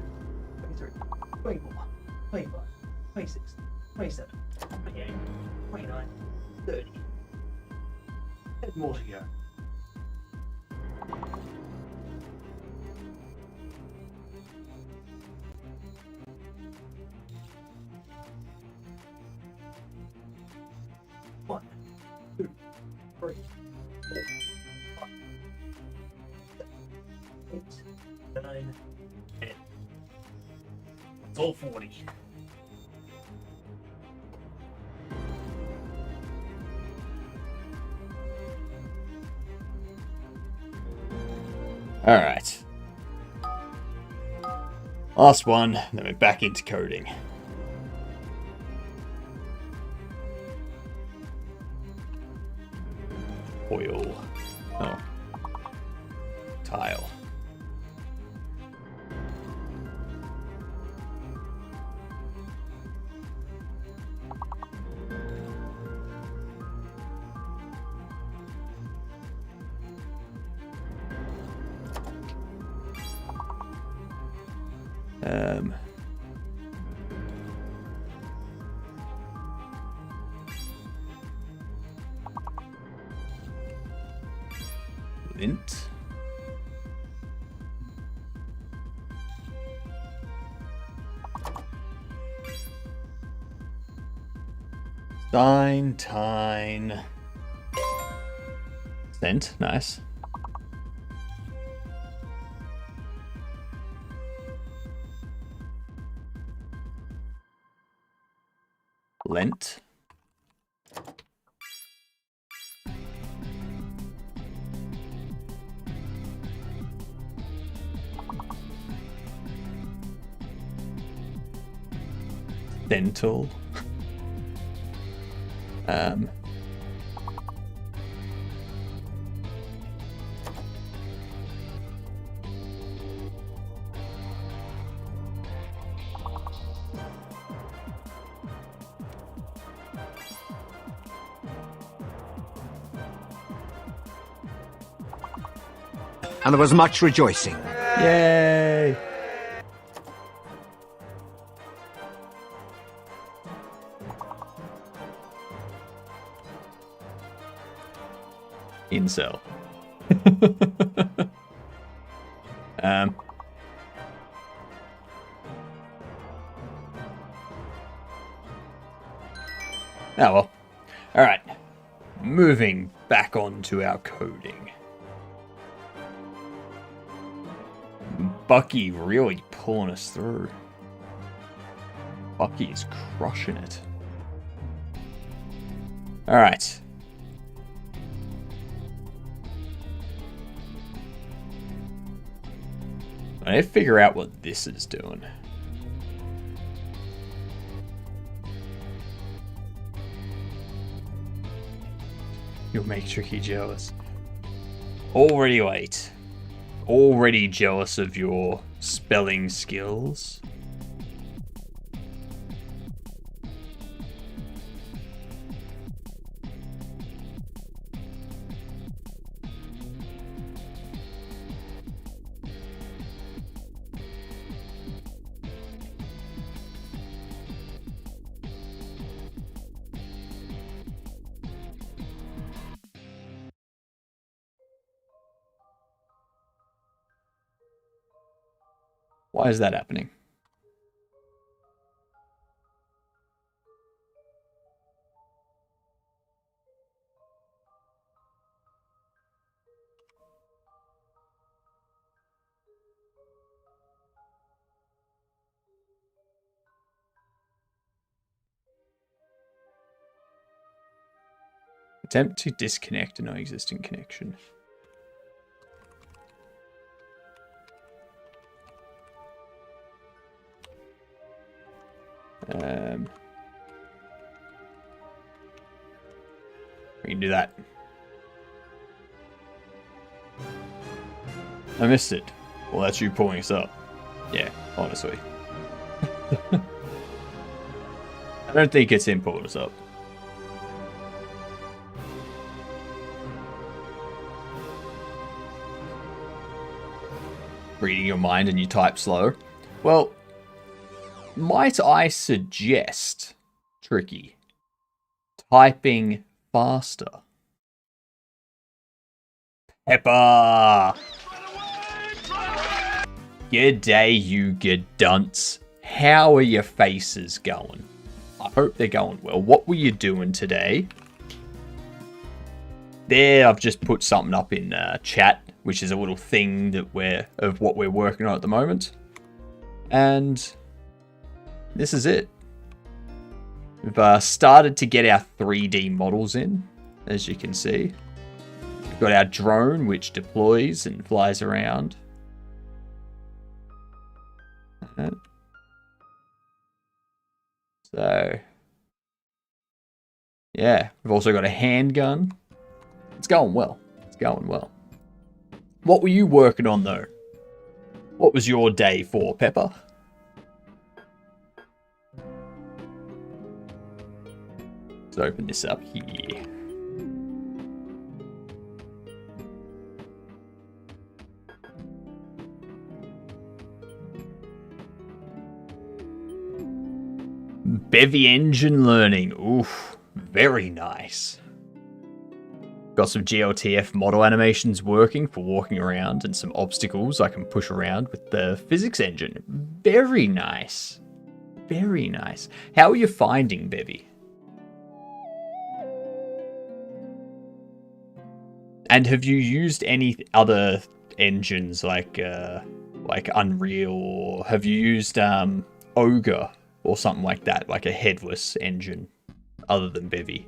23, 24, 25, 26, 27, 28, 29, 30. There's more to go. One, 2, 3, 4, 5, 6, 7, 8, 9, 10. It's all 40. Alright. Last one, then we're back into coding. Oil. Oh. Tile. Lint. Tine. Scent, nice. Lent. Dental. and there was much rejoicing. Yay! Incel. Oh well. Alright. Moving back on to our coding. Bucky really pulling us through. Bucky is crushing it. Alright. I need to figure out what this is doing. You'll make Tricky jealous. Already late. Already jealous of your spelling skills. Why is that happening? Attempt to disconnect a non-existent connection. We can do that. I missed it. Well, that's you pulling us up. Yeah, honestly. I don't think it's him pulling us up. Reading your mind and you type slow. Well, might I suggest, Tricky, typing faster? Pepper! G'day, you gadunts. How are your faces going? I hope they're going well. What were you doing today? There, I've just put something up in chat, which is a little thing that of what we're working on at the moment. And this is it. We've started to get our 3D models in, as you can see. We've got our drone, which deploys and flies around. So, yeah, we've also got a handgun. It's going well. It's going well. What were you working on, though? What was your day for, Pepper? Let's open this up here. Bevy engine learning. Oof, very nice. Got some GLTF model animations working for walking around and some obstacles I can push around with the physics engine. Very nice. Very nice. How are you finding Bevy? And have you used any other engines like Unreal, or have you used Ogre or something like that, like a headless engine other than Bevy?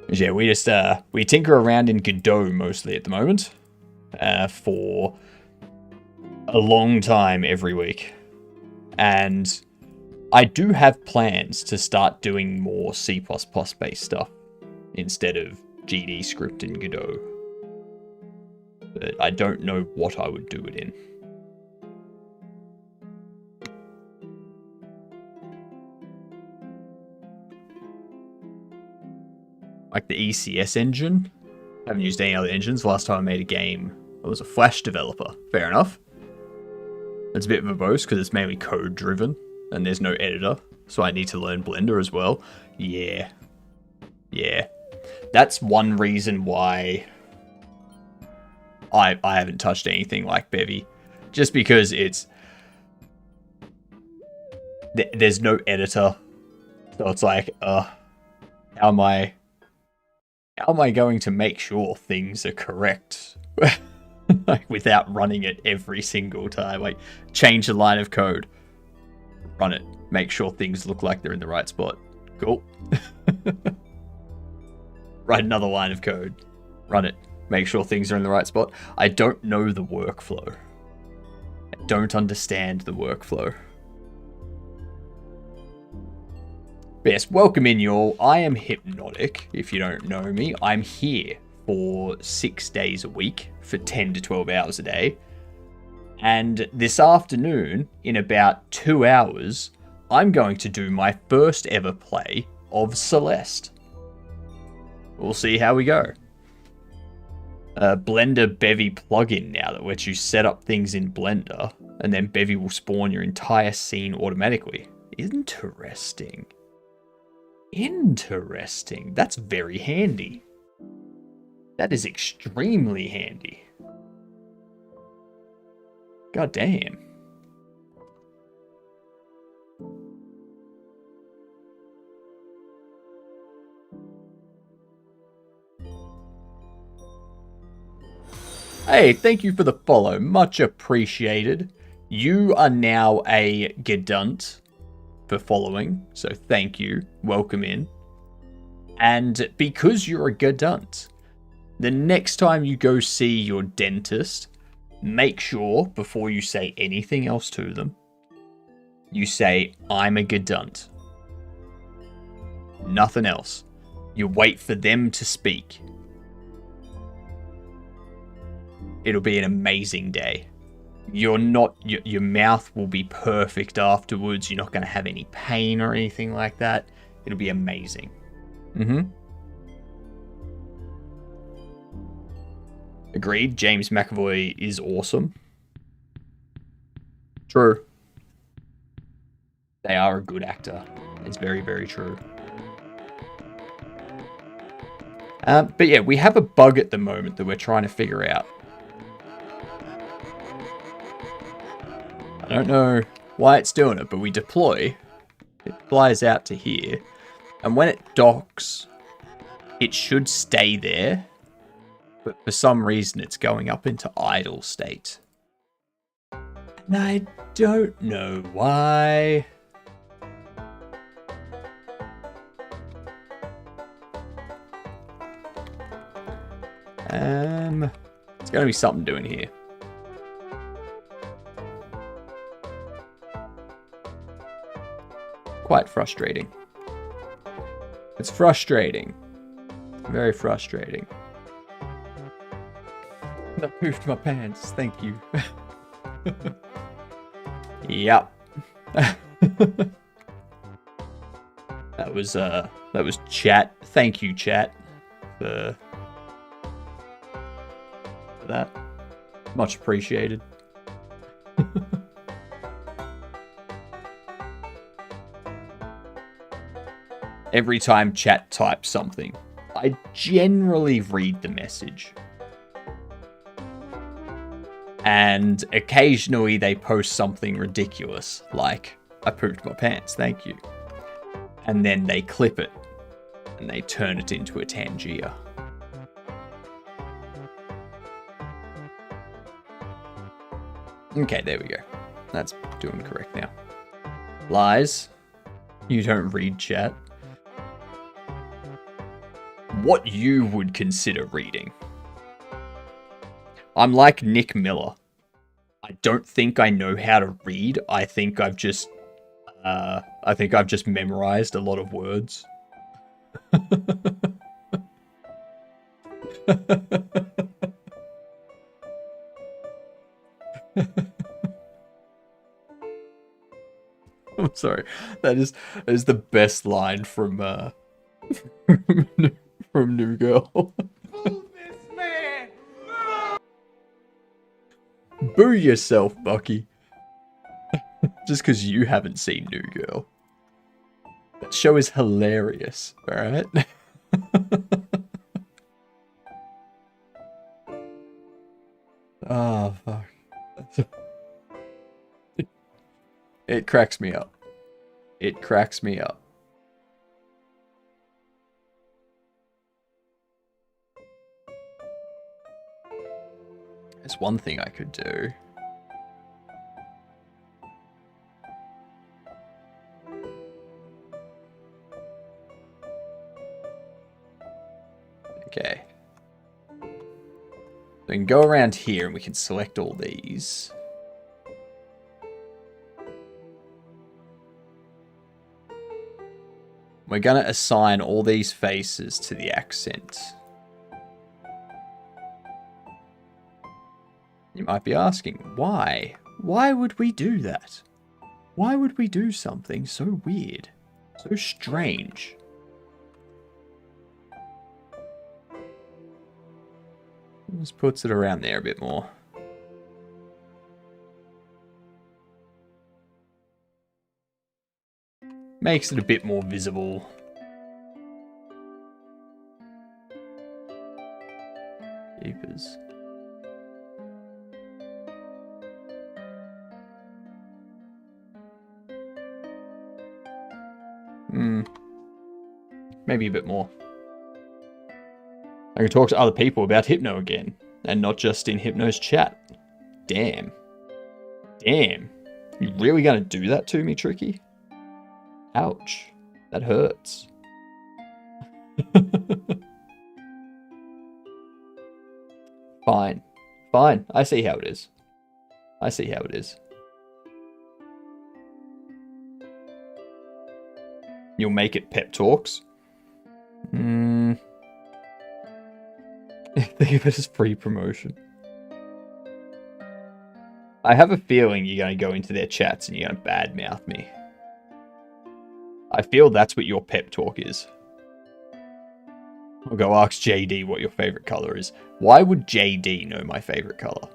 Yeah, we just we tinker around in Godot mostly at the moment for a long time every week, and I do have plans to start doing more C++ based stuff instead of GD script in Godot, but I don't know what I would do it in. like the ECS engine. I haven't used any other engines. Last time I made a game, I was a Flash developer. Fair enough. It's a bit verbose because it's mainly code driven and there's no editor. So I need to learn Blender as well. Yeah. Yeah. That's one reason why I haven't touched anything like Bevy. Just because it's... There's no editor. So it's like, how am I going to make sure things are correct? Like, without running it every single time. Like, change the line of code. Run it. Make sure things look like they're in the right spot. Cool. Write another line of code. Run it. Make sure things are in the right spot. I don't know the workflow. I don't understand the workflow. But yes, welcome in, y'all. I am Hypnotic, if you don't know me. I'm here for 6 days a week for 10 to 12 hours a day. And this afternoon, in about 2 hours, I'm going to do my first ever play of Celeste. We'll see how we go. Blender Bevy plugin now that lets you set up things in Blender, and then Bevy will spawn your entire scene automatically. Interesting. Interesting. That's very handy. That is extremely handy. God damn. Hey, thank you for the follow. Much appreciated. You are now a Gedunt for following, so thank you. Welcome in. And because you're a Gedunt, the next time you go see your dentist, make sure, before you say anything else to them, you say, I'm a Gedunt. Nothing else. You wait for them to speak. It'll be an amazing day. You're not, your mouth will be perfect afterwards. You're not going to have any pain or anything like that. It'll be amazing. Agreed. James McAvoy is awesome. True. They are a good actor. It's very, very true. But yeah, we have a bug at the moment that we're trying to figure out. I don't know why it's doing it, but we deploy. It flies out to here. And when it docks, it should stay there. But for some reason, it's going up into idle state. And I don't know why. It's going to be something doing here. Quite frustrating. It's frustrating. Very frustrating. I pooped my pants. Thank you. Yep. That was chat. Thank you, chat, for that. Much appreciated. Every time chat types something, I generally read the message. And occasionally they post something ridiculous, like, I pooped my pants, thank you. And then they clip it, and they turn it into a Tangier. Okay, there we go. That's doing correct now. Lies. You don't read chat. What you would consider reading. I'm like Nick Miller. I don't think I know how to read. I think I've just memorized a lot of words. I'm sorry. That is the best line from from New Girl. Boo yourself, Bucky. Just because you haven't seen New Girl. That show is hilarious, alright? Oh, fuck. It cracks me up. It cracks me up. There's one thing I could do. Okay. We can go around here and we can select all these. We're going to assign all these faces to the accent. You might be asking, why? Why would we do that? Why would we do something so weird? So strange? Just puts it around there a bit more. Makes it a bit more visible. Jeepers. Maybe a bit more. I can talk to other people about Hypno again, and not just in Hypno's chat. Damn. Damn. You really gonna do that to me, Tricky? Ouch. That hurts. Fine. Fine. I see how it is. I see how it is. You'll make it pep talks? Think of it as free promotion. I have a feeling you're going to go into their chats and you're going to badmouth me. I feel that's what your pep talk is. I'll go ask JD what your favorite color is. Why would JD know my favorite color?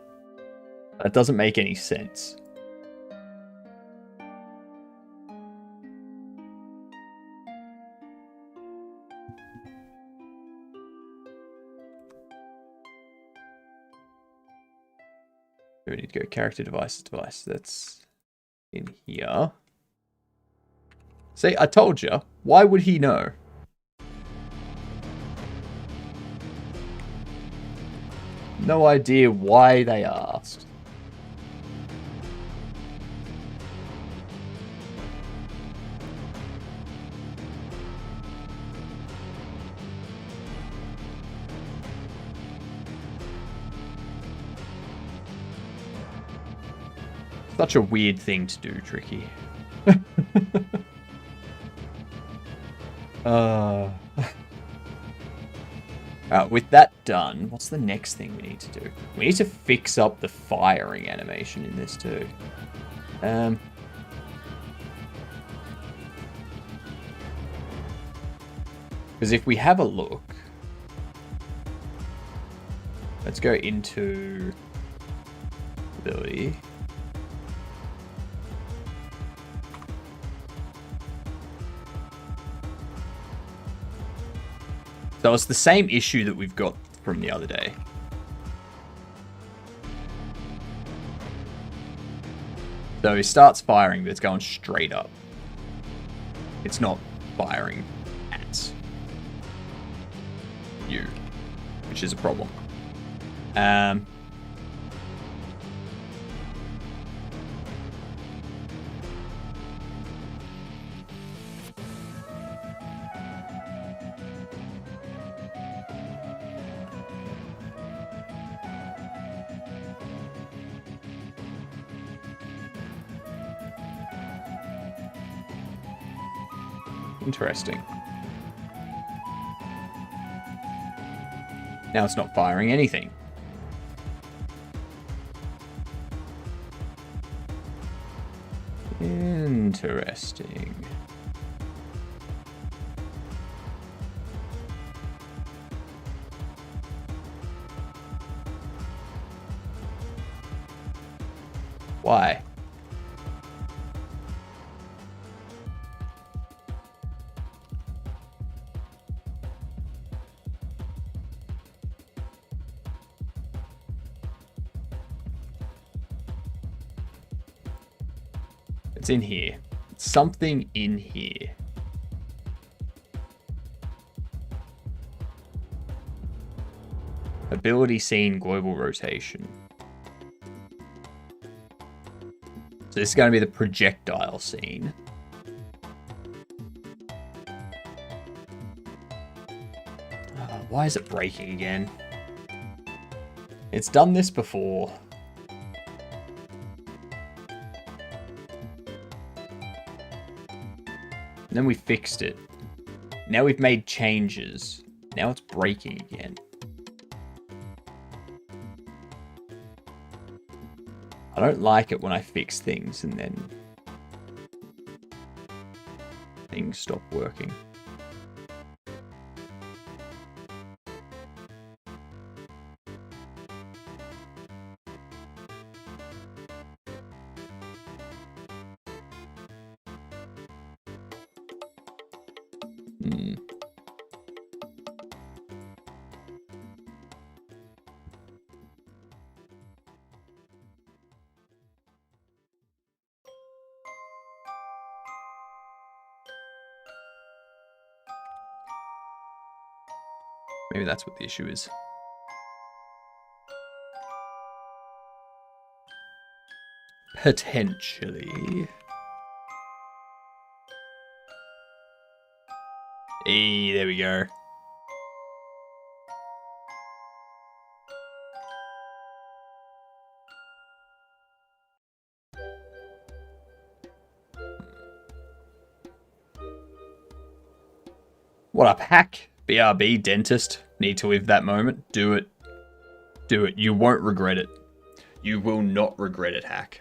That doesn't make any sense. We need to go character device. That's in here. See, I told you. Why would he know? No idea why they asked. Such a weird thing to do, Tricky. With that done, what's the next thing we need to do? We need to fix up the firing animation in this too. Because if we have a look, let's go into ability. So it's the same issue that we've got from the other day. So he starts firing, but it's going straight up. It's not firing at you, which is a problem. Interesting. Now it's not firing anything. Interesting. Why? It's in here. It's something in here. Ability scene, global rotation. So this is going to be the projectile scene. Why is it breaking again? It's done this before. And then we fixed it. Now we've made changes. Now it's breaking again. I don't like it when I fix things and then things stop working. Maybe that's what the issue is. Potentially. Hey, there we go. What up, hack? BRB, dentist. Need to live that moment. Do it. Do it. You won't regret it. You will not regret it, hack.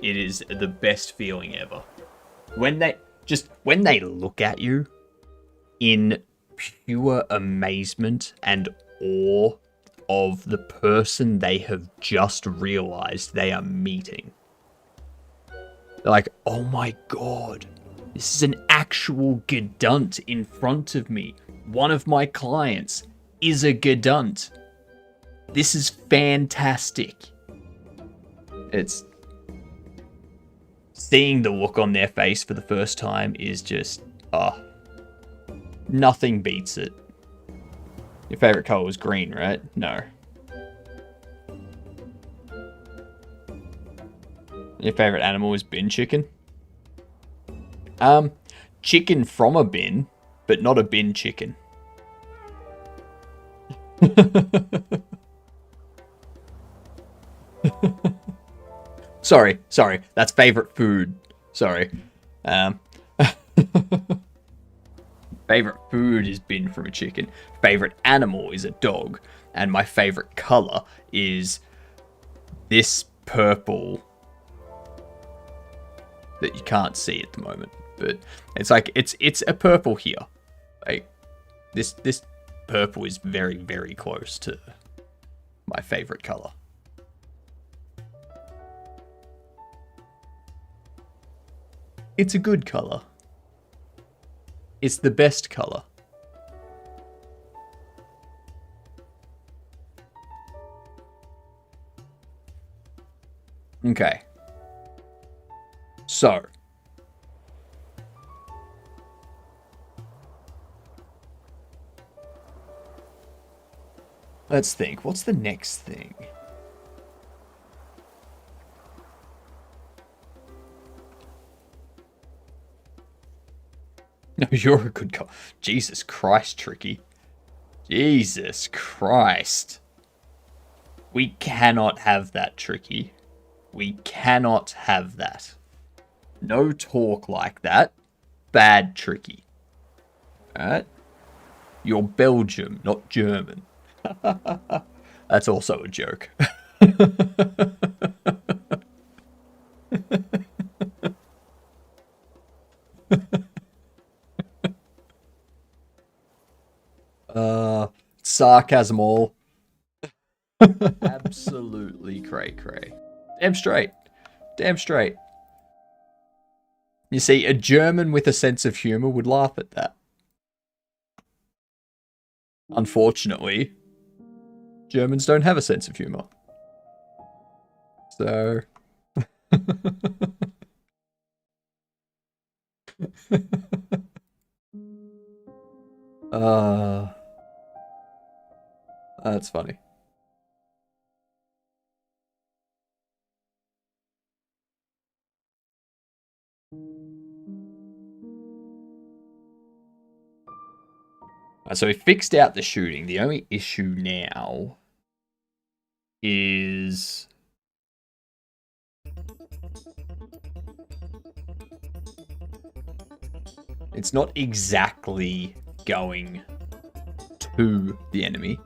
It is the best feeling ever. When they look at you in pure amazement and awe of the person they have just realized they are meeting. They're like, oh my god. This is an actual Gedunt in front of me. One of my clients is a Gedunt. This is fantastic. It's... Seeing the look on their face for the first time is just... nothing beats it. Your favorite color was green, right? No. Your favorite animal is bin chicken? Chicken from a bin, but not a bin chicken. Sorry, that's favorite food. Sorry. Favorite food is bin from a chicken. Favorite animal is a dog. And my favorite color is this purple that you can't see at the moment. But it's like, it's a purple here. Like, this purple is very, very close to my favorite color. It's a good color. It's the best color. Okay. So. Let's think. What's the next thing? No, you're a good guy. Jesus Christ, Tricky. Jesus Christ. We cannot have that, Tricky. We cannot have that. No talk like that. Bad, Tricky. Alright? You're Belgium, not German. That's also a joke. Sarcasm all. Absolutely cray cray. Damn straight. Damn straight. You see, a German with a sense of humor would laugh at that. Unfortunately, Germans don't have a sense of humor. So... That's funny. So we fixed out the shooting. The only issue now is... it's not exactly going to the enemy.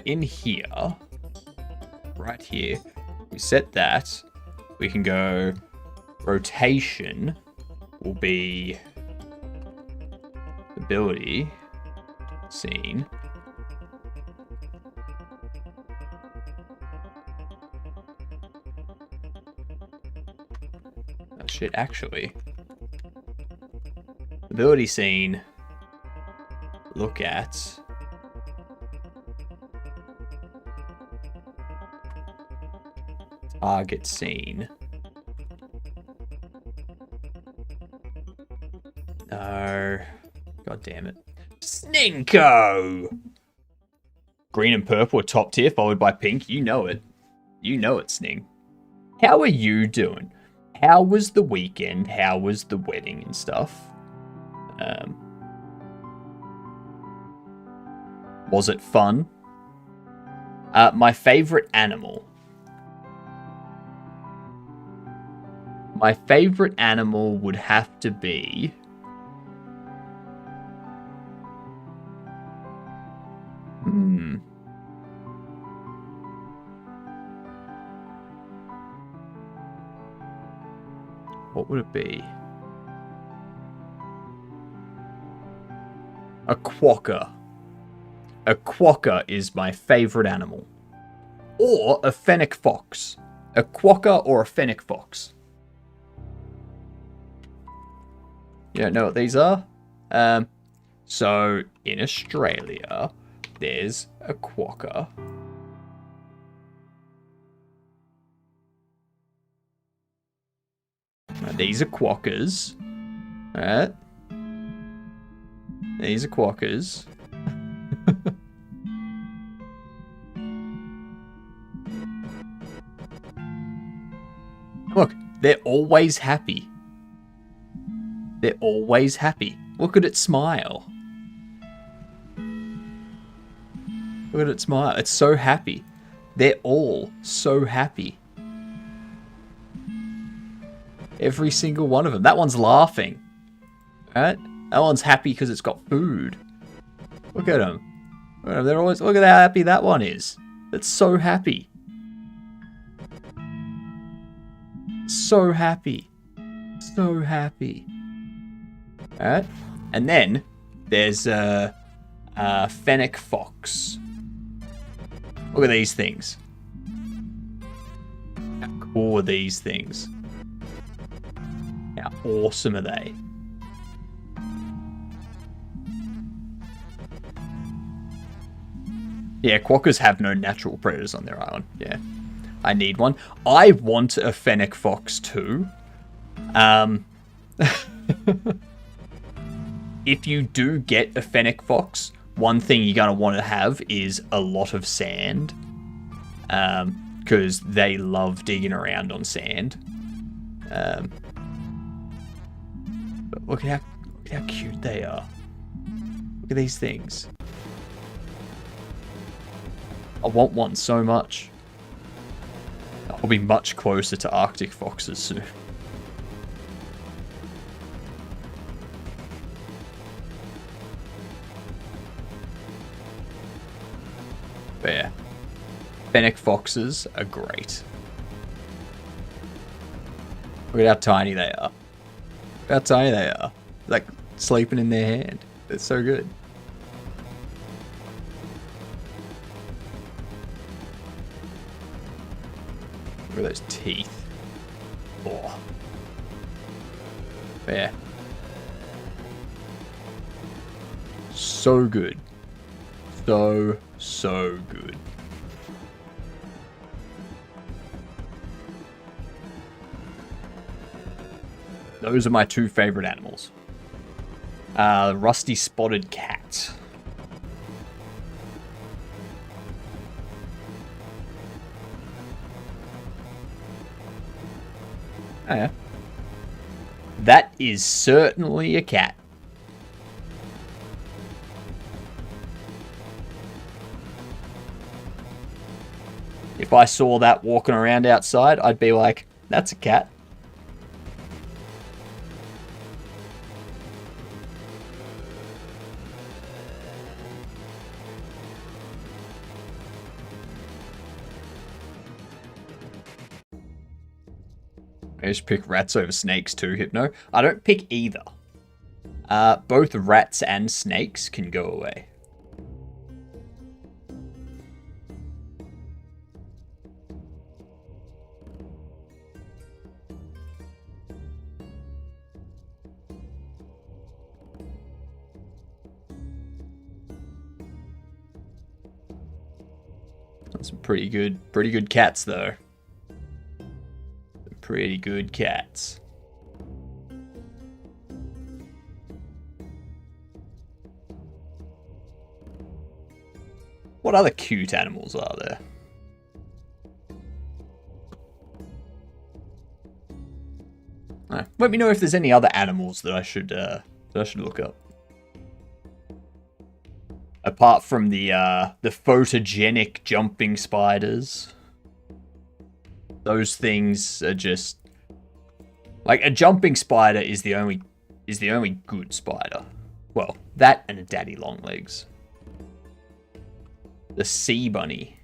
In here, right here, we set that. We can go rotation will be ability scene. Oh shit, actually. Ability scene, look at target scene. No. God damn it. Sninko! Green and purple are top tier, followed by pink. You know it. You know it, Sning. How are you doing? How was the weekend? How was the wedding and stuff? Was it fun? My favorite animal. My favorite animal would have to be... what would it be? A quokka. A quokka is my favorite animal. Or a fennec fox. A quokka or a fennec fox. You don't know what these are? So, in Australia, there's a quokka. These are quokkas. Alright. These are quokkas. Look, they're always happy. They're always happy. Look at it smile. Look at it smile. It's so happy. They're all so happy. Every single one of them. That one's laughing. Right? That one's happy because it's got food. Look at them. They're always... look at how happy that one is. It's so happy. So happy. So happy. Alright? And then there's a fennec fox. Look at these things. How cool are these things? How awesome are they? Yeah, quokkas have no natural predators on their island. Yeah. I need one. I want a fennec fox too. If you do get a fennec fox, one thing you're going to want to have is a lot of sand. Because they love digging around on sand. But look at how cute they are. Look at these things. I want one so much. I'll be much closer to Arctic foxes soon. But yeah. Fennec foxes are great. Look at how tiny they are. Look how tiny they are. Like sleeping in their hand. It's so good. Look at those teeth. Oh. But yeah. So good. So good. Those are my two favorite animals. Rusty spotted cat. Oh yeah. That is certainly a cat. If I saw that walking around outside, I'd be like, that's a cat. I just pick rats over snakes too, Hypno. I don't pick either. Both rats and snakes can go away. Some pretty good cats though. Pretty good cats. What other cute animals are there? Let me know if there's any other animals that I should look up. Apart from the photogenic jumping spiders. Those things are just like a jumping spider is the only good spider. Well, that and a daddy long legs. The sea bunny.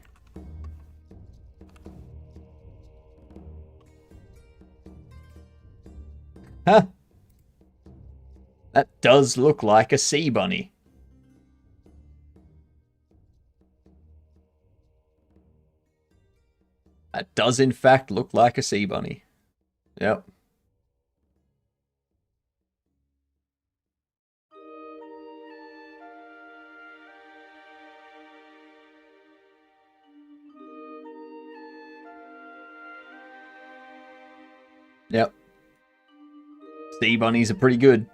Huh. That does look like a sea bunny. That does in fact look like a sea bunny. Yep. Yep. Sea bunnies are pretty good.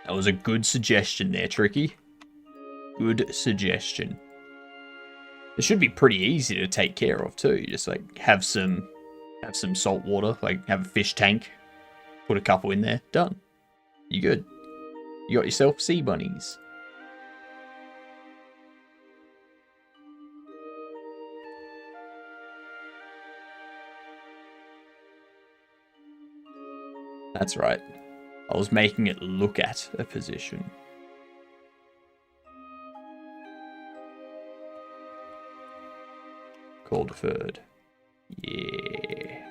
That was a good suggestion there, Tricky. Good suggestion. It should be pretty easy to take care of too. You just like have some salt water, like have a fish tank, put a couple in there, done. You good. You got yourself sea bunnies. That's right. I was making it look at a position. Call deferred. Yeah.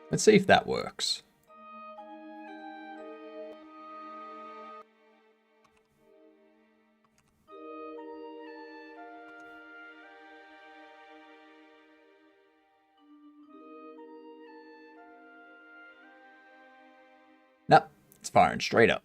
Let's see if that works. Nope, it's firing straight up.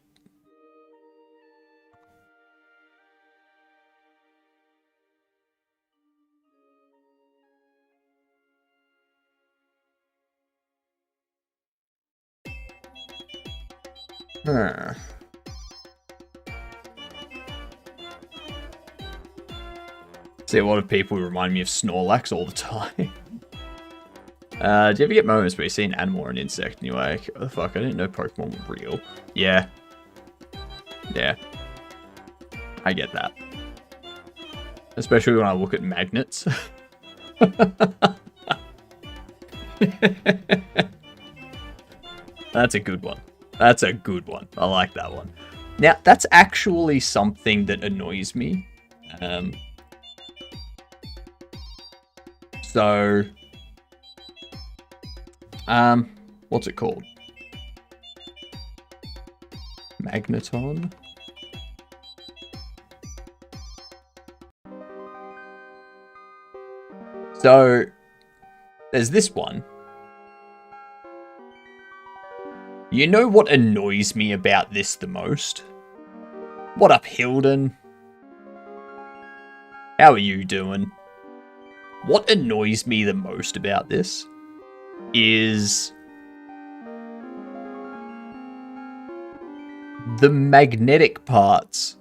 See, a lot of people remind me of Snorlax all the time. Do you ever get moments where you see an animal or an insect and you're like, oh fuck, I didn't know Pokemon were real? Yeah. Yeah. I get that. Especially when I look at magnets. That's a good one. That's a good one. I like that one. Now, that's actually something that annoys me. What's it called? Magneton? So, there's this one. You know what annoys me about this the most? What up, Hilden? How are you doing? What annoys me the most about this is the magnetic parts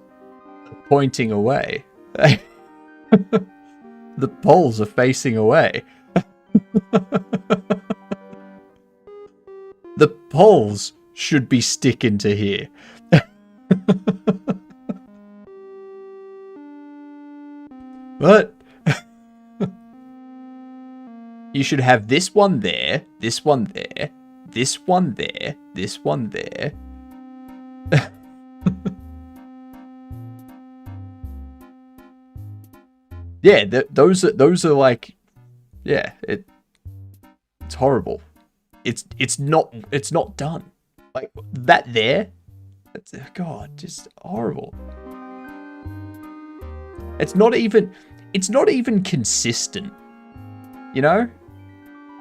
pointing away. The poles are facing away. The poles should be sticking to here. But you should have this one there, this one there, this one there, this one there. Yeah, those are like, yeah, it's horrible. It's not done. Like that there. God, just horrible. It's not even consistent. You know?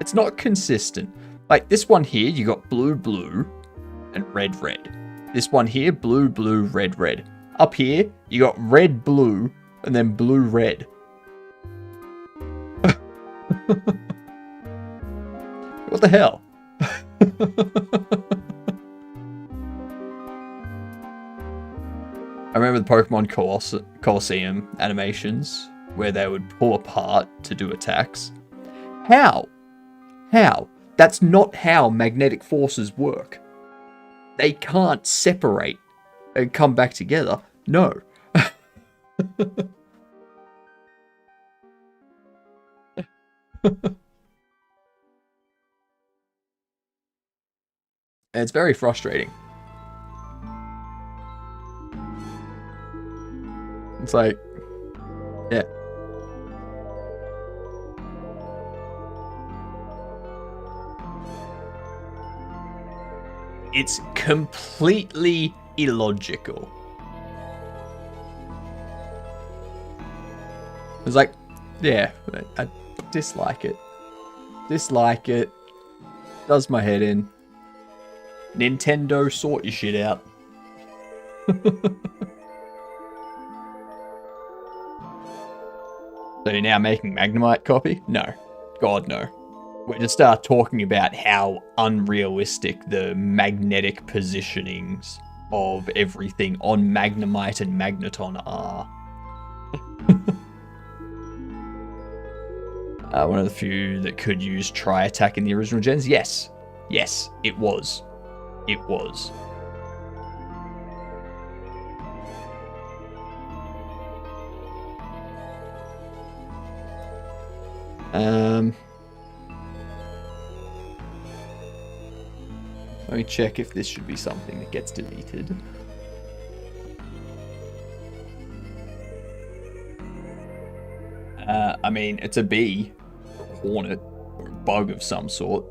It's not consistent. Like this one here, you got blue, blue, and red, red. This one here, blue, blue, red, red. Up here, you got red, blue, and then blue, red. What the hell? I remember the Pokemon Colosseum animations where they would pull apart to do attacks. How? How? That's not how magnetic forces work. They can't separate and come back together. No. It's very frustrating. It's like, yeah. It's completely illogical. It's like, yeah, I dislike it. Dislike it. Does my head in. Nintendo, sort your shit out. So you're now making Magnemite copy? No. God, no. We're just start talking about how unrealistic the magnetic positionings of everything on Magnemite and Magneton are. One of the few that could use Tri-Attack in the original gens? Yes. Yes, it was. It was. Let me check if this should be something that gets deleted. I mean, it's a bee, or a hornet, or a bug of some sort.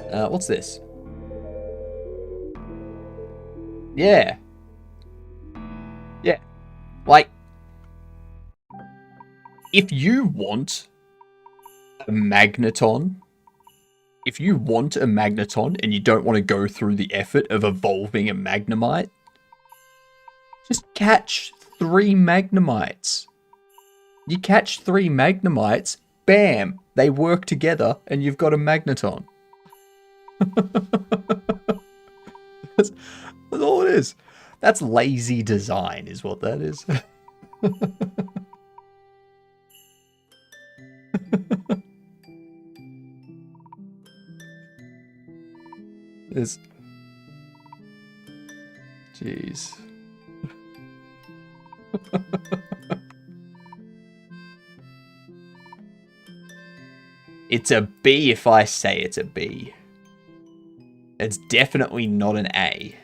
What's this? Yeah. Yeah. Like, if you want a Magneton, if you want a Magneton and you don't want to go through the effort of evolving a Magnemite, just catch 3 Magnemites. You catch 3 Magnemites, bam, they work together and you've got a Magneton. That's all it is. That's lazy design is what that is. It's... Jeez. It's a bee if I say it's a bee. It's definitely not an A.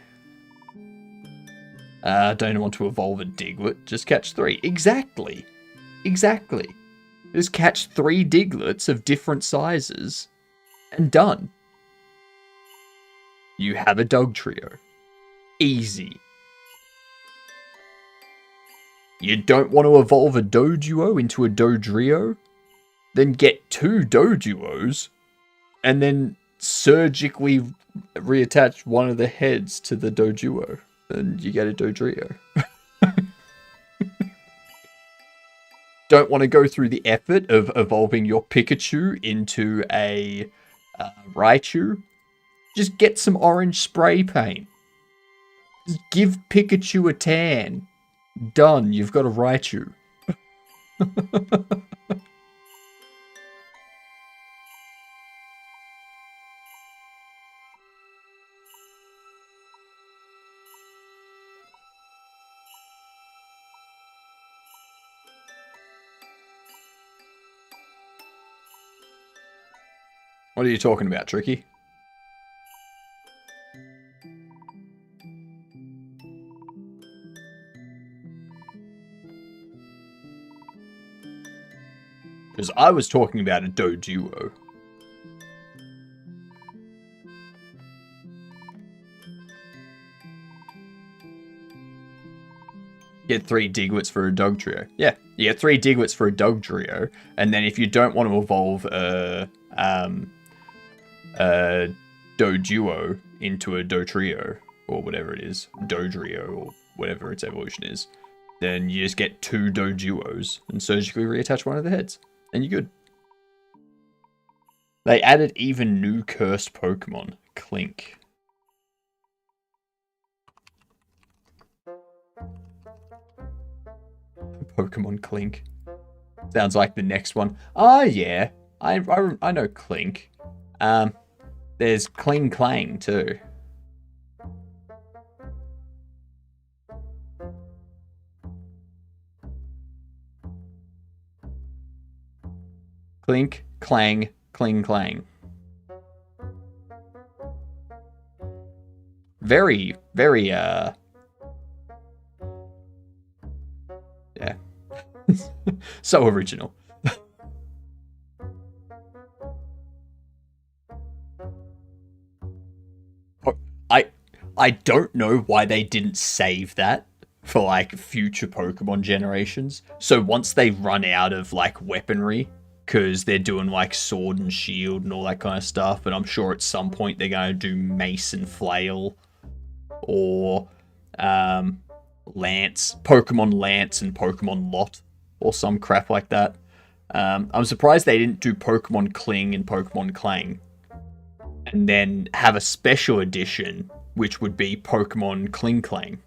Don't want to evolve a Diglett. Just catch 3. Exactly. Exactly. Just catch 3 Diglets of different sizes. And done. You have a Dugtrio. Easy. You don't want to evolve a Doduo into a Dodrio? Then get 2 Doduos. And then surgically reattach one of the heads to the Doduo. And you get a Dodrio. Don't want to go through the effort of evolving your Pikachu into a Raichu? Just get some orange spray paint. Just give Pikachu a tan. Done. You've got a Raichu. What are you talking about, Tricky? Because I was talking about a Doduo. Get 3 Diglets for a Dugtrio. Yeah, you get 3 Diglets for a Dugtrio, and then if you don't want to evolve a Doduo into a Dotrio, or whatever it is, Dodrio, or whatever its evolution is, then you just get 2 Doduos and surgically reattach one of the heads, and you're good. They added even new cursed Pokemon, Clink. Pokemon Clink. Sounds like the next one. Oh yeah, I know Clink. There's Kling Clang too. Clink, Clang, Kling Clang. Very, yeah. So original. I don't know why they didn't save that for like future Pokemon generations. So once they run out of like weaponry, because they're doing like Sword and Shield and all that kind of stuff, and I'm sure at some point they're going to do Mace and Flail, or Lance, Pokemon Lance and Pokemon Lot, or some crap like that. I'm surprised they didn't do Pokemon Kling and Pokemon Clang, and then have a special edition, which would be Pokemon Kling Clang.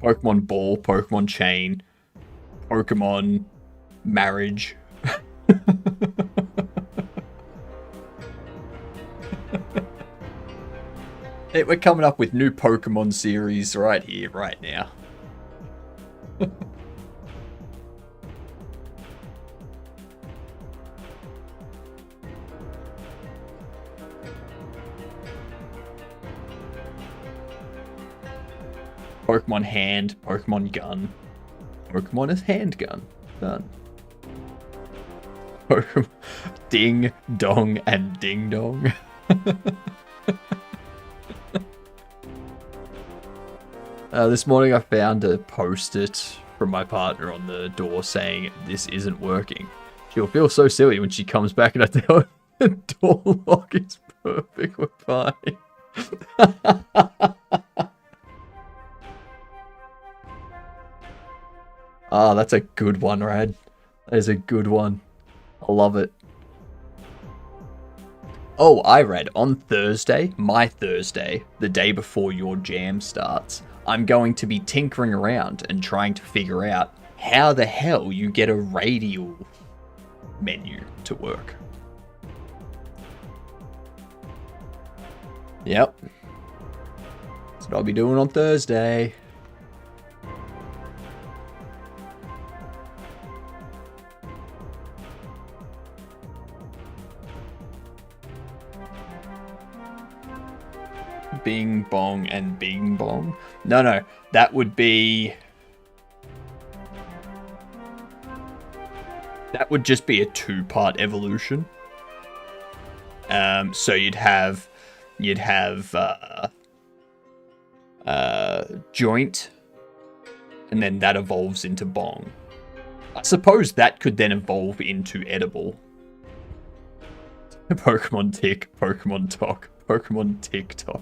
Pokemon Ball, Pokemon Chain, Pokemon Marriage. We're coming up with new Pokemon series right here, right now. Pokemon Hand, Pokemon Gun. Pokemon is Handgun. Done. Pokemon Ding, Dong, and Ding Dong. This morning I found a post-it from my partner on the door saying, "This isn't working." She'll feel so silly when she comes back and I tell her the door lock is perfect, we're fine. Ah, that's a good one, Rad. That is a good one. I love it. Oh, I read on Thursday, my Thursday, the day before your jam starts, I'm going to be tinkering around and trying to figure out how the hell you get a radial menu to work. Yep. That's what I'll be doing on Thursday. Bing Bong and Bing Bong. No, that would be... That would just be a two-part evolution. So you'd have joint, and then that evolves into bong. I suppose that could then evolve into edible. Pokemon Tick, Pokemon Talk, Pokemon TikTok.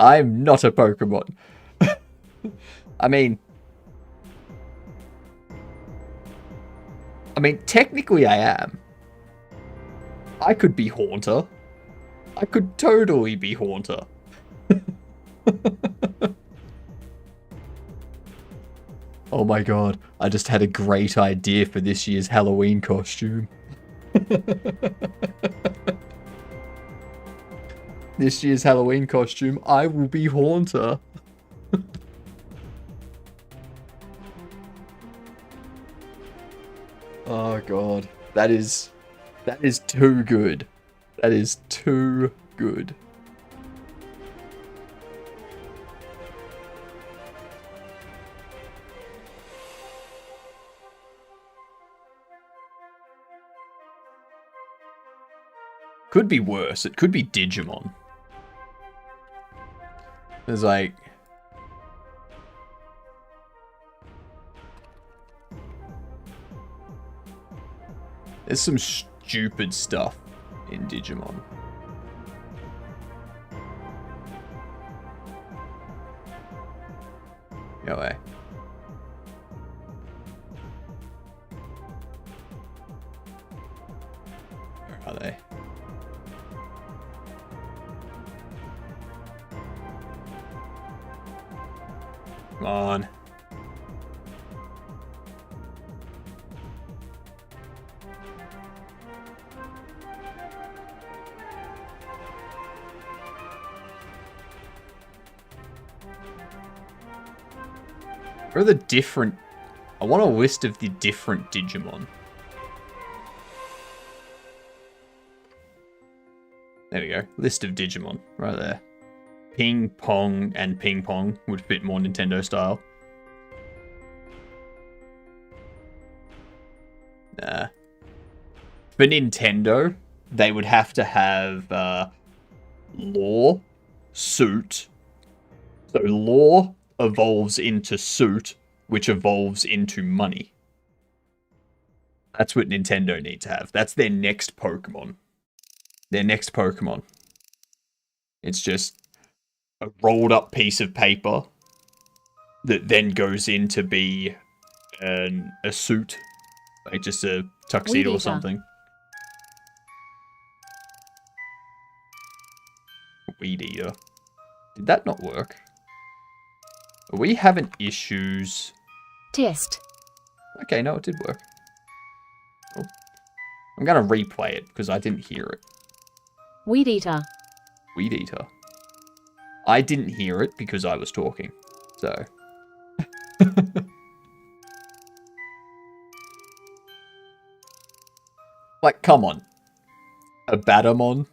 I'm not a Pokemon. I mean, technically I am. I could be Haunter. I could totally be Haunter. Oh my god, I just had a great idea for this year's Halloween costume. This year's Halloween costume, I will be Haunter. Oh god, that is too good. That is too good. Could be worse. It could be Digimon. There's like... There's some stupid stuff in Digimon. No way. Where are they? Come on. Where are the different... I want a list of the different Digimon. There we go. List of Digimon. Right there. Ping Pong and Ping Pong would fit more Nintendo style. Nah. For Nintendo, they would have to have Law, Suit. So Law evolves into Suit, which evolves into Money. That's what Nintendo need to have. That's their next Pokemon. Their next Pokemon. It's just a rolled up piece of paper that then goes in to be a suit. Like just a tuxedo or something. Weed Eater. Did that not work? Are we having issues? Test. Okay, no, it did work. Oh. I'm gonna replay it because I didn't hear it. Weed Eater. Weed Eater. I didn't hear it because I was talking. So. Like, come on. A Batamon?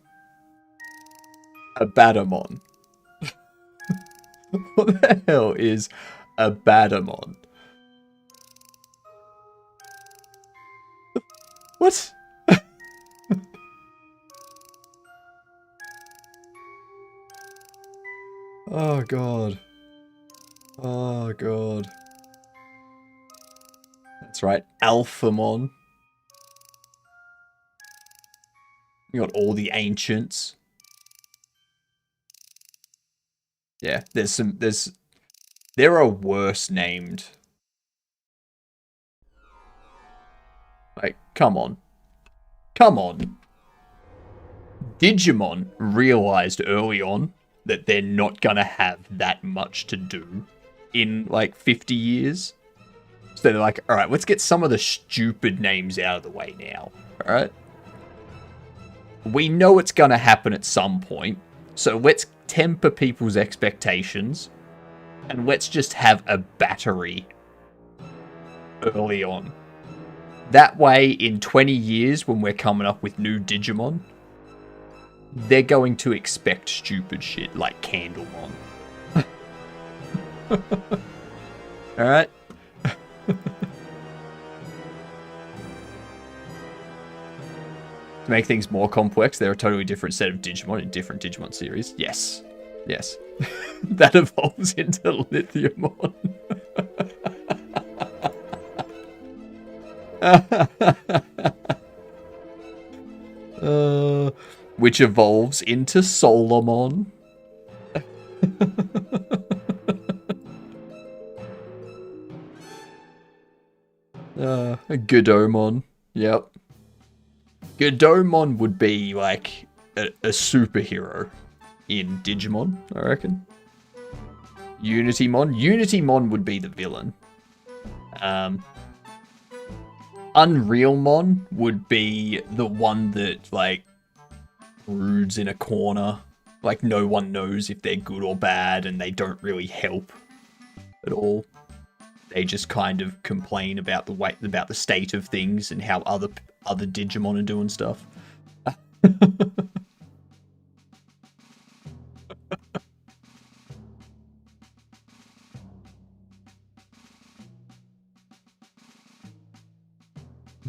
A Batamon. What the hell is a Batamon? What? Oh god. Oh god. That's right, Alphamon. You got all the ancients. Yeah, there are worse named. Like, come on. Come on. Digimon realized early on that they're not gonna have that much to do in, like, 50 years. So they're like, alright, let's get some of the stupid names out of the way now. Alright? We know it's gonna happen at some point, so let's temper people's expectations And let's just have a battery early on. That way, in 20 years, when we're coming up with new Digimon, they're going to expect stupid shit like Candlemon. Alright? To make things more complex, they're a totally different set of Digimon in different Digimon series. Yes. Yes. That evolves into Lithiumon. Which evolves into Solomon. Godomon. Yep. Godomon would be like a superhero in Digimon, I reckon. Unitymon. Unitymon would be the villain. Unrealmon would be the one that, like, broods in a corner. Like, no one knows if they're good or bad, and they don't really help at all. They just kind of complain about the state of things and how other Digimon are doing stuff.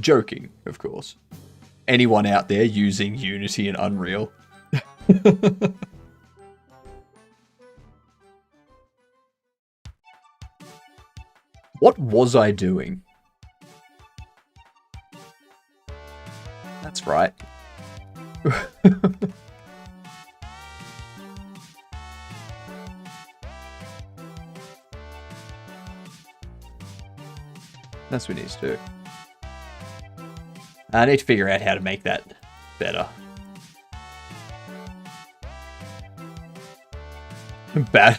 Joking, of course. Anyone out there using Unity and Unreal? What was I doing? That's right. That's what we need to do. I need to figure out how to make that better.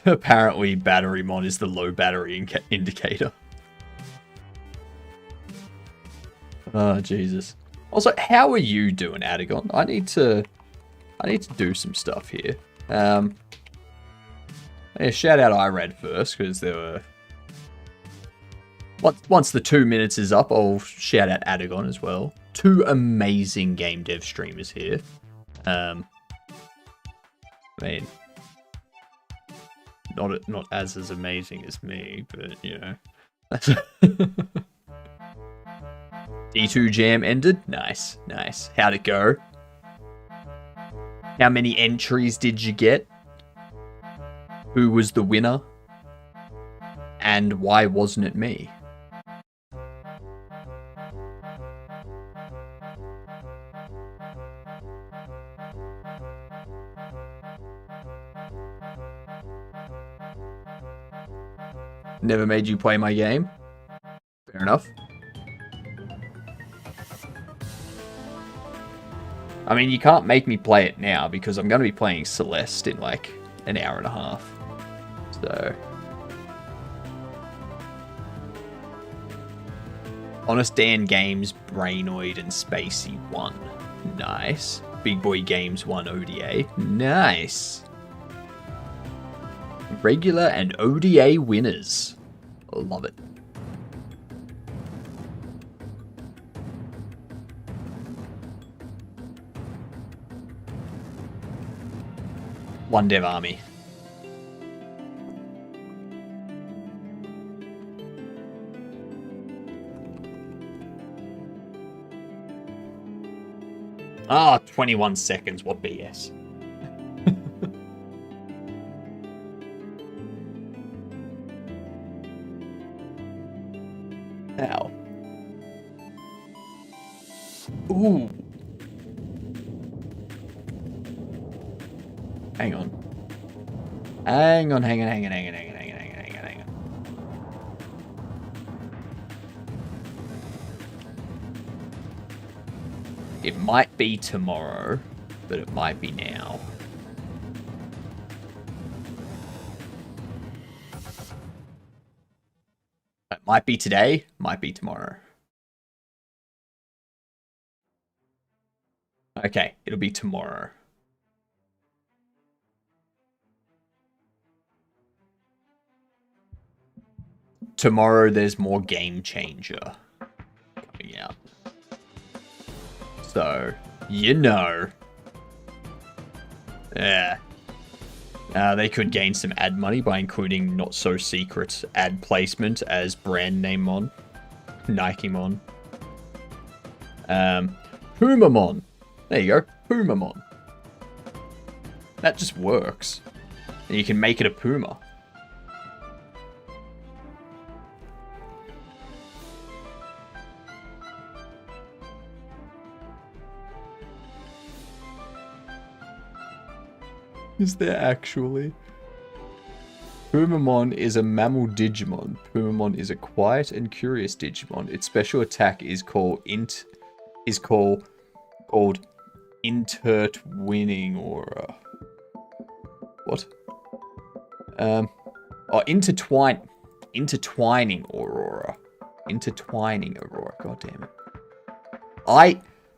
Apparently, Batterymon is the low battery indicator. Oh, Jesus. Also, how are you doing, Adagon? I need to do some stuff here. Yeah, shout out Irad first, because there were... Once the 2 minutes is up, I'll shout out Adagon as well. 2 amazing game dev streamers here. I mean, not as amazing as me, but you know. D2 Jam ended. Nice, nice. How'd it go? How many entries did you get? Who was the winner? And why wasn't it me? Never made you play my game? Fair enough. I mean, you can't make me play it now because I'm going to be playing Celeste in like an hour and a half. So... Honest Dan Games, Brainoid, and Spacey 1. Nice. Big Boy Games 1 ODA. Nice. Regular and ODA winners. Love it. One Dev Army. Ah, 21 seconds. What BS. Ow. Ooh. Hang on. Hang on. It might be tomorrow, but it might be now. It might be today, might be tomorrow. Okay, it'll be tomorrow. tomorrow there's more Game Changer coming out. So, you know. Yeah. They could gain some ad money by including not-so-secret ad placement as brand name mon. Nike-mon. Pumamon. There you go. Pumamon. That just works. And you can make it a Puma. Is there actually? Pumamon is a mammal Digimon. Pumamon is a quiet and curious Digimon. Its special attack is called Intertwining Aura. What? Intertwining Aurora. Intertwining Aurora. God damn it.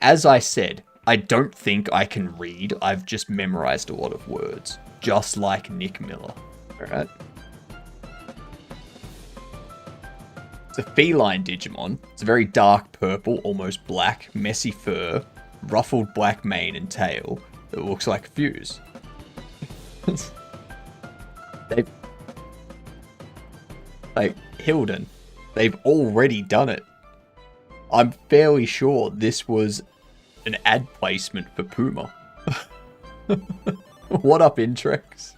As I said, I don't think I can read. I've just memorized a lot of words. Just like Nick Miller. Alright? It's a feline Digimon. It's a very dark purple, almost black, messy fur, ruffled black mane and tail that looks like a fuse. Like, Hilden, they've already done it. I'm fairly sure this was an ad placement for Puma. What up, Intrex?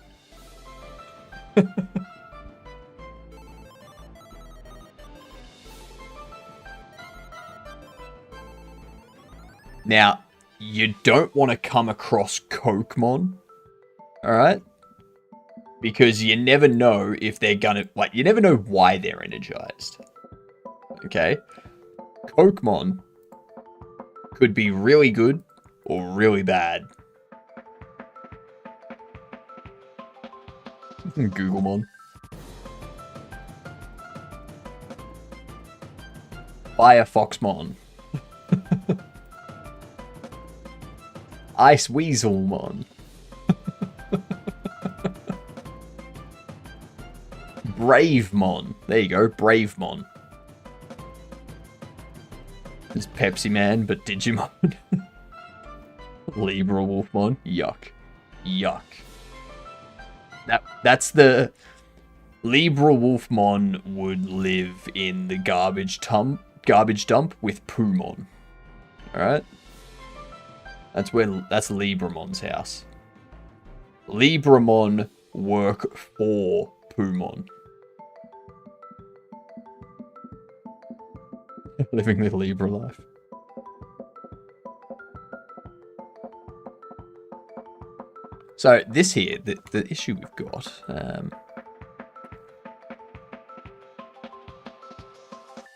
Now, you don't want to come across Kokemon, alright? Because you never know if they're gonna, you never know why they're energized. Okay? Kokemon could be really good or really bad. Googlemon. Firefoxmon. Ice Weaselmon. Bravemon. There you go, Bravemon. It's Pepsi Man, but Digimon. Libra Wolfmon. Yuck. Yuck. That's the... Libra Wolfmon would live in the garbage dump with Pumon. Alright? That's Libramon's house. Libramon work for Pumon. Living the Libra life. So this here, the issue we've got,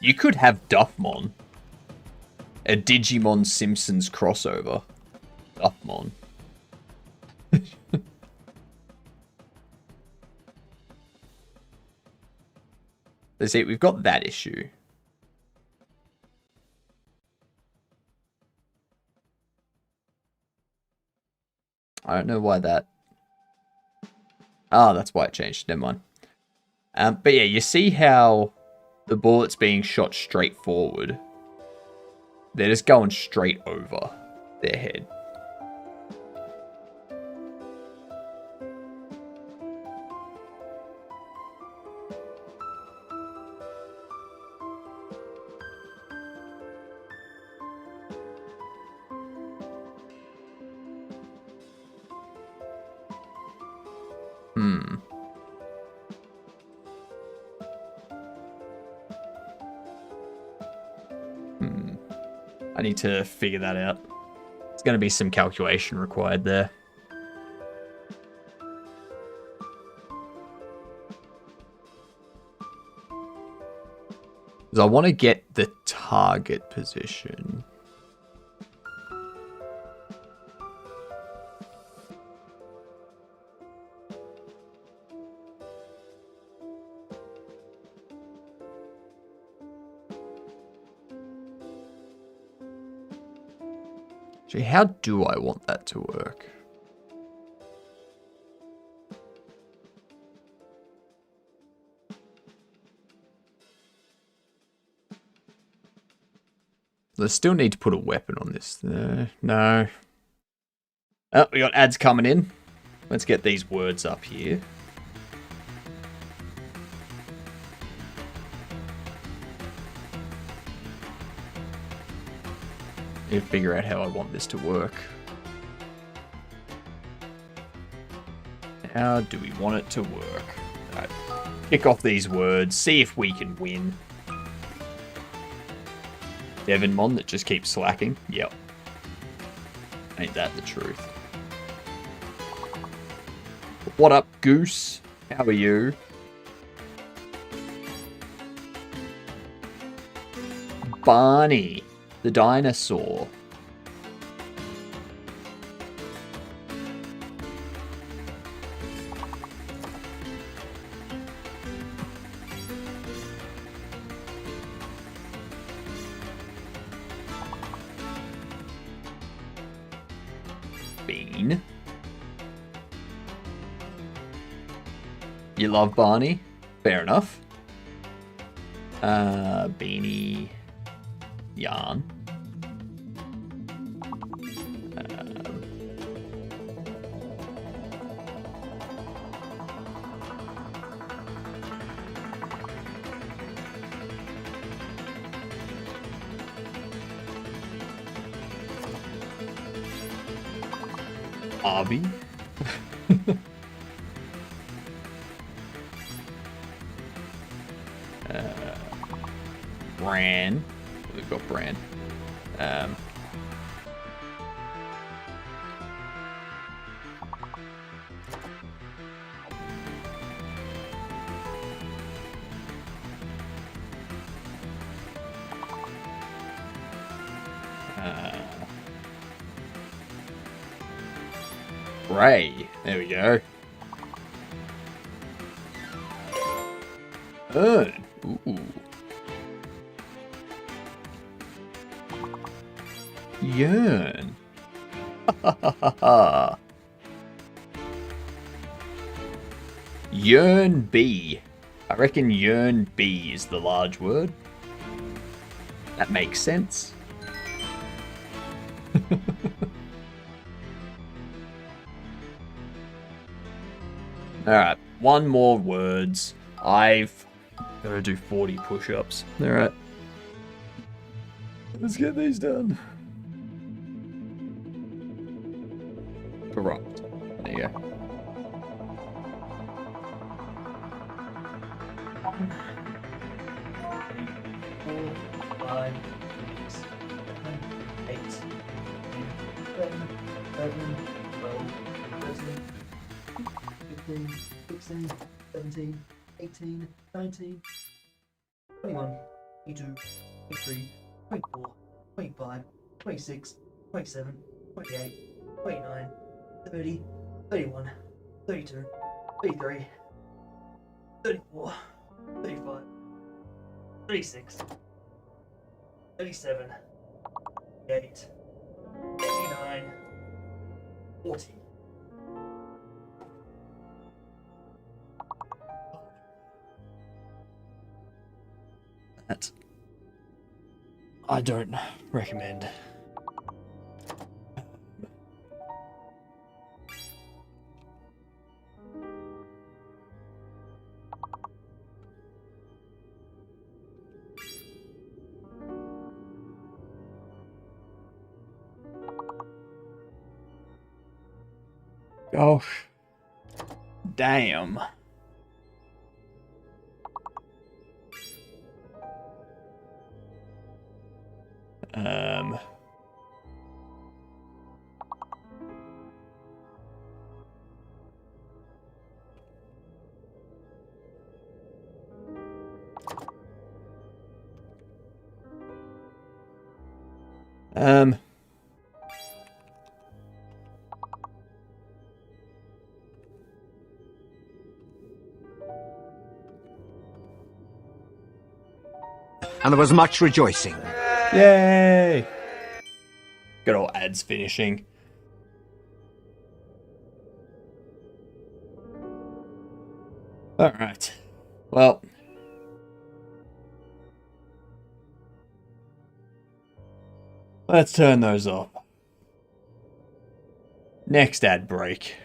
you could have Duffmon, a Digimon Simpsons crossover. Duffmon. Let's see, we've got that issue. I don't know why that... Oh, that's why it changed. Never mind. But yeah, you see how the bullet's being shot straight forward. They're just going straight over their head. I need to figure that out. There's going to be some calculation required there. Because I want to get the target position. Actually, how do I want that to work? I still need to put a weapon on this. No. Oh, we got ads coming in. Let's get these words up here. Need to figure out how I want this to work. How do we want it to work? Alright. Kick off these words, see if we can win. Devonmon that just keeps slacking. Yep. Ain't that the truth? What up, Goose? How are you? Barney, the dinosaur. Bean. You love Barney? Fair enough. Beanie. Yarn. Arby. Bran. We've got Bran. Ray. There we go. Earn. Ooh. Yearn. Yearn B. I reckon yearn B is the large word. That makes sense. Alright, one more words. I've got to do 40 push-ups. Alright. Let's get these done. Corrupt. There you go. 16, 17, 18, 19, 21, 22, 23, 24, 25, 26, 27, 28, 29, 30, 31, 32, 33, 34, 35, 36, 37, 38, 39, 40. That I don't recommend. Gosh. Damn. And there was much rejoicing. Yay! Good old ads finishing. Alright. Well. Let's turn those off. Next ad break.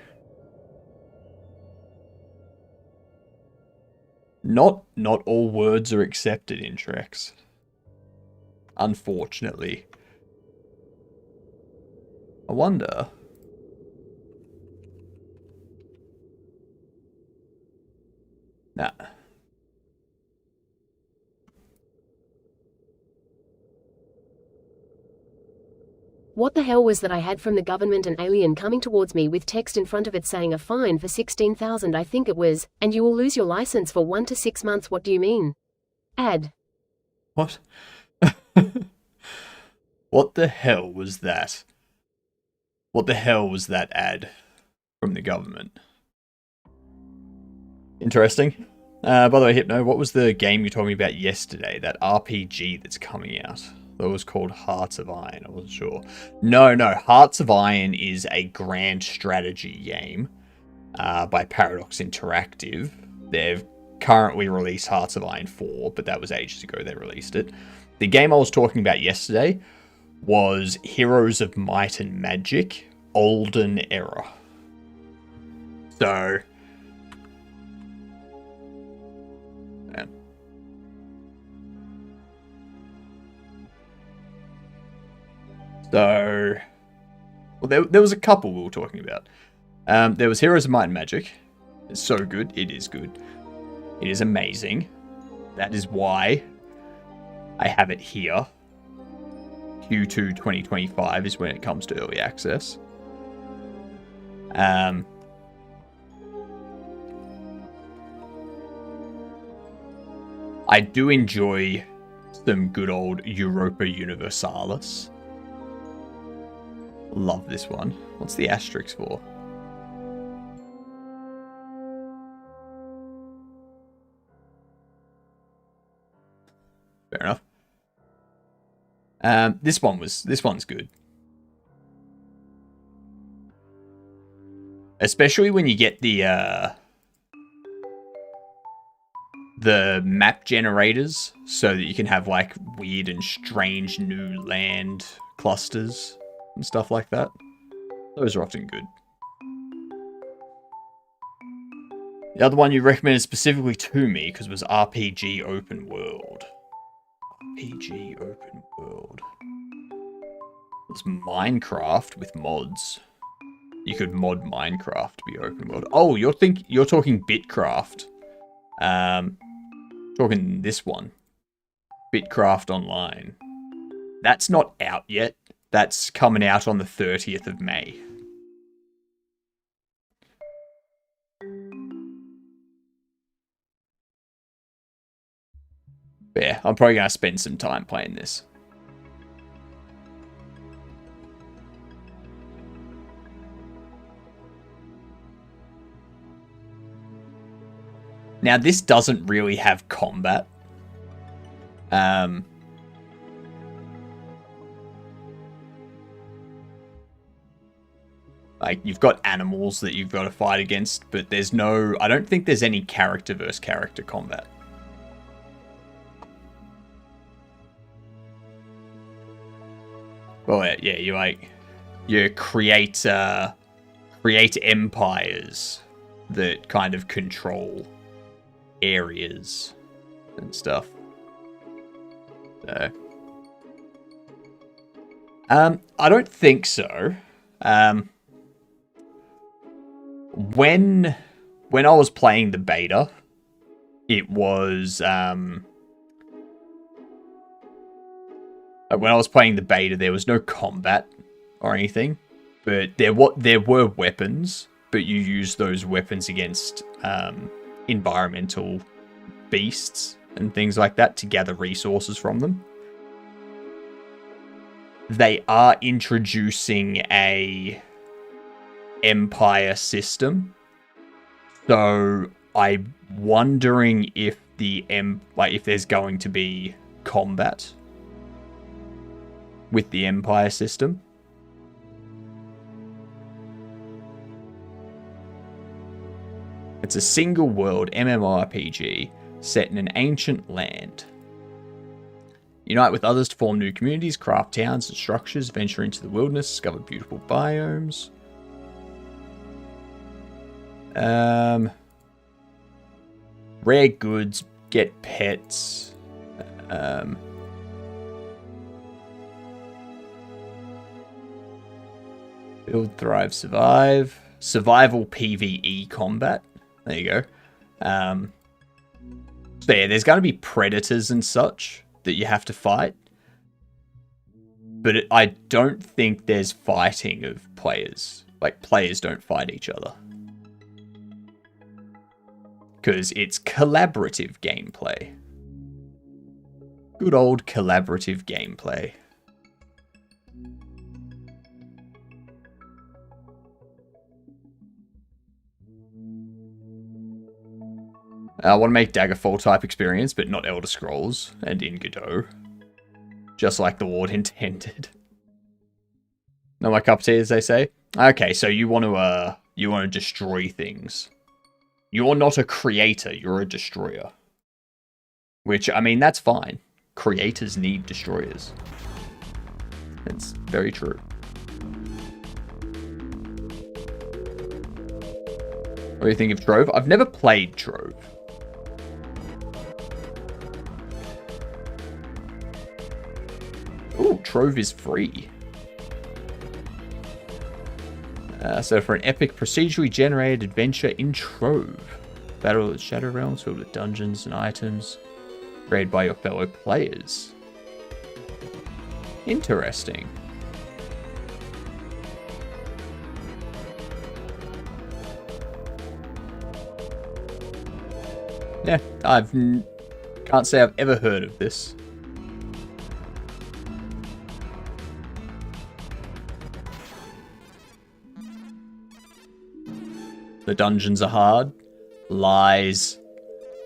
Not all words are accepted in Trex. Unfortunately. I wonder. Nah. What the hell was that I had from the government? An alien coming towards me with text in front of it saying a fine for 16,000 I think it was, and you will lose your license for 1 to 6 months. What do you mean? Ad. What? What the hell was that? What the hell was that ad from the government? Interesting. By the way, Hypno, what was the game you told me about yesterday? That RPG that's coming out? That was called Hearts of Iron. I wasn't sure. No. Hearts of Iron is a grand strategy game by Paradox Interactive. They've currently released Hearts of Iron 4, but that was ages ago they released it. The game I was talking about yesterday was Heroes of Might and Magic, Olden Era. So... yeah. So... well, there was a couple we were talking about. There was Heroes of Might and Magic. It's so good. It is good. It is amazing. That is why I have it here. Q2 2025 is when it comes to early access. I do enjoy some good old Europa Universalis. Love this one. What's the asterisk for? Fair enough. This one's good. Especially when you get the map generators, so that you can have like weird and strange new land clusters and stuff like that. Those are often good. The other one you recommended specifically to me because was RPG Open World. RPG Open World. It's Minecraft with mods. You could mod Minecraft to be open world. Oh, you're talking Bitcraft. Talking this one. Bitcraft Online. That's not out yet. That's coming out on the 30th of May. But yeah, I'm probably going to spend some time playing this. Now, this doesn't really have combat. Like, you've got animals that you've got to fight against, but there's no... I don't think there's any character versus character combat. Well, yeah, you create empires that kind of control areas and stuff. So, I don't think so. When I was playing the beta, it was when I was playing the beta, there was no combat or anything, but there were weapons, but you use those weapons against environmental beasts and things like that to gather resources from them. They are introducing a empire system, so I'm wondering if if there's going to be combat with the empire system. It's a single world MMORPG set in an ancient land. Unite with others to form new communities, craft towns and structures, venture into the wilderness, discover beautiful biomes. Rare goods, get pets. Build, thrive, survive. Survival PvE combat. There you go. So yeah, there's going to be predators and such that you have to fight. But I don't think there's fighting of players. Like, players don't fight each other. Because it's collaborative gameplay. Good old collaborative gameplay. I want to make Daggerfall type experience, but not Elder Scrolls and in Godot. Just like the Lord intended. Not my cup of tea, as they say. Okay, so you want to destroy things. You're not a creator, you're a destroyer. Which, I mean, that's fine. Creators need destroyers. It's very true. What do you think of Trove? I've never played Trove. Ooh, Trove is free. So for an epic procedurally generated adventure in Trove. Battle of the Shadow Realms filled with dungeons and items. Created by your fellow players. Interesting. Yeah, can't say I've ever heard of this. The dungeons are hard. Lies.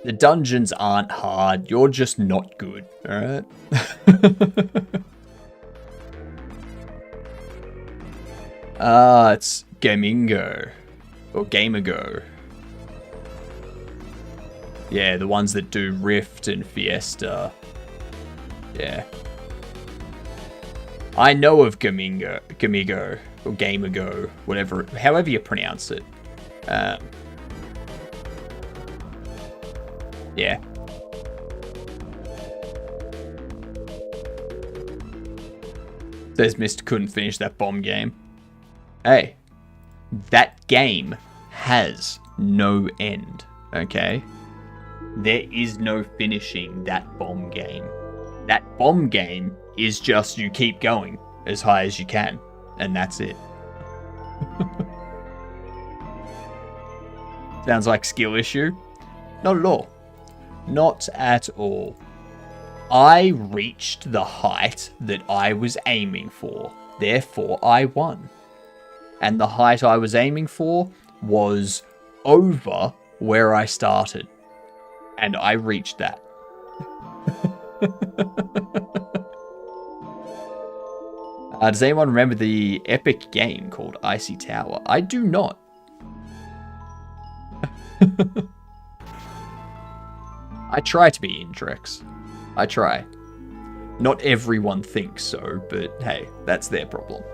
The dungeons aren't hard. You're just not good, alright? It's Gamingo. Or Gamago. Yeah, the ones that do Rift and Fiesta. Yeah. I know of Gamigo, or Gamago, whatever, however you pronounce it. Yeah. Says Mr. couldn't finish that bomb game. Hey, that game has no end, okay? There is no finishing that bomb game. That bomb game is just you keep going as high as you can, and that's it. Sounds like skill issue? Not at all. Not at all. I reached the height that I was aiming for. Therefore, I won. And the height I was aiming for was over where I started. And I reached that. Does anyone remember the epic game called Icy Tower? I do not. I try to be Intrex. I try. Not everyone thinks so, but hey, that's their problem.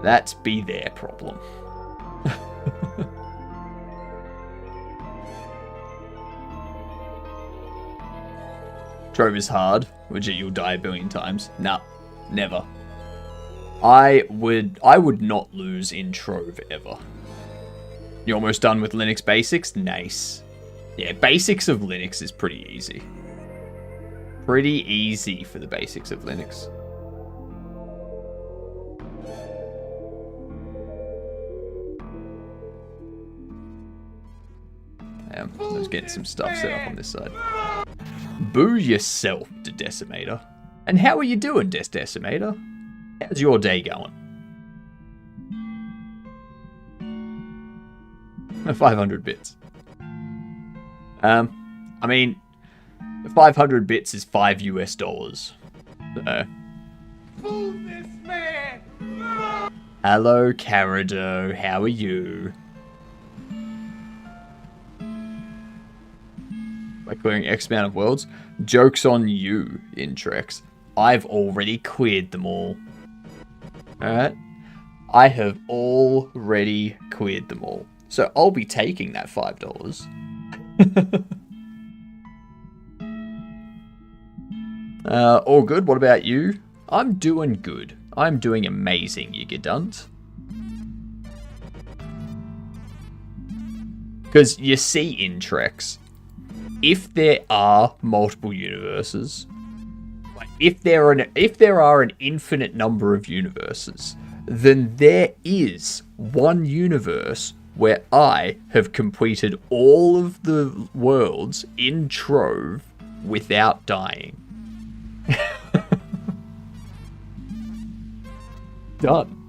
That's be their problem. Trove is hard. Legit, you'll die a billion times. Nah, never. I would not lose in Trove ever. You're almost done with Linux basics? Nice. Yeah, basics of Linux is pretty easy. Pretty easy for the basics of Linux. Let's get some stuff set up on this side. Boo yourself, Decimator. And how are you doing, Decimator? How's your day going? 500 bits. I mean, 500 bits is $5 US. So. Hello, Carado. How are you? by clearing X amount of worlds. Joke's on you, Intrex. I've already cleared them all. Alright? I have already cleared them all. So I'll be taking that $5. All good. What about you? I'm doing good. I'm doing amazing, Yigadunt. Because you see, Intrex, if there are multiple universes, like if there are an infinite number of universes, then there is one universe where I have completed all of the worlds in Trove without dying. Done.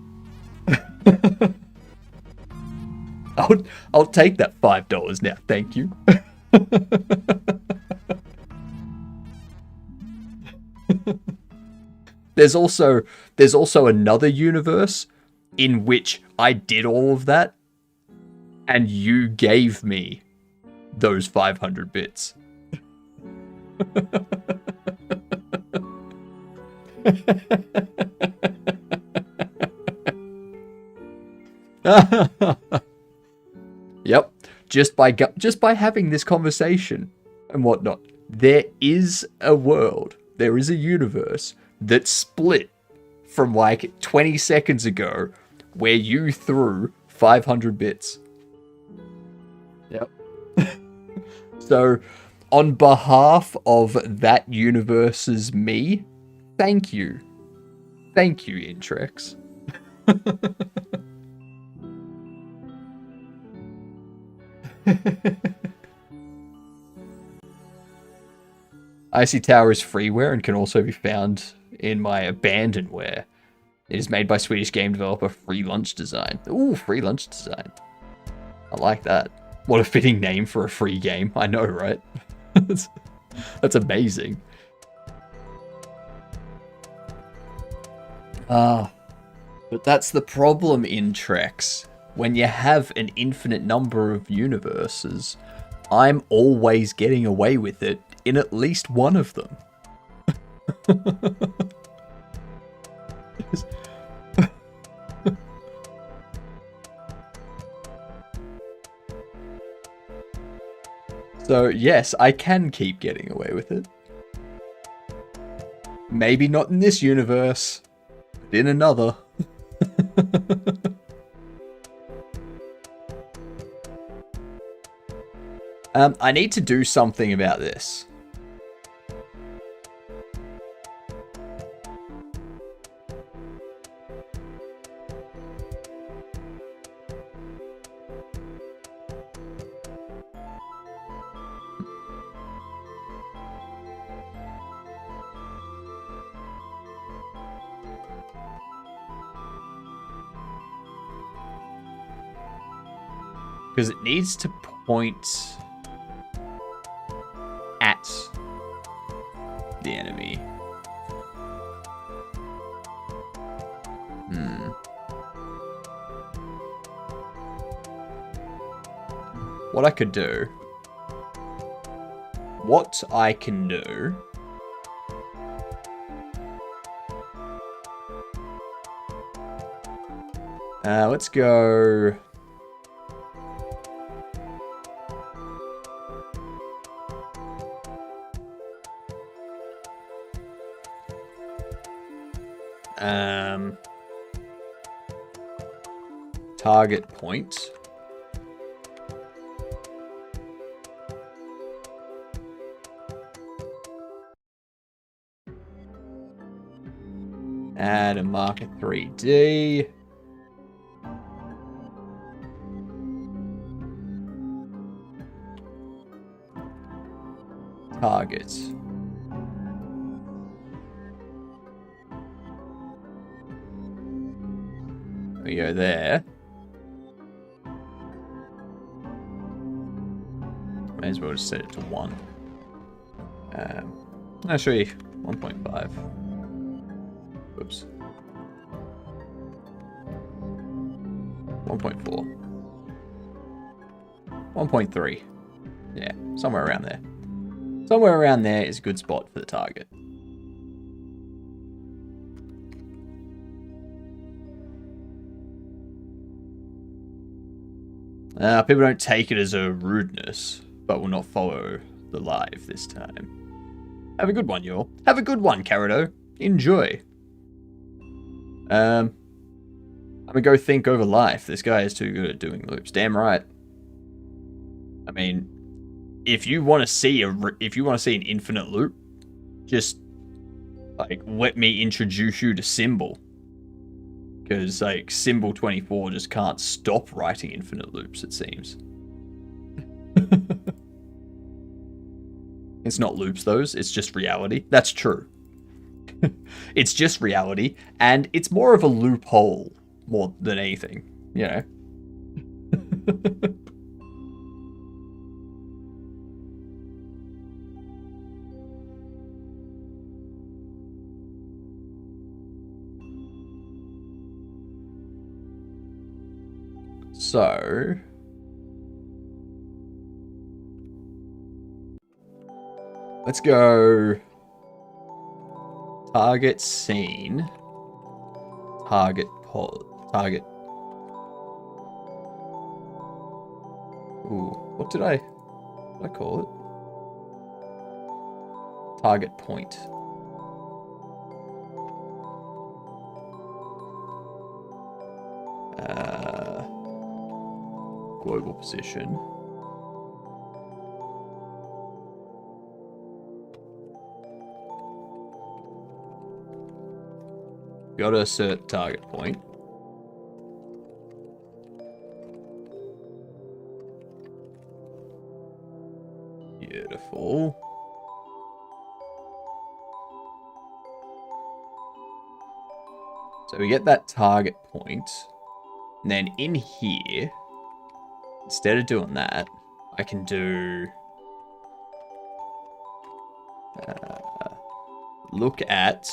I'll take that $5 now, thank you. There's also another universe in which I did all of that and you gave me those 500 bits. Yep, just by having this conversation and whatnot, there is a world, there is a universe that split from like 20 seconds ago where you threw 500 bits. Yep. So, on behalf of that universe's me, thank you. Thank you, Intrex. Icy Tower is freeware and can also be found in my abandonware. It is made by Swedish game developer Free Lunch Design. Ooh, Free Lunch Design. I like that. What a fitting name for a free game. I know, right? That's amazing. But that's the problem, Intrex. When you have an infinite number of universes, I'm always getting away with it in at least one of them. So yes, I can keep getting away with it. Maybe not in this universe, but in another. I need to do something about this. Because it needs to point at the enemy. What I can do... let's go... target point. Add a marker 3D. Target. We go there. May as well just set it to 1. Actually, 1.5. Oops. 1.4. 1.3. Yeah, somewhere around there. Somewhere around there is a good spot for the target. People don't take it as a rudeness, but will not follow the live this time. Have a good one, y'all. Have a good one, Carido. Enjoy. I'm gonna go think over life. This guy is too good at doing loops. Damn right. I mean, if you want to see an infinite loop, just like let me introduce you to Symbol. Because, like, Symbol 24 just can't stop writing infinite loops, it seems. It's not loops, those. It's just reality. That's true. It's just reality, and it's more of a loophole more than anything, you know? So, let's go target scene, target pod, target. Ooh, what did I call it? Target point. Global position. Gotta assert target point. Beautiful. So we get that target point, and then in here, instead of doing that, I can do look at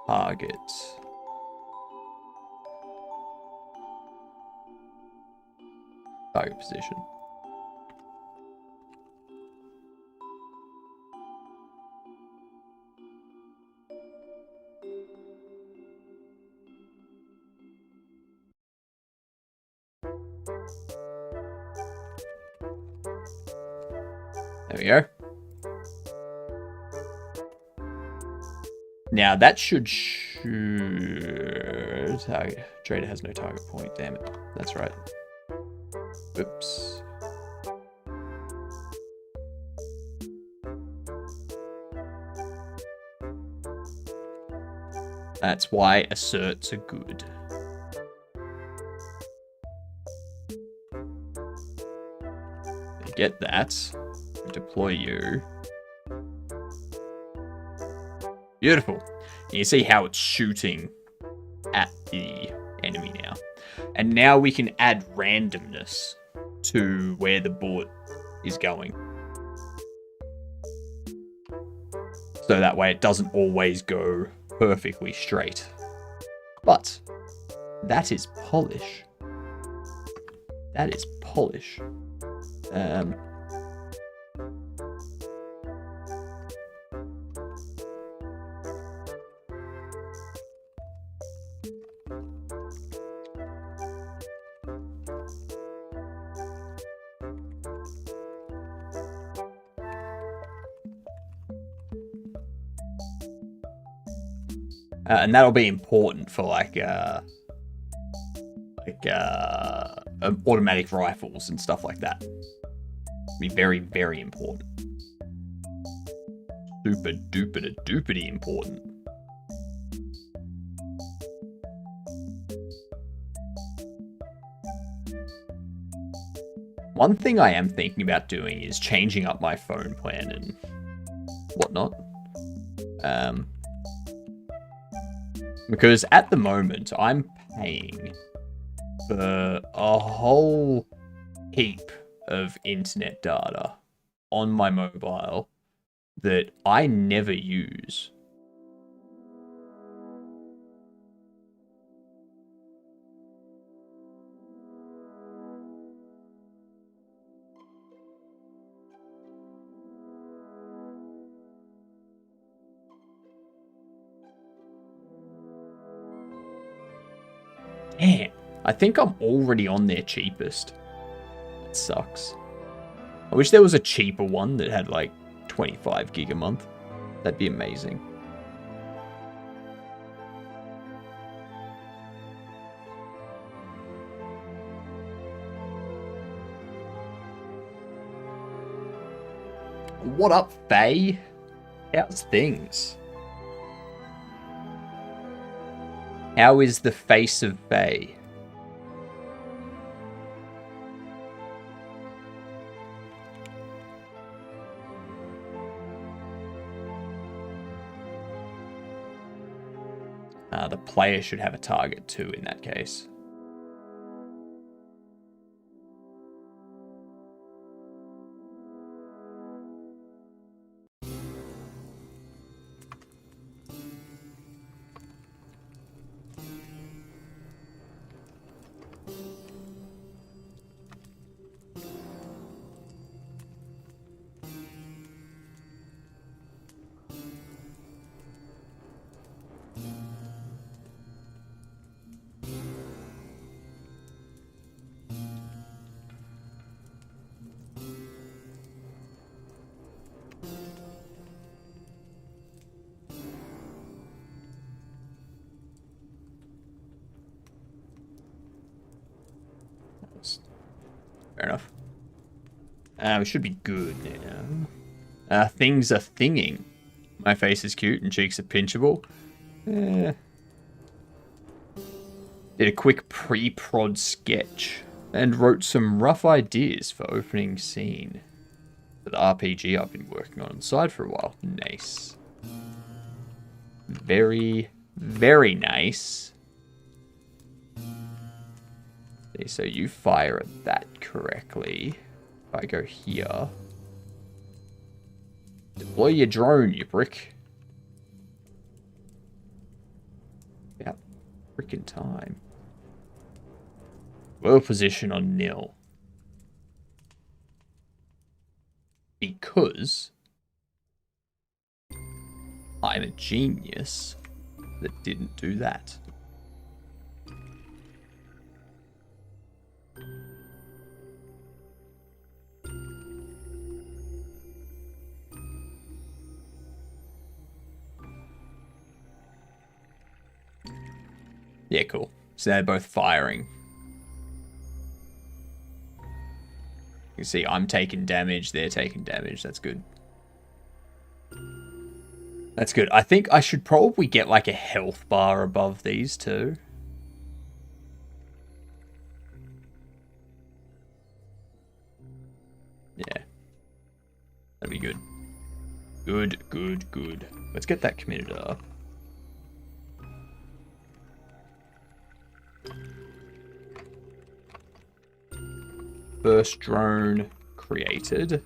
target. Target position. There we go. Now that should target. Trader has no target point. Damn it. That's right. Oops. That's why asserts are good. Get that. Deploy you. Beautiful. And you see how it's shooting at the enemy now. And now we can add randomness to where the bullet is going. So that way it doesn't always go perfectly straight. But that is polish. That is polish. And that'll be important for automatic rifles and stuff like that. Be very, very important. Super duper duperty important. One thing I am thinking about doing is changing up my phone plan and whatnot. Because at the moment, I'm paying for a whole heap of internet data on my mobile that I never use. Man, I think I'm already on their cheapest. That sucks. I wish there was a cheaper one that had like 25 gig a month. That'd be amazing. What up, Faye? How's things? How is the face of Faye? The player should have a target too in that case. Fair enough. We should be good now. Things are thinging. My face is cute and cheeks are pinchable. Did a quick pre-prod sketch and wrote some rough ideas for opening scene for the RPG I've been working on the side for a while. Nice. Very, very nice. Okay, so you fire at that correctly. If I go here. Deploy your drone, you brick. About freaking time. Well position on nil. Because I'm a genius that didn't do that. Yeah, cool. So they're both firing. You can see I'm taking damage, they're taking damage. That's good. That's good. I think I should probably get like a health bar above these two. Yeah. That'd be good. Good, good, good. Let's get that committed up. First drone created.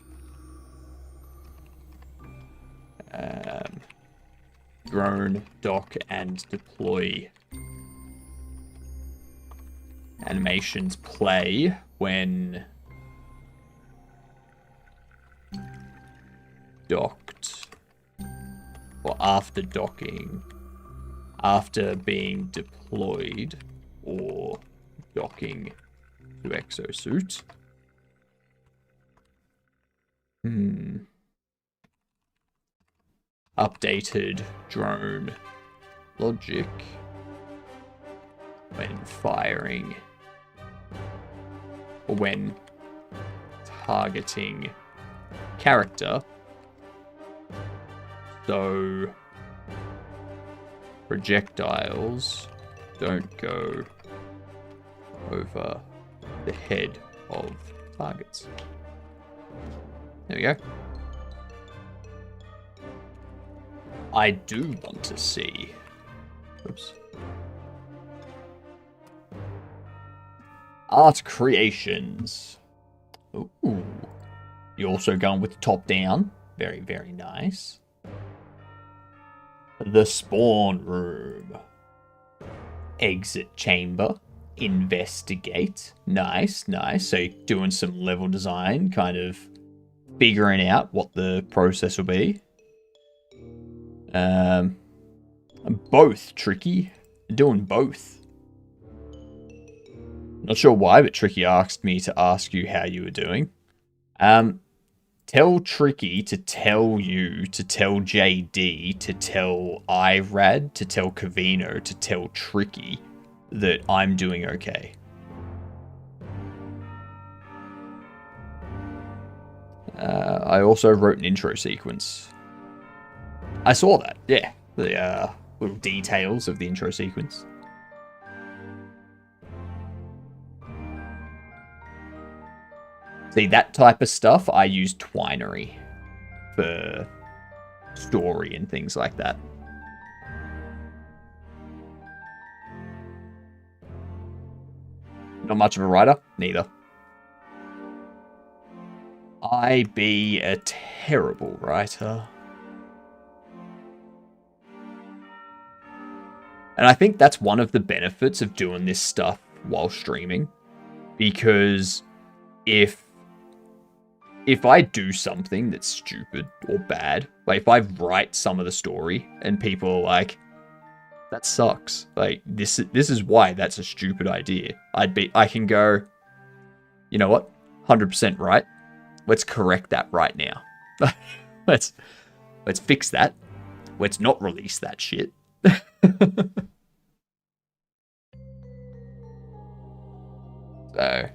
Drone, dock, and deploy. Animations play when docked, or after docking, after being deployed, or docking to exosuit. Updated drone logic when firing or when targeting character. So projectiles don't go over the head of targets. There we go. I do want to see. Oops. Art creations. Ooh. You're also going with top down. Very, very nice. The spawn room. Exit chamber. Investigate. Nice, nice. So doing some level design, kind of figuring out what the process will be. Both tricky. Doing both. Not sure why, but Tricky asked me to ask you how you were doing. Tell Tricky to tell you, to tell JD, to tell Irad, to tell Kavino, to tell Tricky that I'm doing okay. I also wrote an intro sequence. I saw that, yeah. The little details of the intro sequence. See, that type of stuff, I use Twinery for story and things like that. Not much of a writer? Neither. I be a terrible writer. And I think that's one of the benefits of doing this stuff while streaming. Because if I do something that's stupid or bad, like if I write some of the story and people are like, that sucks. Like this is why that's a stupid idea. I can go, you know what? 100% right. Let's correct that right now. let's fix that. Let's not release that shit. So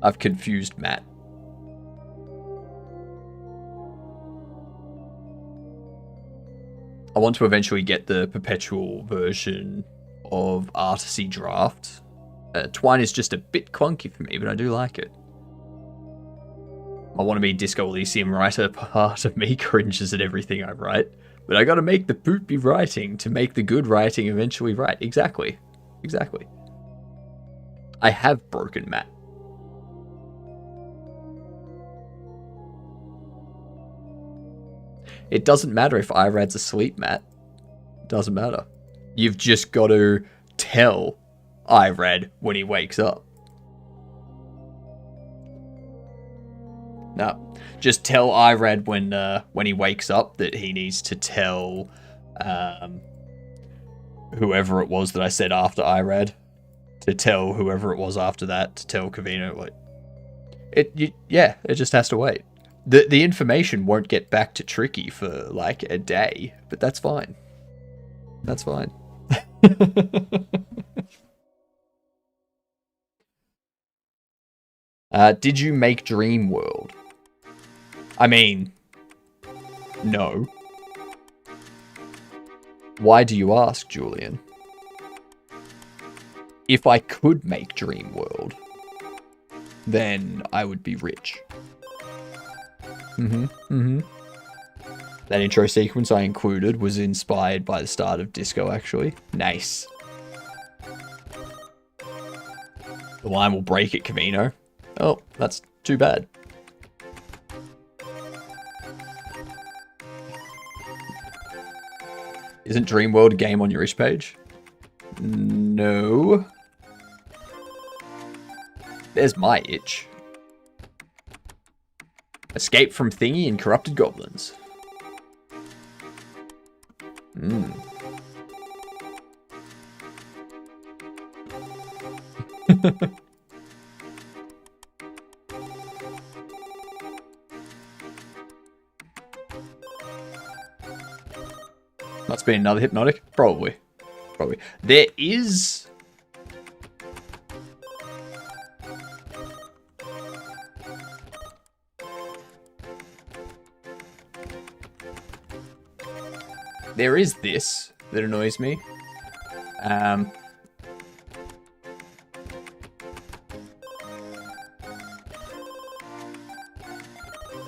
I've confused Matt. I want to eventually get the perpetual version of Artisy Draft. Twine is just a bit clunky for me, but I do like it. I want to be Disco Elysium writer. Part of me cringes at everything I write, but I gotta make the poopy writing to make the good writing eventually right. Exactly. Exactly. I have broken Matt. It doesn't matter if Irad's asleep, Matt. It doesn't matter. You've just got to tell Irad when he wakes up. No, just tell Irad when he wakes up that he needs to tell whoever it was that I said after Irad to tell whoever it was after that to tell Kavino. Like, it just has to wait. The information won't get back to Tricky for like a day, but that's fine. That's fine. Did you make Dream World? I mean, no. Why do you ask, Julian? If I could make Dream World, then I would be rich. That intro sequence I included was inspired by the start of Disco, actually. Nice. The line will break at Camino. Oh, that's too bad. Isn't Dreamworld a game on your itch page? No. There's my itch. Escape from Thingy and Corrupted Goblins. Must be another Hypnotic? Probably. There is... There is this that annoys me.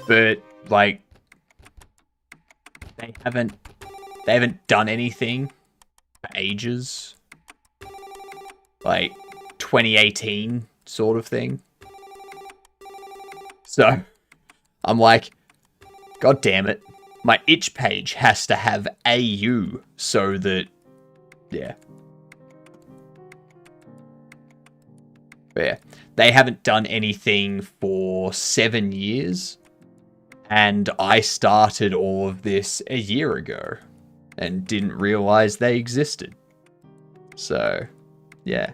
But like they haven't done anything for ages. Like 2018 sort of thing. So I'm like, God damn it. My itch page has to have AU so that, yeah. But yeah, they haven't done anything for 7 years. And I started all of this a year ago and didn't realize they existed. So, yeah.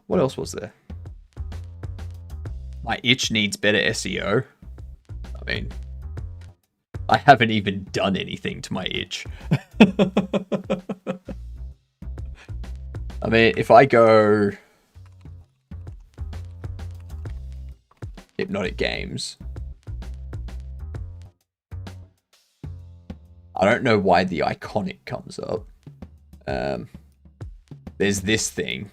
What else was there? My itch needs better SEO. I mean, I haven't even done anything to my itch. I mean, if I go Hypnotic Games, I don't know why the iconic comes up. There's this thing.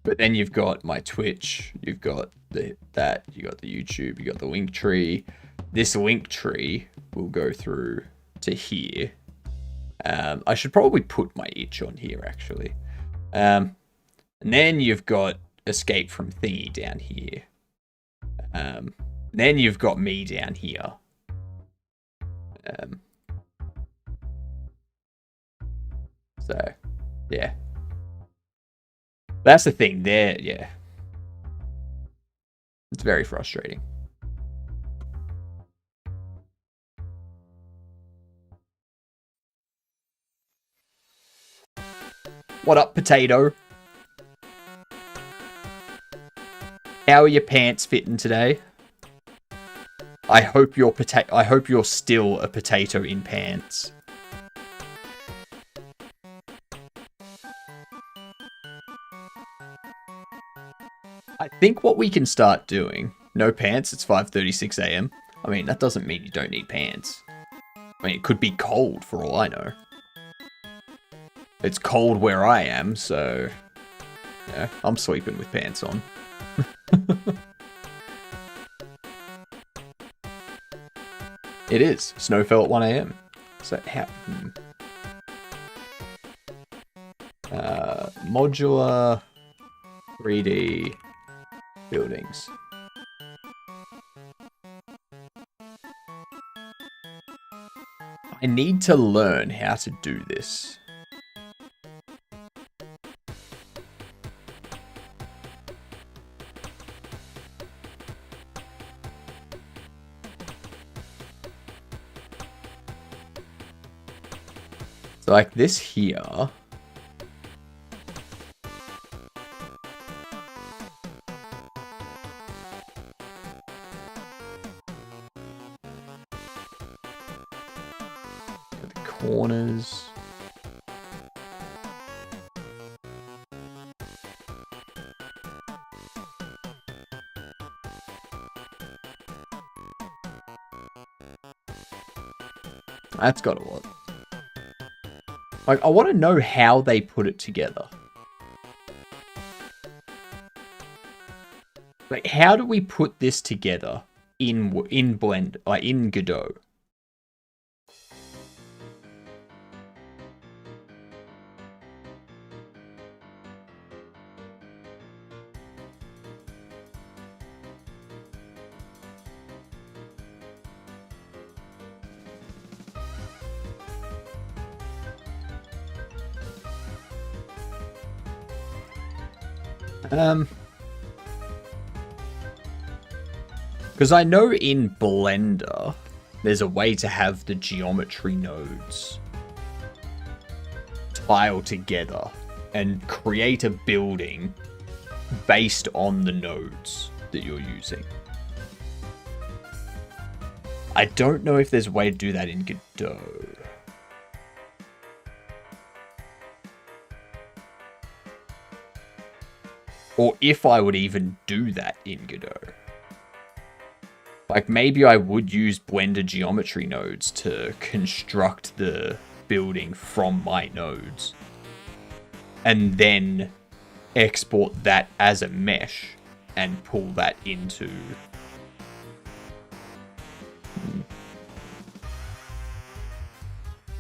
But then you've got my Twitch, you've got you got the YouTube, you got the link tree. This link tree will go through to here. I should probably put my itch on here actually. And then you've got Escape from Thingy down here. Then you've got me down here. So, yeah. That's the thing there, yeah. It's very frustrating. What up, potato? How are your pants fitting today? I hope you're still a potato in pants. I think what we can start doing, no pants, it's 5:36 AM. I mean, that doesn't mean you don't need pants. I mean, it could be cold for all I know. It's cold where I am, so yeah, I'm sleeping with pants on. It is. Snow fell at 1 AM. So how? Modular 3D buildings. I need to learn how to do this. So like this here. Corners. That's got to work. Like, I want to know how they put it together. Like, how do we put this together in Blend, like in Godot? Because I know in Blender, there's a way to have the geometry nodes tile together and create a building based on the nodes that you're using. I don't know if there's a way to do that in Godot. Or if I would even do that in Godot. Like, maybe I would use Blender geometry nodes to construct the building from my nodes. And then export that as a mesh and pull that into...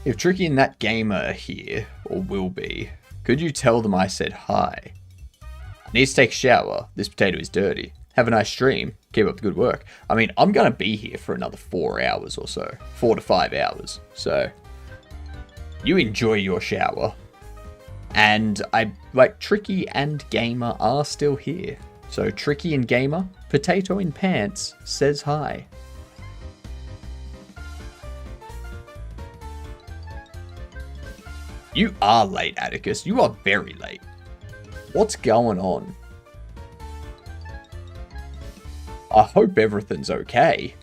If Tricky and that gamer are here, or will be, could you tell them I said hi? I need to take a shower. This potato is dirty. Have a nice stream. Keep up the good work. I mean, I'm going to be here for another 4 hours or so. 4 to 5 hours. So, you enjoy your shower. And Tricky and Gamer are still here. So, Tricky and Gamer, Potato in Pants says hi. You are late, Atticus. You are very late. What's going on? I hope everything's okay.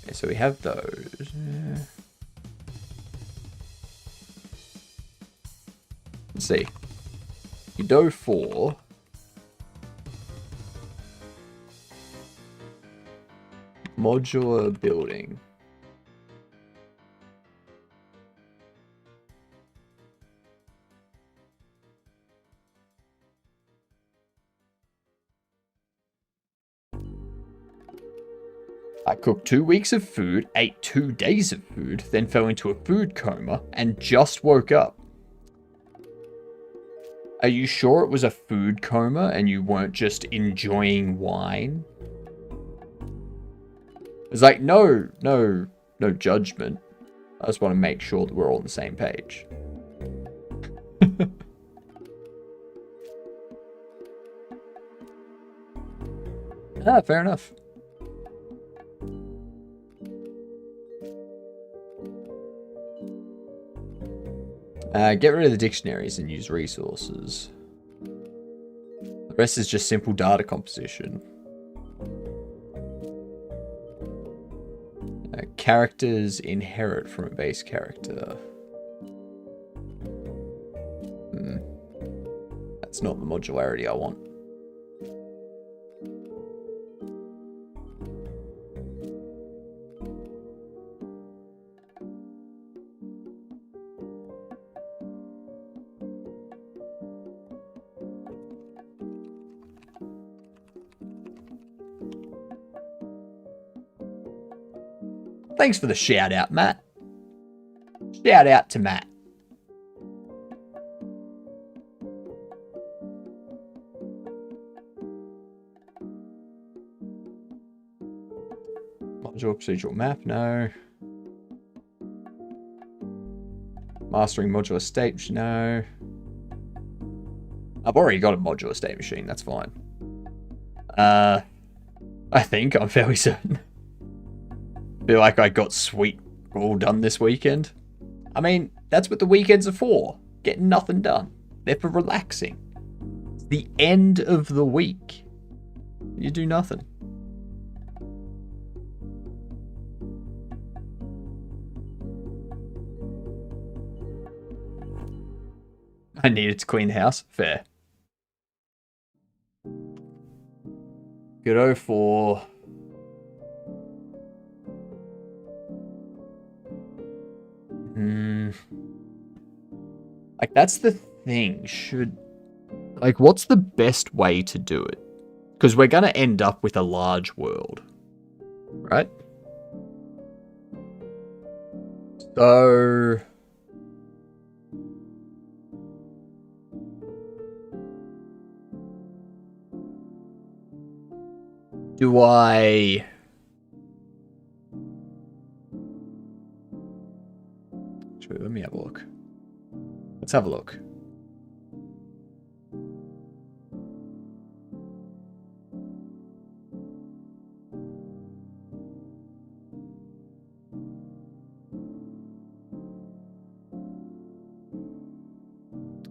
Okay, so we have those. Let's see. You go for modular building. I cooked 2 weeks of food, ate 2 days of food, then fell into a food coma, and just woke up. Are you sure it was a food coma and you weren't just enjoying wine? It's like, no judgment. I just want to make sure that we're all on the same page. Fair enough. Get rid of the dictionaries and use resources. The rest is just simple data composition. Characters inherit from a base character. That's not the modularity I want. Thanks for the shout out, Matt. Shout out to Matt. Modular procedural map, no. Mastering modular state, no. I've already got a modular state machine, that's fine. I think, I'm fairly certain. Feel like I got sweet all done this weekend. I mean, that's what the weekends are for. Getting nothing done. They're for relaxing. It's the end of the week. You do nothing. I needed to clean the house. Fair. Good 04. Like, that's the thing. What's the best way to do it? Because we're going to end up with a large world. Right? So... do I... Actually, let me have a look. Let's have a look.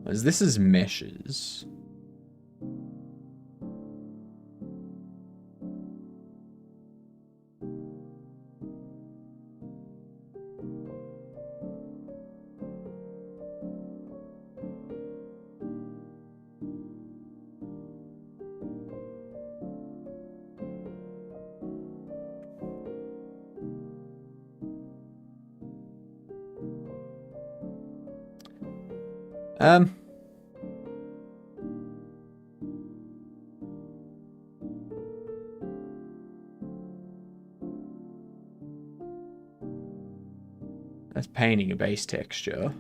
As this is meshes. painting a base texture.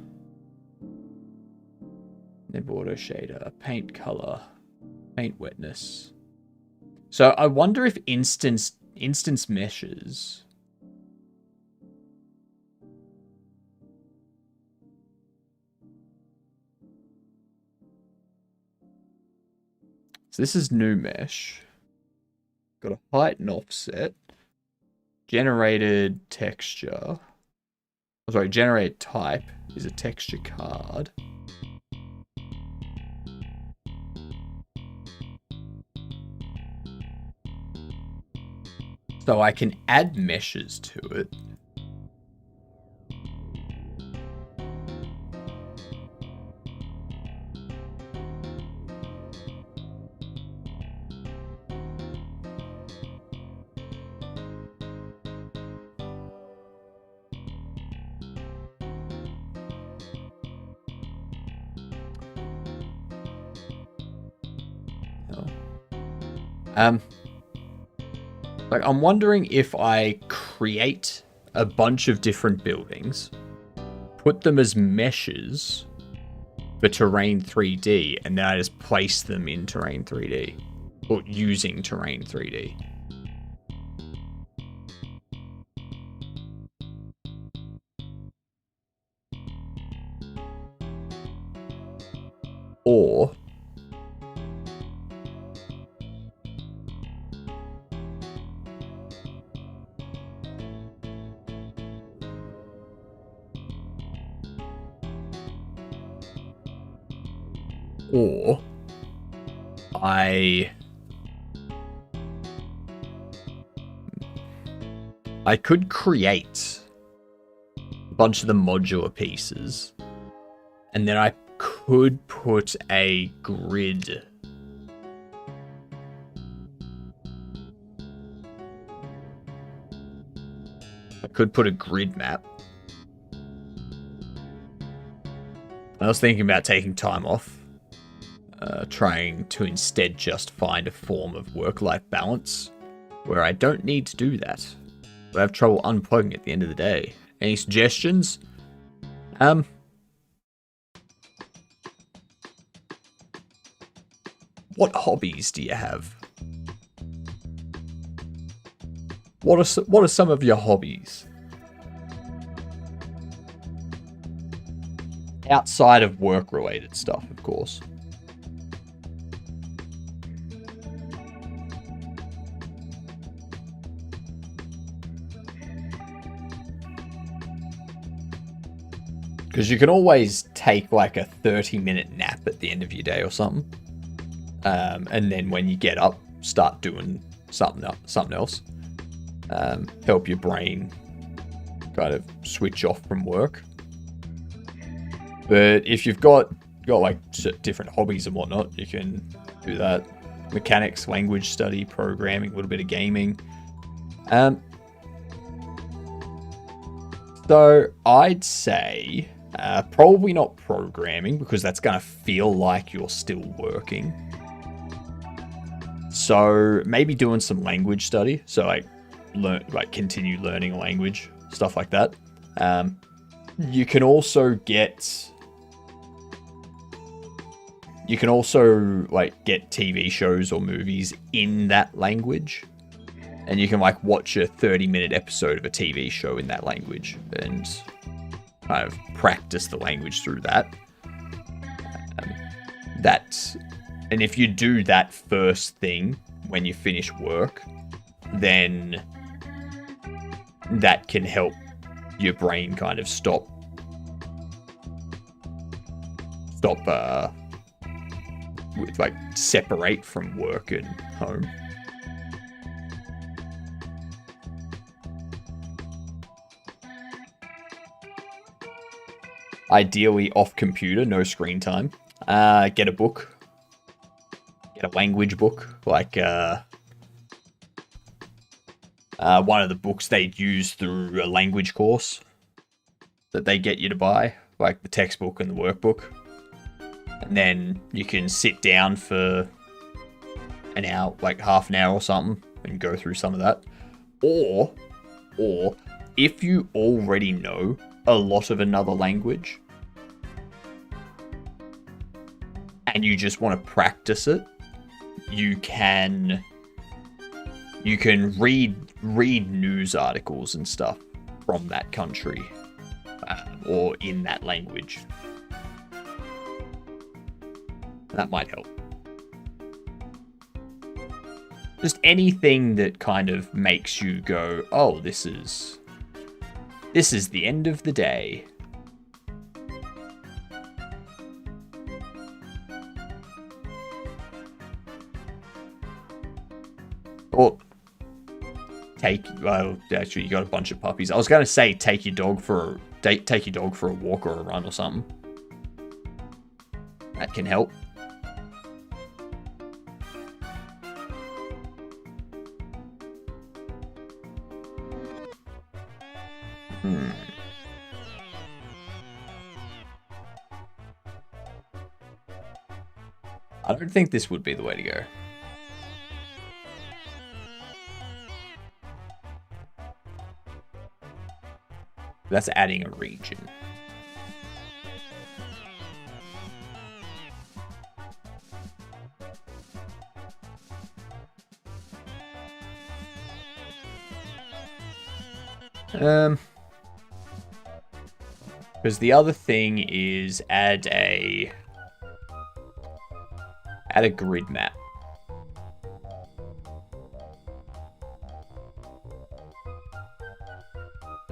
Nib auto shader, paint color, paint wetness. So I wonder if instance meshes. So this is new mesh. Got a height and offset. Generated texture. Oh, sorry, generated type is a texture card. So I can add meshes to it. Like, I'm wondering if I create a bunch of different buildings, put them as meshes for Terrain 3D, and then I just place them in Terrain 3D, or using Terrain 3D. Or I could create a bunch of the modular pieces, and then I could put a grid. I could put a grid map. I was thinking about taking time off, trying to instead just find a form of work-life balance where I don't need to do that, but I have trouble unplugging at the end of the day. Any suggestions? What hobbies do you have? What are some of your hobbies? Outside of work-related stuff, of course. Because you can always take like a 30-minute nap at the end of your day or something. And then when you get up, start doing something else. Help your brain kind of switch off from work. But if you've got like different hobbies and whatnot, you can do that. Mechanics, language study, programming, a little bit of gaming. So I'd say probably not programming, because that's going to feel like you're still working. So maybe doing some language study. So continue learning a language, stuff like that. You can also get TV shows or movies in that language, and you can like watch a 30-minute episode of a TV show in that language and kind of practice the language through that. And if you do that first thing when you finish work, then that can help your brain kind of separate from work and home. Ideally off computer, no screen time. Get a book. Get a language book, like one of the books they'd use through a language course that they get you to buy, like the textbook and the workbook. And then you can sit down for an hour, like half an hour or something, and go through some of that. Or if you already know a lot of another language and you just want to practice it, you can read news articles and stuff from that country or in that language. That might help. Just anything that kind of makes you go, oh, this is the end of the day. Or actually, you got a bunch of puppies. I was going to say take your dog for a walk or a run or something. That can help. I don't think this would be the way to go. That's adding a region. Because the other thing is add a grid map.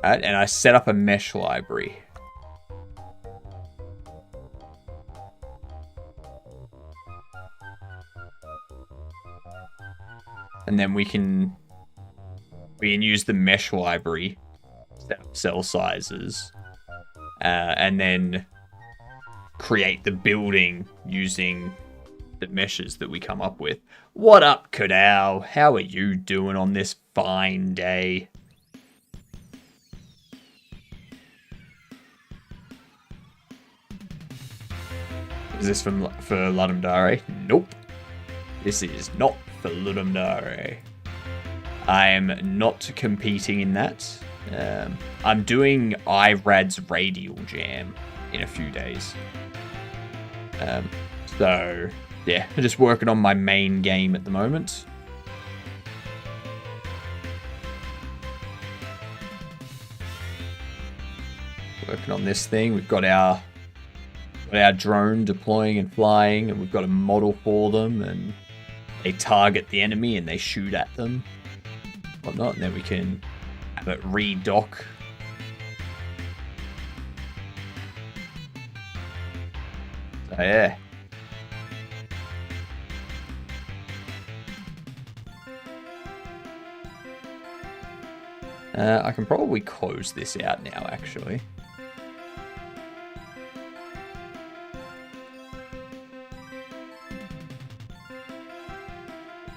Alright, and I set up a mesh library. And then we can use the mesh library, set up cell sizes, and then create the building using the meshes that we come up with. What up, Kadao? How are you doing on this fine day? Is this for Ludum-Dare? Nope. This is not for Ludum-Dare. I am not competing in that. I'm doing iRad's Radial Jam in a few days. So, yeah, I'm just working on my main game at the moment. Working on this thing. We've got our drone deploying and flying, and we've got a model for them, and they target the enemy and they shoot at them, whatnot, and then we can have it redock. So yeah. I can probably close this out now, actually.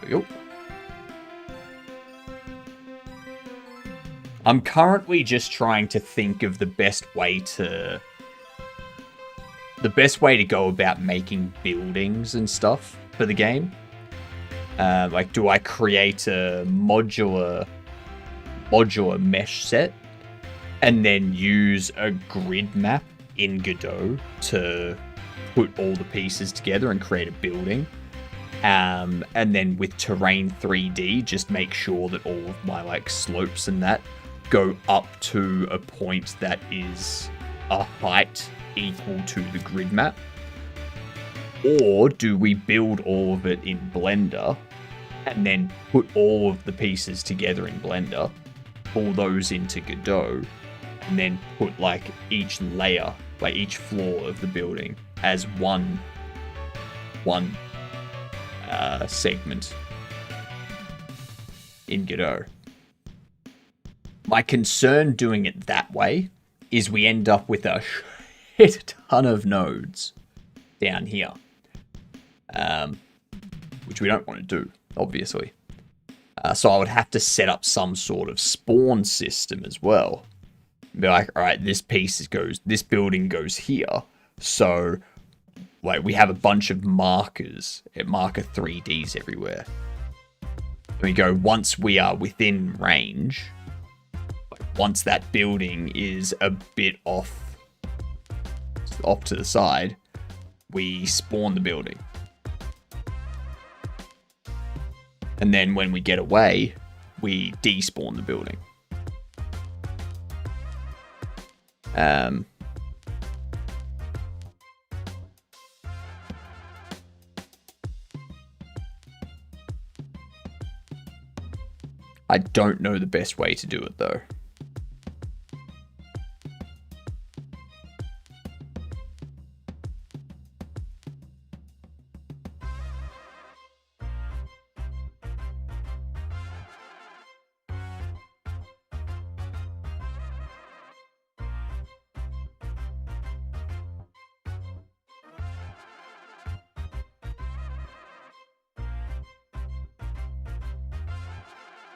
Yep. I'm currently just trying to think of the best way to go about making buildings and stuff for the game. Like, do I create a modular mesh set and then use a grid map in Godot to put all the pieces together and create a building? And then with Terrain 3D, just make sure that all of my like slopes and that go up to a point that is a height equal to the grid map? Or do we build all of it in Blender and then put all of the pieces together in Blender, pull those into Godot, and then put like each layer, like each floor of the building as one segment in Godot? My concern doing it that way is we end up with a shit ton of nodes down here, which we don't want to do, obviously. So I would have to set up some sort of spawn system as well. Be like, all right, this building goes here, so like we have a bunch of markers, marker 3Ds everywhere. And we go, once we are within range, like once that building is a bit off to the side, we spawn the building. And then when we get away, we despawn the building. I don't know the best way to do it though.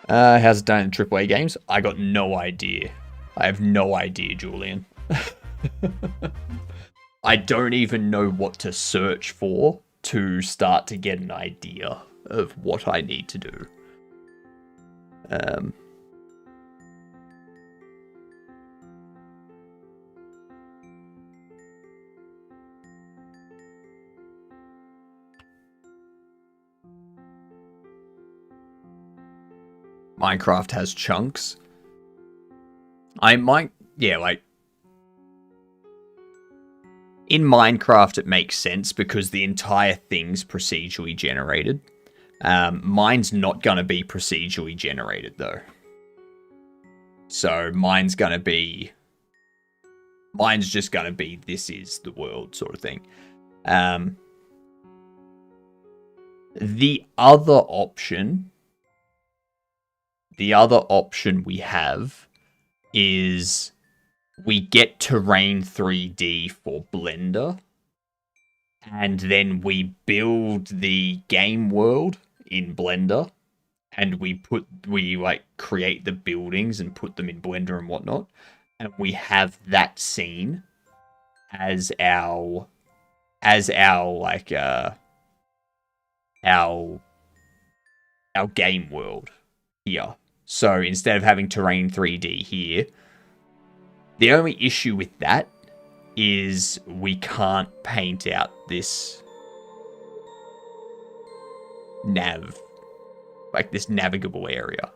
How's it done in AAA games? I got no idea. I have no idea, Julian. I don't even know what to search for to start to get an idea of what I need to do. Minecraft has chunks. I might, yeah, like, in Minecraft it makes sense because the entire thing's procedurally generated. Mine's not gonna be procedurally generated though. So mine's just gonna be this is the world sort of thing. The other option we have is we get Terrain 3D for Blender, and then we build the game world in Blender, and we like create the buildings and put them in Blender and whatnot, and we have that scene as our like our game world here. So instead of having Terrain 3D here, the only issue with that is we can't paint out this this navigable area.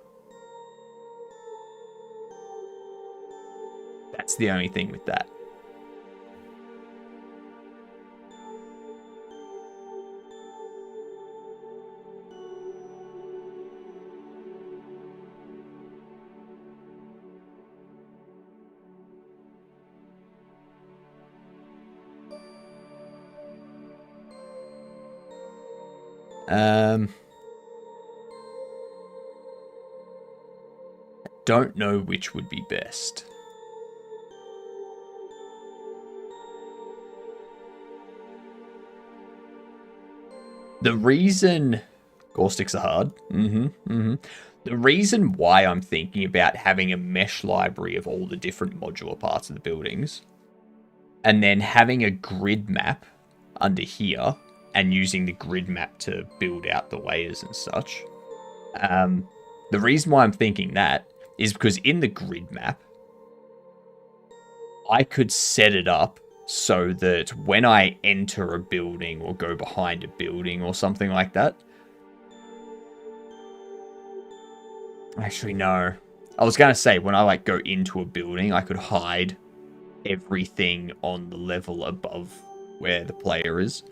That's the only thing with that. Don't know which would be best. The reason... Gore sticks are hard. The reason why I'm thinking about having a mesh library of all the different modular parts of the buildings, and then having a grid map under here, and using the grid map to build out the layers and such. The reason why I'm thinking that is because in the grid map, I could set it up so that when I enter a building or go behind a building or something like that... Actually, no. I was going to say, when I like go into a building, I could hide everything on the level above where the player is.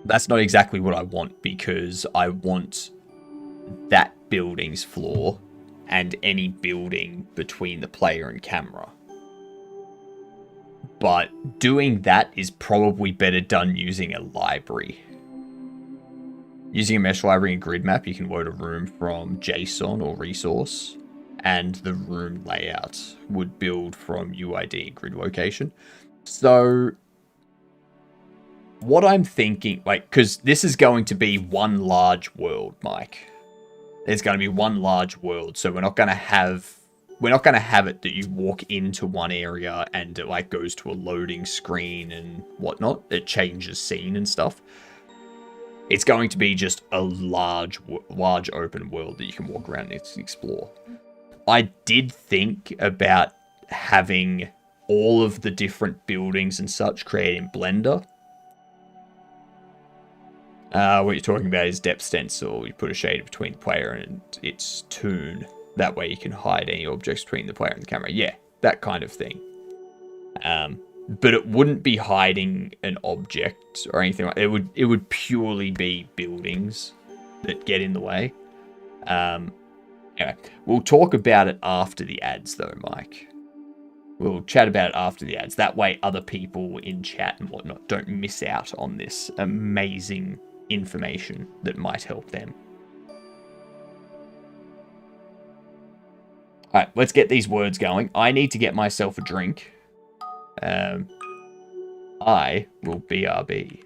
That's not exactly what I want, because I want that building's floor and any building between the player and camera. But doing that is probably better done using a library. Using a mesh library and grid map, you can load a room from JSON or resource, and the room layout would build from UID and grid location. So what I'm thinking, like, because this is going to be one large world, Mike. There's going to be one large world, so we're not going to have it that you walk into one area and it like goes to a loading screen and whatnot. It changes scene and stuff. It's going to be just a large open world that you can walk around and explore. I did think about having all of the different buildings and such created in Blender. What you're talking about is depth stencil. You put a shader between the player and its toon. That way you can hide any objects between the player and the camera. Yeah, that kind of thing. But it wouldn't be hiding an object or anything like that. It would purely be buildings that get in the way. Anyway, we'll talk about it after the ads though, Mike. We'll chat about it after the ads. That way other people in chat and whatnot don't miss out on this amazing information that might help them. Alright, let's get these words going. I need to get myself a drink. I will BRB.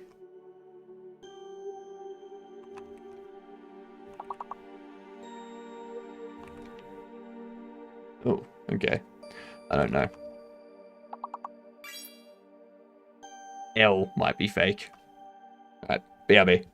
Oh, okay. I don't know. L might be fake. Alright, BRB.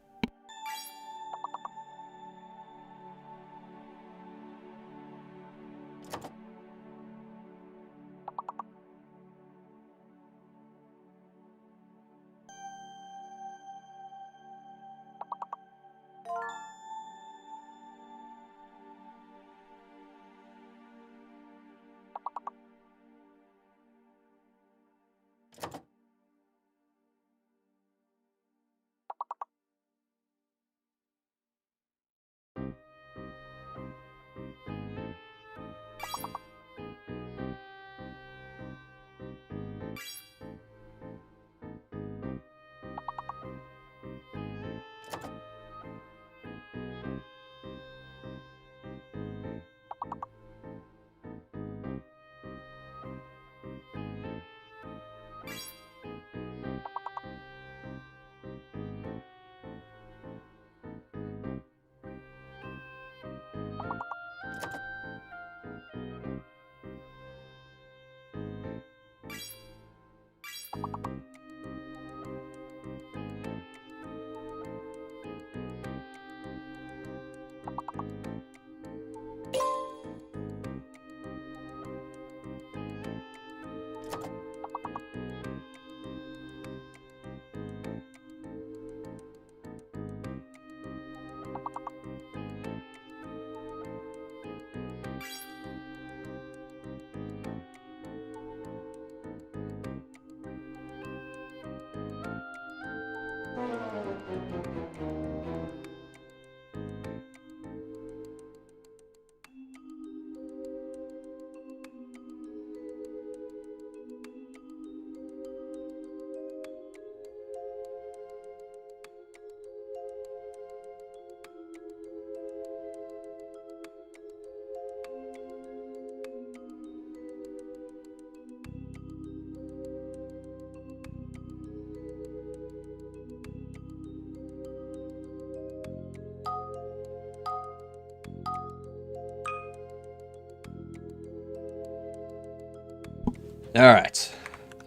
Alright,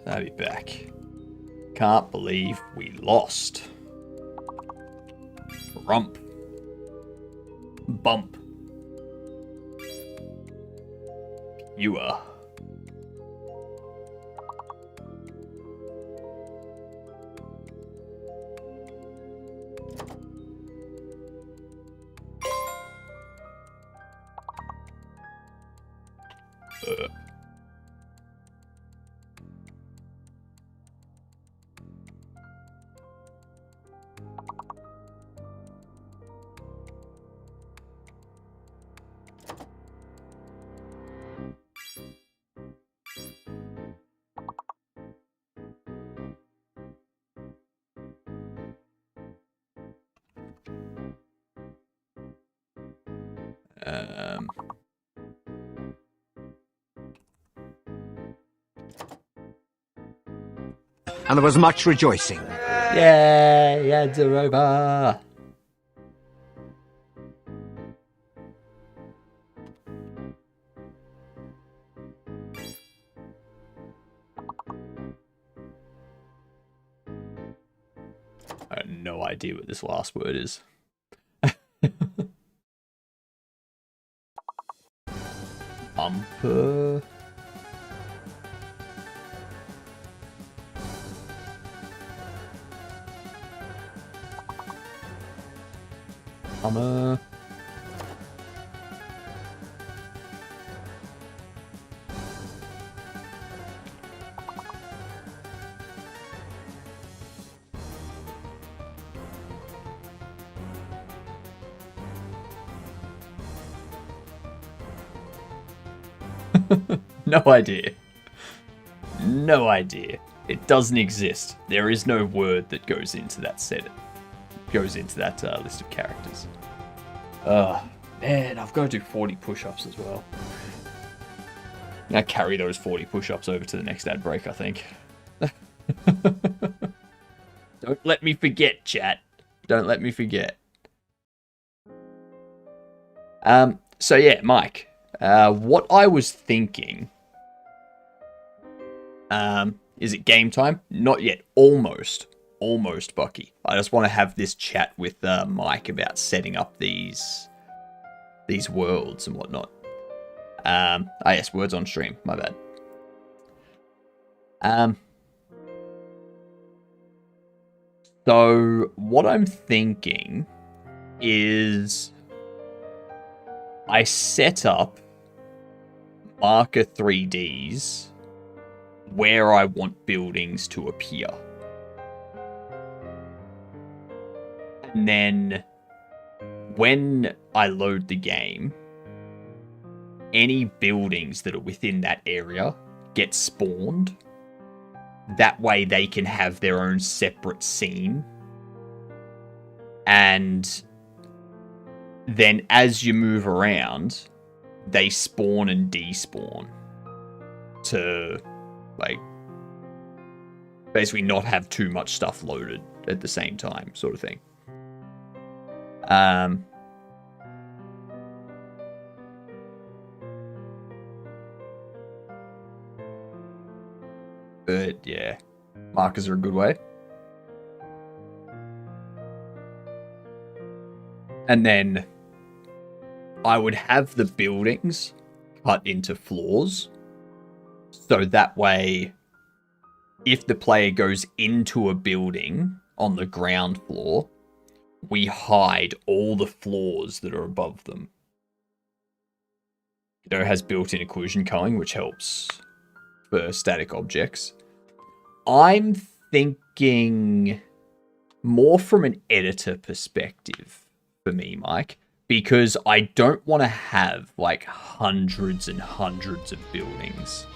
I'll be back. Can't believe we lost. Rump. Bump. You are. And there was much rejoicing. Yay, ads are over. no idea what this last word is. Umper. Hummer. No idea. No idea. It doesn't exist. There is no word that goes into that set. Goes into that list of characters. Man, I've got to do 40 push-ups as well. Now carry those 40 push-ups over to the next ad break, I think. Don't let me forget, chat. Don't let me forget. So yeah, Mike. What I was thinking... is it game time? Not yet. Almost. Almost, Bucky. I just want to have this chat with Mike about setting up these worlds and whatnot. Yes, words on stream. My bad. So what I'm thinking is I set up marker 3Ds where I want buildings to appear. And then when I load the game, any buildings that are within that area get spawned. That way they can have their own separate scene. And then as you move around, they spawn and despawn to, like, basically not have too much stuff loaded at the same time, sort of thing. But yeah, markers are a good way. And then I would have the buildings cut into floors. So that way, if the player goes into a building on the ground floor, we hide all the floors that are above them. It has built-in occlusion culling, which helps for static objects. I'm thinking more from an editor perspective for me, Mike, because I don't want to have like hundreds and hundreds of buildings,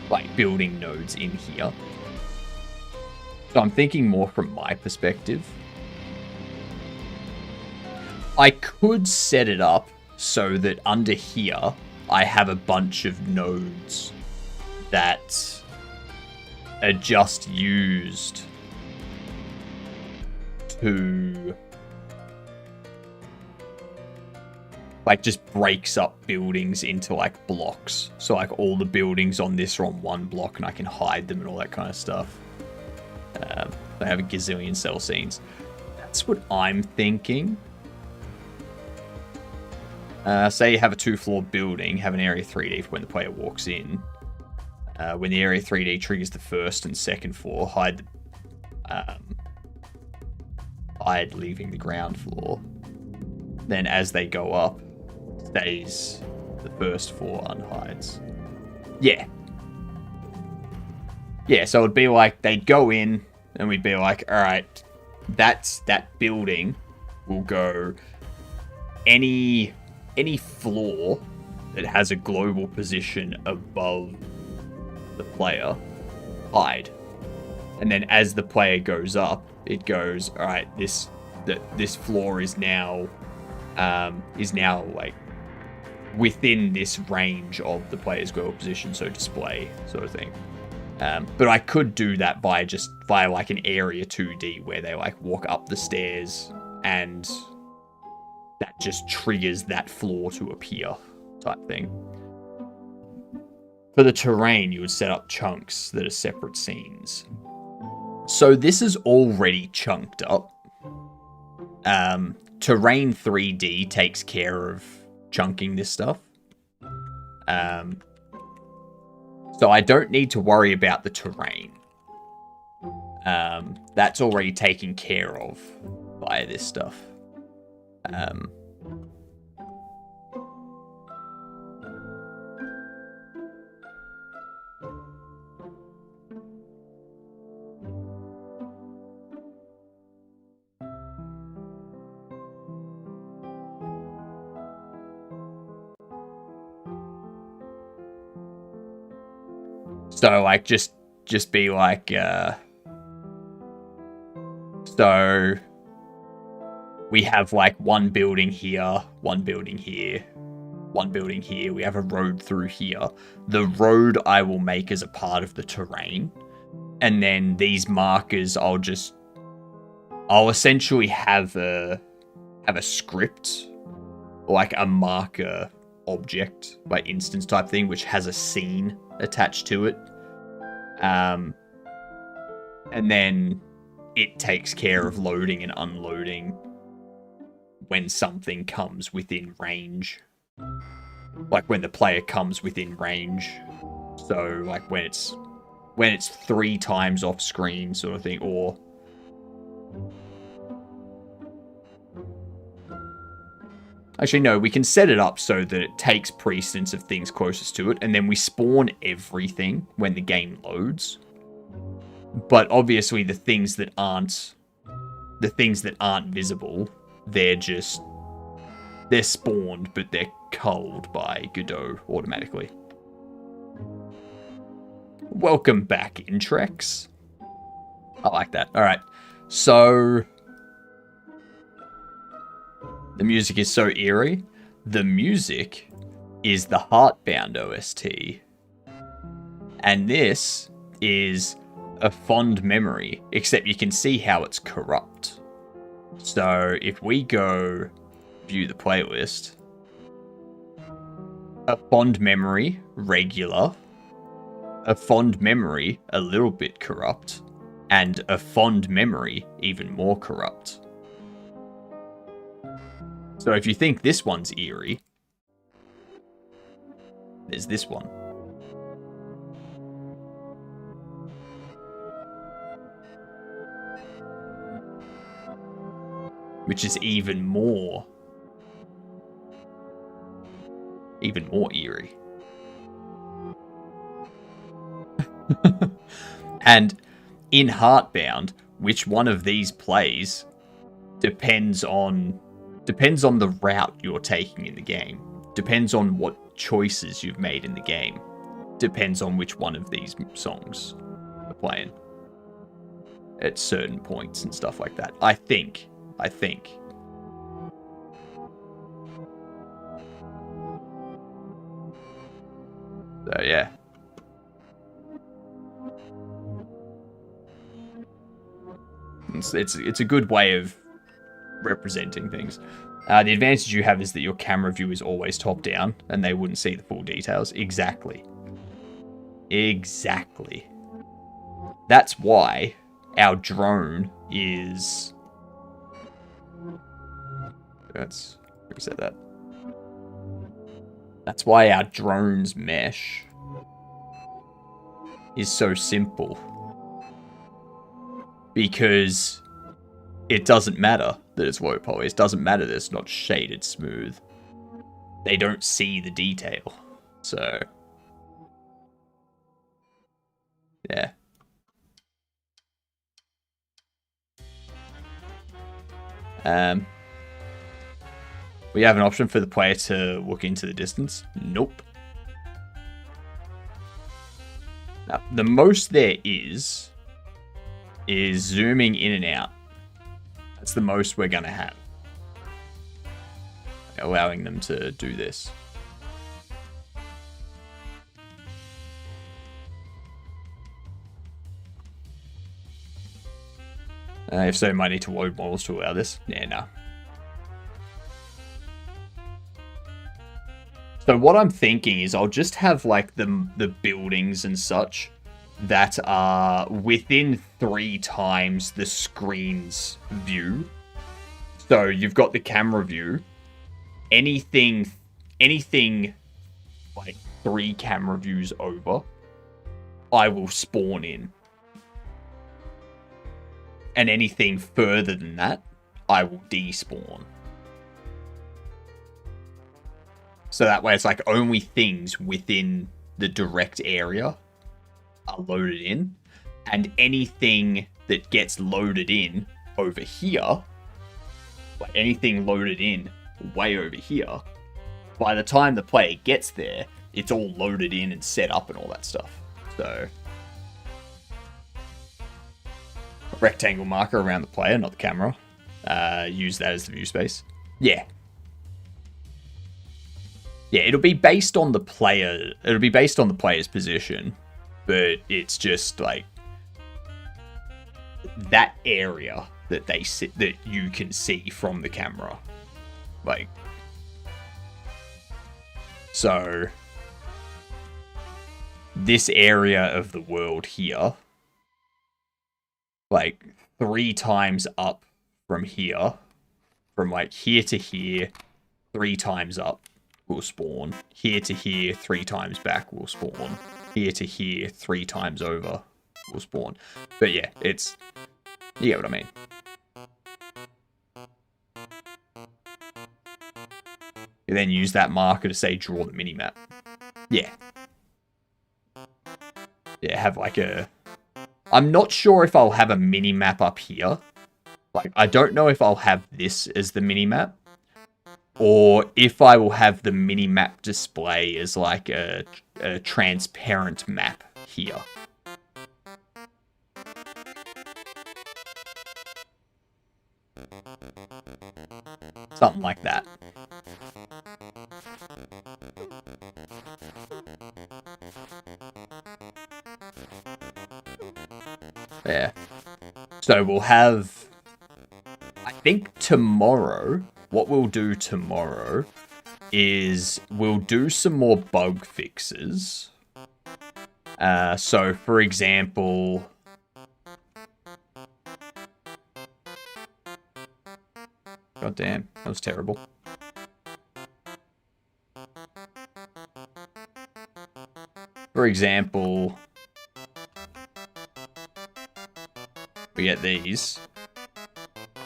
like building nodes in here. So I'm thinking more from my perspective. I could set it up so that under here, I have a bunch of nodes that are just used to, like, just breaks up buildings into, like, blocks. So, like, all the buildings on this are on one block and I can hide them and all that kind of stuff. They have a gazillion cell scenes. That's what I'm thinking. Say you have a 2-floor building, have an area 3D for when the player walks in. When the area 3D triggers the first and second floor, hide leaving the ground floor. Then as they go up, stays the first floor unhides. Yeah. Yeah, so it'd be like they'd go in and we'd be like, alright, that building will go any floor that has a global position above the player, hide. And then as the player goes up, it goes, all right, this floor is now like within this range of the player's global position, so display sort of thing. But I could do that via like an area 2D where they like walk up the stairs and that just triggers that floor to appear type thing. For the terrain, you would set up chunks that are separate scenes. So this is already chunked up. Terrain 3D takes care of chunking this stuff. So I don't need to worry about the terrain. That's already taken care of by this stuff. So, like, just be like, so we have, like, one building here, one building here, one building here. We have a road through here. The road I will make as a part of the terrain. And then these markers, I'll essentially have a script, like a marker object, like instance type thing, which has a scene attached to it. And then it takes care of loading and unloading when something comes within range. Like when the player comes within range. So like when it's 3 times off screen sort of thing, or actually, no, we can set it up so that it takes precedence of things closest to it, and then we spawn everything when the game loads. But obviously, the things that aren't visible, they're spawned, but they're culled by Godot automatically. Welcome back, Intrex. I like that. All right, so the music is so eerie. The music is the Heartbound OST. And this is a fond memory, except you can see how it's corrupt. So if we go view the playlist, a fond memory, regular, a fond memory, a little bit corrupt, and a fond memory, even more corrupt. So if you think this one's eerie, there's this one. Which is even more eerie. And in Heartbound, which one of these plays depends on the route you're taking in the game. Depends on what choices you've made in the game. Depends on which one of these songs are playing at certain points and stuff like that. I think. So yeah. It's a good way of representing things. The advantage you have is that your camera view is always top down and they wouldn't see the full details. Exactly. That's why our drone is... Let's reset that. That's why our drone's mesh is so simple. Because it doesn't matter that it's low poly. It doesn't matter that it's not shaded smooth. They don't see the detail. So, yeah. We have an option for the player to look into the distance. Nope. Now, the most there is zooming in and out. That's the most we're going to have. Allowing them to do this. If so, might need to load models to allow this. Yeah, no. So what I'm thinking is I'll just have like the buildings and such that are within 3 times the screen's view. So you've got the camera view. Anything like 3 camera views over, I will spawn in. And anything further than that, I will despawn. So that way it's like only things within the direct area are loaded in. And anything that gets loaded in over here, like anything loaded in way over here, by the time the player gets there, it's all loaded in and set up and all that stuff. So, a rectangle marker around the player, not the camera. Use that as the view space. Yeah. Yeah, it'll be based on the player. It'll be based on the player's position, but it's just like that area that they sit that you can see from the camera. Like, so this area of the world here, like 3 times up from here, from like here to here, 3 times up will spawn. Here to here, 3 times back will spawn. Here to here, 3 times over will spawn. But yeah, it's, you get what I mean. You then use that marker to say draw the minimap. Yeah. Yeah, have like a... I'm not sure if I'll have a minimap up here. Like, I don't know if I'll have this as the minimap, or if I will have the minimap display as like a transparent map here. Something like that. Yeah. So we'll have... I think tomorrow, what we'll do tomorrow is we'll do some more bug fixes. So, for example... God damn, that was terrible. For example, we get these.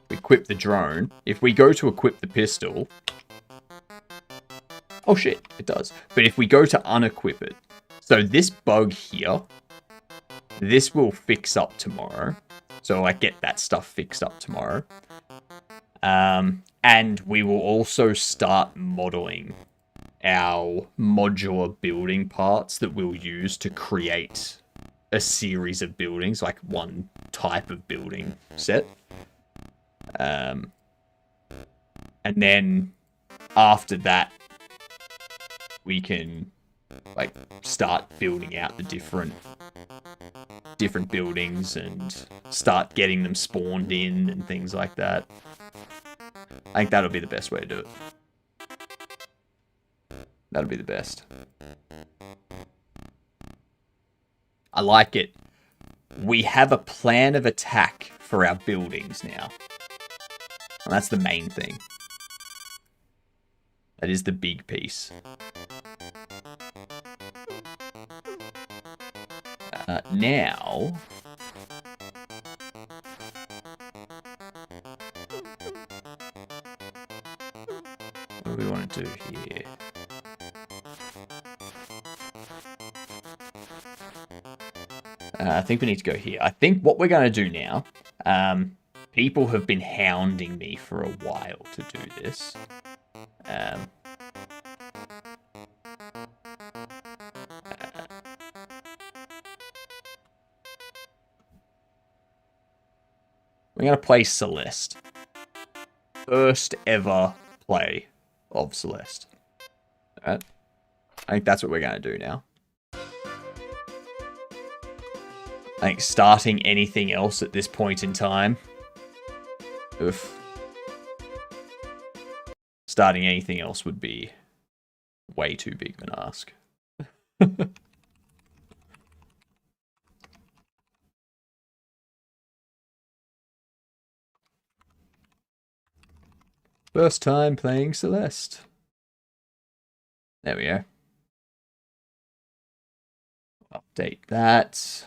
We equip the drone. If we go to equip the pistol... Oh shit, it does. But if we go to unequip it... So this bug here, this will fix up tomorrow. So I get that stuff fixed up tomorrow. And we will also start modeling our modular building parts that we'll use to create a series of buildings, like one type of building set. And then after that, we can like start building out the different buildings and start getting them spawned in and things like that. I think that'll be the best way to do it. That'll be the best. I like it. We have a plan of attack for our buildings now. And that's the main thing. That is the big piece. Now... what do we want to do here? I think we need to go here. I think what we're going to do now... people have been hounding me for a while to do this. We're going to play Celeste. First ever play of Celeste. Alright. I think that's what we're going to do now. I think starting anything else at this point in time... Oof. Starting anything else would be way too big of an ask. First time playing Celeste. There we go. Update that.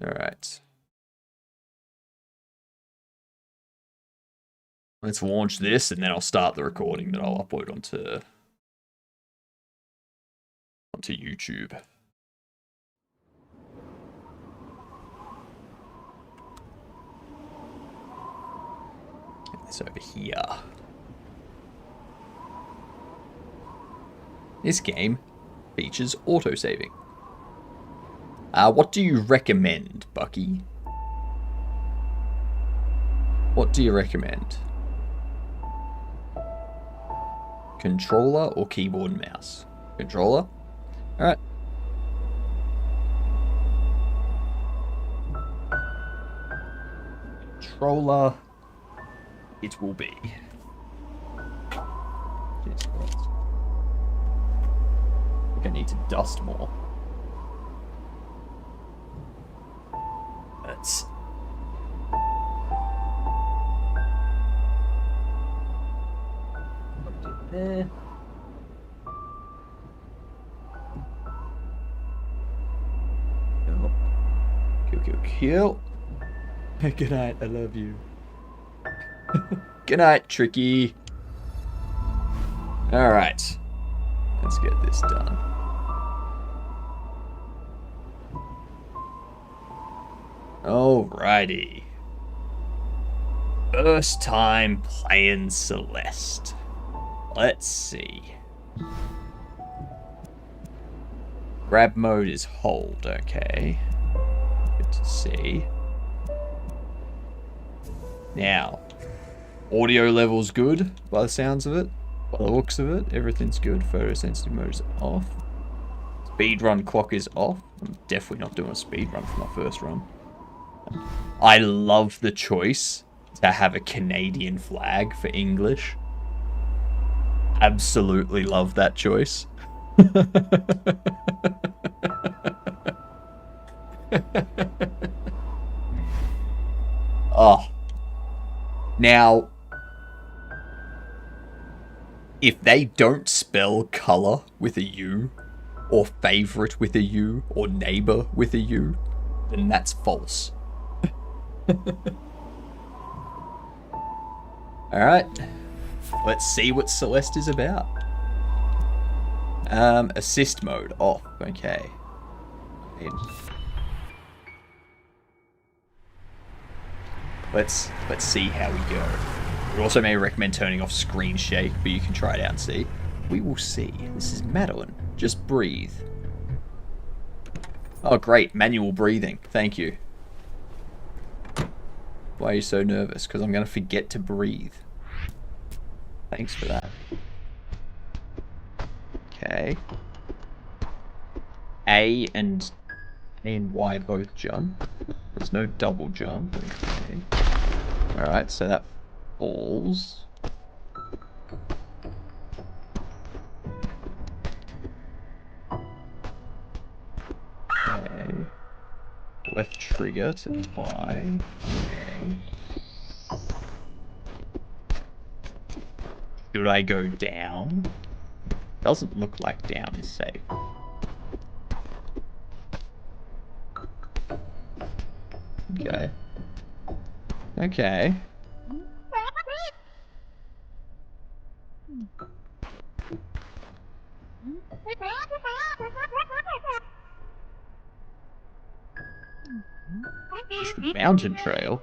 Alright. Let's launch this and then I'll start the recording that I'll upload onto YouTube. Get this over here. This game features autosaving. What do you recommend, Bucky? What do you recommend? Controller or keyboard and mouse? Controller? Alright. Controller it will be. Jesus Christ. I think I need to dust more. Let's... there. Kill. Good night, I love you. Good night, Tricky. Alright. Let's get this done. Alrighty. First time playing Celeste. Let's see. Grab mode is hold, okay. Good to see. Now, audio level's good by the sounds of it. By the looks of it, everything's good. Photosensitive mode is off. Speedrun clock is off. I'm definitely not doing a speedrun for my first run. I love the choice to have a Canadian flag for English. Absolutely love that choice. Oh. Now, if they don't spell color with a U, or favorite with a U, or neighbor with a U, then that's false. Alright. Let's see what Celeste is about. Assist mode off. Okay. Let's see how we go. We also may recommend turning off screen shake, but you can try it out and see. We will see. This is Madeline. Just breathe. Oh, great. Manual breathing. Thank you. Why are you so nervous? Because I'm going to forget to breathe. Thanks for that. Okay. A and Y both jump. There's no double jump. Okay. Alright, so that falls. Okay. Left trigger to Y. Okay. Should I go down? Doesn't look like down is safe. Okay. Okay. Mountain trail?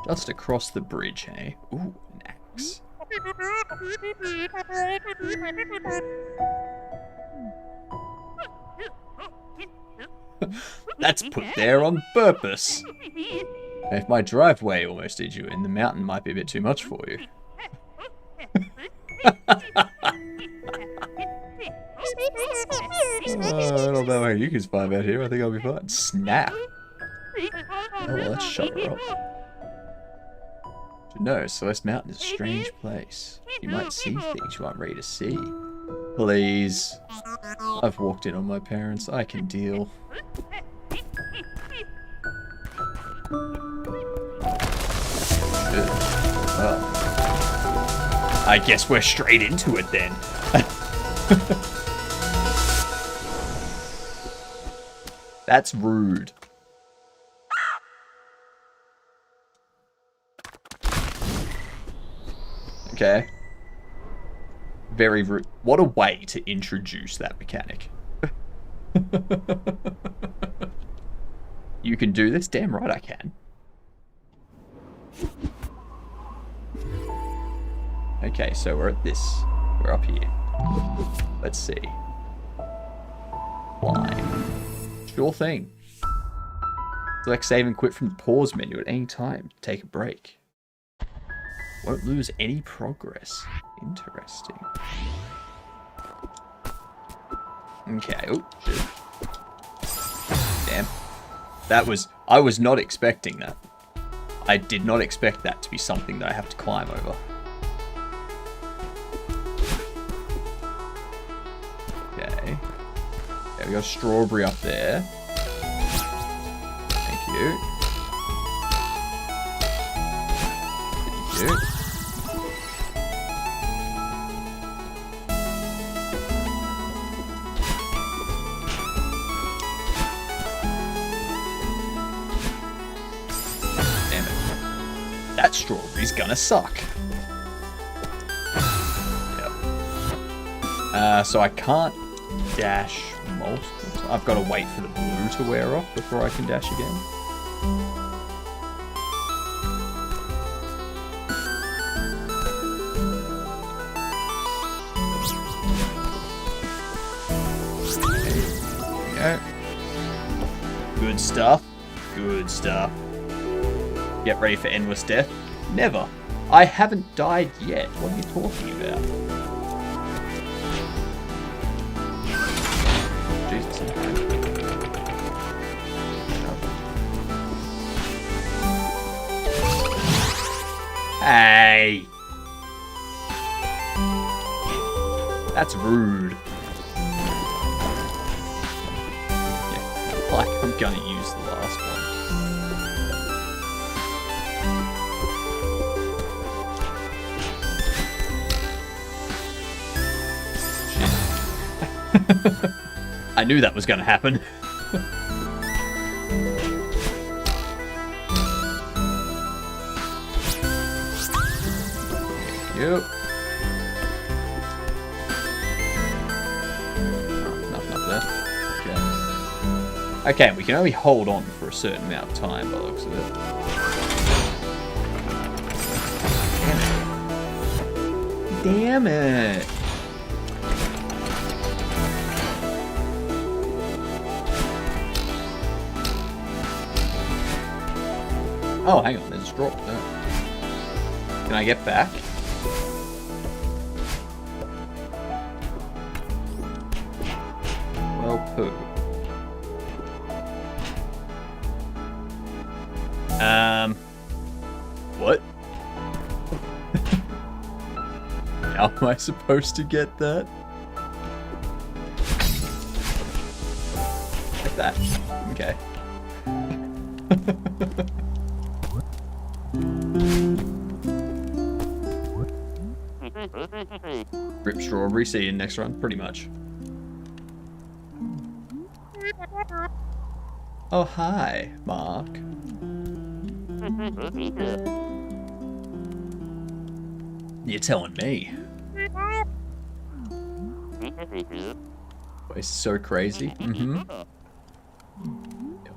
Just across the bridge, hey? Ooh, an axe. That's put there on purpose. If my driveway almost did you in, the mountain might be a bit too much for you. I don't know how you can survive out here. I think I'll be fine. Snap. Oh, well, let's shut her up. No, Celeste Mountain is a strange place. You might see things you aren't ready to see. Please. I've walked in on my parents. I can deal. I guess we're straight into it then. That's rude. Okay. Very rude. What a way to introduce that mechanic. You can do this? Damn right I can. Okay, so we're at this. We're up here. Let's see. Line. Sure thing. Select save and quit from the pause menu at any time. Take a break. Won't lose any progress. Interesting. Okay. Oh, shit. Damn. I was not expecting that. I did not expect that to be something that I have to climb over. Okay. There we go, strawberry up there. Thank you. Thank you. Damn it. That strawberry's gonna suck. Yep. So I can't dash multiple. I've got to wait for the blue to wear off before I can dash again. There we go. Good stuff. Good stuff. Get ready for endless death? Never. I haven't died yet. What are you talking about? Jesus. Hey! That's rude. Yeah, like I'm gonna use the last one. Shit. I knew that was gonna happen. Yep. Nothing up there. Okay. Okay, we can only hold on for a certain amount of time by the looks of it. Damn it. Oh, hang on, there's a drop there. Can I get back? Well poo. What? How am I supposed to get that? Like that. Okay. Rip strawberry, see you next round, pretty much. Oh, hi, Mark. You're telling me. It's so crazy. Mm-hmm.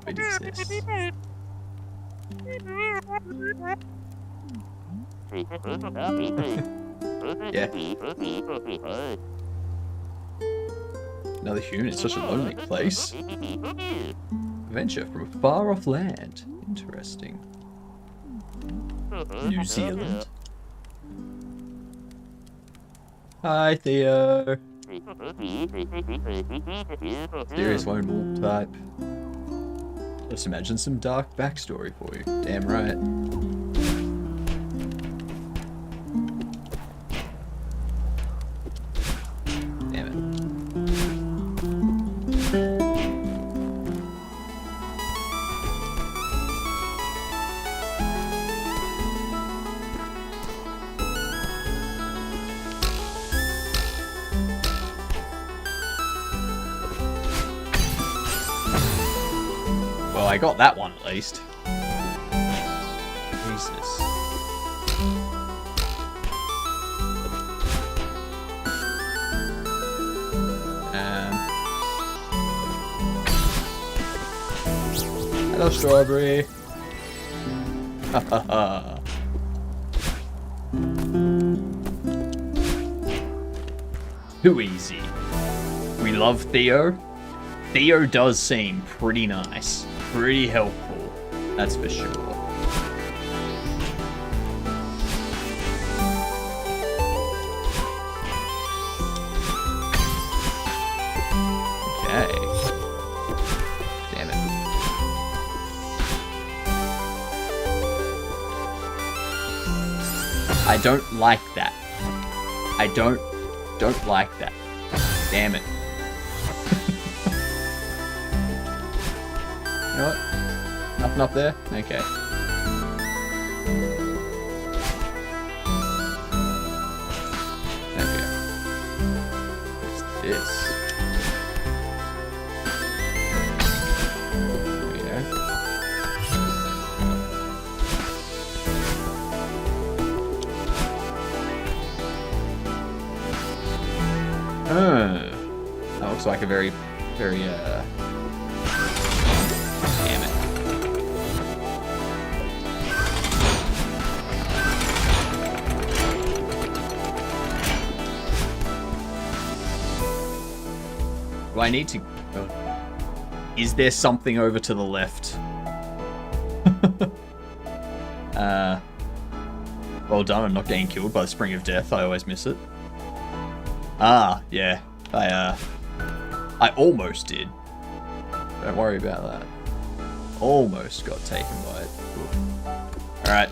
What is this? Yeah. Another human in such a lonely place. Adventure from a far-off land. Interesting. New Zealand. Hi, Theo. Serious lone wolf type. Just imagine some dark backstory for you. Damn right. Damn it. I got that one at least. Jesus. Hello, strawberry. Ha ha ha. Too easy. We love Theo. Theo does seem pretty nice. Pretty helpful. That's for sure. Okay. Damn it. I don't like that. I don't like that. Damn it. You know what? Nothing up there? Okay. There we go. What's this? There we go. That looks like a very, damn it. Do I need to... Is there something over to the left? Well done on not getting killed by the Spring of Death. I always miss it. Ah, yeah. I almost did. Don't worry about that. Almost got taken by it. Alright.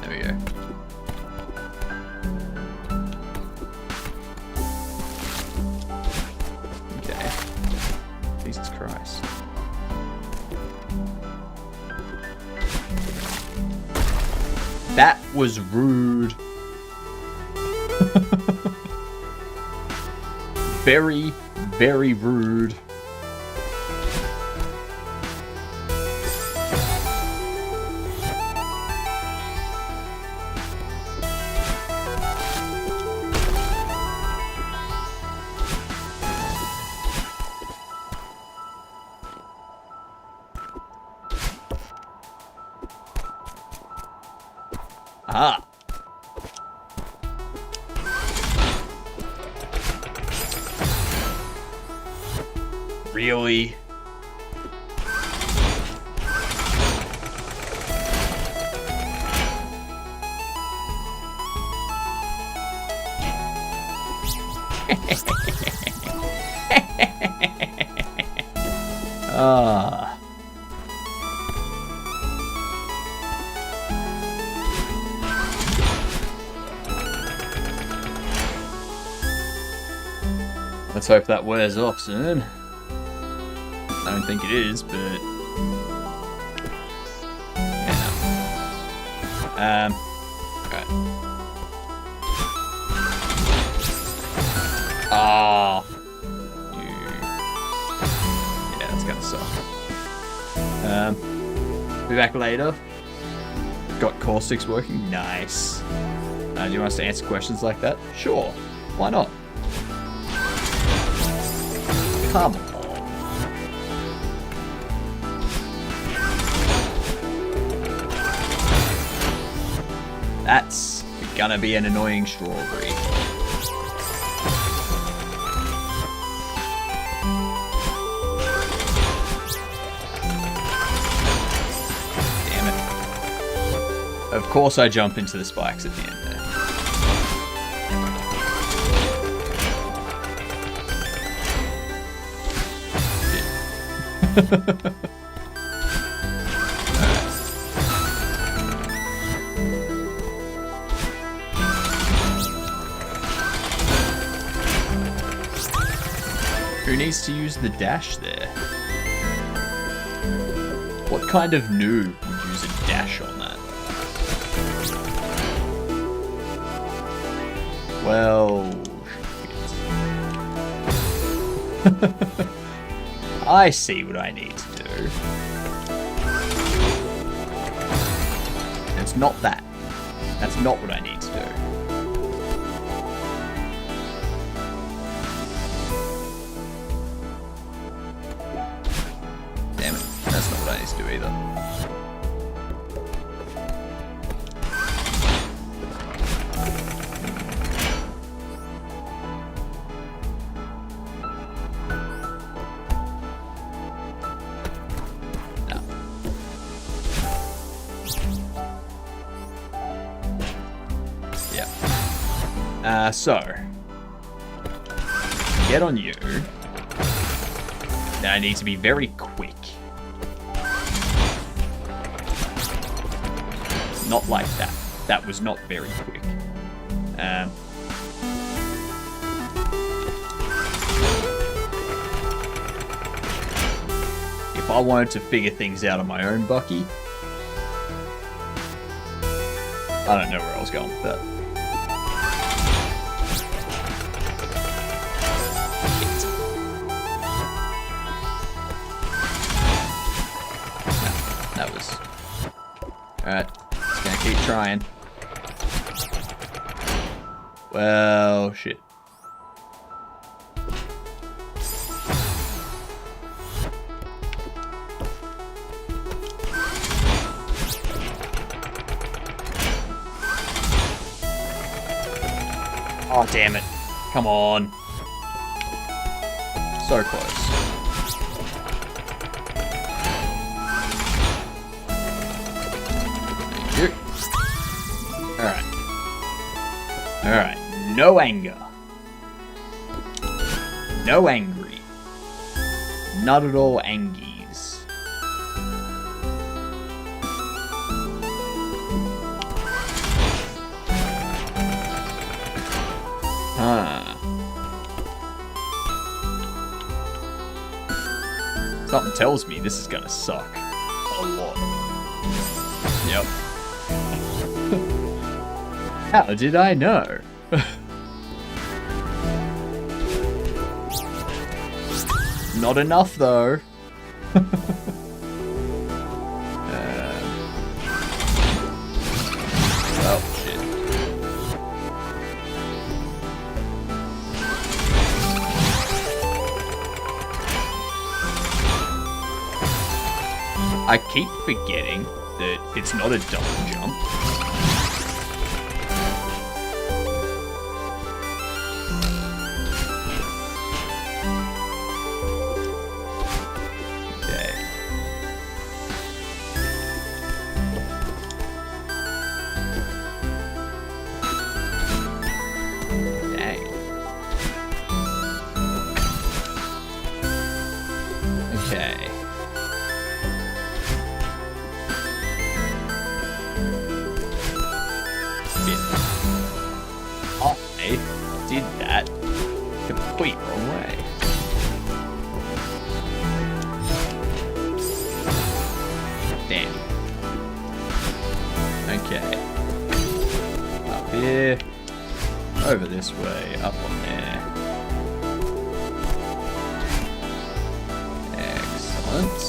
There we go. Okay. Jesus Christ. That was rude. Very, very rude. Ah. Really? Ah. Let's hope that wears off soon. I don't think it is, but yeah. Right. Ah, yeah, that's gonna suck. Be back later. Got caustics working. Nice. Do you want us to answer questions like that? Sure. Why not? Come on. That's gonna be an annoying strawberry. Damn it. Of course I jump into the spikes at the end there. Who needs to use the dash there? What kind of noob would use a dash on that? Well, shit. I see what I need to do. It's not that. That's not what I need to do. Damn it. That's not what I need to do either. So, get on you. Now I need to be very quick. Not like that. That was not very quick. If I wanted to figure things out on my own, Bucky, I don't know where I was going with that. That was... Alright, just gonna keep trying. Well, shit. Oh, damn it. Come on. So close. Thank you. Alright. Alright. No anger. No angry. Not at all angies. Something tells me this is gonna suck a lot. Yep. How did I know? Not enough though. Oh shit. I keep forgetting that it's not a double jump. Okay. Dang. Okay. I did that complete wrong way. Damn. Okay. Up here. Over this way. Up on there. Excellent.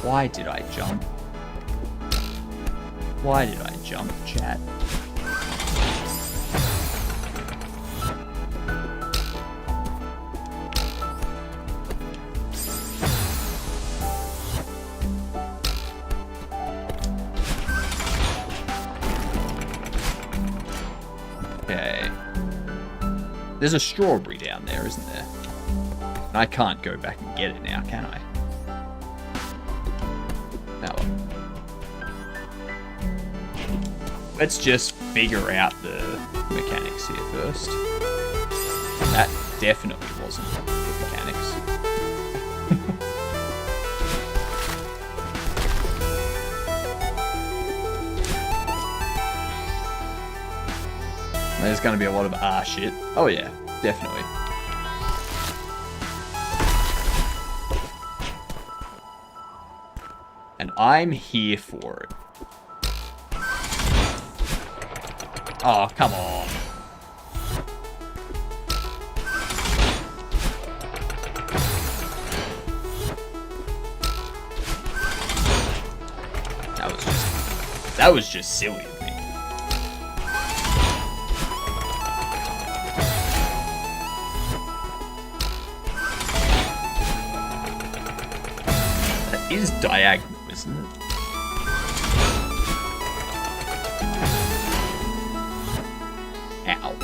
Why did I jump? Why did I jump, chat? Okay. There's a strawberry down there, isn't there? And I can't go back and get it now, can I? Let's just figure out the mechanics here first. That definitely wasn't the mechanics. There's gonna be a lot of shit. Oh yeah, definitely. And I'm here for it. Oh, come on. That was just silly of me. That is diagonal, isn't it? Ow.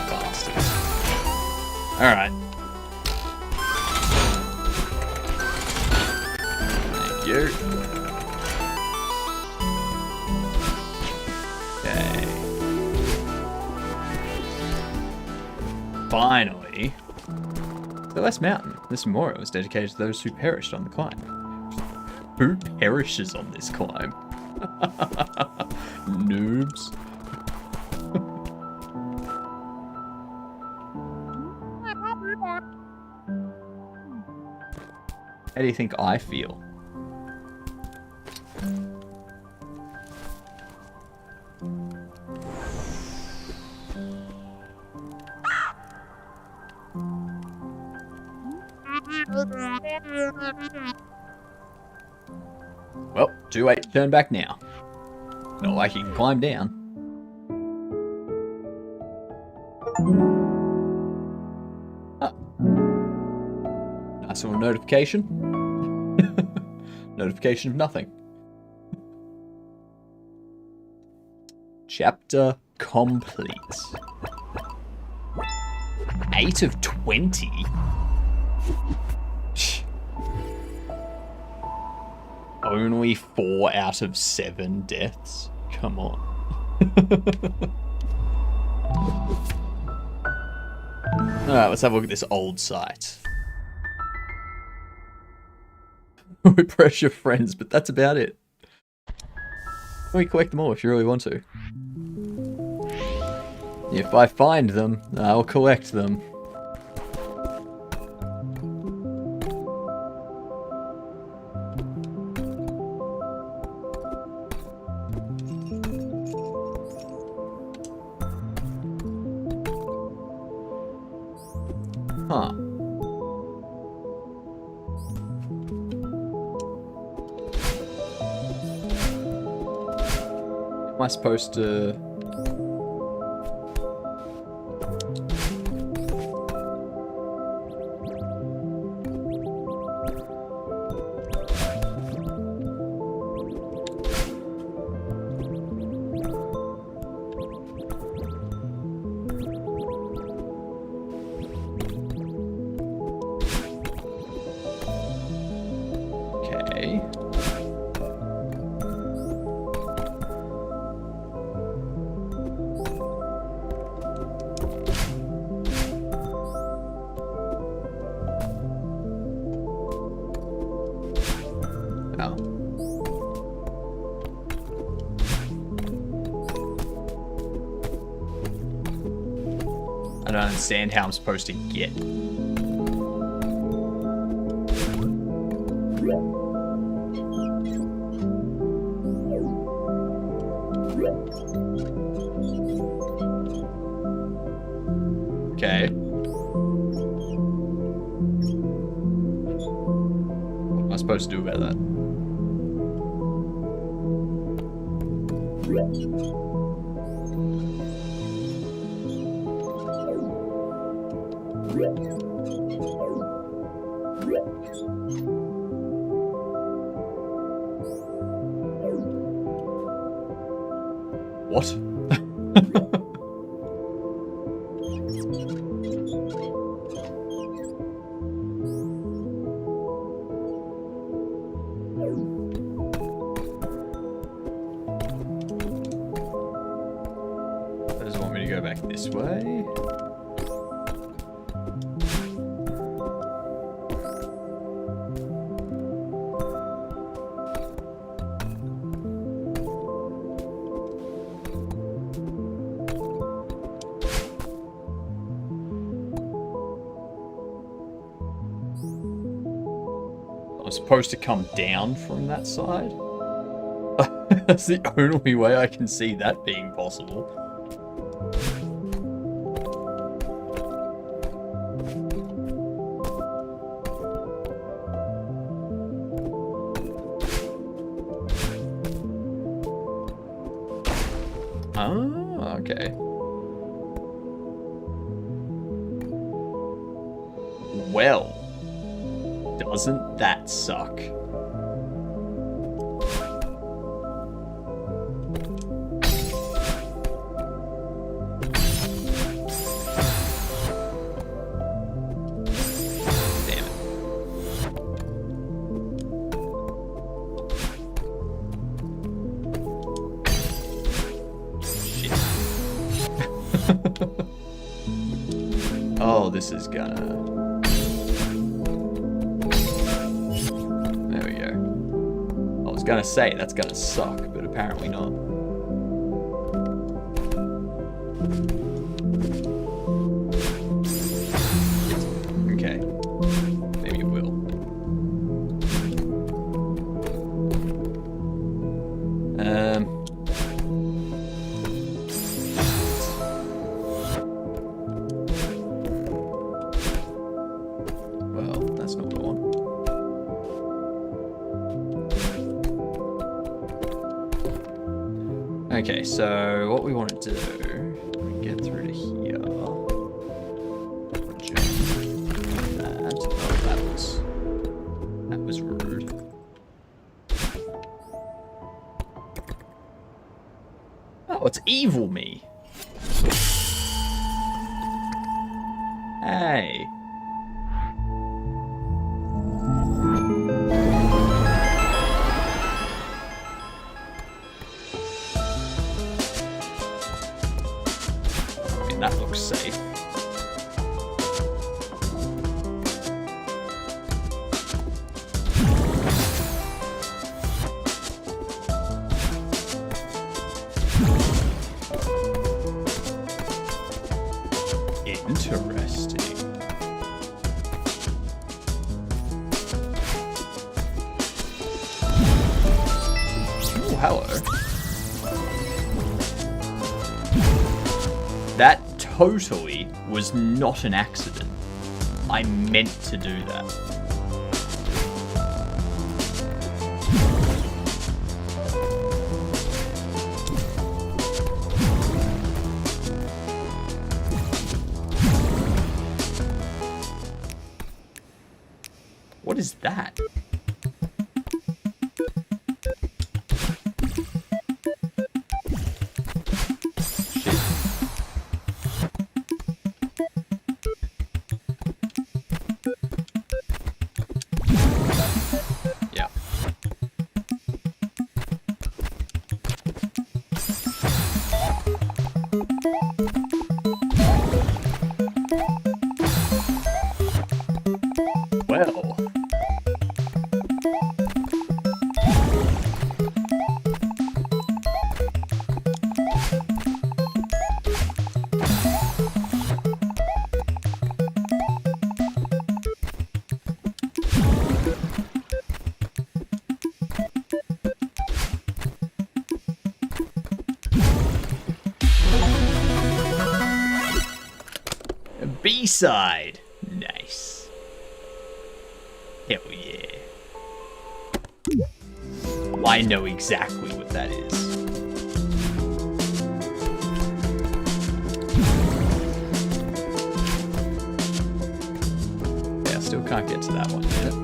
Bastards. Alright. Thank you. Okay. Finally. Celeste Mountain. This memorial is dedicated to those who perished on the climb. Who perishes on this climb? Noobs. How do you think I feel? Well, too late to turn back now. Not like you can climb down. Oh. Nice little notification. Notification of nothing. Chapter complete. 8 of 20? Only 4 out of 7 deaths? Come on. Alright, let's have a look at this old site. We pressure friends, but that's about it. We collect them all if you really want to. If I find them, I'll collect them. Huh. Am I supposed to... Okay. Oh. I don't understand how I'm supposed to get. Okay. What am I supposed to do about that? What? Does it want me to go back this way? I'm supposed to come down from that side? That's the only way I can see that being possible. Oh, okay. Well, doesn't that suck? Damn it. Shit. Oh, this is gonna... There we go. I was gonna say that's gonna suck, but apparently not. Okay. Maybe it will. Well, that's not what I want. Okay, so what we want to do, we get through to here. That. Oh, that was rude. Oh, it's evil me. Hey. That looks safe. Interesting. Oh, hello. That totally was not an accident. I meant to do that. What is that? Yeah. Well. B-side. Nice. Hell yeah. I know exactly what that is. Yeah, I still can't get to that one yet.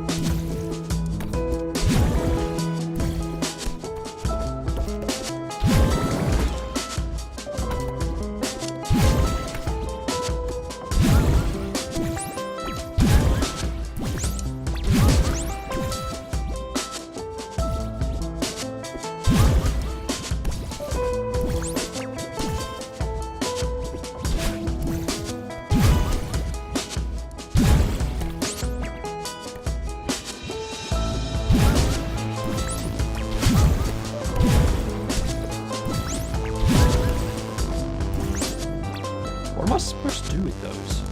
What am I supposed to do with those?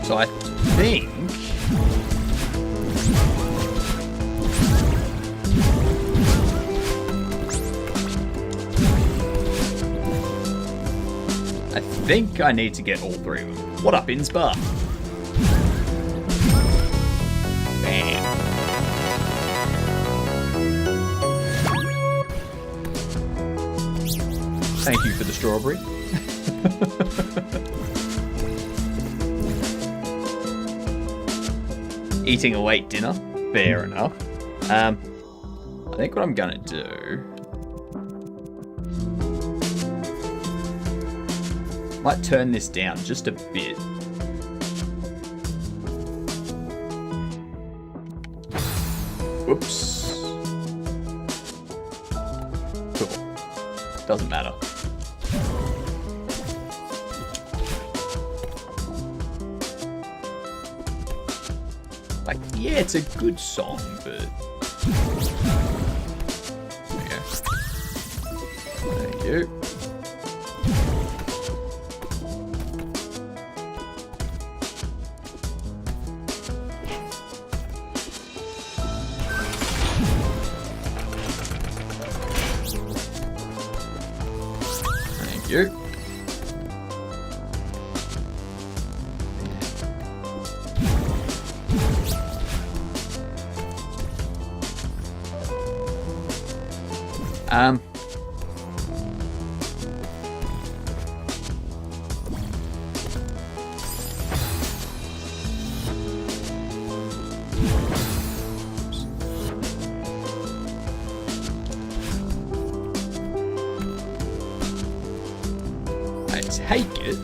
So I think... I think I need to get all three of them. What up, Inspar? Bam. Thank you for the strawberry. Eating a late dinner. Fair enough. I think what I'm gonna do... might turn this down just a bit. Whoops. Cool. Doesn't matter. Like, yeah, it's a good song, but... There we go. Thank you. Thank you. I take it.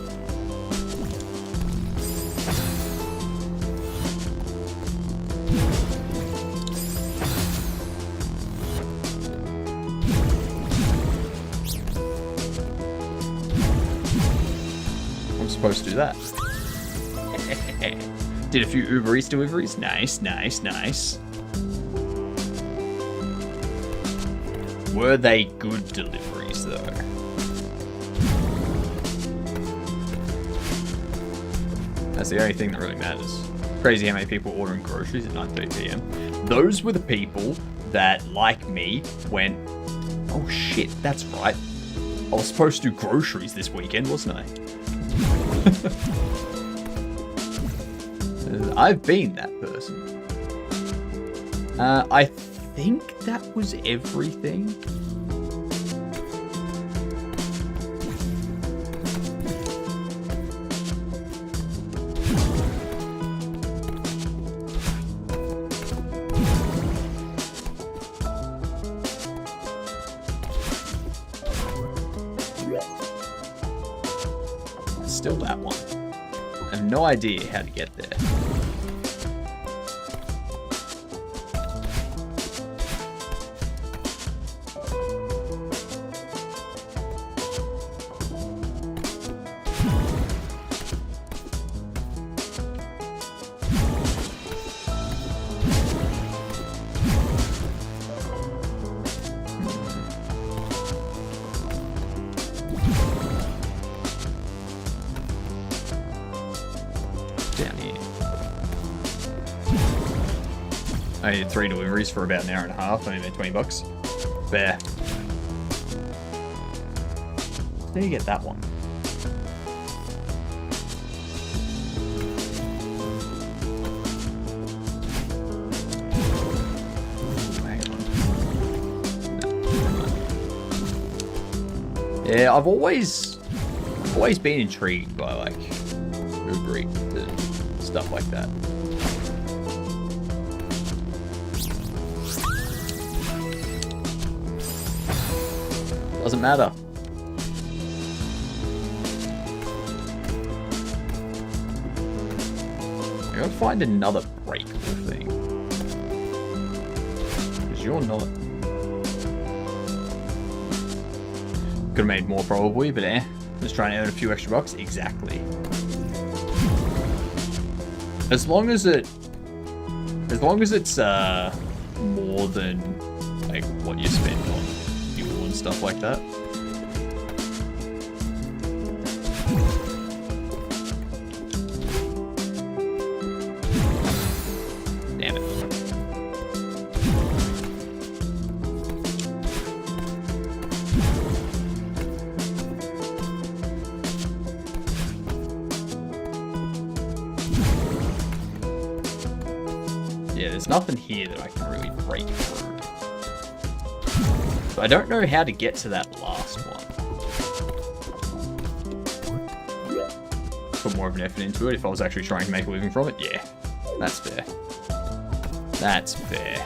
I'm supposed to do that. Did a few Uber Eats deliveries. Nice, nice, nice. Were they good deliveries, though? That's the only thing that really matters. Crazy how many people ordering groceries at 9:30 PM. Those were the people that, like me, went, oh shit, that's right. I was supposed to do groceries this weekend, wasn't I? I've been that person. I think that was everything. Still that one. I have no idea how to get there. Down here. I did 3 deliveries for about an hour and a half. I made $20. Fair. How do you get that one? Yeah, I've always been intrigued by like Uber Eats and stuff like that. Doesn't matter. I gotta find another breakable thing. Because you're not. Could have made more probably, but just trying to earn a few extra bucks. Exactly. As long as it's more than like what you spend on fuel and stuff like that. there's nothing here that I can really break through. But I don't know how to get to that last one. Put more of an effort into it if I was actually trying to make a living from it. Yeah, that's fair. That's fair.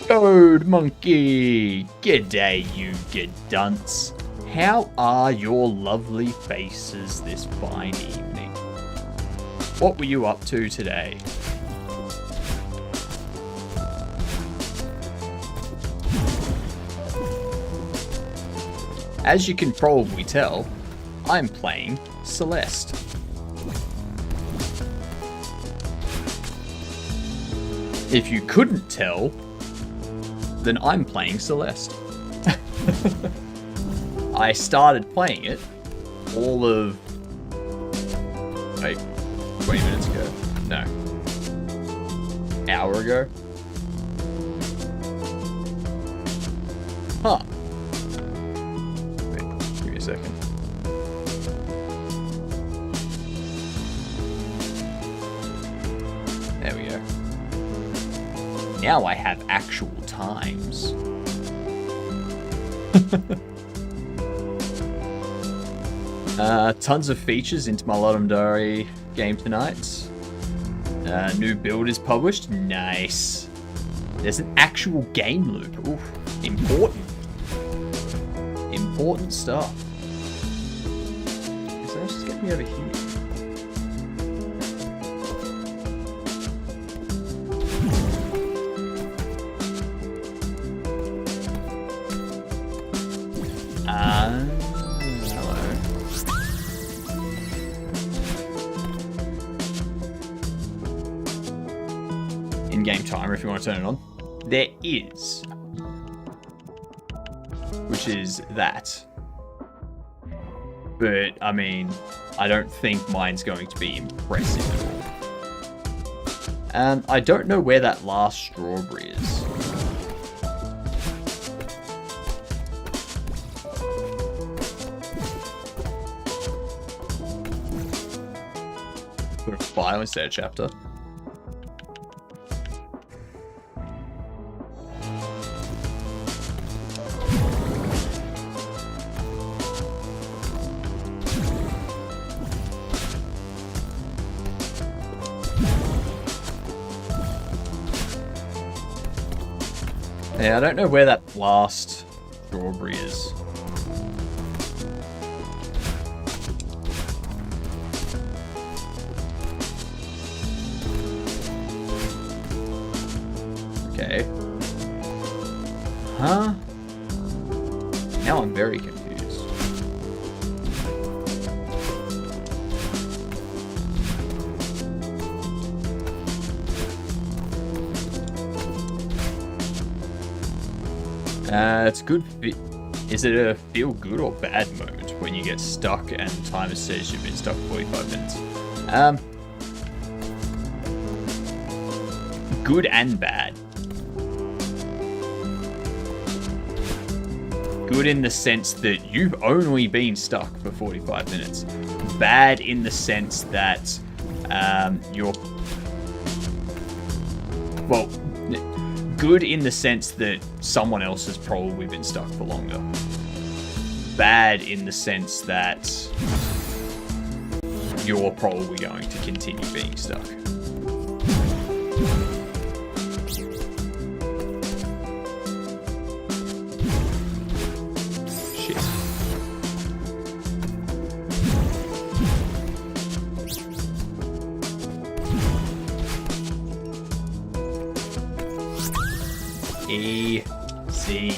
Toad Monkey! G'day, you dunce. How are your lovely faces this fine evening? What were you up to today? As you can probably tell, I'm playing Celeste. If you couldn't tell, then I'm playing Celeste. I started playing it all of... Wait, 20 minutes ago? No. Hour ago? Huh. Wait, give me a second. There we go. Now I have actual times. Tons of features into my Ludum Dare game tonight. New build is published. Nice. There's an actual game loop. Oof. Important. Important stuff. So let's just get me over here. Hello. In-game timer if you want to turn it on. There is. Which is that. But, I mean, I don't think mine's going to be impressive at all. And I don't know where that last strawberry is. Put a file instead of chapter. Yeah, I don't know where that last strawberry is. Okay. Huh? Now I'm very confused. It's good. Is it a feel good or bad moment when you get stuck and the timer says you've been stuck 45 minutes? Good and bad. Good in the sense that you've only been stuck for 45 minutes. Bad in the sense that you're... Well, good in the sense that someone else has probably been stuck for longer. Bad in the sense that you're probably going to continue being stuck. Shit. Easy.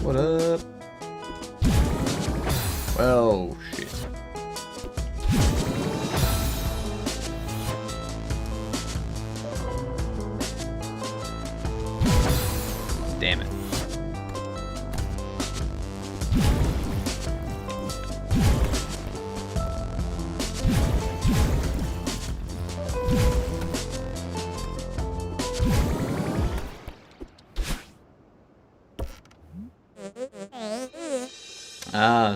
What up? Well, shit.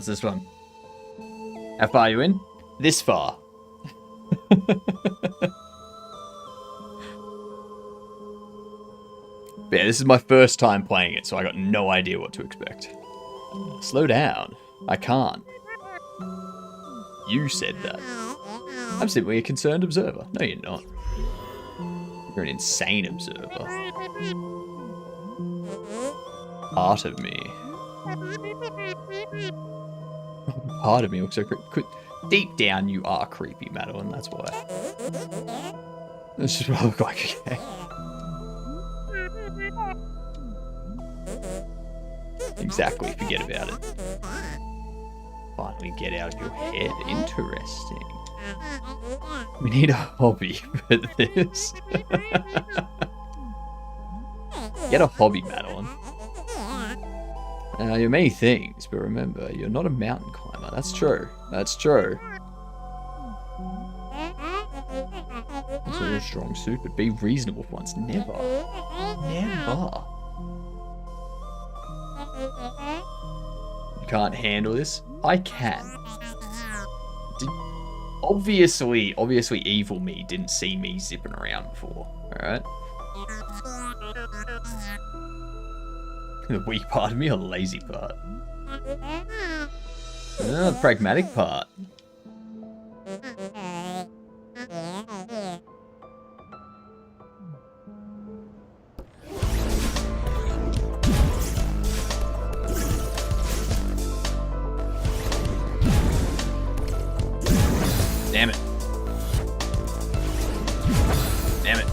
What's this one? How far are you in? This far. But yeah, this is my first time playing it, so I got no idea what to expect. Slow down. I can't. You said that. I'm simply a concerned observer. No, you're not. You're an insane observer. Part of me. Part of me looks so creepy. Deep down, you are creepy, Madeline. That's why. That's just what I look like, okay? Exactly, forget about it. Finally get out of your head. Interesting. We need a hobby for this. Get a hobby, Madeline. You're many things, but remember, you're not a mountain climber. That's true. That's true. It's a strong suit, but be reasonable for once. Never. Never. You can't handle this? I can. Obviously evil me didn't see me zipping around before. Alright? The weak part of me or the lazy part? The pragmatic part. Damn it. Damn it.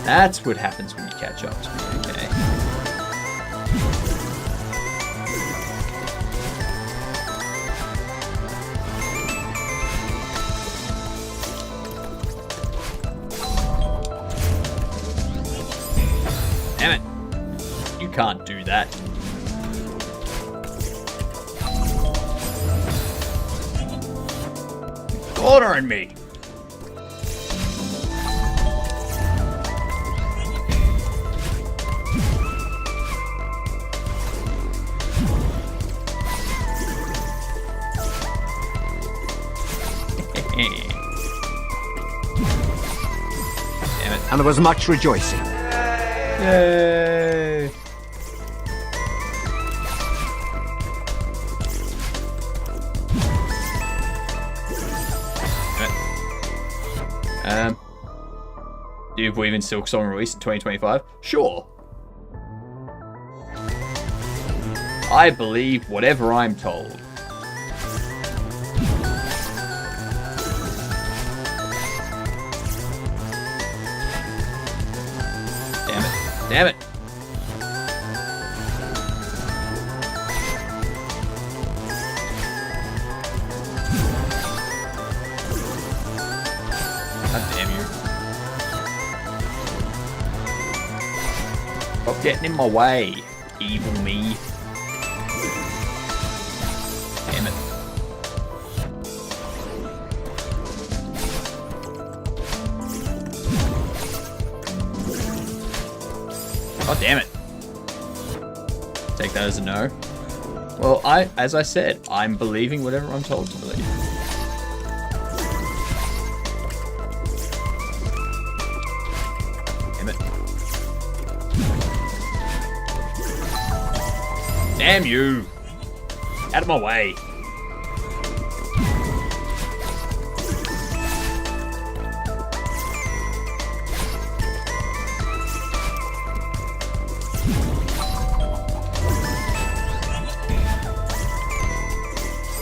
That's what happens when you catch up to me, okay? Damn it! You can't do that. Ordering me! And there was much rejoicing. Yay! Do you believe in Silksong release in 2025? Sure. I believe whatever I'm told. Damn it. God damn you. Stop getting in my way, evil me. Damn it. Oh, damn it. Take that as a no. Well, as I said, I'm believing whatever I'm told to believe. Damn it. Damn you. Out of my way.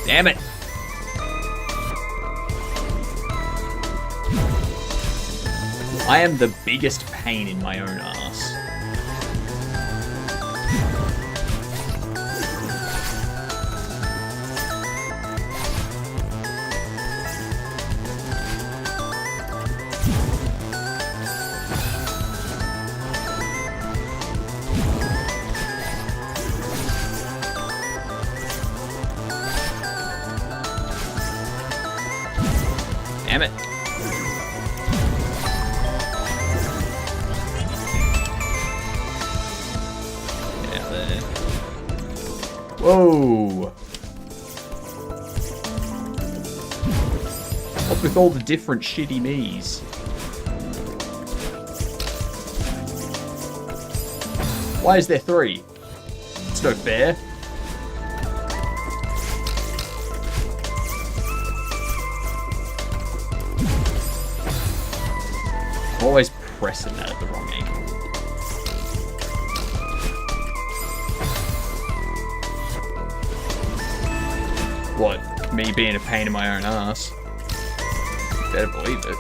Damn it! I am the biggest pain in my own ass. Whoa! What's with all the different shitty me's? Why is there 3? It's no fair. I'm always pressing that at the wrong angle. What? Me being a pain in my own ass? Better believe it.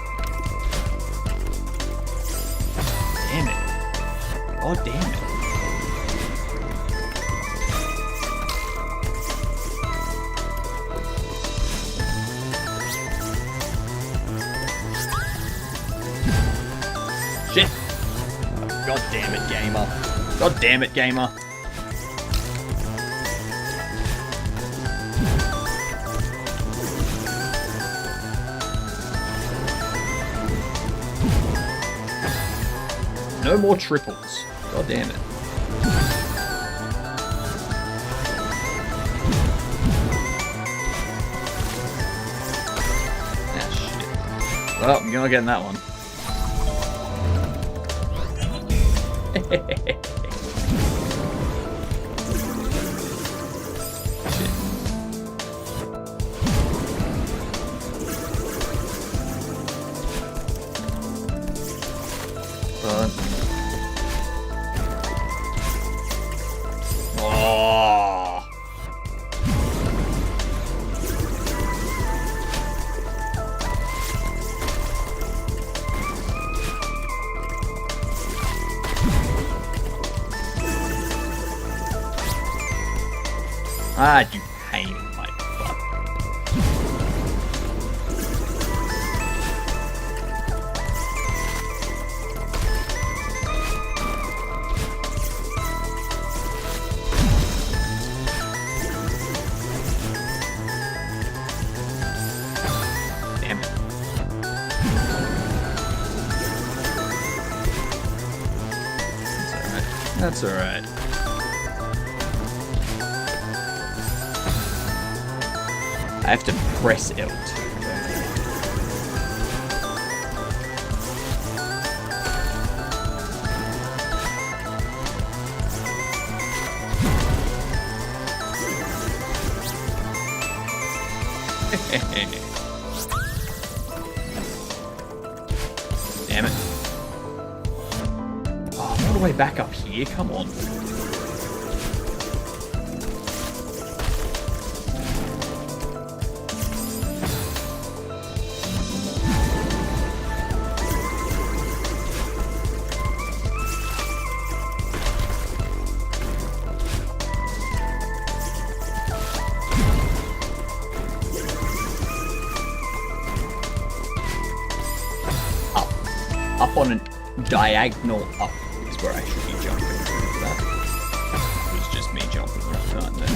Damn it. Oh, damn it. Shit. God damn it, gamer. God damn it, gamer. No more triples. God damn it. Ah, shit. Well, I'm gonna get in that one. Fun. Oh. Ah, you pain in my butt. Damn it. That's alright. That's alright. I have to press L2. Damn it. Oh, I'm all the way back up here, come on. Up on a diagonal up is where I should be jumping. That was just me jumping right there.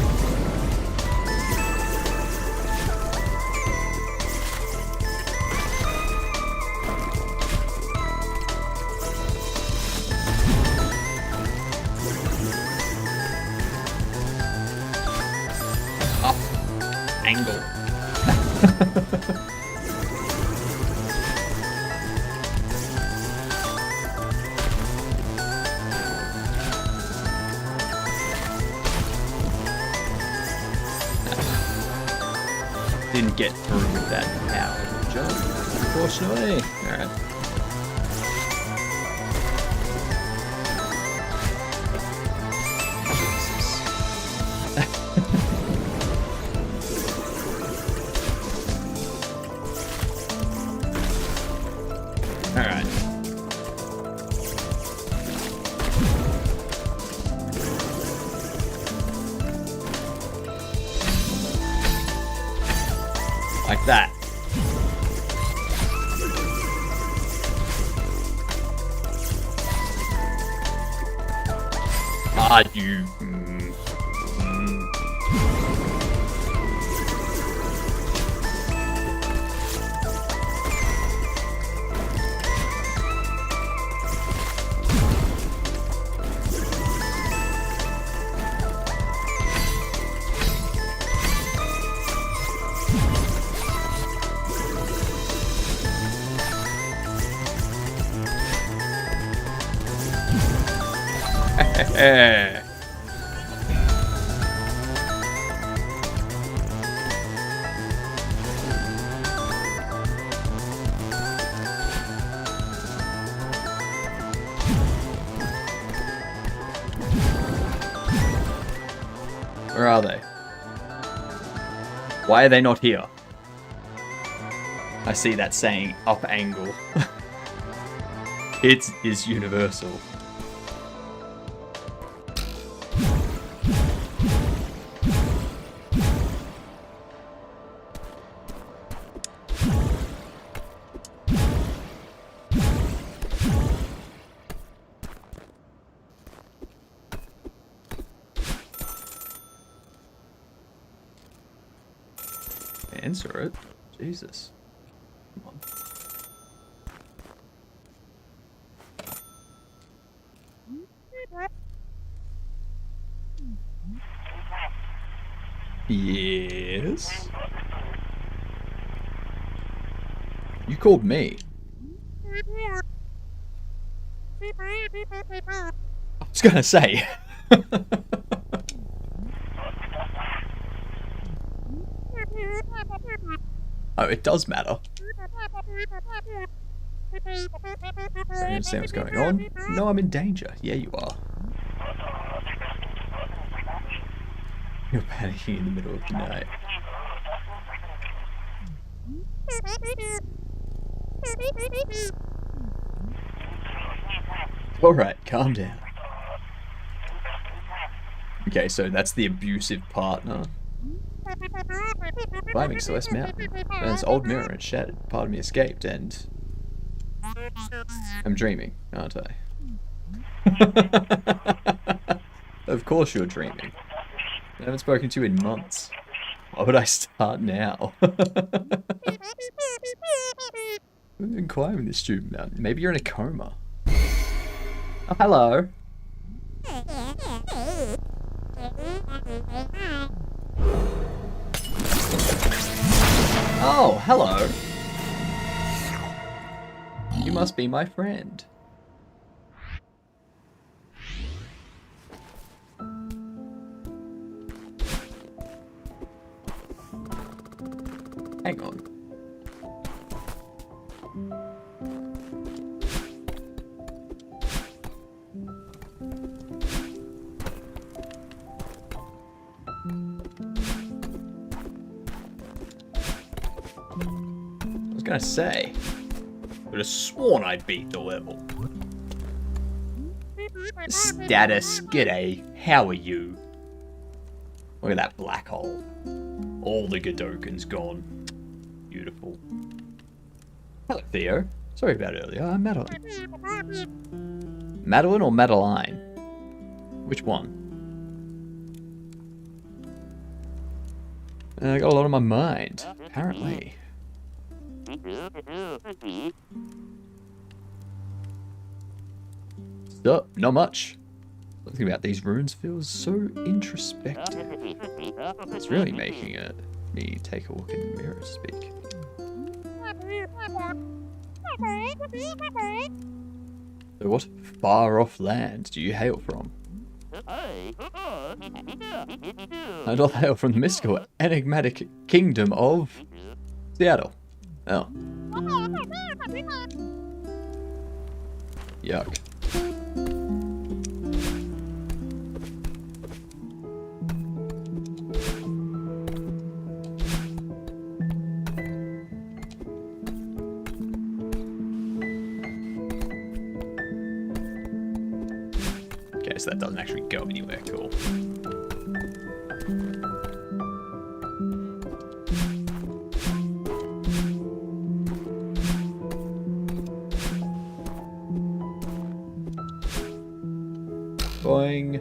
Up. Angle. Didn't get through with that power jump, unfortunately. Alright. Alright. Like that. Ah, you. Yeah. Where are they? Why are they not here? I see that saying up angle. It is universal. Answer it. Jesus. Come on. Yes. You called me. I was gonna say. Oh, it does matter. I understand what's going on. No, I'm in danger. Yeah, you are. You're panicking in the middle of the night. Alright, calm down. Okay, so that's the abusive partner. Climbing Celeste Mountain. There's old mirror and shattered. Part of me escaped and... I'm dreaming, aren't I? Of course you're dreaming. I haven't spoken to you in months. Why would I start now? I've been climbing this stupid mountain. Maybe you're in a coma. Oh, hello. Oh, hello. You must be my friend. Hang on. I was gonna say, I would have sworn I beat the level. Status, g'day, how are you? Look at that black hole. All the Godokins gone. Beautiful. Hello, Theo. Sorry about earlier. I'm Madeline. Madeline or Madeline? Which one? I got a lot on my mind, apparently. So, not much. Something about these runes feels so introspective. It's really making me take a look in the mirror to speak. So what far-off land do you hail from? I don't hail from the mystical, enigmatic kingdom of Seattle. Oh. Yuck. Okay, so that doesn't actually go anywhere. Cool. Boing.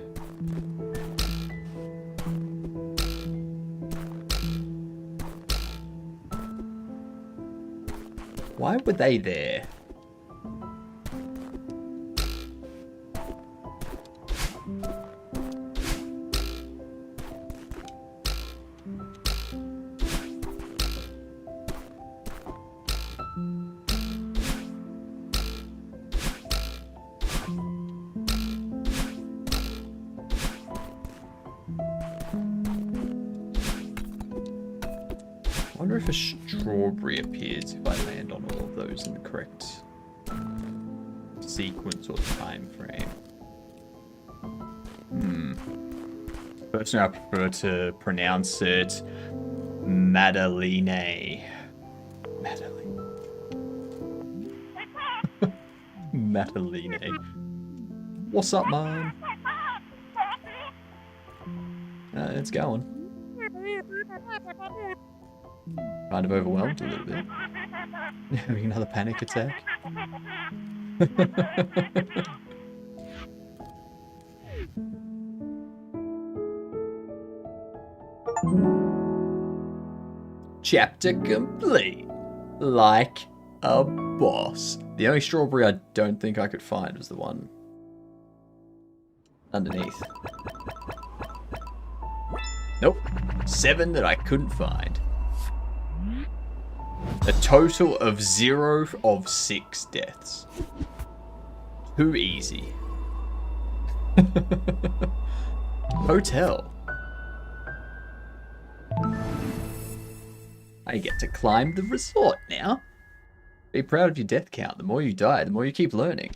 Why were they there? wonder if a strawberry appears if I land on all of those in the correct sequence or time frame. Personally, I prefer to pronounce it Madeline. Madeline. Madeline. What's up, Mom? It's going. Kind of overwhelmed a little bit. Having another panic attack. Chapter complete. Like a boss. The only strawberry I don't think I could find was the one underneath. Nope. 7 that I couldn't find. A total of 0 of 6 deaths. Too easy. Hotel. I get to climb the resort now. Be proud of your death count. The more you die, the more you keep learning.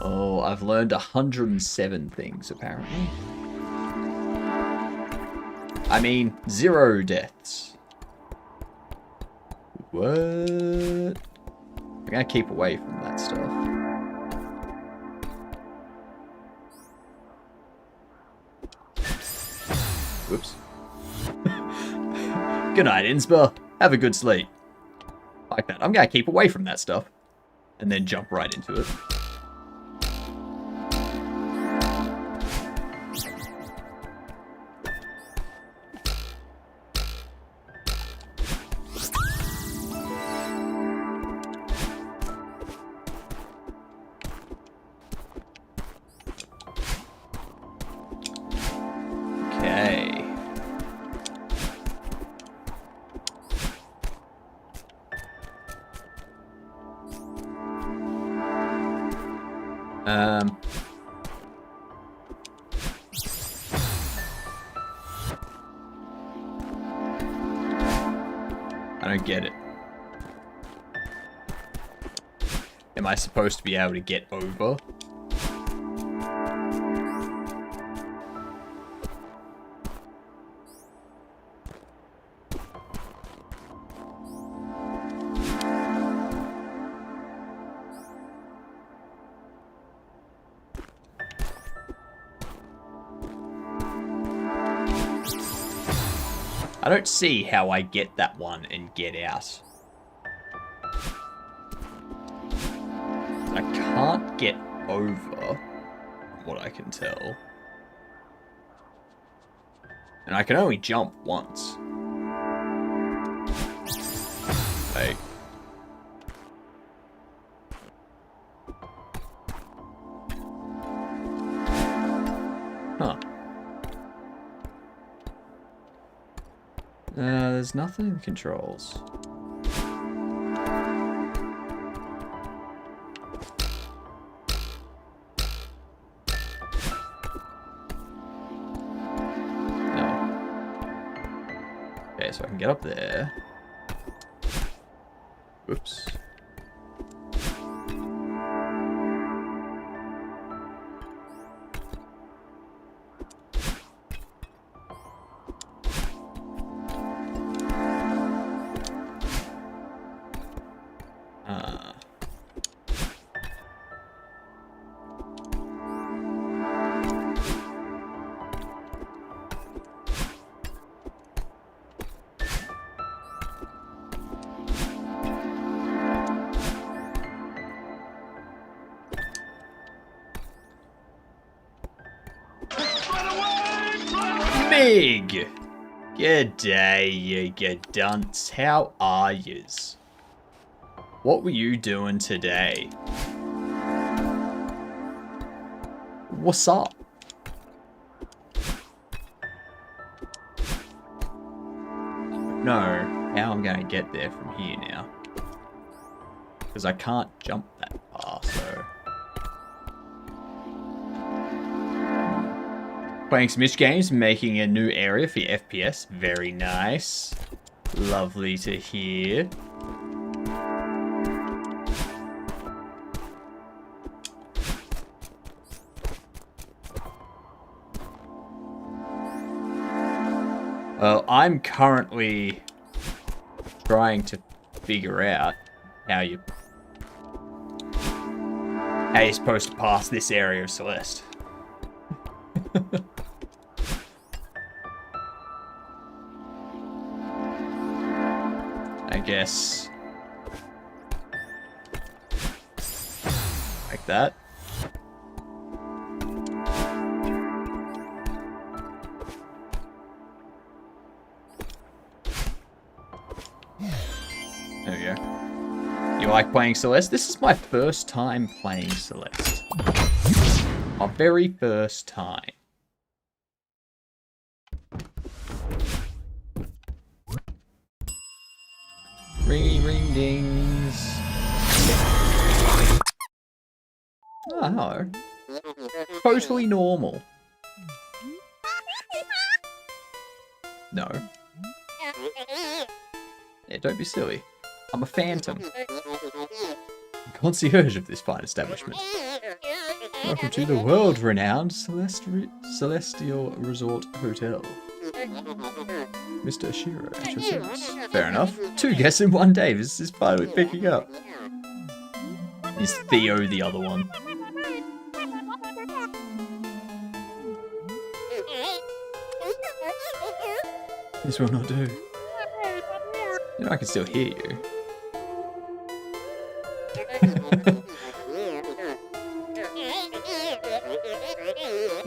Oh, I've learned 107 things, apparently. I mean, 0 deaths. What? I'm gonna keep away from that stuff. Whoops. Good night, Inspa. Have a good sleep. Like that. I'm gonna keep away from that stuff. And then jump right into it. I don't get it. Am I supposed to be able to get over? I don't see how I get that one and get out. I can't get over, from what I can tell. And I can only jump once. Wait. Huh. There's nothing in the controls. So I can get up there. Whoops. Mig! G'day, you dunce. How are yous? What were you doing today? What's up? No, how I'm gonna get there from here now. Because I can't jump that far, so... Playing some Mitch games, making a new area for your FPS. Very nice. Lovely to hear. Well, I'm currently trying to figure out how you're supposed to pass this area of Celeste. I guess like that. There we go. You like playing Celeste? This is my first time playing Celeste. My very first time. Ring ring dings. Oh, hello. Totally normal. No. Yeah, don't be silly. I'm a phantom. Concierge of this fine establishment. Welcome to the world-renowned Celestial Resort Hotel. Mr. Ashiro, at your service. Fair enough. 2 guests in 1 day. This is finally picking up. Is Theo the other one? This will not do. You know, I can still hear you.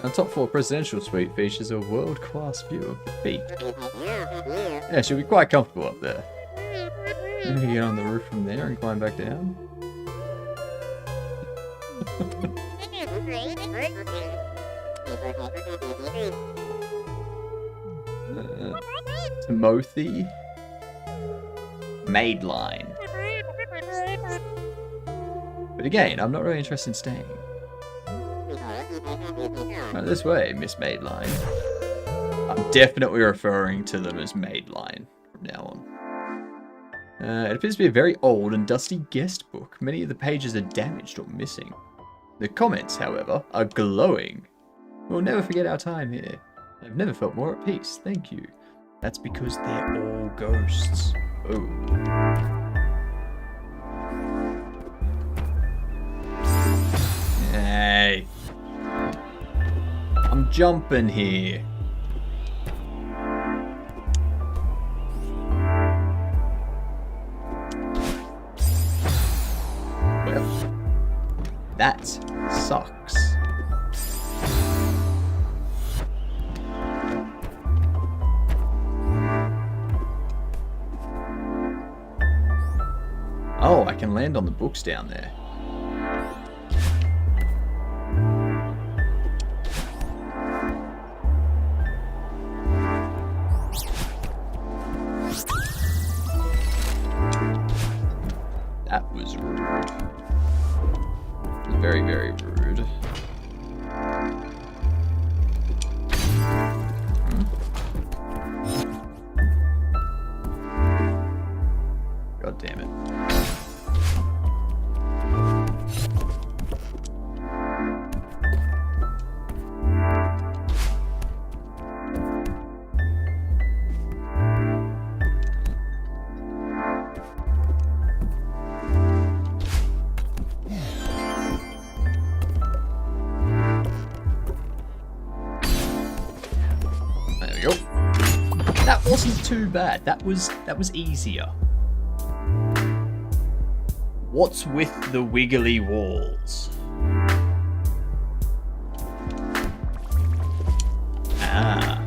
Our top floor presidential suite features a world-class view of the peak. Yeah, she'll be quite comfortable up there. You can get on the roof from there and climb back down. Timothy Maidline. But again, I'm not really interested in staying. Right, this way, Miss Maidline. I'm definitely referring to them as Maidline from now on. It appears to be a very old and dusty guest book. Many of the pages are damaged or missing. The comments, however, are glowing. We'll never forget our time here. I've never felt more at peace. Thank you. That's because they're all ghosts. Oh. Hey. I'm jumping here. Well, that sucks. Oh, I can land on the books down there. That was rude. Very, very rude. God damn it. Wasn't too bad. That was easier. What's with the wiggly walls? Ah,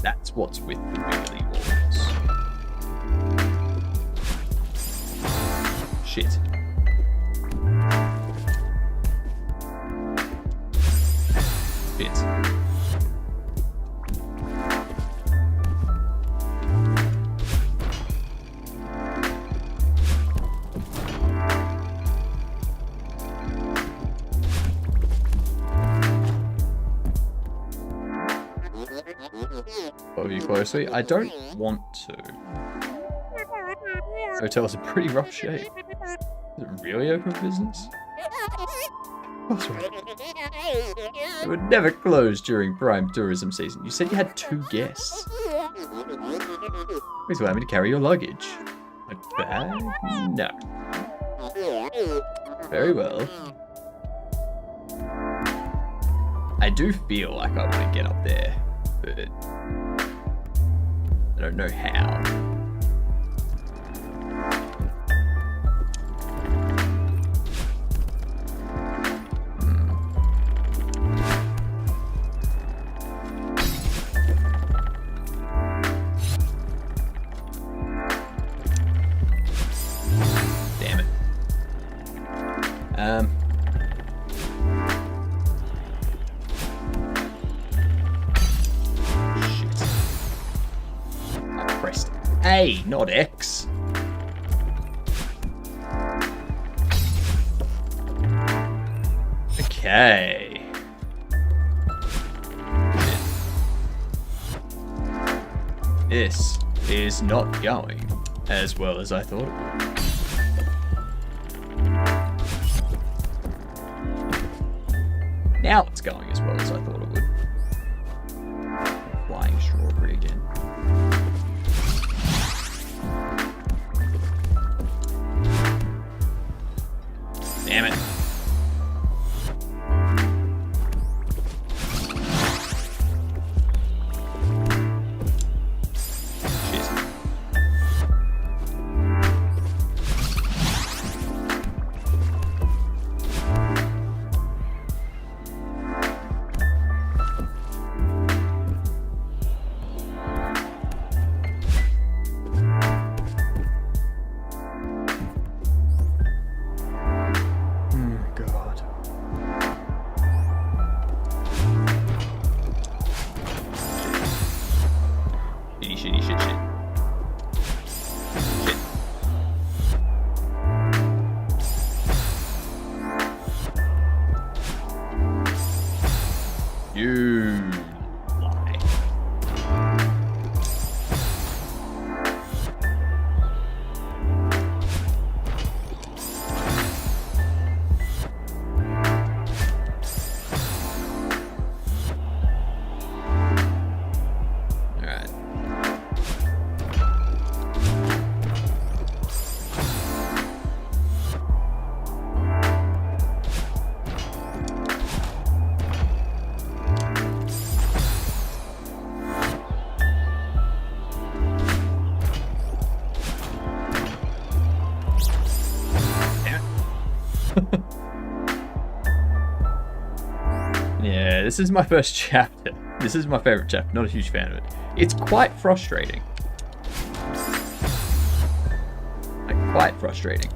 that's what's with the wiggly walls. Shit. Bit. Follow you closely. I don't want to. Hotel's in pretty rough shape. Is it really open for business? That's right. It would never close during prime tourism season. You said you had 2 guests. Please allow me to carry your luggage. A bag? No. Very well. I do feel like I want to get up there, but I don't know how. Damn it. Shit. I pressed A, not X. Okay. This is not going as well as I thought it would. Now it's going as well as I thought it would. Flying strawberry again. Damn it. Shit. God. Shitty, shitty, shit, shit. Shit. You lie. Alright. Yeah, this is my first chapter. This is my favorite chapter. Not a huge fan of it. It's quite frustrating. Like, quite frustrating.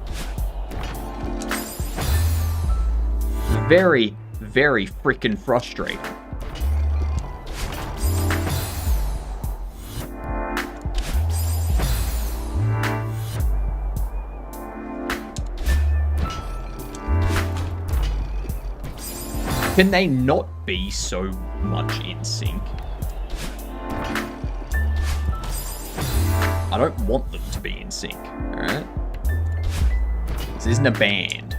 Very, very freaking frustrating. Can they not be so much in sync? I don't want them to be in sync, alright? This isn't a band.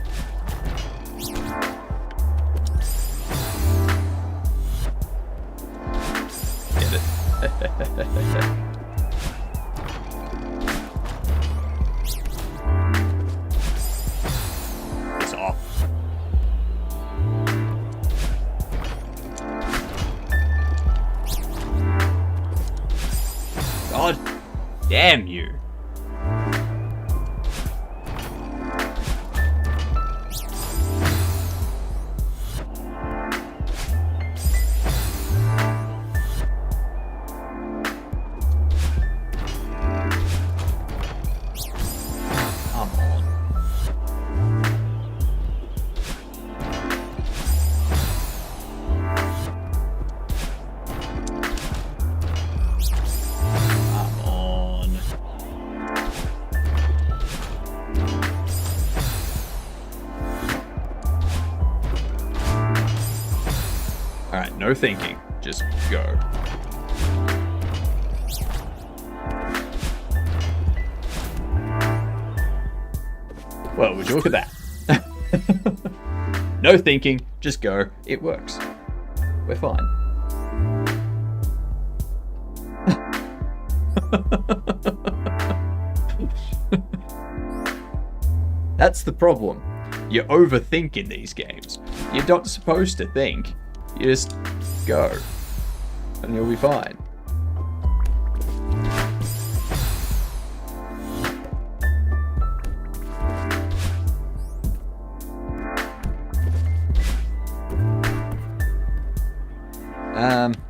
Get it? It's off. God damn you. Come on. Alright, no thinking. Just go. Well, would you look at that? No thinking, just go. It works. We're fine. That's the problem. You overthink in these games. You're not supposed to think. You just go. And you'll be fine.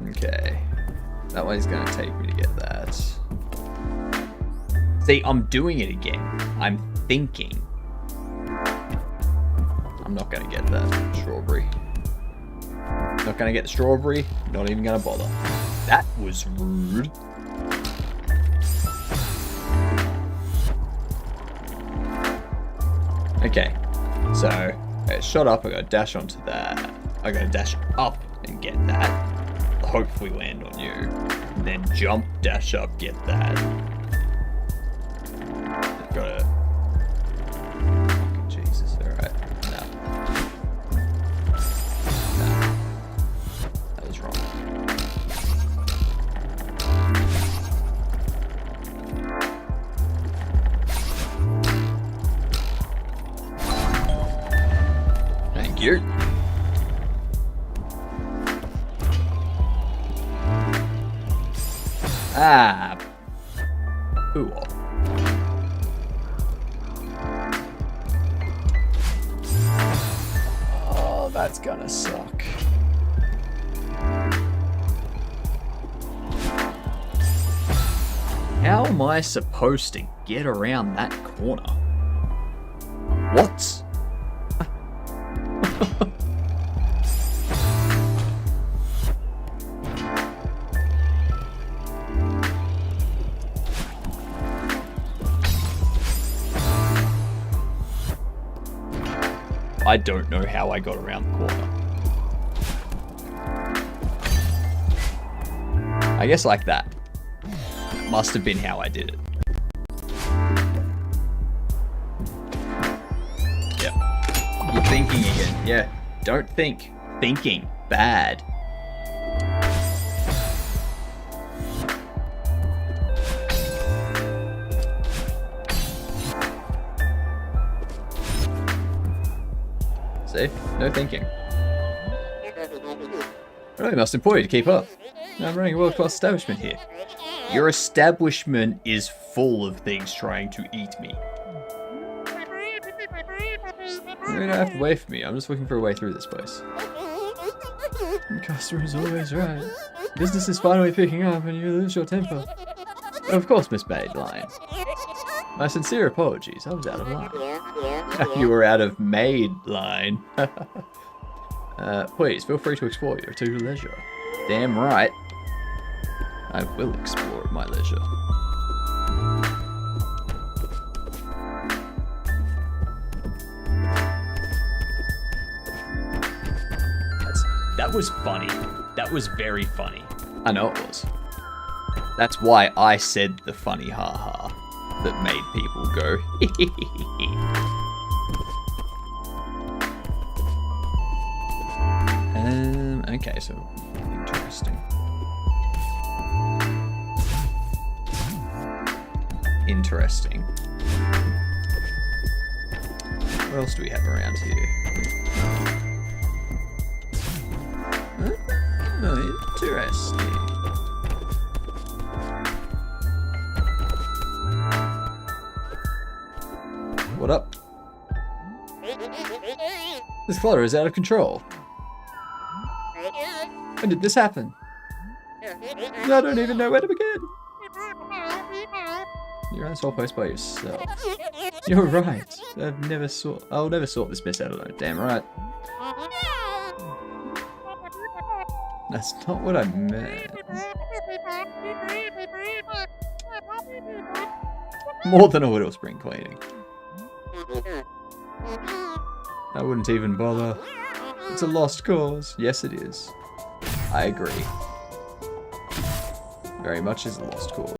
Okay. That way's gonna take me to get that. See, I'm doing it again. I'm thinking. I'm not gonna get that strawberry. Not gonna get the strawberry. Not even gonna bother. That was rude. Okay. So, I shot up. I gotta dash onto that. I gotta dash up and get that. Hopefully land on you. And then jump, dash up, get that. Gotta. Fucking Jesus. Alright. No. No. That was wrong. Thank you. Ah. Ooh. Oh, that's gonna suck. How am I supposed to get around that corner? What? I don't know how I got around the corner. I guess like that. Must have been how I did it. Yep. You're thinking again. Yeah. Don't think. Thinking. Bad. See? No thinking. Really must employ you to keep up. I'm running a world-class establishment here. Your establishment is full of things trying to eat me. You don't have to wait for me. I'm just looking for a way through this place. The customer is always right. Business is finally picking up and you lose your temper. Of course, Miss Maidline. My sincere apologies. I was out of line. You were out of maid line. Please, feel free to explore your to your leisure. Damn right. I will explore at my leisure. That was funny. That was very funny. I know it was. That's why I said the funny ha-ha that made people go okay, so interesting. Interesting. What else do we have around here? Oh, interesting. What up? This clutter is out of control. When did this happen? I don't even know where to begin. You're on a place by yourself. You're right. I'll never sort this mess out alone. Damn right. That's not what I meant. More than a little spring cleaning. I wouldn't even bother. It's a lost cause. Yes, it is. I agree. Very much is a lost cause.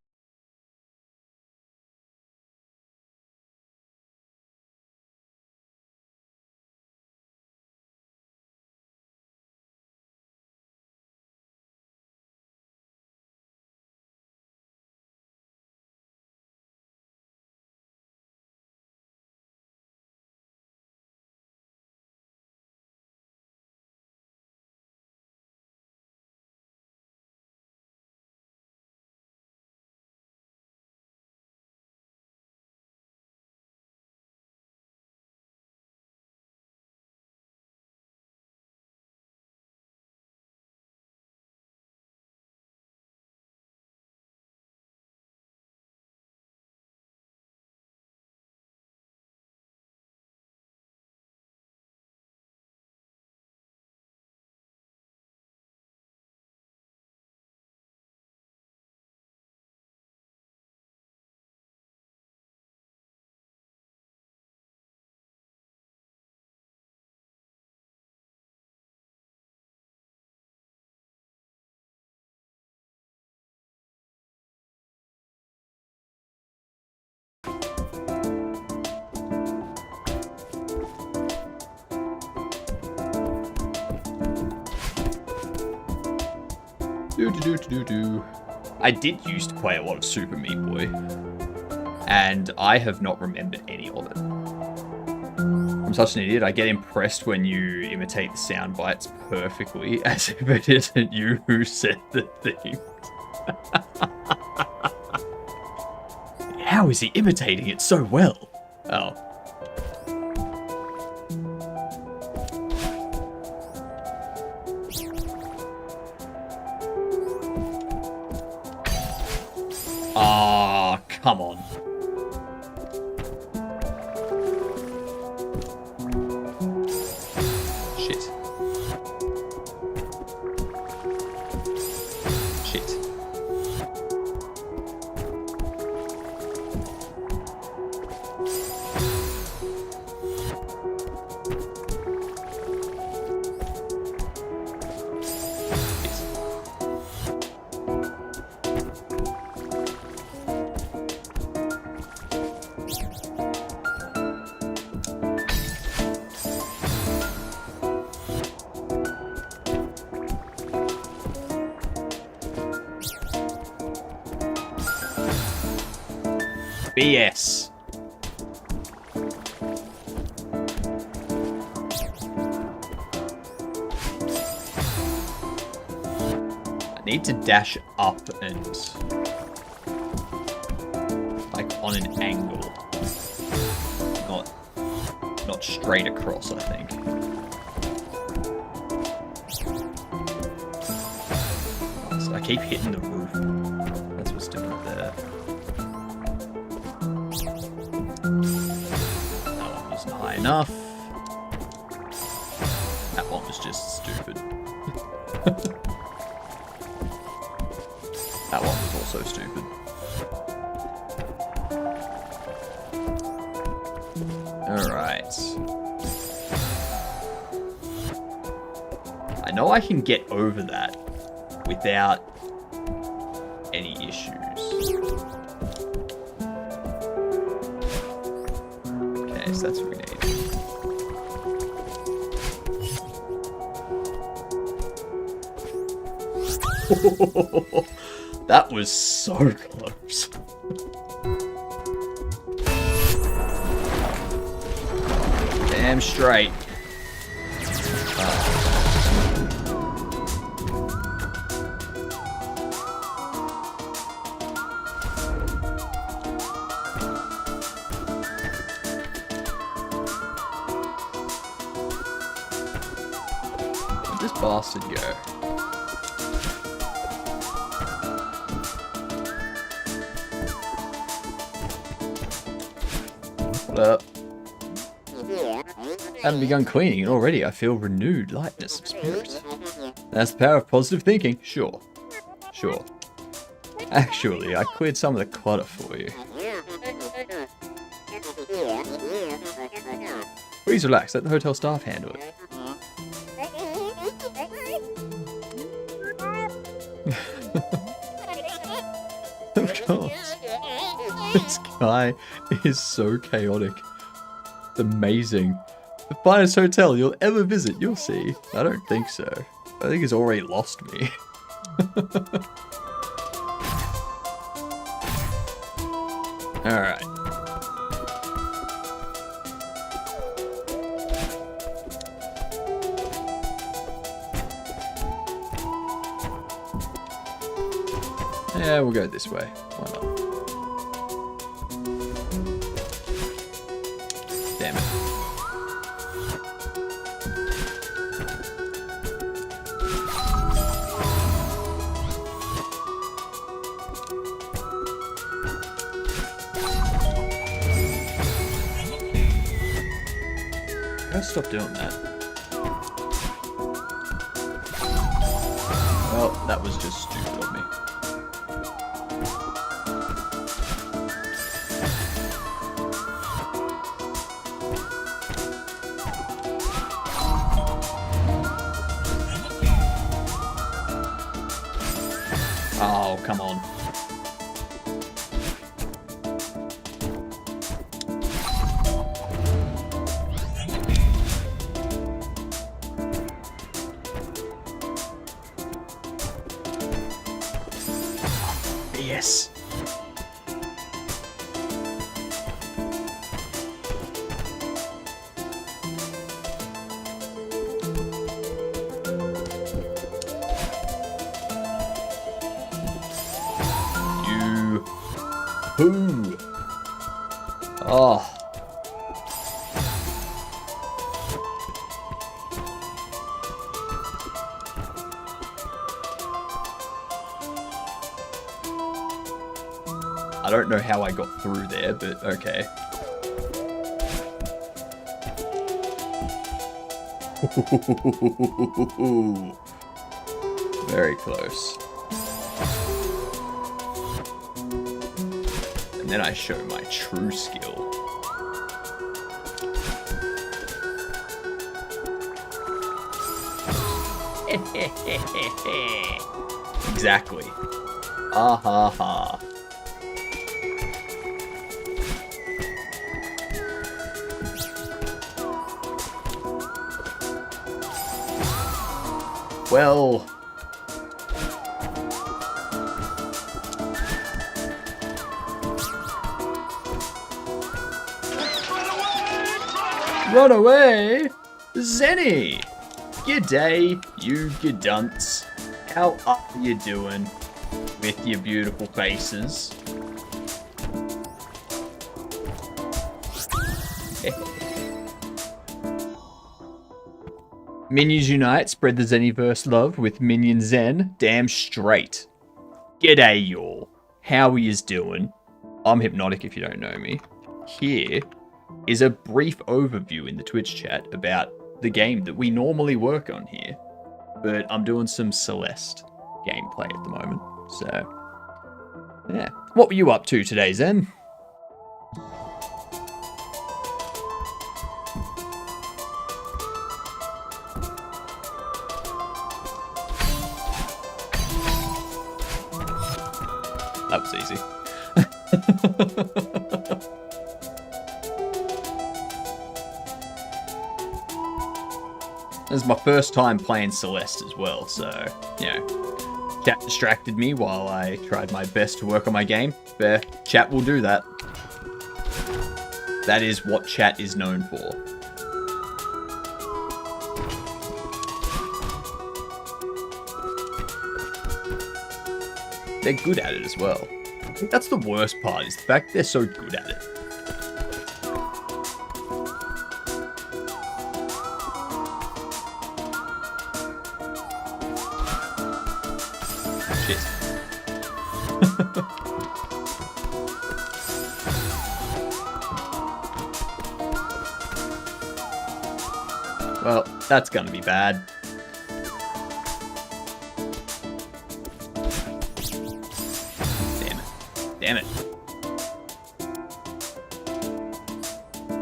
I did used to play a lot of Super Meat Boy, and I have not remembered any of it. I'm such an idiot. I get impressed when you imitate the sound bites perfectly, as if it isn't you who said the thing. How is he imitating it so well? Oh. Ah, come on. Shit. Shit. BS. I need to dash up and like on an angle, not straight across, I think. So I keep hitting the roof. That's what's doing it there. High enough. That one was just stupid. That one was also stupid. Alright. I know I can get over that without any issues. Okay, so that's what we need. That was so close. Damn straight. Where'd this bastard go? Up. Haven't begun cleaning and already I feel renewed lightness of spirit. That's the power of positive thinking. Sure. Actually, I cleared some of the clutter for you. Please relax, let the hotel staff handle it. Of course. This guy is so chaotic. It's amazing. The finest hotel you'll ever visit, you'll see. I don't think so. I think he's already lost me. Alright. Yeah, we'll go this way. Why not? Damn it. Gotta stop doing that. Well, that was just stupid of me. Oh, come on. Yes. You. Who? Oh. I don't know how I got through there, but okay. Very close. And then I show my true skill. Exactly. Ah ha ha. Well, run away, Zenny. G'day, you gadunts. How are you doing with your beautiful faces? Minions unite, spread the Zeniverse love with Minion Zen. Damn straight. G'day, y'all. How are yous doing? I'm Hypnotic if you don't know me. Here is a brief overview in the Twitch chat about the game that we normally work on here. But I'm doing some Celeste gameplay at the moment. So, yeah. What were you up to today, Zen? That was easy. This is my first time playing Celeste as well, so, you know, chat distracted me while I tried my best to work on my game. Fair, chat will do that. That is what chat is known for. They're good at it as well. I think that's the worst part, is the fact they're so good at it. Shit. Well, that's gonna be bad. Damn it.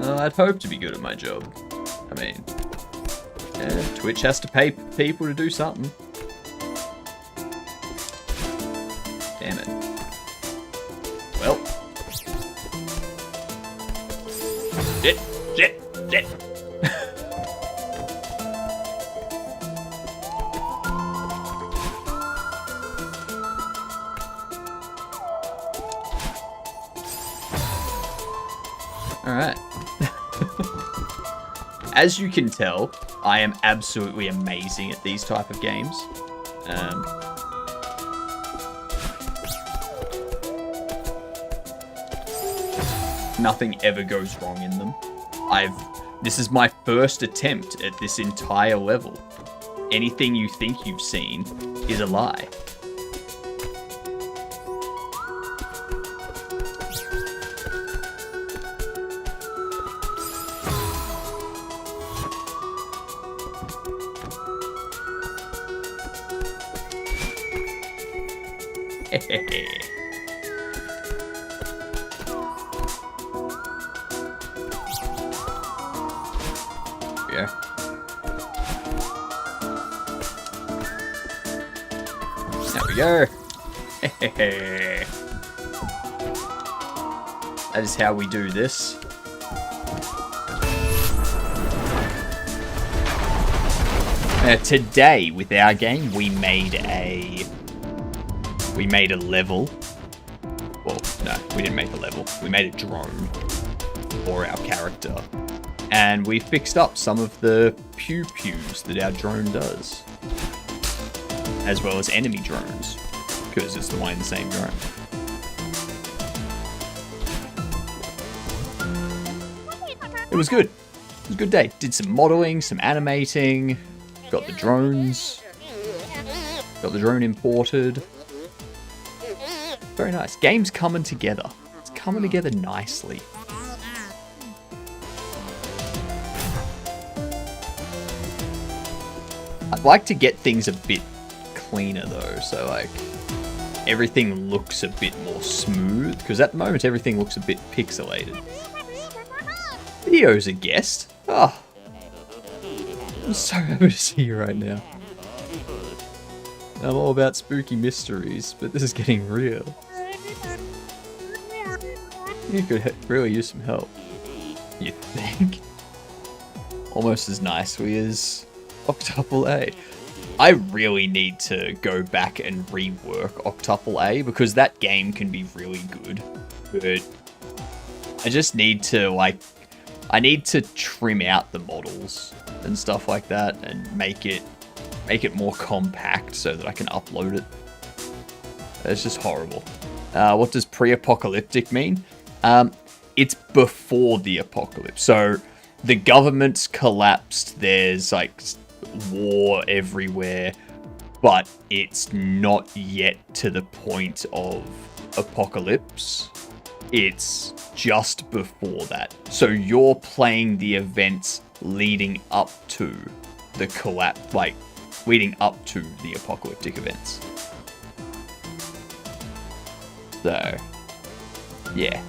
I'd hope to be good at my job. I mean, Twitch has to pay people to do something. Damn it. Well. Shit. Alright. As you can tell, I am absolutely amazing at these type of games. Nothing ever goes wrong in them. This is my first attempt at this entire level. Anything you think you've seen is a lie. Yeah. There we go. That is how we do this. Today, with our game, we made a level Well, no, we didn't make a level. We made a drone for our character. And we fixed up some of the pew-pews that our drone does. As well as enemy drones. Because it's the one in the same drone. It was good. It was a good day. Did some modeling, some animating. Got the drones. Got the drone imported. Very nice. Game's coming together. It's coming together nicely. I'd like to get things a bit cleaner though, so like everything looks a bit more smooth, because at the moment everything looks a bit pixelated. Video's a guest. Oh, I'm so happy to see you right now. I'm all about spooky mysteries, but this is getting real. You could really use some help. You think? Almost as nicely as Octuple A. I really need to go back and rework Octuple A, because that game can be really good, but I just need to, like, I need to trim out the models and stuff like that and make it more compact so that I can upload it. It's just horrible. What does pre-apocalyptic mean? It's before the apocalypse. So the government's collapsed, there's like war everywhere, but it's not yet to the point of apocalypse. It's just before that. So you're playing the events leading up to the collapse, like leading up to the apocalyptic events. So, yeah.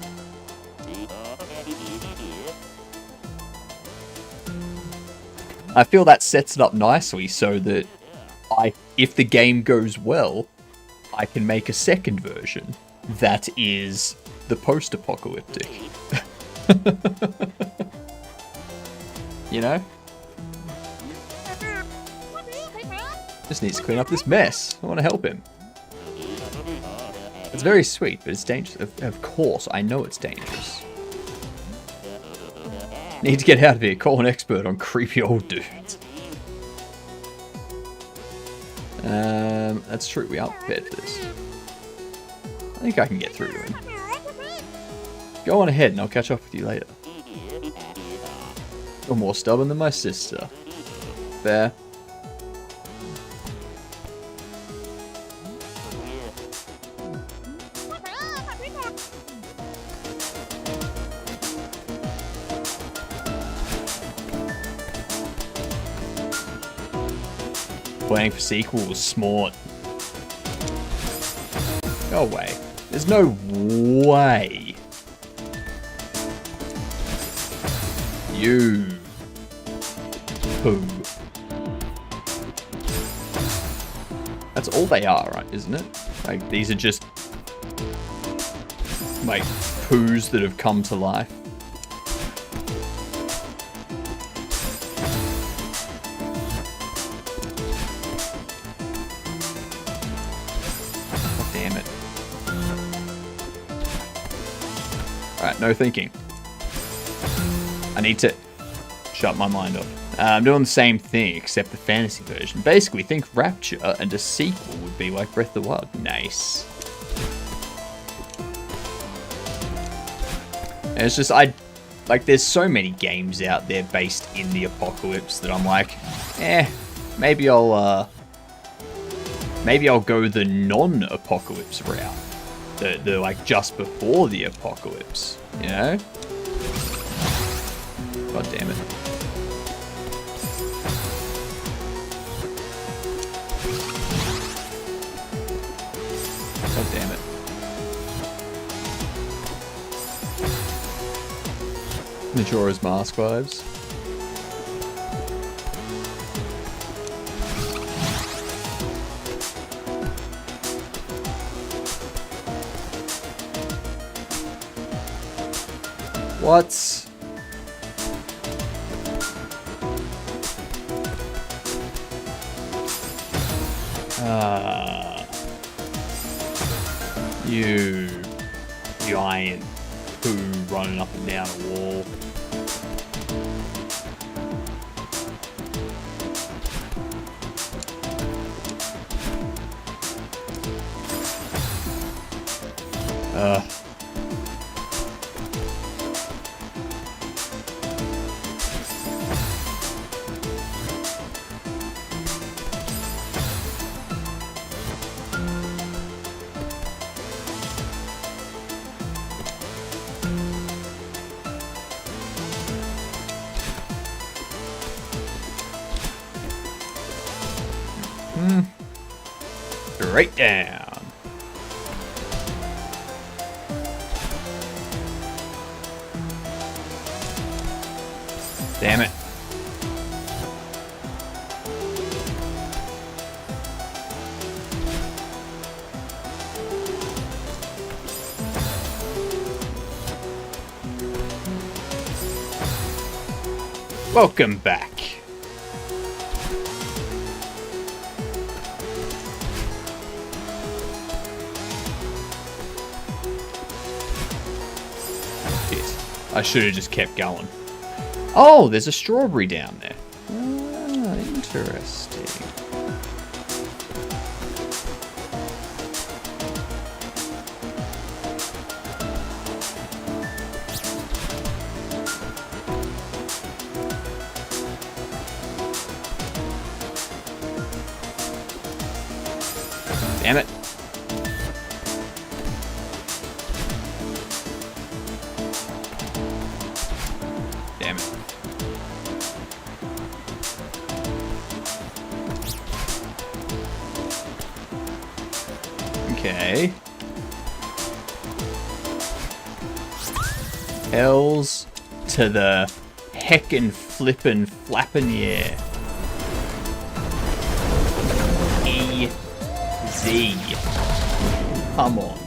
I feel that sets it up nicely so that if the game goes well, I can make a second version that is the post-apocalyptic. You know? Just needs to clean up this mess. I want to help him. It's very sweet, but it's dangerous. Of course, I know it's dangerous. Need to get out of here. Call an expert on creepy old dudes. That's true. We aren't prepared for this. I think I can get through to him. Go on ahead and I'll catch up with you later. You're more stubborn than my sister. Fair. Playing for sequel was smart. No way. There's no way. You poo. That's all they are, right? Isn't it? Like, these are just like poos that have come to life. Alright, no thinking. I need to shut my mind off. I'm doing the same thing, except the fantasy version. Basically, think Rapture, and a sequel would be like Breath of the Wild. Nice. And it's just, there's so many games out there based in the apocalypse that I'm like, maybe I'll go the non-apocalypse route. The like just before the apocalypse, you know? God damn it. God damn it. Majora's Mask vibes. What? You giant poo running up and down a wall. Straight down. Damn it. Welcome back. I should have just kept going. Oh, there's a strawberry down there. Ah, interesting. Damn it. Damn it. Okay. Hells to the heckin' flippin' flappin' yeah. Easy. Come on.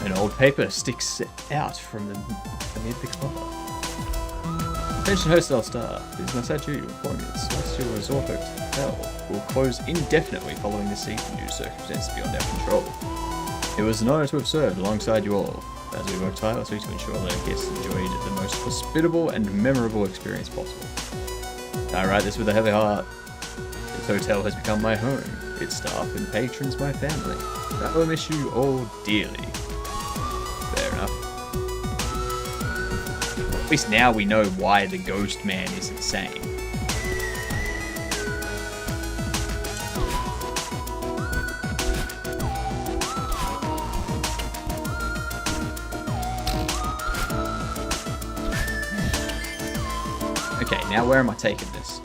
An old paper sticks out from amid the cover. Attention hotel staff, it is my sad duty to inform you that Celestial Resort Hotel will close indefinitely following this season due to circumstances beyond our control. It was an honor to have served alongside you all, as we worked tirelessly to ensure that our guests enjoyed the most hospitable and memorable experience possible. I write this with a heavy heart. This hotel has become my home, its staff and patrons my family. I will miss you all dearly. Fair enough. At least now we know why the ghost man is insane. Okay, now where am I taking this?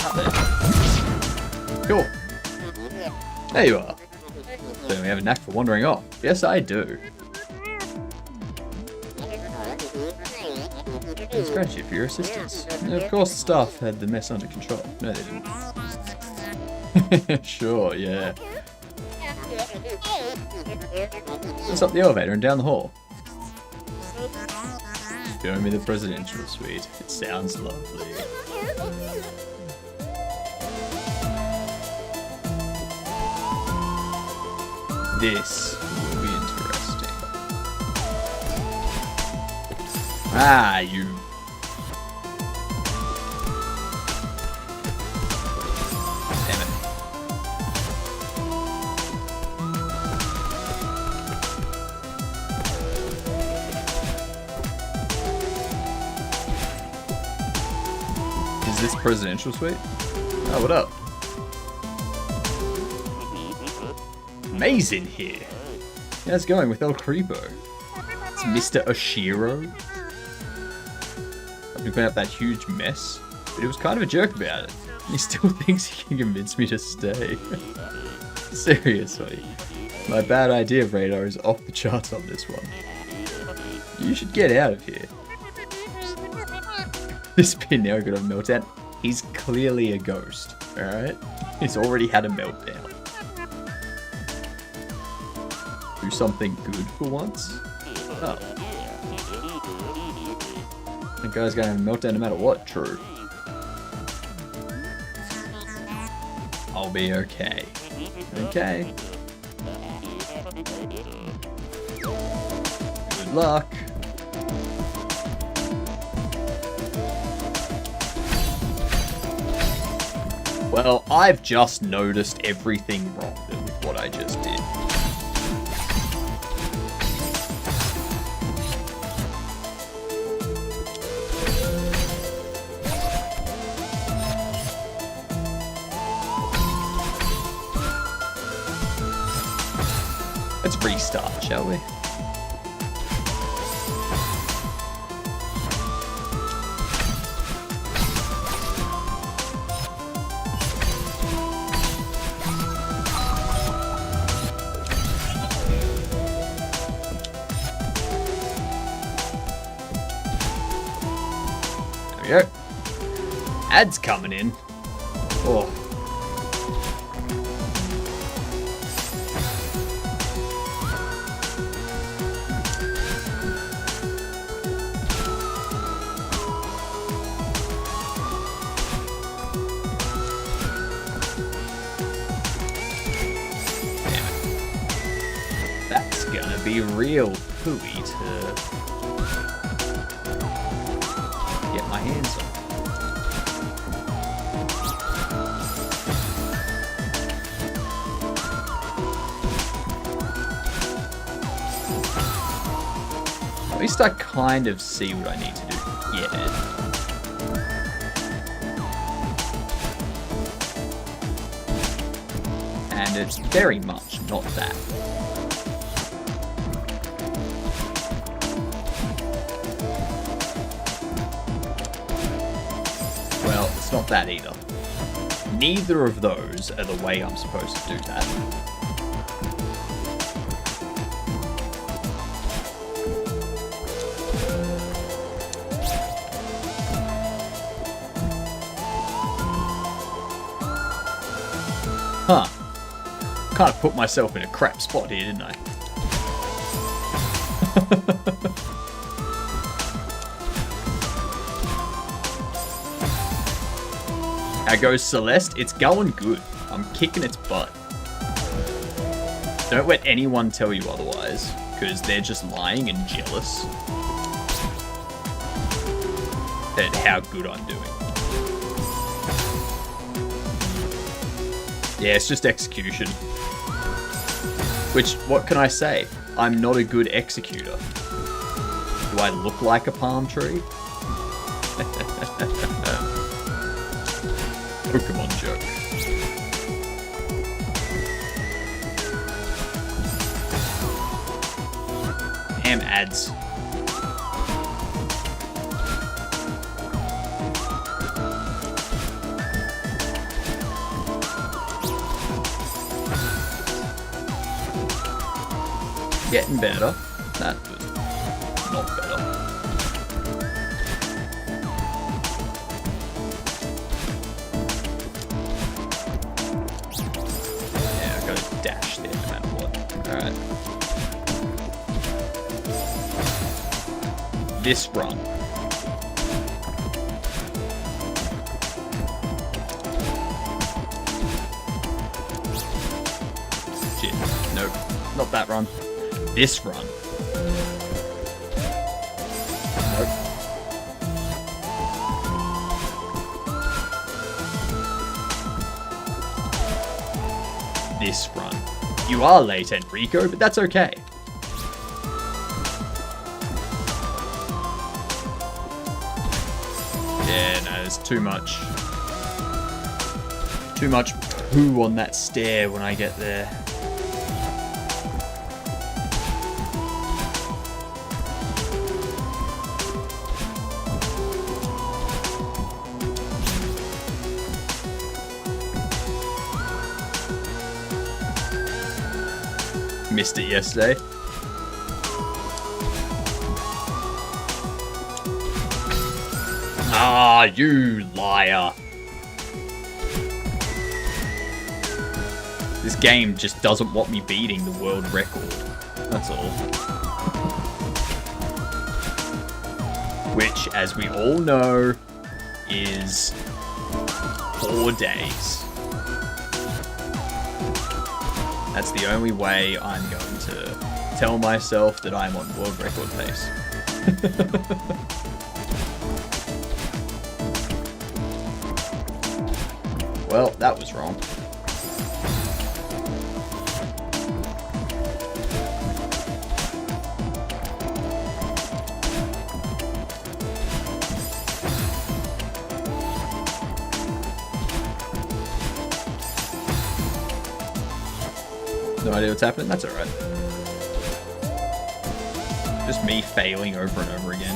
Up there. Cool. There you are. So we have a knack for wandering off. Yes, I do. Let's scratch you for your assistance. And of course, the staff had the mess under control. No, they didn't. Sure, yeah. Let's up the elevator and down the hall. Show me the presidential suite. It sounds lovely. This will be interesting. Ah, you. Damn it. Is this presidential suite? Oh, what up? Amazing here. How's it going with El Creepo? It's Mr. Oshiro. I've been cleaning up that huge mess, but he was kind of a jerk about it. He still thinks he can convince me to stay. Seriously. My bad idea of radar is off the charts on this one. You should get out of here. This pin now got a meltdown. He's clearly a ghost, alright? He's already had a meltdown. do something good for once. Oh. The guy's gonna have a meltdown no matter what. True. I'll be okay. Okay. Good luck. Well, I've just noticed everything wrong with what I just did. Let's restart, shall we? There we go. Ads coming in. Oh. That's gonna be real pooey to get my hands on. At least I kind of see what I need to do. Yeah. And it's very much not that. Well, it's not that either. Neither of those are the way I'm supposed to do that. Huh. Kind of put myself in a crap spot here, didn't I? How goes Celeste? It's going good. I'm kicking its butt. Don't let anyone tell you otherwise, because they're just lying and jealous at how good I'm doing. Yeah, it's just execution. Which, what can I say? I'm not a good executor. Do I look like a palm tree? Pokemon joke. Damn ads. Getting better. That was not better. Yeah, I've got to dash there no matter what. Alright. This run. Shit. Nope. Not that run. This run. Nope. This run. You are late, Enrico, but that's okay. Yeah, no, there's too much poo on that stair when I get there. Missed it yesterday. Ah, you liar. This game just doesn't want me beating the world record. That's all. Which, as we all know, is 4 days. That's the only way I'm going to tell myself that I'm on world record pace. Well, that was wrong. No idea what's happening? That's alright. Just me failing over and over again.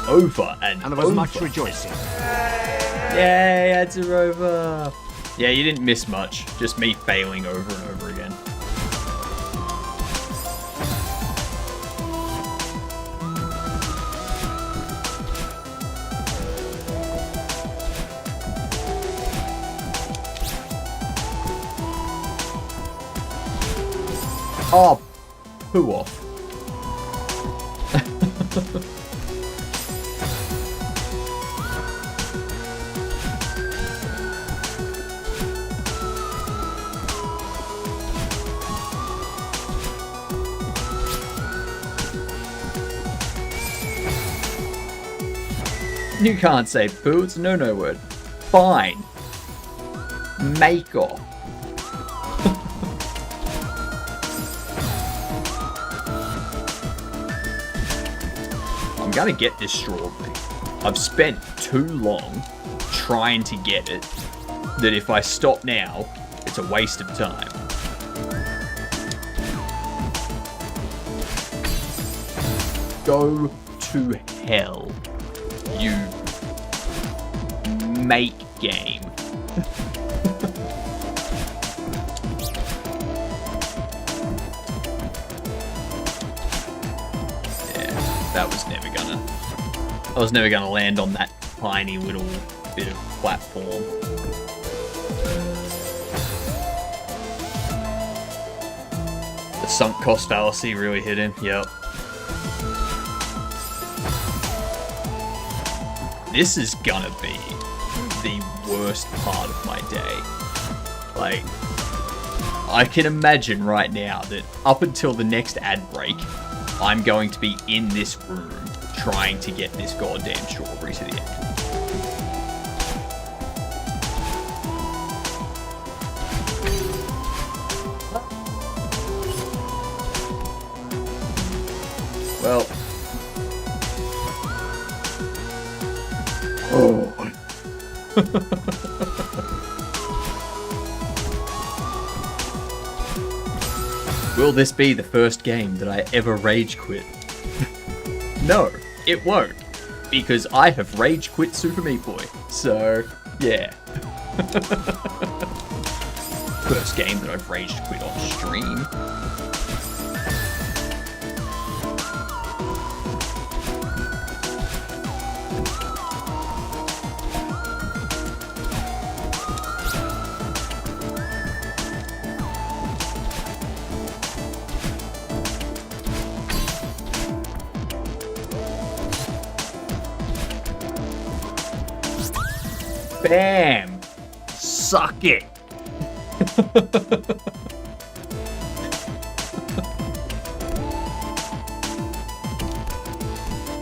Over and And there was over. much rejoicing. Yay, ads are over. Yeah, you didn't miss much. Just me failing over and over again. Oh, poo off. You can't say poo, it's a no-no word. Fine. Make off. I'm gonna get this strawberry. I've spent too long trying to get it that if I stop now, it's a waste of time. Go to hell, you make game. That was never gonna... I was never gonna land on that tiny little bit of platform. The sunk cost fallacy really hit him, yep. This is gonna be the worst part of my day. Like, I can imagine right now that up until the next ad break, I'm going to be in this room trying to get this goddamn strawberry to the end. Well. Oh. Will this be the first game that I ever rage quit? No, it won't. Because I have rage quit Super Meat Boy. So, yeah. First game that I've rage quit on stream. Bam! Suck it!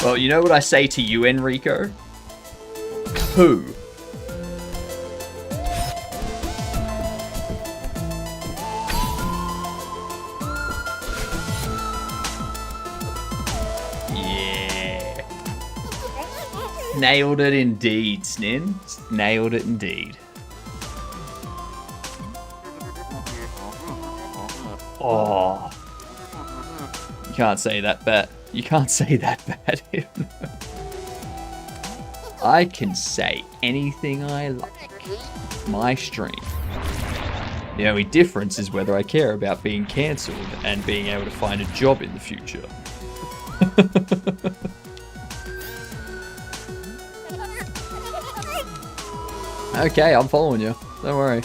Well, you know what I say to you, Enrico? Poo. Yeah. Nailed it indeed, Snin. Nailed it indeed. Oh. You can't say that bad. You can't say that bad. I can say anything I like. My stream. The only difference is whether I care about being cancelled and being able to find a job in the future. Okay, I'm following you. Don't worry.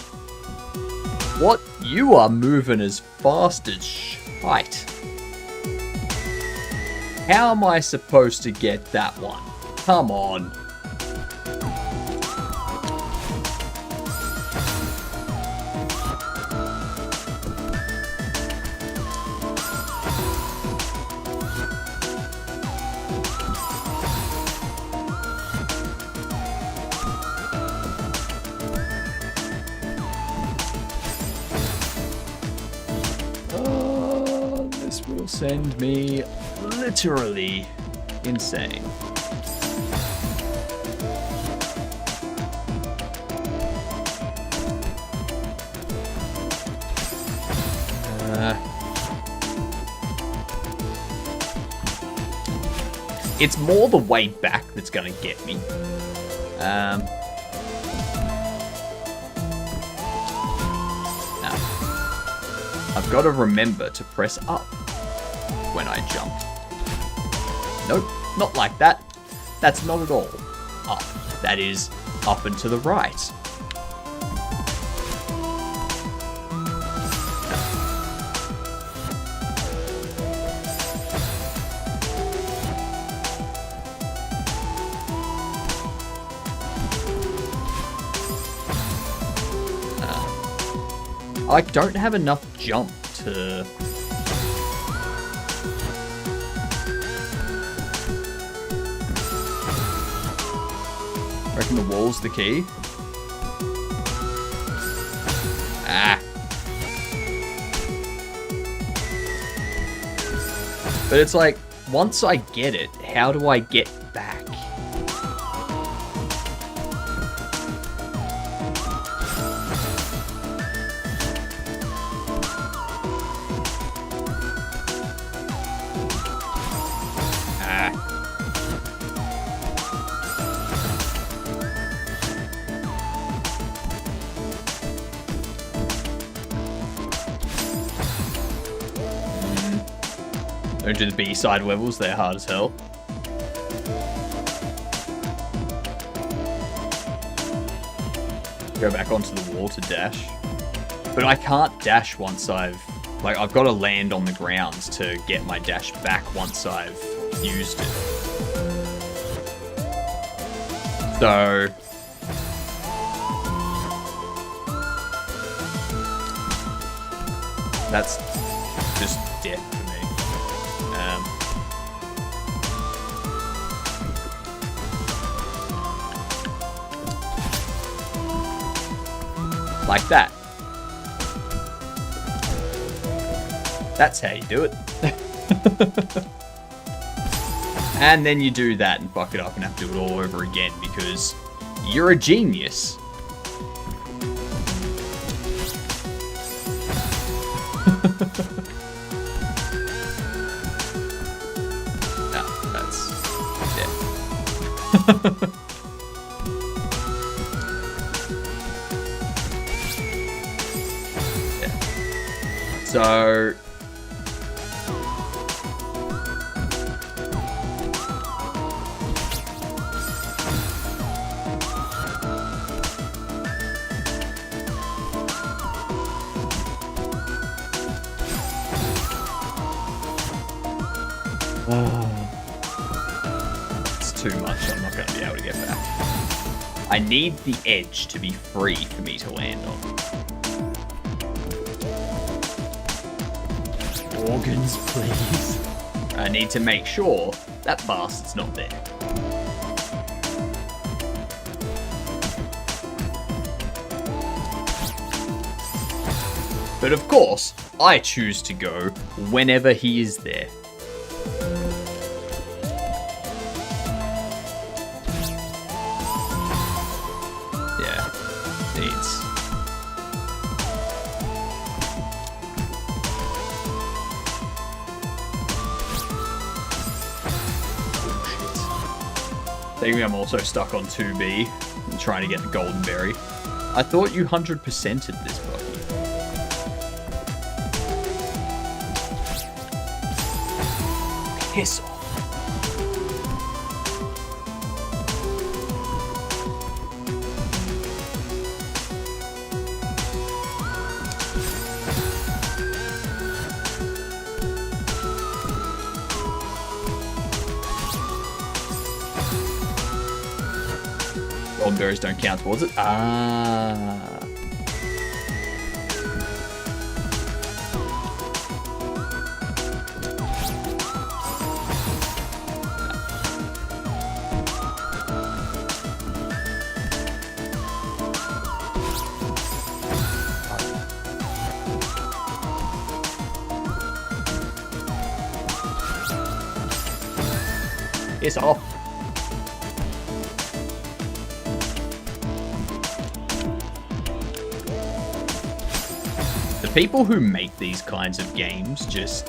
What You are moving as fast as shite. How am I supposed to get that one? Come on. This will send me literally insane. It's more the way back that's gonna get me. No. I've got to remember to press up when I jump. Nope, not like that. That's not at all up. That is up and to the right. I don't have enough jump to... Reckon the wall's the key? Ah. But it's like, once I get it, how do I get back? Don't do the B-side levels, they're hard as hell. Go back onto the wall to dash. But I can't dash once I've got to land on the ground to get my dash back once I've used it. So... that's just death for me. Like that. That's how you do it. And then you do that and fuck it up and have to do it all over again because you're a genius. No, that's... yeah. So... it's too much, I'm not going to be able to get back. I need the edge to be free for me to land on. Organs, please. I need to make sure that bastard's not there. But of course, I choose to go whenever he is there. Yeah, needs. I think I'm also stuck on 2B and trying to get the golden berry. I thought you 100%'d this, Bucky. Piss off. Golden berries don't count towards it. Ah. Piss off. The people who make these kinds of games just...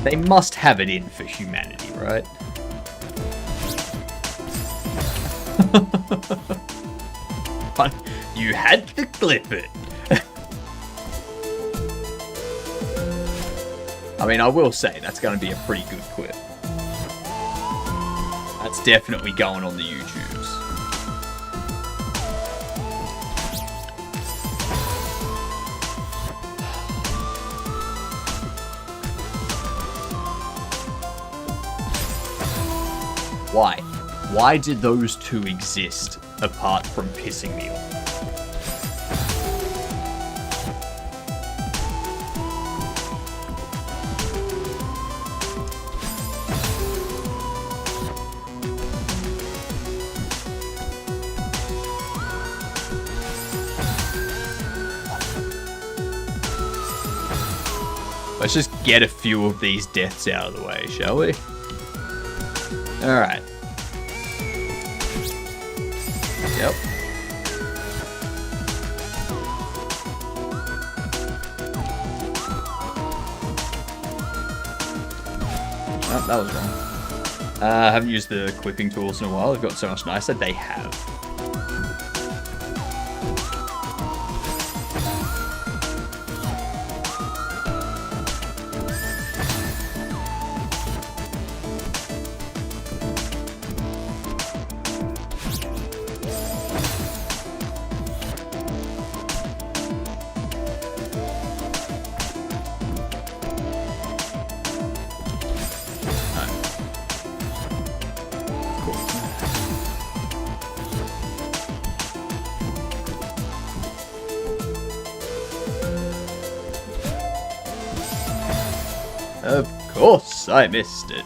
they must have it in for humanity, right? But you had to clip it. I mean, I will say, that's going to be a pretty good clip. That's definitely going on the YouTubes. Why? Why did those two exist apart from pissing me off? Let's just get a few of these deaths out of the way, shall we? Alright. Yep. Oh, that was wrong. I haven't used the clipping tools in a while. They've got so much nicer. They have. Of course, I missed it.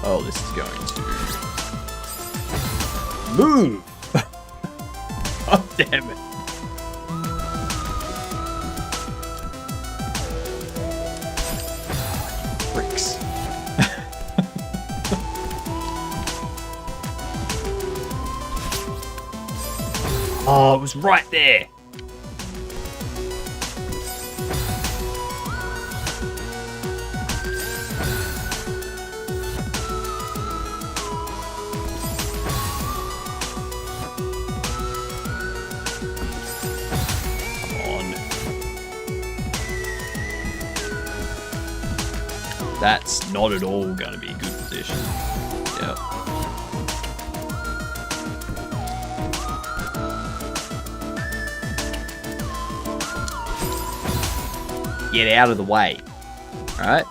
Oh, this is going to... move! Oh, damn it. Bricks. Oh, it was right there. Come on. That's not at all going to be a good position. Yep. Get out of the way. Alright?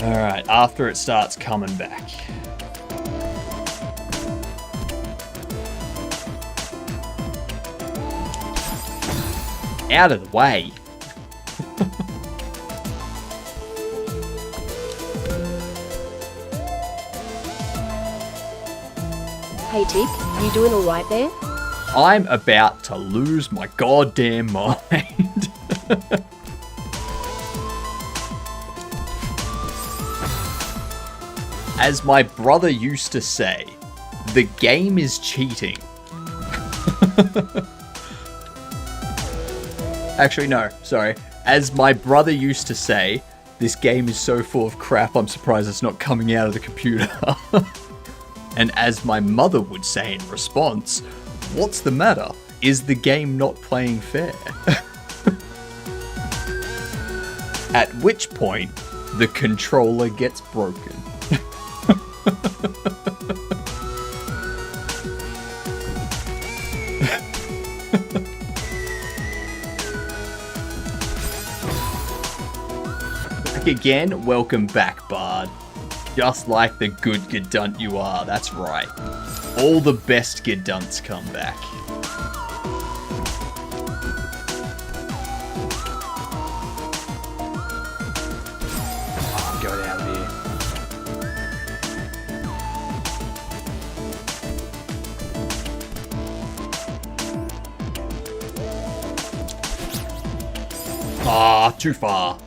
Alright, after it starts coming back. Out of the way. Hey Tick, you doing alright there? I'm about to lose my goddamn mind. As my brother used to say, the game is cheating. Actually, no, sorry. As my brother used to say, this game is so full of crap, I'm surprised it's not coming out of the computer. And as my mother would say in response, what's the matter? Is the game not playing fair? At which point, the controller gets broken. Back again, welcome back, Bard. Just like the good Gedunt you are, that's right. All the best Gedunts come back. Oh, get out of here. Ah, too far.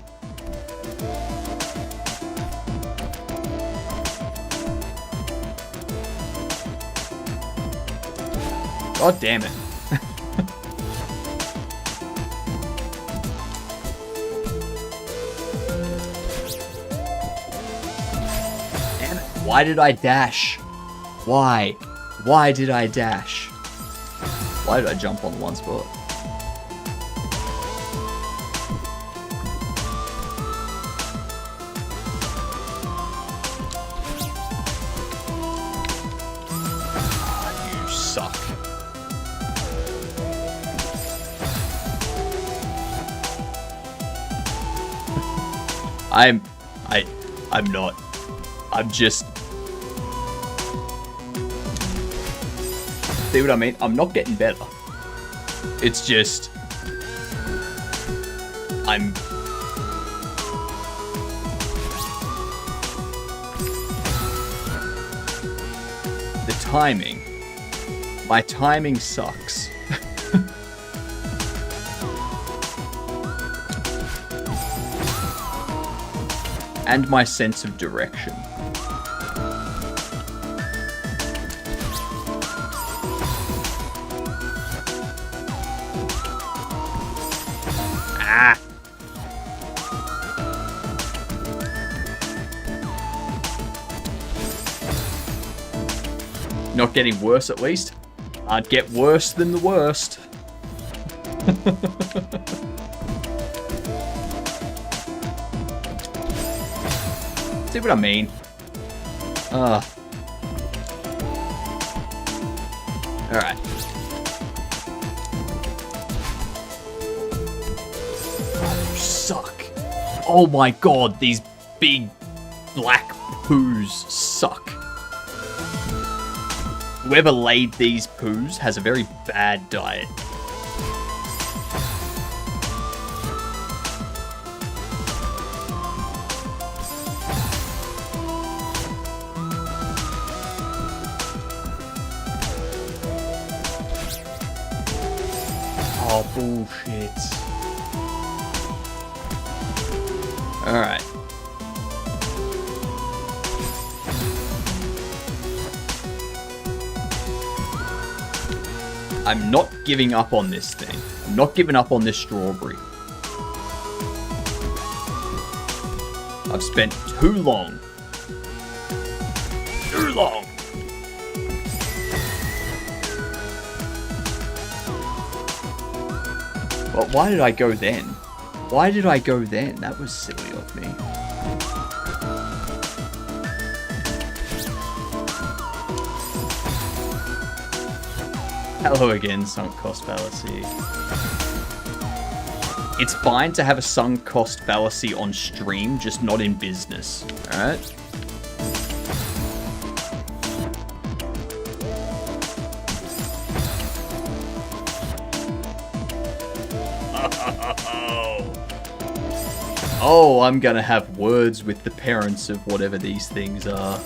God damn it. Damn it. Why did I dash? Why? Why did I dash? Why did I jump on one spot? You suck. I'm not. I'm just... See what I mean? I'm not getting better. It's just... The timing. My timing sucks. And my sense of direction. Ah! Not getting worse, at least. I'd get worse than the worst. See what I mean? Alright. Oh, you suck. Oh my god, these big black poos suck. Whoever laid these poos has a very bad diet. Oh, bullshit. Alright. I'm not giving up on this thing. I'm not giving up on this strawberry. I've spent too long. Too long. But why did I go then? Why did I go then? That was silly of me. Hello again, sunk cost fallacy. It's fine to have a sunk cost fallacy on stream, just not in business. Alright? Oh, I'm gonna have words with the parents of whatever these things are.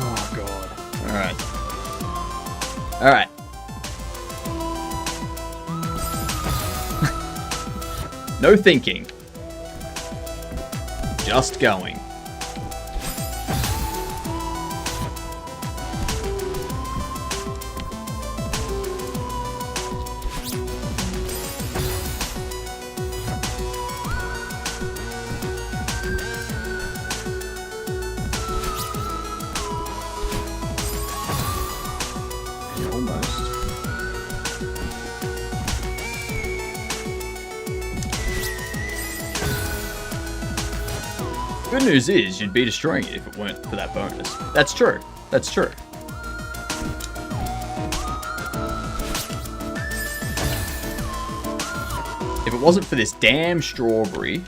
Oh, God. Alright. Alright. No thinking. Just going. Almost. Good news is you'd be destroying it if it weren't for that bonus. That's true. That's true. If it wasn't for this damn strawberry...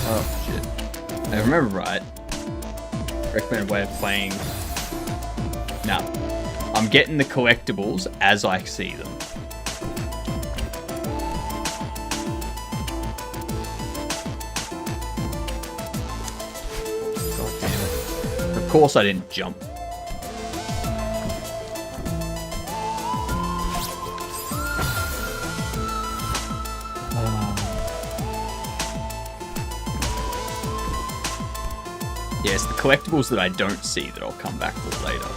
Oh, shit. If I remember right, recommended way of playing... No. I'm getting the collectibles as I see them. God damn it. Of course I didn't jump. Yes, the collectibles that I don't see that I'll come back for later.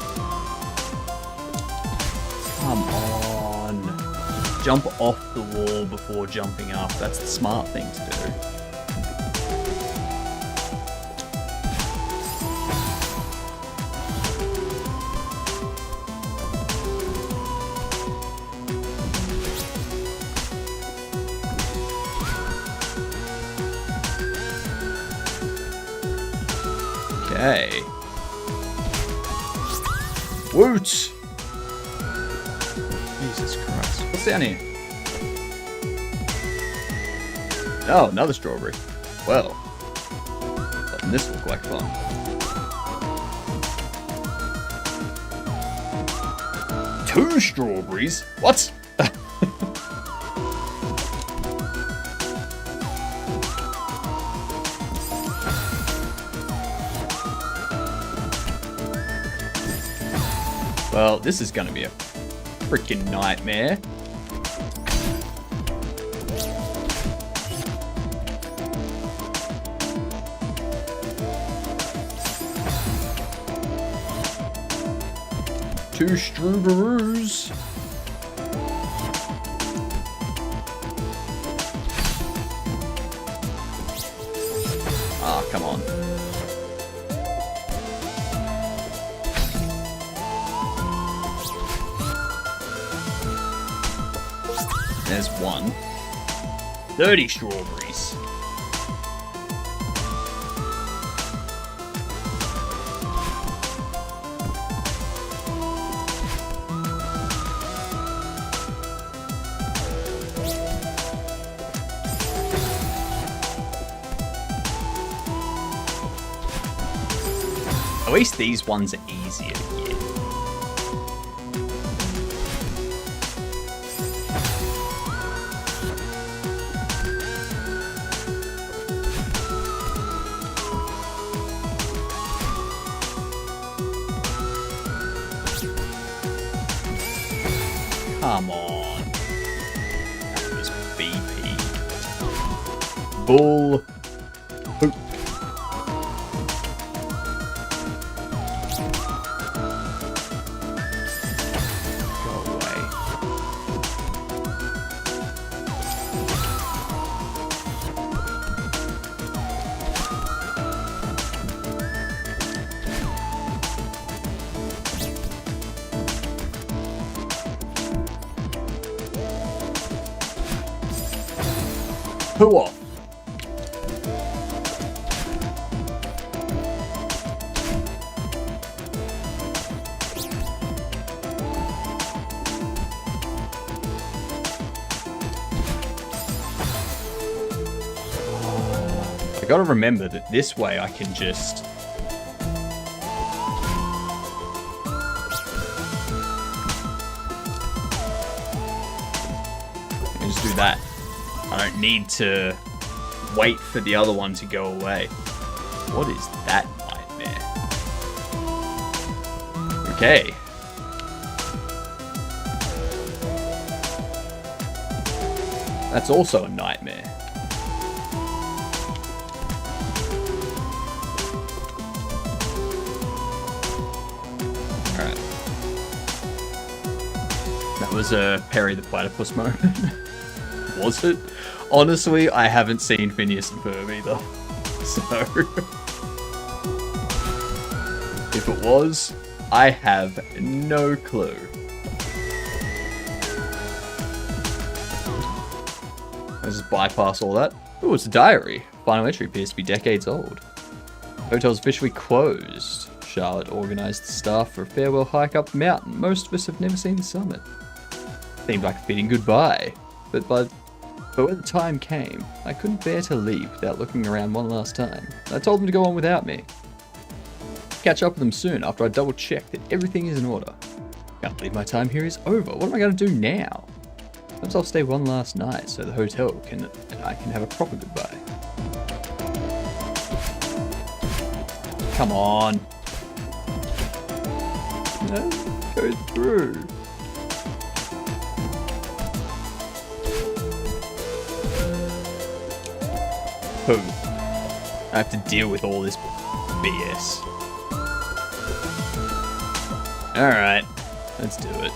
Come on. Jump off the wall before jumping up. That's the smart thing to do. Okay. Woot! Jesus Christ. What's down here? Oh, another strawberry. Well. Doesn't this look like fun? Two strawberries? What? Well, this is gonna be a freaking nightmare. Two strawberries. Ah, come on. There's one. 30 strawberries. At least these ones are easier to get. Come on. That was BP. Bull. Hoop. Go away. Who off? I gotta remember that this way I can just... just do that. I don't need to wait for the other one to go away. What is that nightmare? Okay. That's also a nightmare. Alright. That was a Perry the Platypus moment. Was it? Honestly, I haven't seen Phineas and Ferb either. So... if it was, I have no clue. Let's just bypass all that. Oh, it's a diary. Final entry appears to be decades old. Hotel's officially closed. Charlotte organised the staff for a farewell hike up the mountain. Most of us have never seen the summit. Seemed like a fitting goodbye. But when the time came, I couldn't bear to leave without looking around one last time. I told them to go on without me. Catch up with them soon after I double check that everything is in order. Can't believe my time here is over. What am I going to do now? Perhaps I'll stay one last night so the hotel and I can have a proper goodbye. Come on. No, go through. Who? I have to deal with all this BS. Alright, let's do it.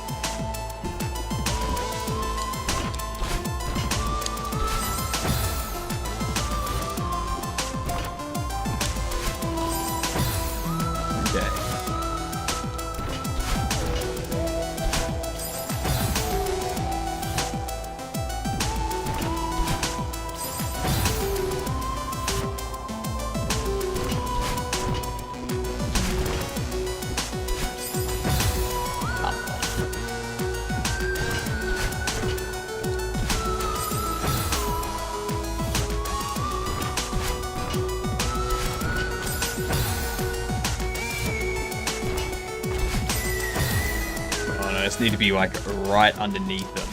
Need to be like right underneath them.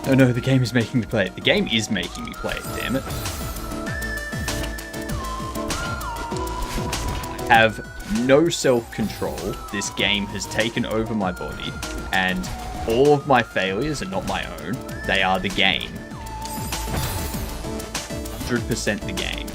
Oh no, the game is making me play it. The game is making me play it, damn it. I have no self-control. This game has taken over my body, and all of my failures are not my own. They are the game. 100% the game.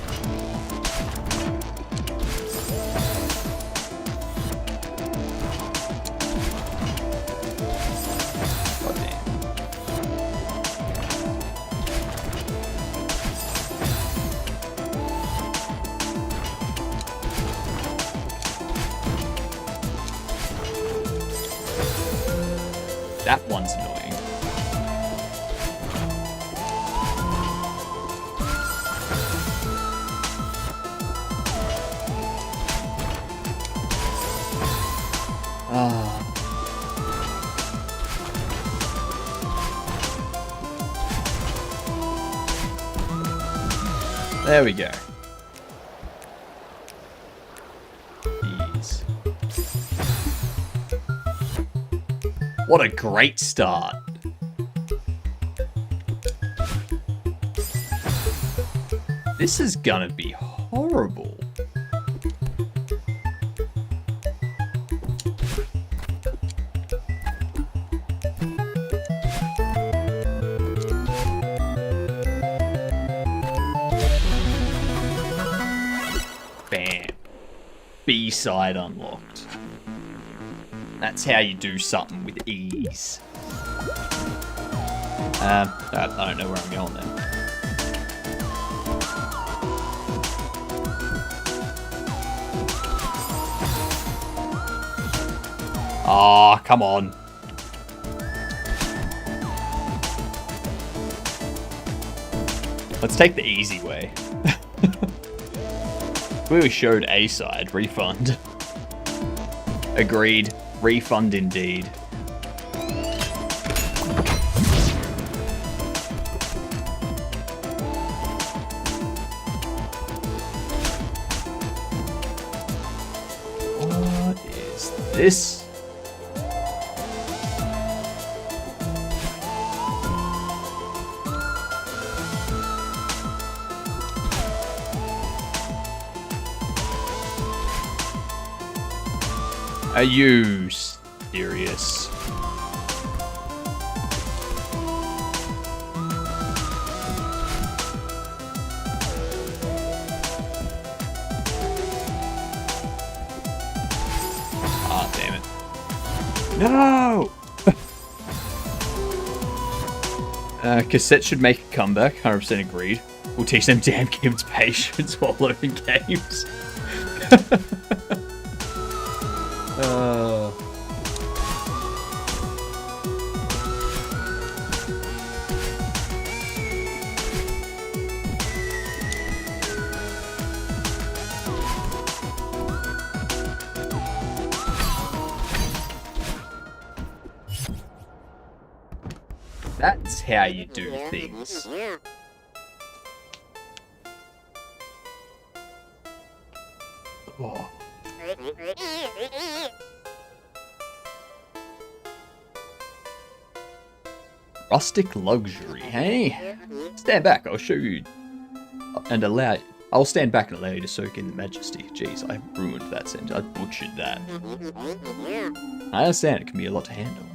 That one's annoying. There we go. Ease. What a great start. This is gonna be horrible. Bam. B-side unlocked. That's how you do something with ease. I don't know where I'm going then. Ah, oh, come on. Let's take the easy way. We showed A side, refund. Agreed. Refund indeed. What is this? Are you serious? Damn it. No! Cassette should make a comeback. 100% agreed. We'll teach them damn kids patience while loading games. That's how you do things. Oh. Rustic luxury, hey? Stand back, I'll show you. And I'll stand back and allow you to soak in the majesty. Jeez, I ruined that sentence. I butchered that. I understand it can be a lot to handle.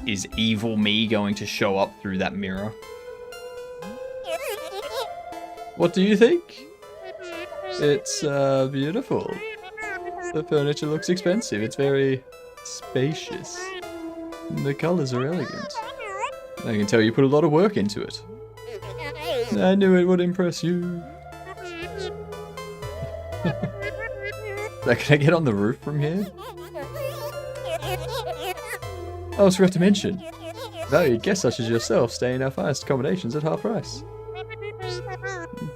Is evil me going to show up through that mirror? What do you think? It's beautiful. The furniture looks expensive. It's very spacious. The colors are elegant. I can tell you put a lot of work into it. I knew it would impress you. So can I get on the roof from here? Oh, I forgot to mention. Valued guests such as yourself stay in our finest accommodations at half price.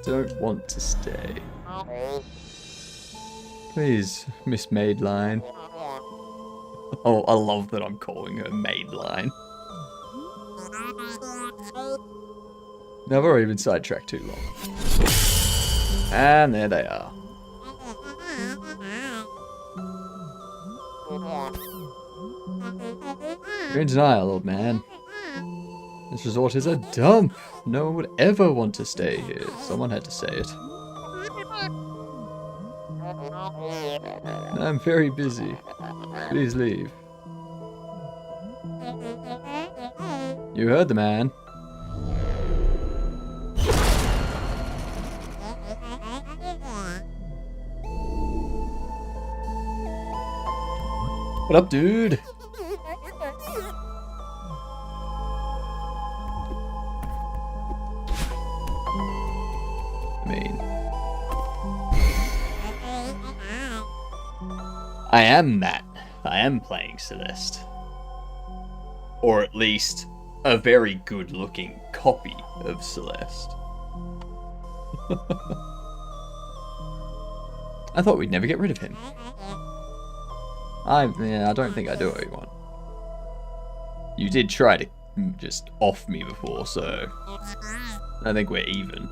Don't want to stay. Please, Miss Maidline. Oh, I love that I'm calling her Maidline. Now, I've already been sidetracked too long. And there they are. You're in denial, old man. This resort is a dump. No one would ever want to stay here. Someone had to say it. I'm very busy. Please leave. You heard the man. What up, dude? I am Matt. I am playing Celeste. Or at least a very good looking copy of Celeste. I thought we'd never get rid of him. I don't think I do owe you one. You did try to just off me before, so I think we're even.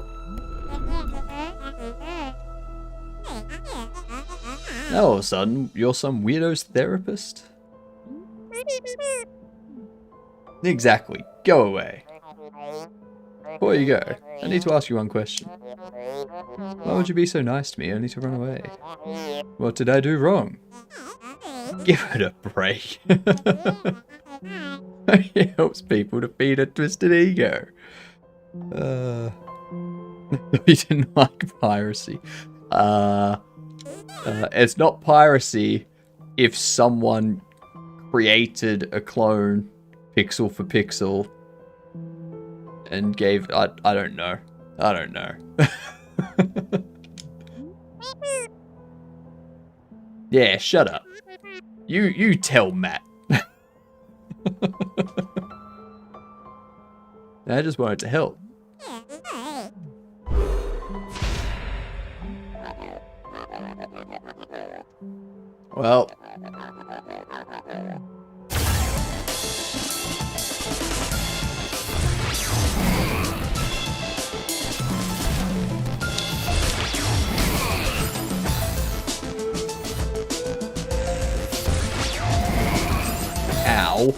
Now all of a sudden, you're some weirdo's therapist? Exactly. Go away. Before you go, I need to ask you one question. Why would you be so nice to me only to run away? What did I do wrong? Give it a break. It helps people to feed a twisted ego. You didn't like piracy. It's not piracy if someone created a clone pixel for pixel and gave... I don't know. I don't know. Yeah, shut up. You tell Matt. I just wanted to help. Well. Ow.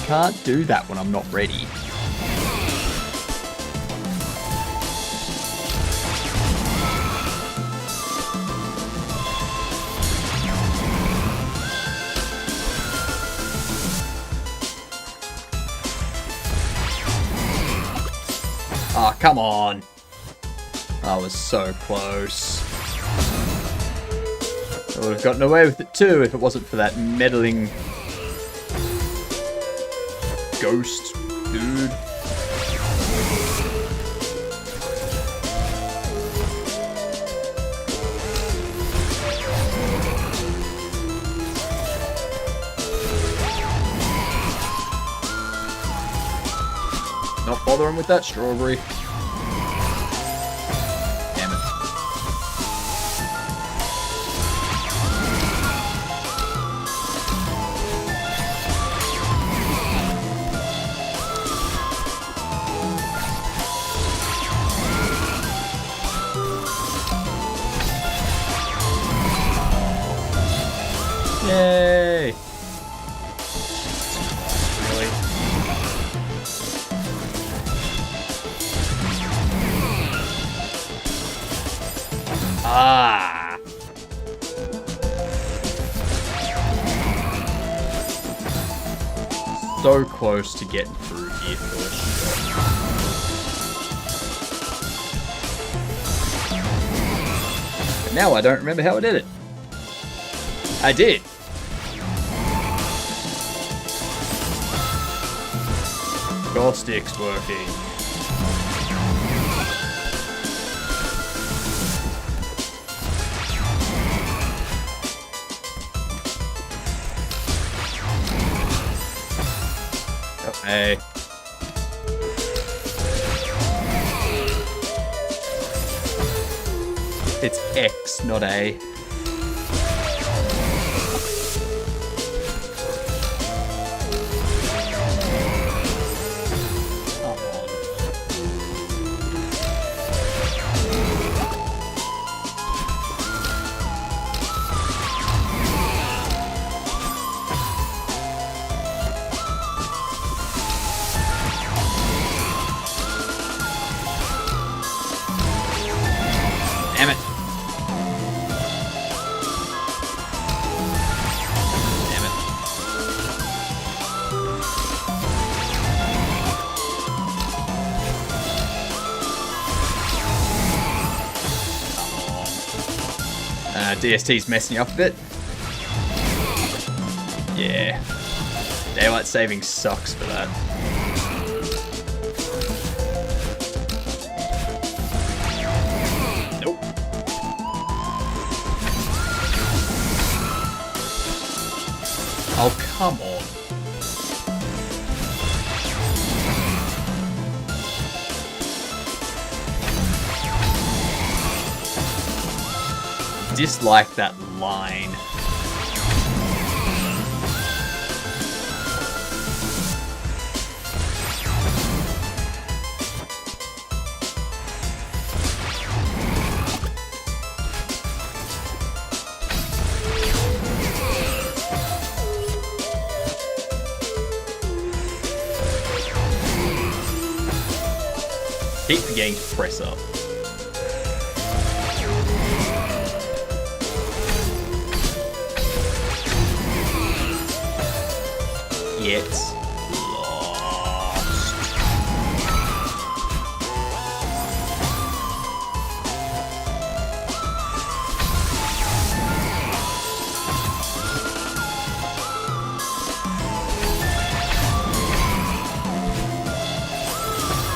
Can't do that when I'm not ready. Ah, come on. I was so close. I would have gotten away with it too if it wasn't for that meddling ghost dude. Not bothering with that strawberry. Damn it. Yay! Really? Ah! So close to getting through here first. But now I don't remember how I did it. I did. Caustic's working. Okay. It's X, not A. Come on. Damn it. Damn it. DST's messing up a bit. Yeah. Daylight saving sucks for that. Nope. Oh, come on. Dislike that line. Keep forgetting to press up. It's lost.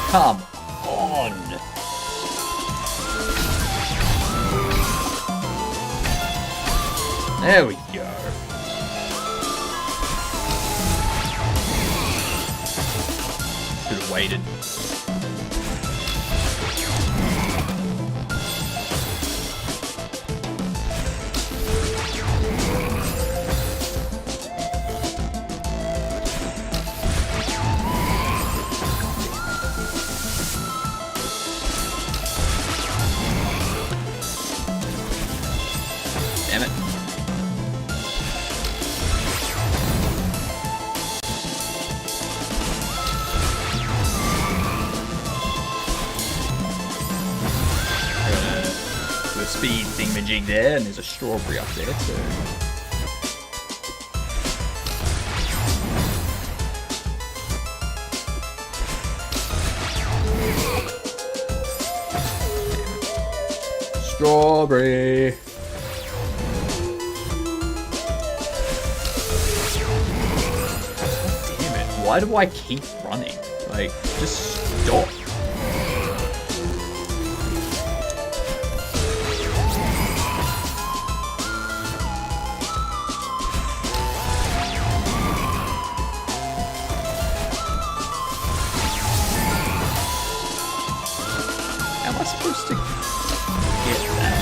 Come on. There we go. Should have waited. Damn it. Do a speed thingamajig there, and there's a strawberry up there too. Strawberry. Damn it. Why do I keep running? Like, just stop. How am I supposed to get that?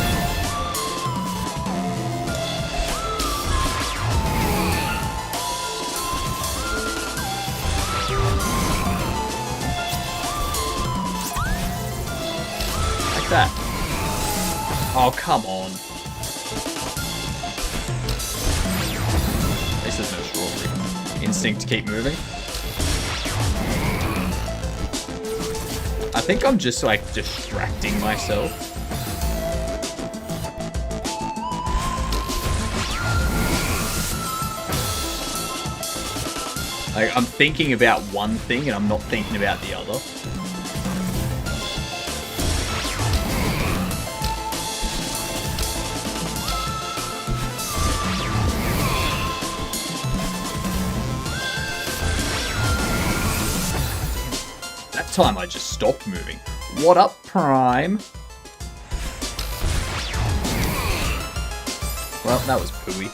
Like that. Oh, come on. At least there's no strawberry. Instinct to keep moving. I think I'm just like distracting myself. Like I'm thinking about one thing and I'm not thinking about the other. That time I just stopped moving. What up, Prime? Well, that was pooey.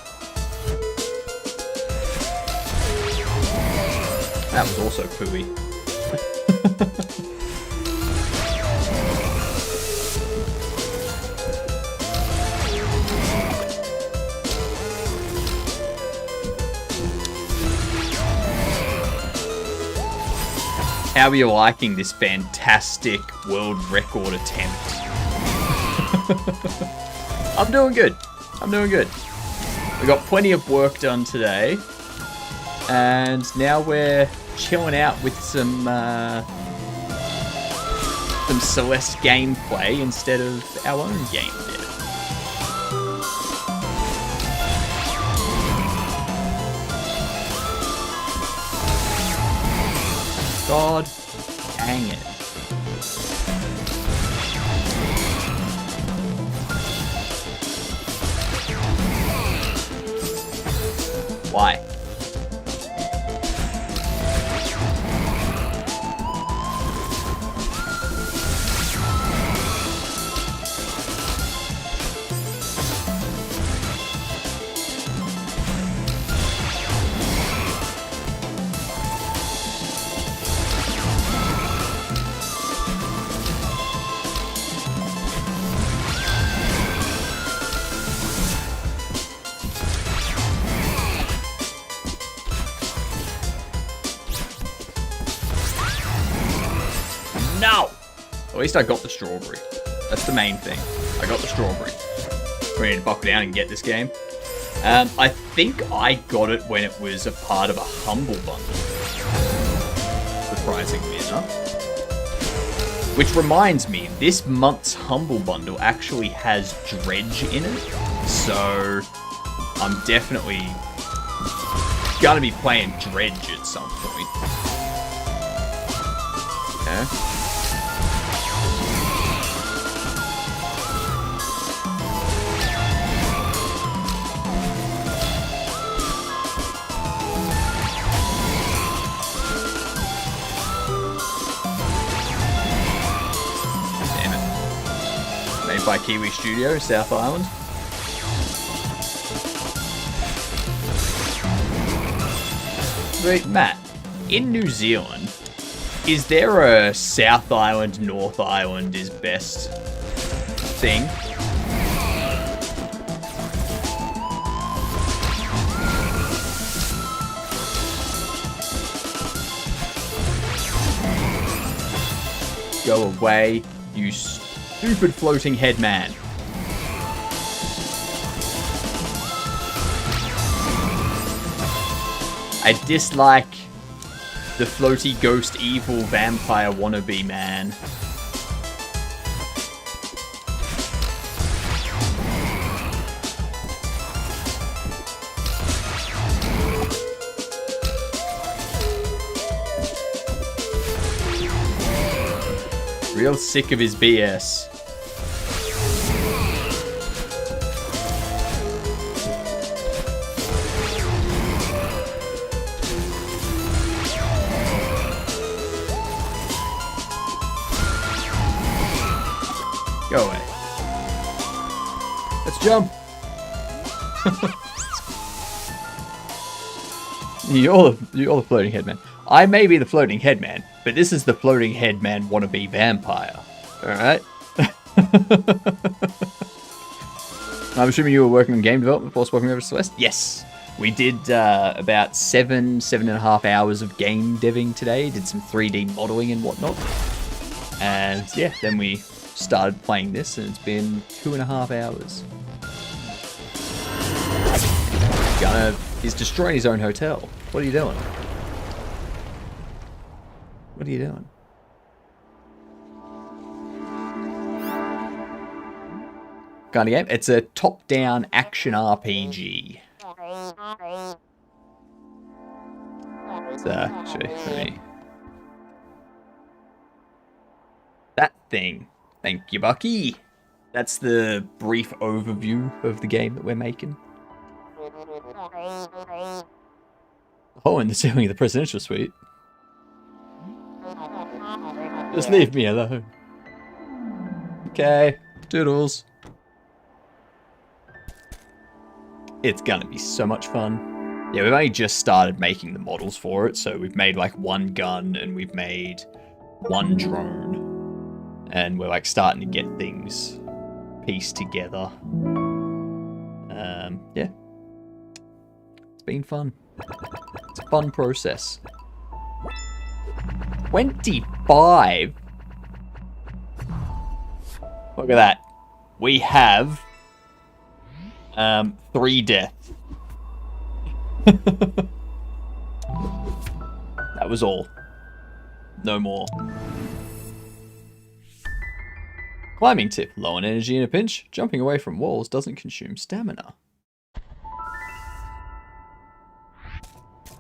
That was also pooey. How are you liking this fantastic world record attempt? I'm doing good. I'm doing good. We got plenty of work done today. And now we're chilling out with some Celeste gameplay instead of our own game there. God dang it. Why? No! At least I got the strawberry. That's the main thing. I got the strawberry. We need to buckle down and get this game. I think I got it when it was a part of a Humble Bundle. Surprisingly enough. Which reminds me, this month's Humble Bundle actually has Dredge in it. So, I'm definitely gonna be playing Dredge at some point. Okay. By Kiwi Studio, South Island. Wait, Matt, in New Zealand, is there a South Island, North Island is best thing? Go away, you stupid floating head man. I dislike the floaty ghost evil vampire wannabe man. Real sick of his BS. Go away. Let's jump. You're the floating head man. I may be the floating head man, but this is the floating head man wannabe vampire. Alright? I'm assuming you were working on game development before swapping over to Celeste? Yes. We did about 7.5 hours of game deving today. Did some 3D modeling and whatnot. And yeah, then we started playing this, and it's been 2.5 hours. He's destroying his own hotel. What are you doing? What are you doing? Kind of game. It's a top-down action RPG. So, that thing. Thank you, Bucky. That's the brief overview of the game that we're making. Oh, in the ceiling of the presidential suite. Just leave me alone. Okay, doodles. It's gonna be so much fun. Yeah, we've only just started making the models for it, so we've made like one gun and we've made one drone. And we're like starting to get things pieced together. Yeah. It's been fun. It's a fun process. 25? Look at that. We have 3 deaths. That was all. No more. Climbing tip. Low on energy in a pinch. Jumping away from walls doesn't consume stamina.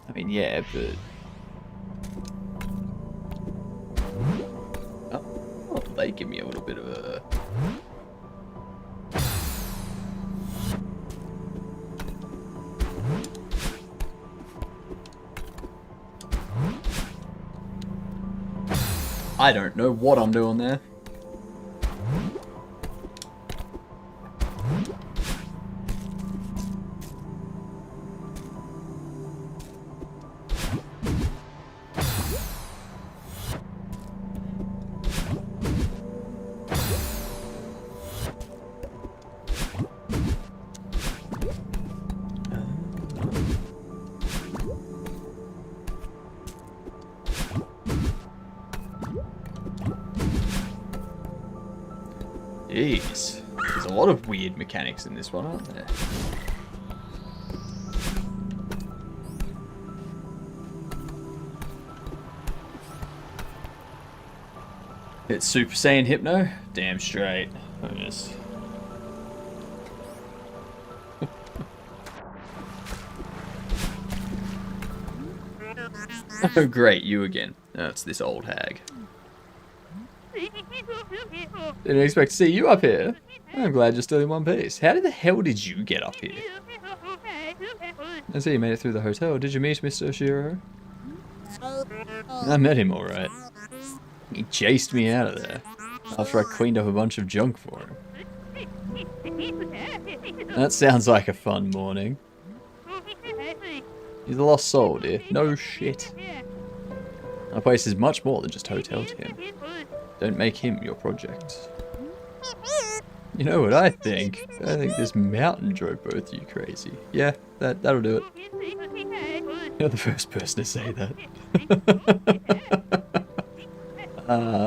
I mean, yeah, but... Oh, they give me a little bit of a... I don't know what I'm doing there. Jeez. There's a lot of weird mechanics in this one, aren't there? It's Super Saiyan Hypno? Damn straight. Just... Oh great, you again. Oh, it's this old hag. Didn't expect to see you up here. I'm glad you're still in one piece. How the hell did you get up here? I see you made it through the hotel. Did you meet Mr. Oshiro? I met him alright. He chased me out of there after I cleaned up a bunch of junk for him. That sounds like a fun morning. He's a lost soul, dear. No shit. Our place is much more than just hotel to him. Don't make him your project. You know what I think? I think this mountain drove both you crazy. Yeah, that'll do it. You're the first person to say that.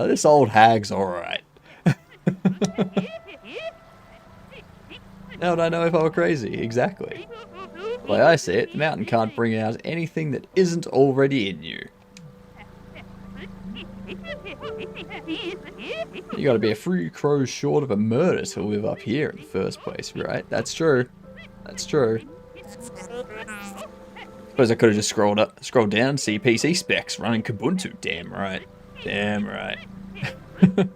This old hag's alright. How would I know if I were crazy? Exactly. The way I see it, the mountain can't bring out anything that isn't already in you. You gotta be a few crows short of a murder to live up here in the first place, right? That's true. That's true. Suppose I could have just scrolled down, see PC specs running Kubuntu. Damn right. Damn right. Not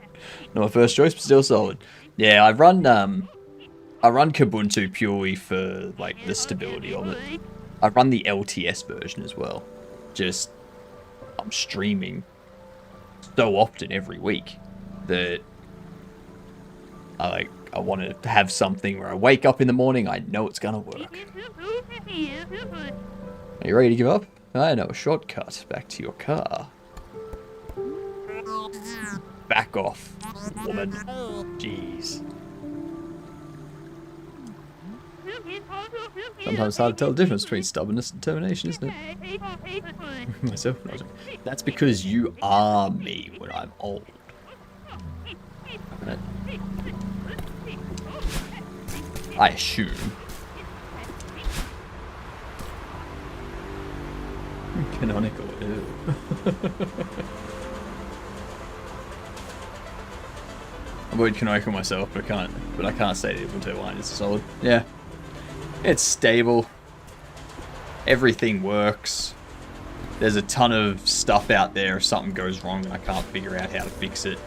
my first choice, but still solid. Yeah, I run Kubuntu purely for like the stability of it. I run the LTS version as well. Just I'm streaming so often every week that I want to have something where I wake up in the morning, I know it's gonna work. Are you ready to give up? I know a shortcut back to your car. Back off, woman. Jeez. Sometimes it's hard to tell the difference between stubbornness and determination, isn't it? Myself, that's because you are me when I'm old. I assume. Canonical, ew. I would canonical myself, but I can't say that Ubuntu Wine is solid. Yeah. It's stable. Everything works. There's a ton of stuff out there if something goes wrong and I can't figure out how to fix it.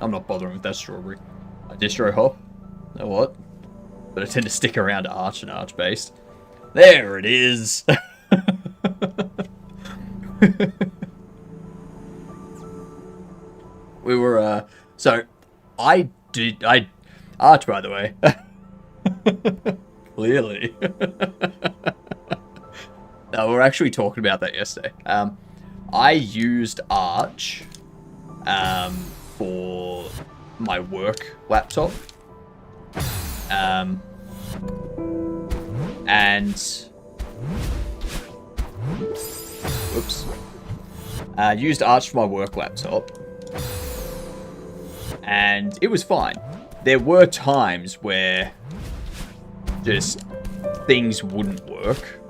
I'm not bothering with that strawberry. I distro hop. Know what? But I tend to stick around Arch and Arch based. There it is! We were, so, Arch, by the way. Clearly. No, we were actually talking about that yesterday. I used Arch, for my work laptop. And whoops. Used Arch for my work laptop. And it was fine. There were times where just things wouldn't work.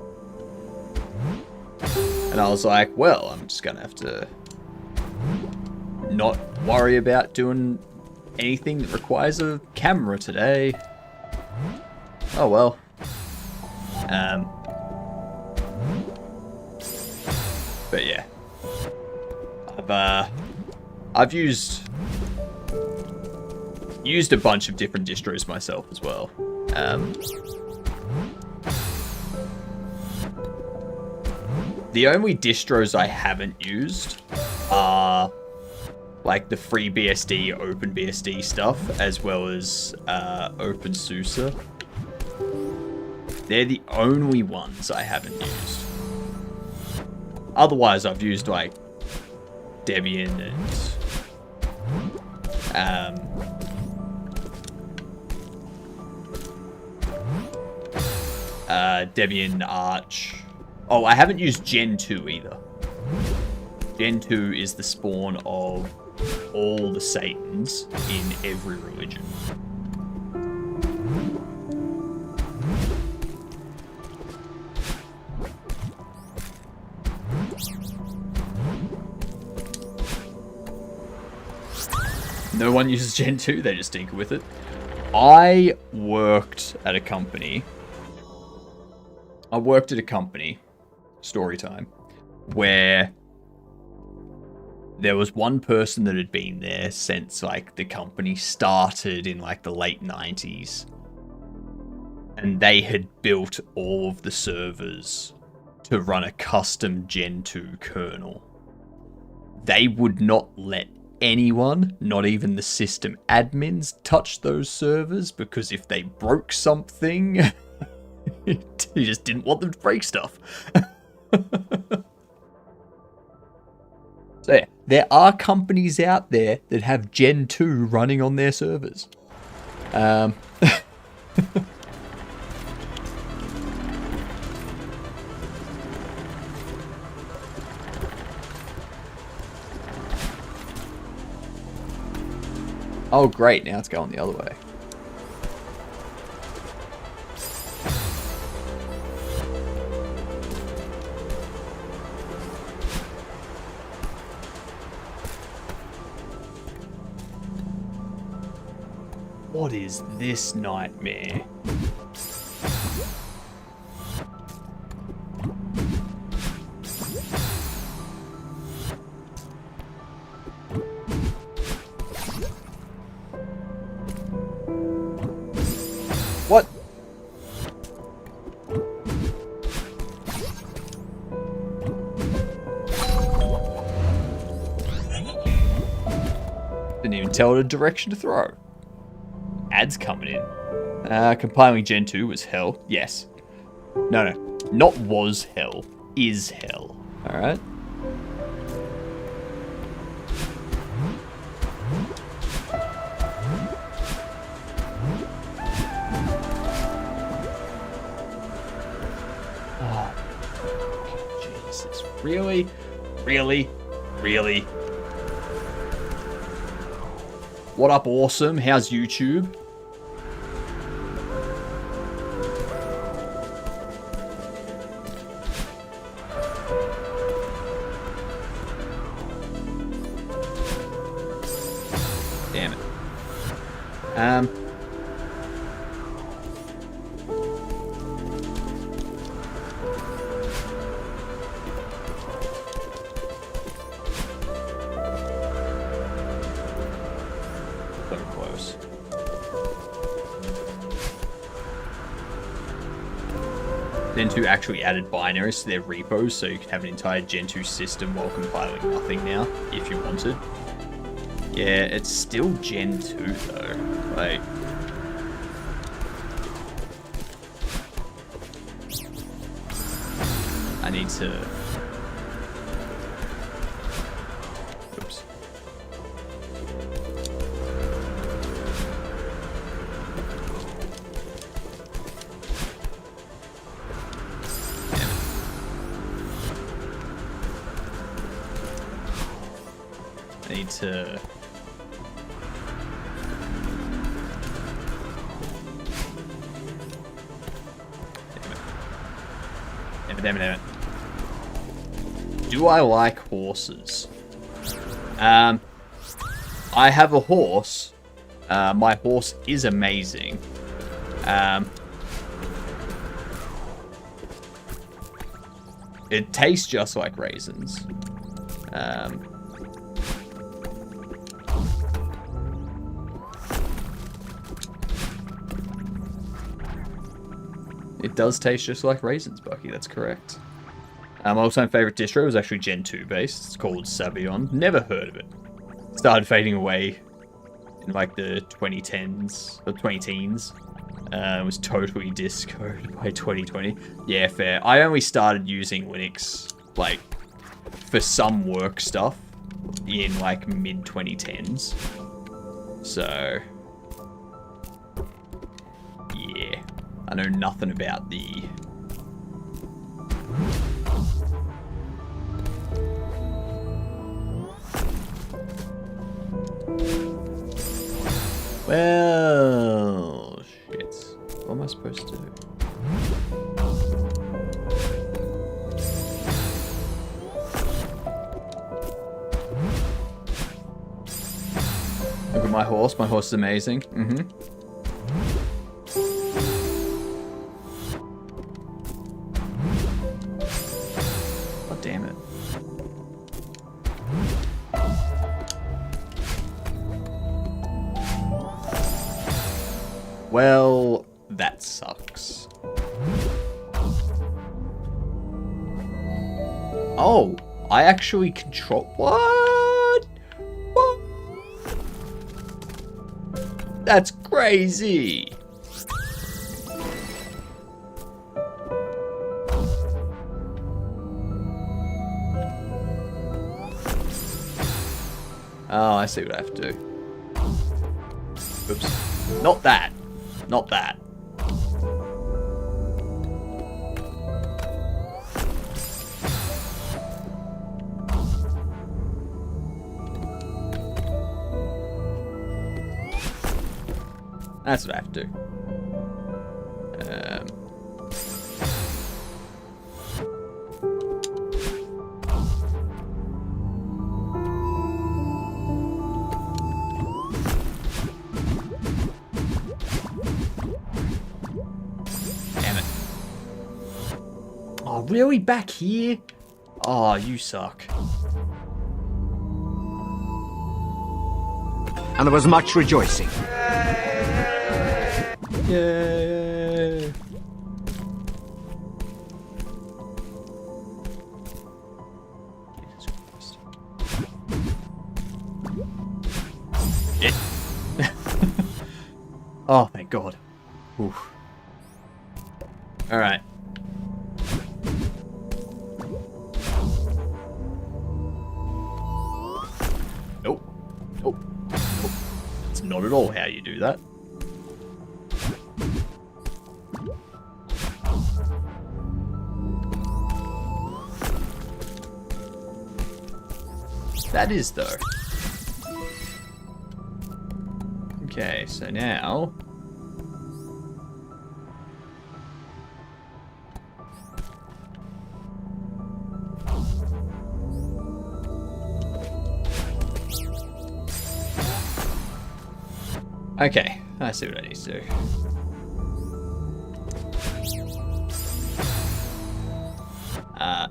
And I was like, well, I'm just gonna have to not worry about doing anything that requires a camera today. Oh well. But yeah, I've used a bunch of different distros myself as well. The only distros I haven't used are like the FreeBSD, OpenBSD stuff, as well as OpenSUSE. They're the only ones I haven't used. Otherwise, I've used like Debian and Debian, Arch. Oh, I haven't used Gen 2 either. Gen 2 is the spawn of all the Satans in every religion. No one uses Gen 2, they just tinker with it. I worked at a company, story time, where there was one person that had been there since like the company started in like the late 90s. And they had built all of the servers to run a custom Gen 2 kernel. They would not let anyone, not even the system admins, touch those servers because if they broke something, he just didn't want them to break stuff. So yeah, there are companies out there that have Gen 2 running on their servers. Oh great, now it's going the other way. What is this nightmare? tell it a direction to throw. Ads coming in. Compiling Gen 2 was hell. Yes. No. Not was hell. Is hell. Alright. Oh, Jesus. Really? What up, awesome? How's YouTube? Damn it. So close. Gen 2 actually added binaries to their repos, so you can have an entire Gen 2 system while compiling nothing now, if you wanted. Yeah, it's still Gen 2 though. Like, I need to. Oops. I need to. Damn it. Do I like horses? I have a horse. My horse is amazing. It tastes just like raisins. It does taste just like raisins, Bucky. That's correct. My all-time favorite distro was actually Gen 2 based. It's called Savion. Never heard of it. Started fading away in like the 2010s or 20-teens. It was totally discoed by 2020. Yeah, fair. I only started using Linux like for some work stuff in like mid 2010s. So yeah. I know nothing about the... Well... shit. What am I supposed to do? Look at my horse. My horse is amazing. Damn it. Well, that sucks. Oh, I actually control... What? What? That's crazy. Oh, I see what I have to do. Oops. Not that. Not that. That's what I have to do. Oh, really? Back here? Oh, you suck. And there was much rejoicing. Yay! Jesus Christ. Shit. Oh, thank God. Oof. Alright. Nope. Nope. Nope. That's not at all how you do that. That is, though. Okay, so now... Okay, I see what I need to do.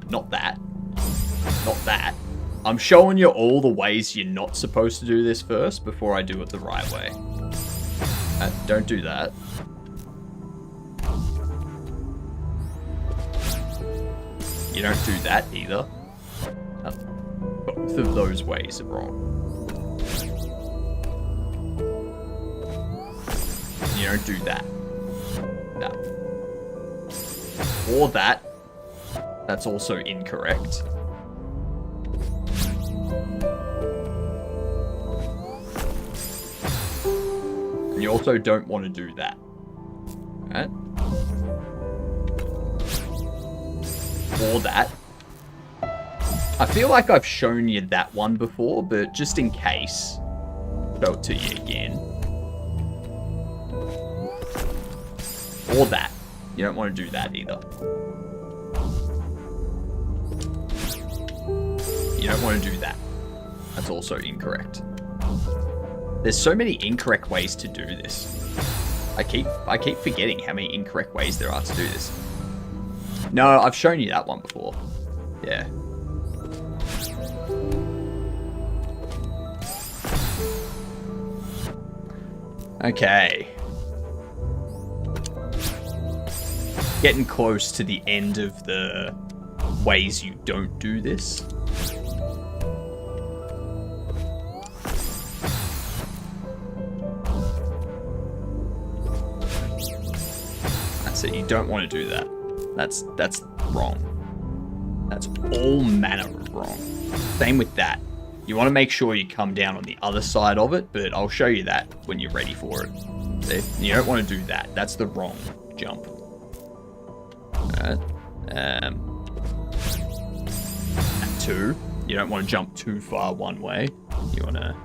Not that. Not that. I'm showing you all the ways you're not supposed to do this first before I do it the right way. Don't do that. You don't do that either. Both of those ways are wrong. You don't do that. No. Or that. That's also incorrect. And you also don't want to do that. Right? Or that. I feel like I've shown you that one before, but just in case, show it to you again. Or that. You don't want to do that either. You don't want to do that. That's also incorrect. There's so many incorrect ways to do this. I keep forgetting how many incorrect ways there are to do this. No, I've shown you that one before. Yeah. Okay. Getting close to the end of the ways you don't do this. That's it. You don't want to do that. That's wrong. That's all manner of wrong. Same with that. You want to make sure you come down on the other side of it, but I'll show you that when you're ready for it. See? You don't want to do that. That's the wrong jump. Alright. And 2. You don't want to jump too far one way. You want to...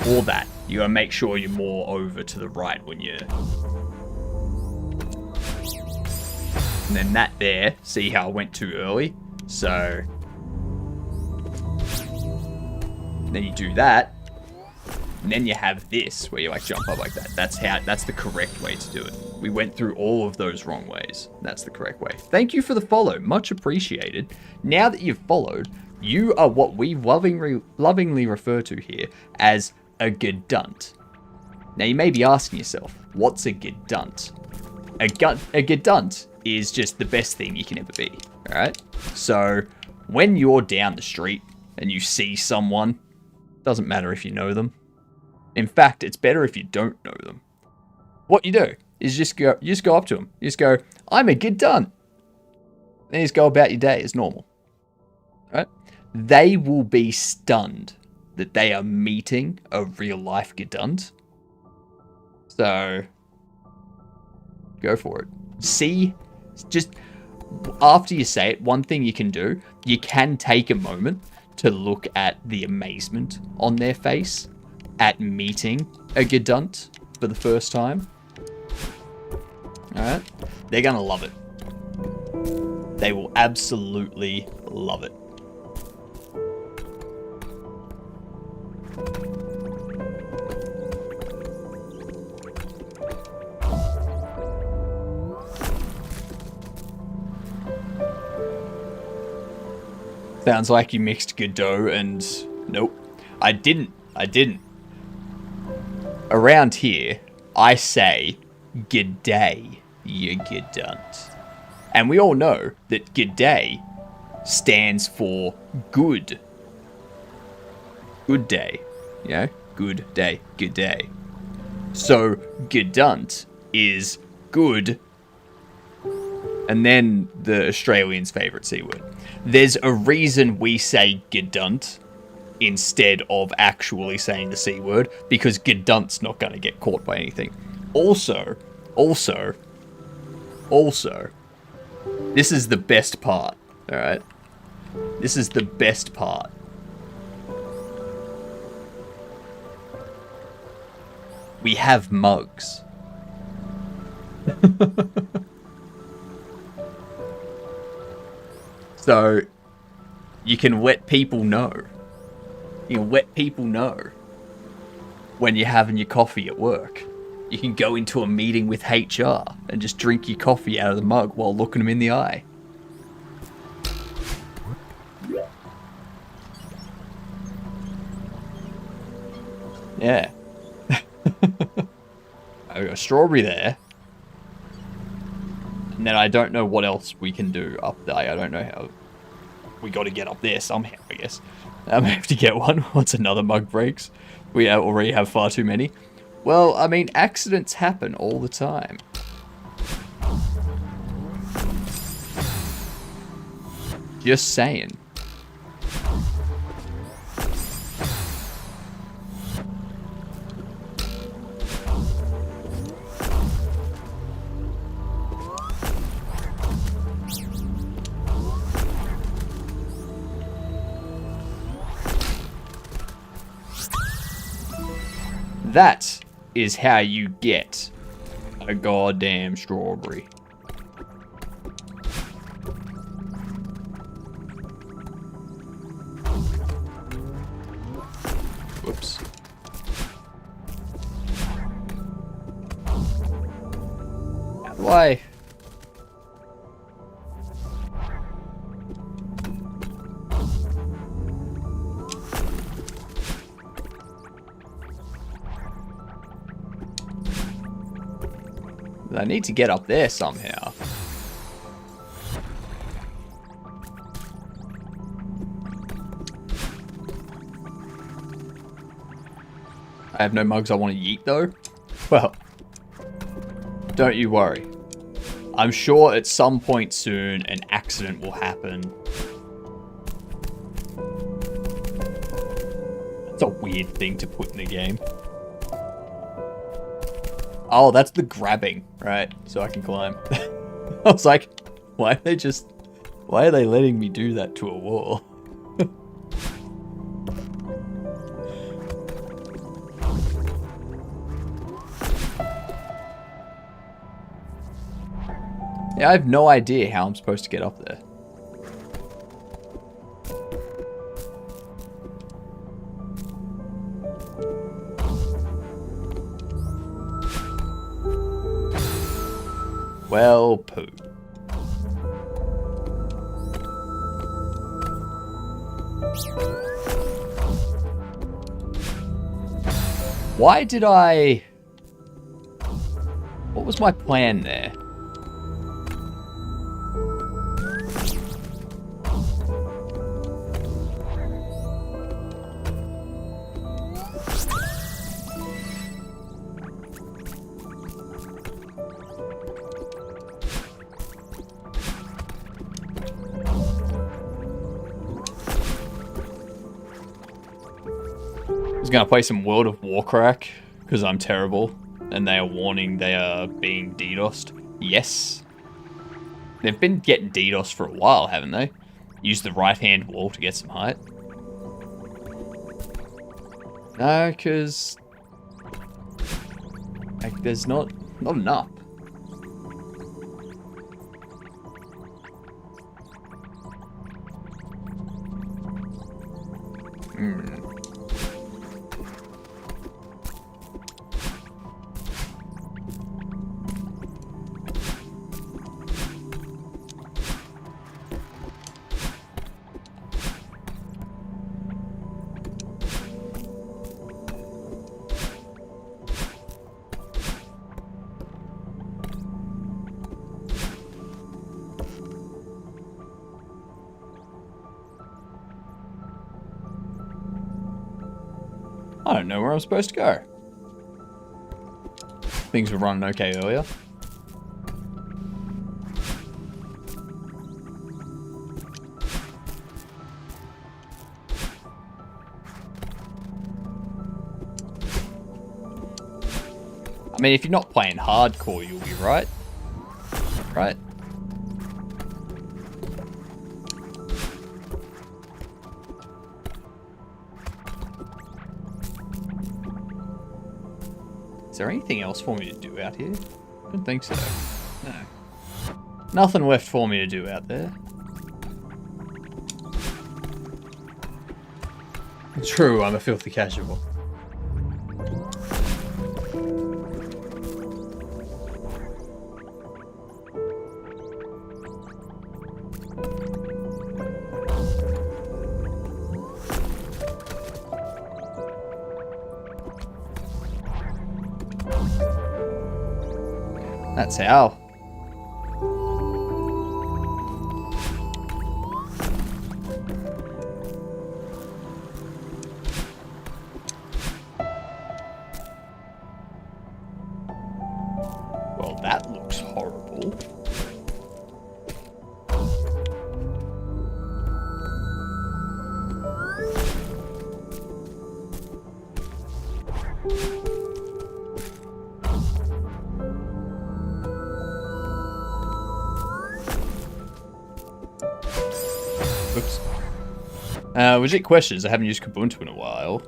Or that. You got to make sure you're more over to the right when you're... And then that there, see how I went too early? So... Then you do that. And then you have this, where you like jump up like that. That's the correct way to do it. We went through all of those wrong ways. That's the correct way. Thank you for the follow. Much appreciated. Now that you've followed, you are what we lovingly refer to here as a Gedunt. Now you may be asking yourself, what's a Gedunt? A Gedunt is just the best thing you can ever be. Alright? So, when you're down the street and you see someone, doesn't matter if you know them. In fact, it's better if you don't know them. What you do is you just go up to them. You just go, I'm a Gedunt. Then you just go about your day as normal. Right? They will be stunned that they are meeting a real life Gedunt. So, go for it. See, just after you say it, one thing you can do, you can take a moment to look at the amazement on their face at meeting a Gedunt for the first time. Alright? They're gonna love it. They will absolutely love it. Sounds like you mixed Godot and... Nope. I didn't. Around here, I say, G'day, you Gedunt. And we all know that G'day stands for good. Good day. You know? Good day. Good day. So gedunt is good, and then the Australians' favourite C word. There's a reason we say gedunt instead of actually saying the C word, because gedunt's not going to get caught by anything. Also, this is the best part, alright? This is the best part. We have mugs. So, you can let people know. You can let people know when you're having your coffee at work. You can go into a meeting with HR and just drink your coffee out of the mug while looking them in the eye. Yeah. I've got a strawberry there. And then I don't know what else we can do up there. I don't know how. We got to get up there somehow, I guess. I have to get one once another mug breaks. We already have far too many. Well, I mean, accidents happen all the time. Just saying. That is how you get a goddamn strawberry. Whoops. How do I... I need to get up there somehow. I have no mugs I want to yeet though. Well, don't you worry. I'm sure at some point soon an accident will happen. That's a weird thing to put in a game. Oh, that's the grabbing, right? So I can climb. I was like, why are they letting me do that to a wall? Yeah, I have no idea how I'm supposed to get up there. Well, poo. Why did I... What was my plan there? Gonna play some World of Warcraft because I'm terrible and they are warning they are being DDoSed. Yes. They've been getting DDoSed for a while, haven't they? Use the right hand wall to get some height. No, because like there's not enough. I don't know where I'm supposed to go. Things were running okay earlier. I mean, if you're not playing hardcore, you'll be right. Right? Is there anything else for me to do out here? I don't think so. No. Nothing left for me to do out there. True, I'm a filthy casual. That's how. Well, that looks horrible. Oops. Legit questions. I haven't used Kubuntu in a while.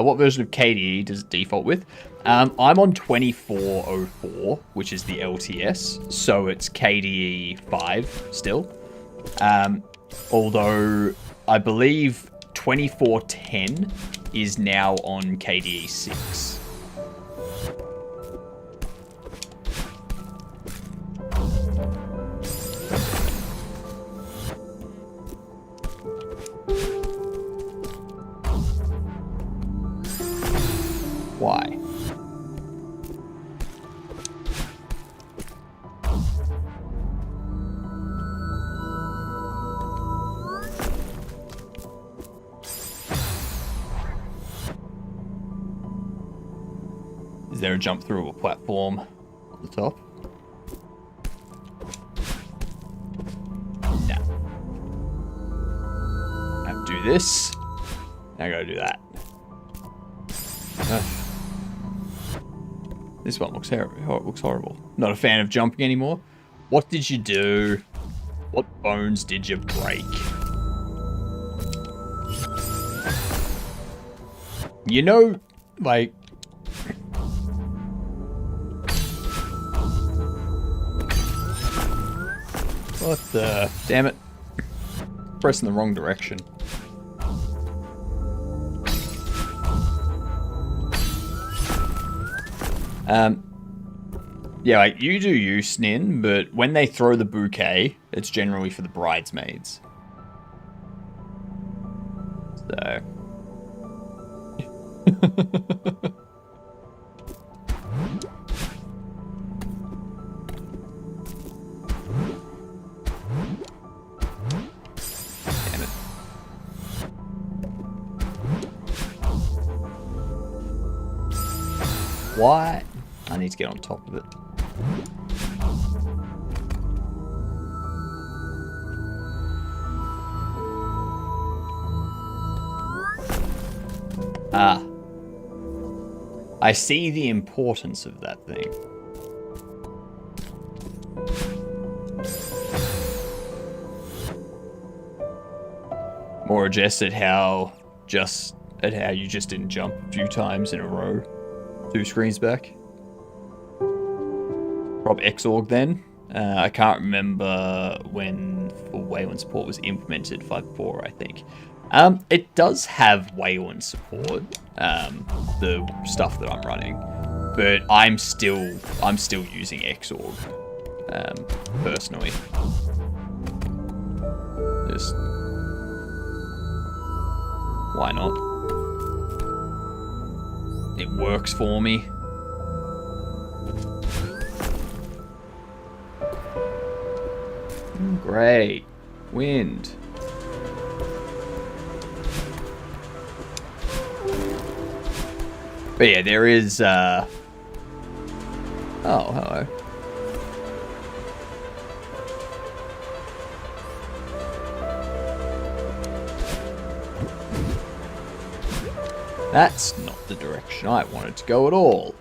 What version of KDE does it default with? I'm on 2404, which is the LTS, so it's KDE 5 still. Although I believe 2410 is now on KDE 6. Why? Is there a jump through a platform on the top? No. I have to do this. Now I gotta do that. This one looks horrible. It looks horrible. Not a fan of jumping anymore. What did you do? What bones did you break? You know, like... What the... Damn it. Pressing the wrong direction. Yeah, like, you do you, Snin, but when they throw the bouquet, it's generally for the bridesmaids. So... Damn it. Why? I need to get on top of it. Ah. I see the importance of that thing. More just at how you just didn't jump a few times in a row. 2 screens back. Prob Xorg then. I can't remember when full Wayland support was implemented, 5.4 I think. It does have Wayland support, the stuff that I'm running, but I'm still using Xorg, personally. Just why not? It works for me. Great. Wind. But yeah, there is Oh, hello. That's not the direction I wanted to go at all.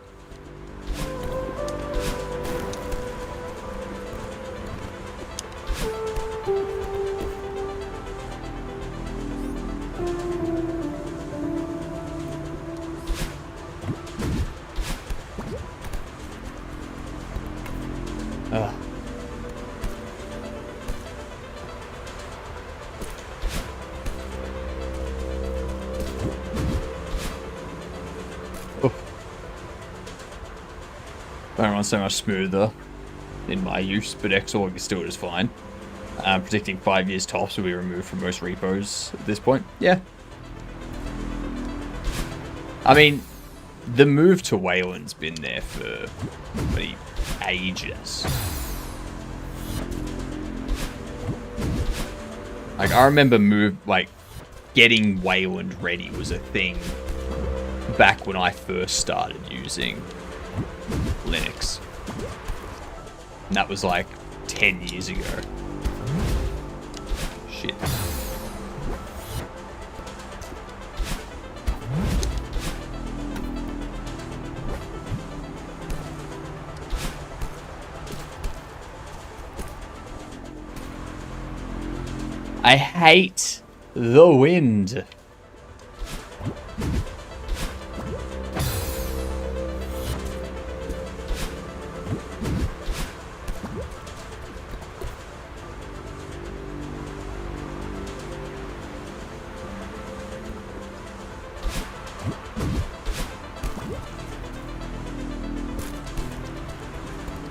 Ugh. Don't run so much smoother in my use, but Exorg is still just fine. Predicting 5 years tops will be removed from most repos at this point. Yeah. I mean, the move to Wayland's been there for bloody ages. Like, I remember getting Wayland ready was a thing back when I first started using Linux. And that was like 10 years ago. Shit. I hate the wind.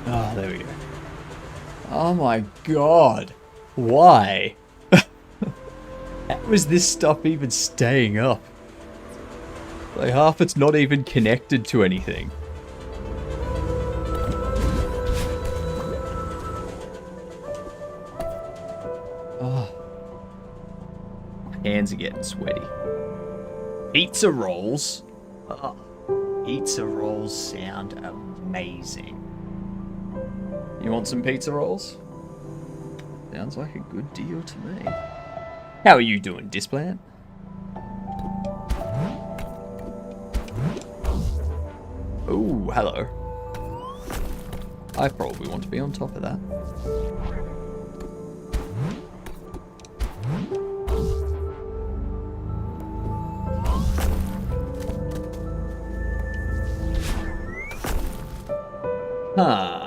Oh, there we go. Oh my god. Why? How is this stuff even staying up? Like, half it's not even connected to anything. Oh. My hands are getting sweaty. Pizza rolls? Oh. Pizza rolls sound amazing. You want some pizza rolls? Sounds like a good deal to me. How are you doing, Displant? Oh, hello. I probably want to be on top of that. Huh.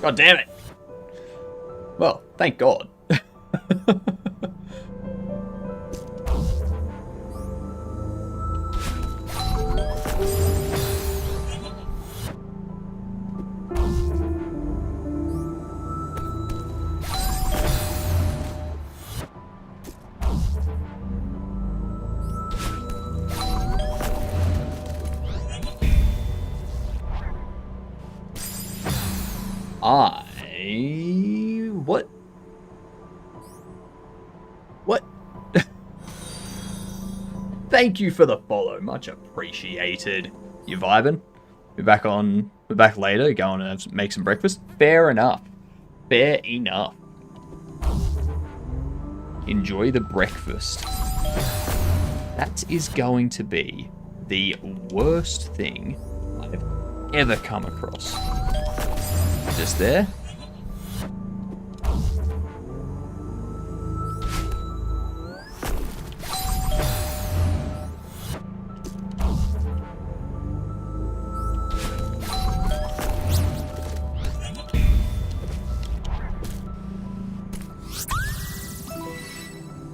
God damn it. Well, thank God. What? What? Thank you for the follow, much appreciated. You vibing? We're back later, going to make some breakfast. Fair enough. Fair enough. Enjoy the breakfast. That is going to be the worst thing I've ever come across. Just there.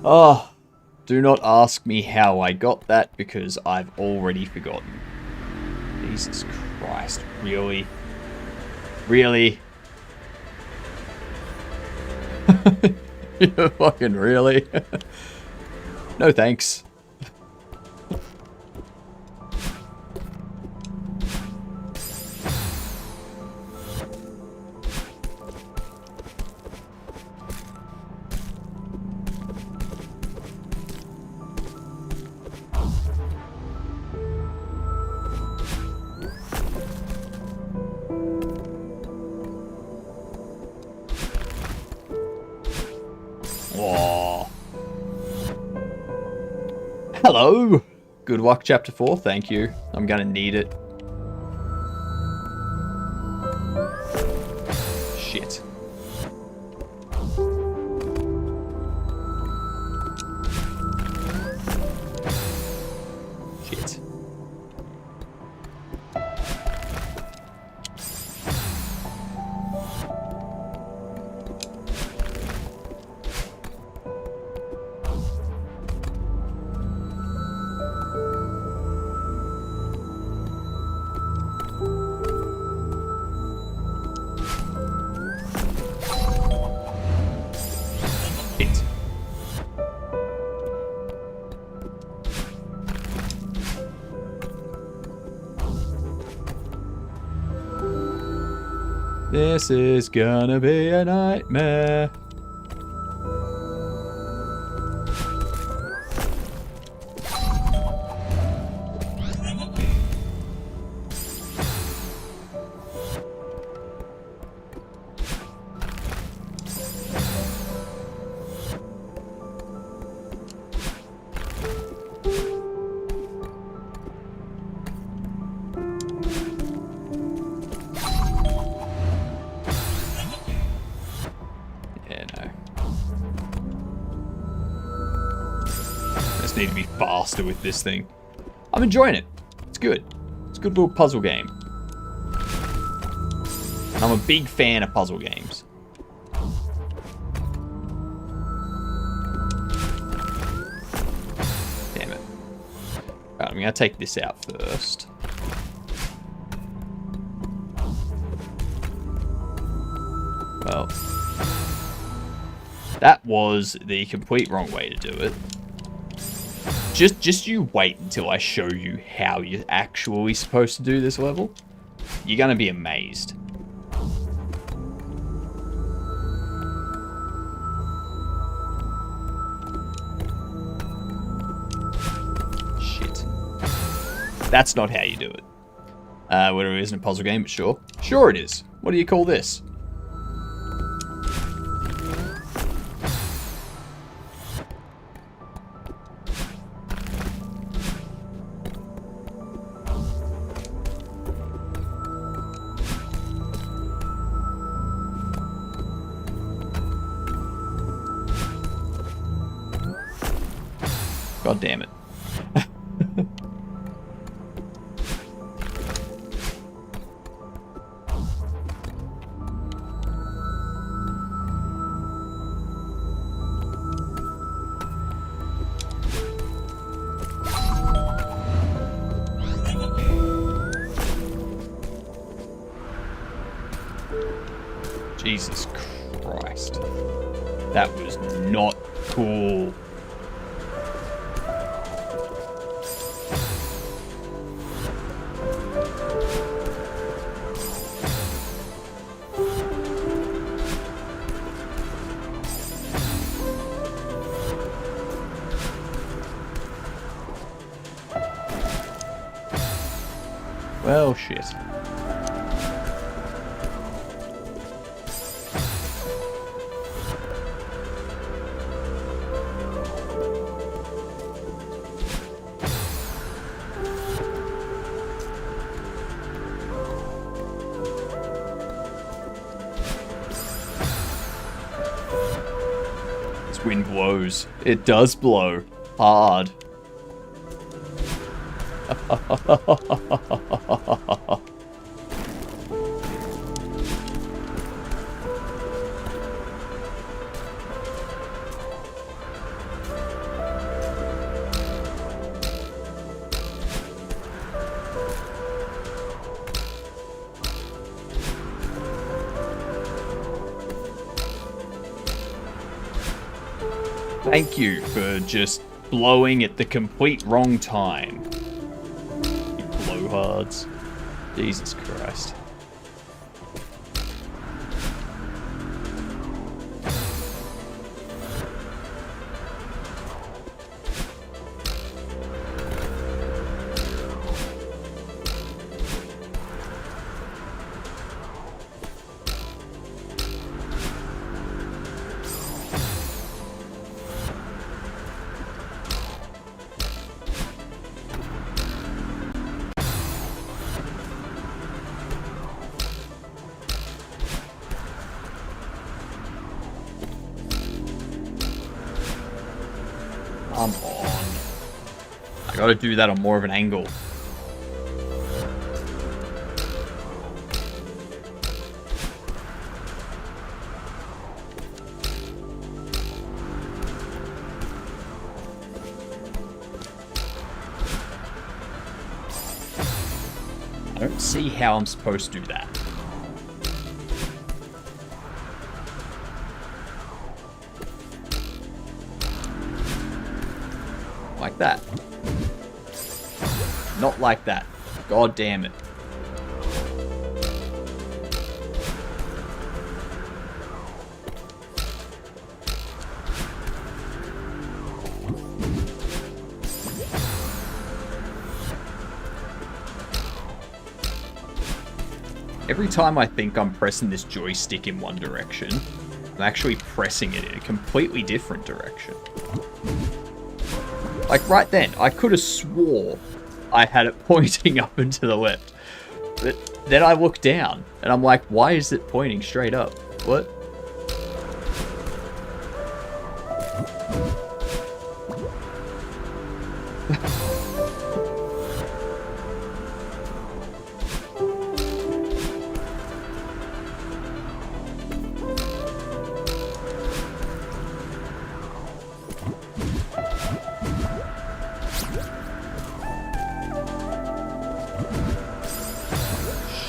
Oh, do not ask me how I got that because I've already forgotten. Jesus Christ, really? Really? You fucking really? No thanks. Hello! Good luck, Chapter 4. Thank you. I'm gonna need it. Shit. Shit. Shit. This is gonna be a nightmare. Yeah, no. Just need to be faster with this thing. I'm enjoying it. It's good. It's a good little puzzle game. And I'm a big fan of puzzle games. Damn it. Alright, I'm gonna take this out first. Well, that was the complete wrong way to do it. Just you wait until I show you how you're actually supposed to do this level. You're gonna be amazed. Shit. That's not how you do it. Whether it isn't a puzzle game, but sure. Sure it is. What do you call this? God damn it. Jesus Christ. That was not cool. Well, shit. This wind blows. It does blow. Hard. Thank you for just blowing at the complete wrong time. You blowhards. Jesus Christ. I gotta do that on more of an angle. I don't see how I'm supposed to do that. Like that. Not like that. God damn it. Every time I think I'm pressing this joystick in one direction, I'm actually pressing it in a completely different direction. Like right then, I could have swore I had it pointing up and to the left. But then I look down and I'm like, why is it pointing straight up? What?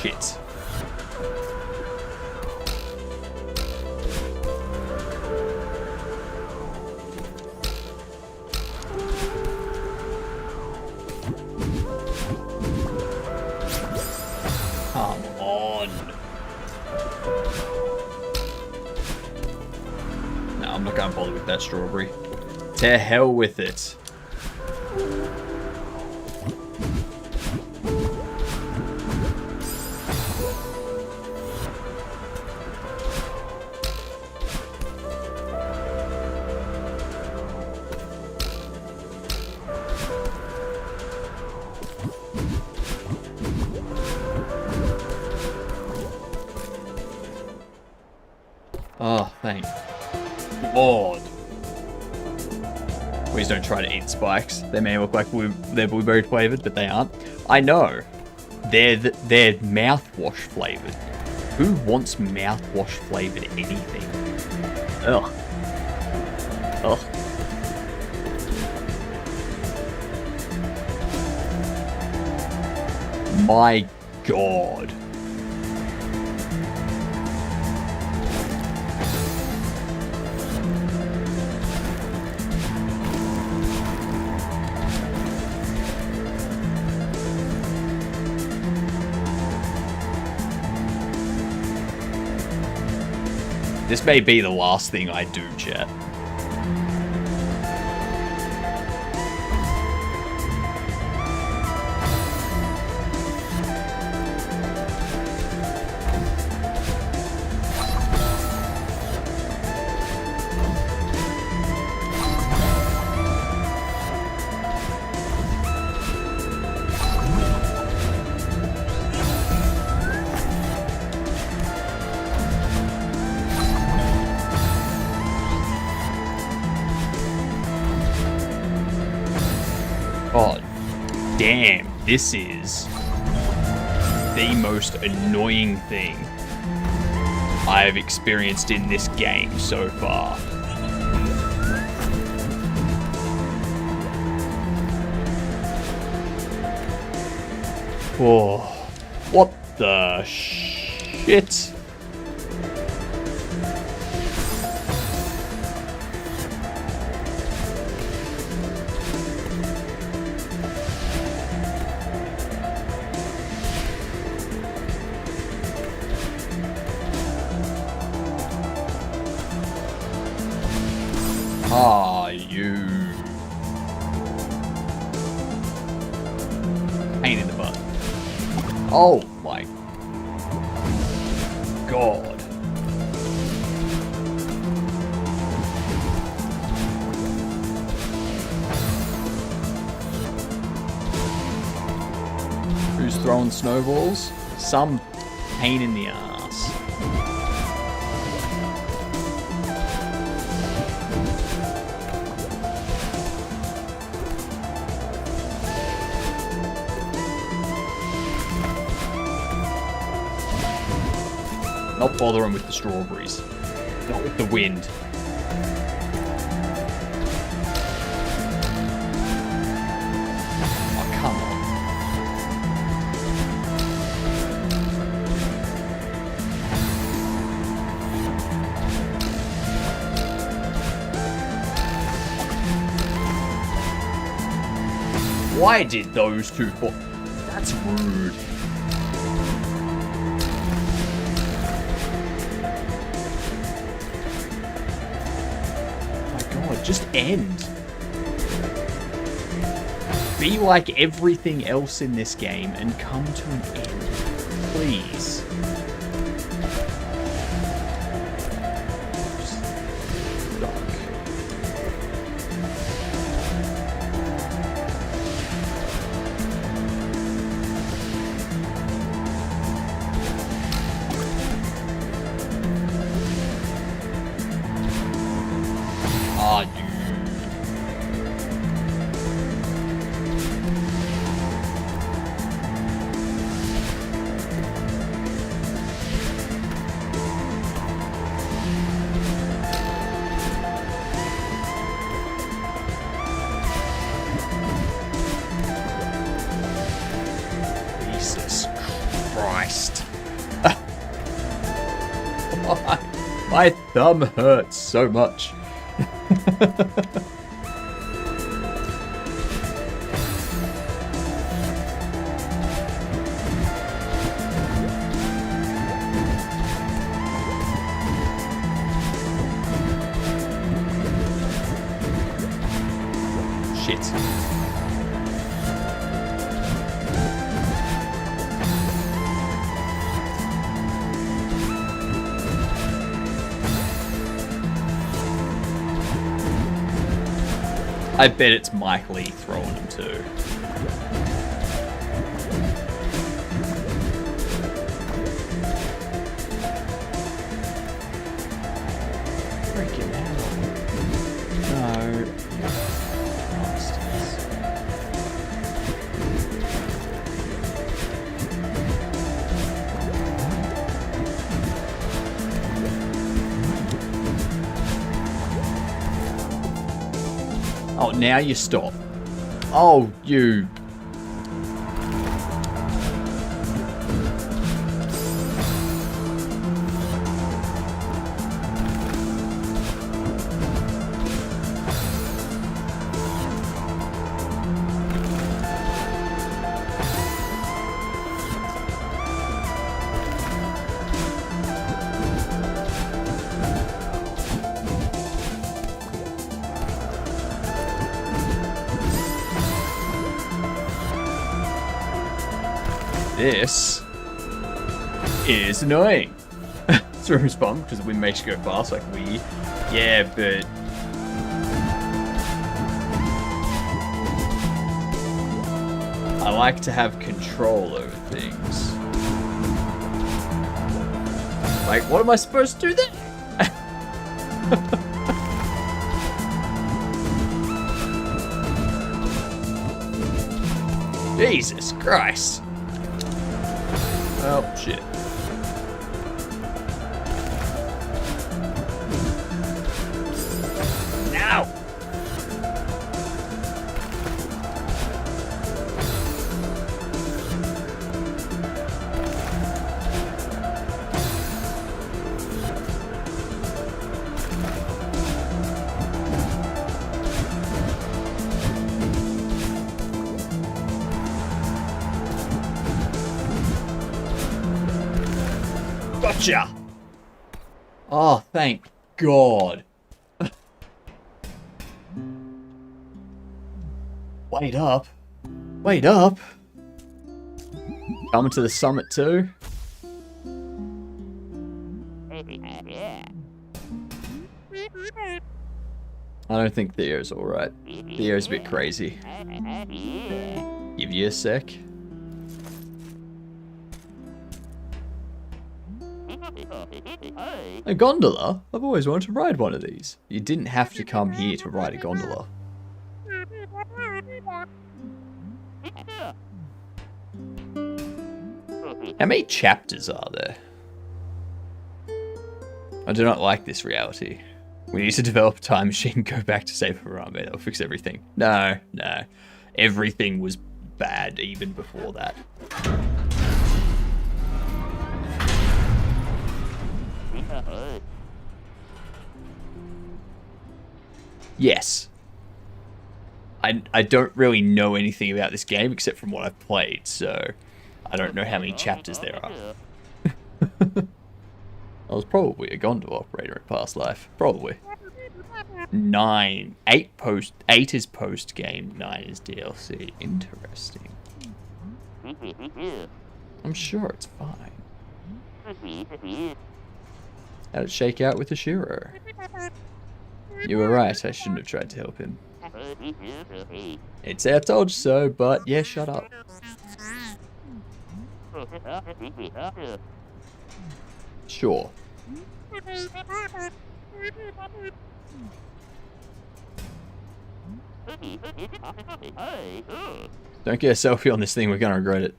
Shit. Come on. No, I'm not gonna bother with that strawberry. To hell with it. Oh, thank Lord. Please don't try to eat spikes. They may look like they're blueberry flavored, but they aren't. I know. They're mouthwash flavored. Who wants mouthwash flavored anything? Ugh. Ugh. My God. This may be the last thing I do, chat. God damn, this is the most annoying thing I have experienced in this game so far. Oh, what the shit? Ah, you pain in the butt. Oh my God. Who's throwing snowballs? Some pain in the ass. Not bothering with the strawberries. Not with the wind. Oh, come on. Why did those two fall? That's rude. Just end. Be like everything else in this game and come to an end. Please. My thumb hurts so much. Shit. I bet it's Mike Lee throwing them too. Freaking hell. No. Bastards. Oh, now you stop. Oh, you. This is annoying. It's a response because we makes you go fast like we. Yeah, but I like to have control over things. Like, what am I supposed to do then? Jesus Christ. Oh, shit. Now! Gotcha! Oh, thank God. Wait up. Wait up. Coming to the summit too? I don't think Theo's alright. Theo's a bit crazy. Give you a sec. A gondola? I've always wanted to ride one of these. You didn't have to come here to ride a gondola. How many chapters are there? I do not like this reality. We need to develop a time machine and go back to save Harambe. That'll fix everything. No. Everything was bad even before that. Yes. I don't really know anything about this game except from what I've played, so I don't know how many chapters there are. I was probably a gondola operator in past life. Probably. 9. 8 is post game, 9 is DLC. Interesting. I'm sure it's fine. How'd it shake out with Ashiro? You were right, I shouldn't have tried to help him. It's I told you so, but yeah, shut up. Sure. Don't get a selfie on this thing, we're gonna regret it.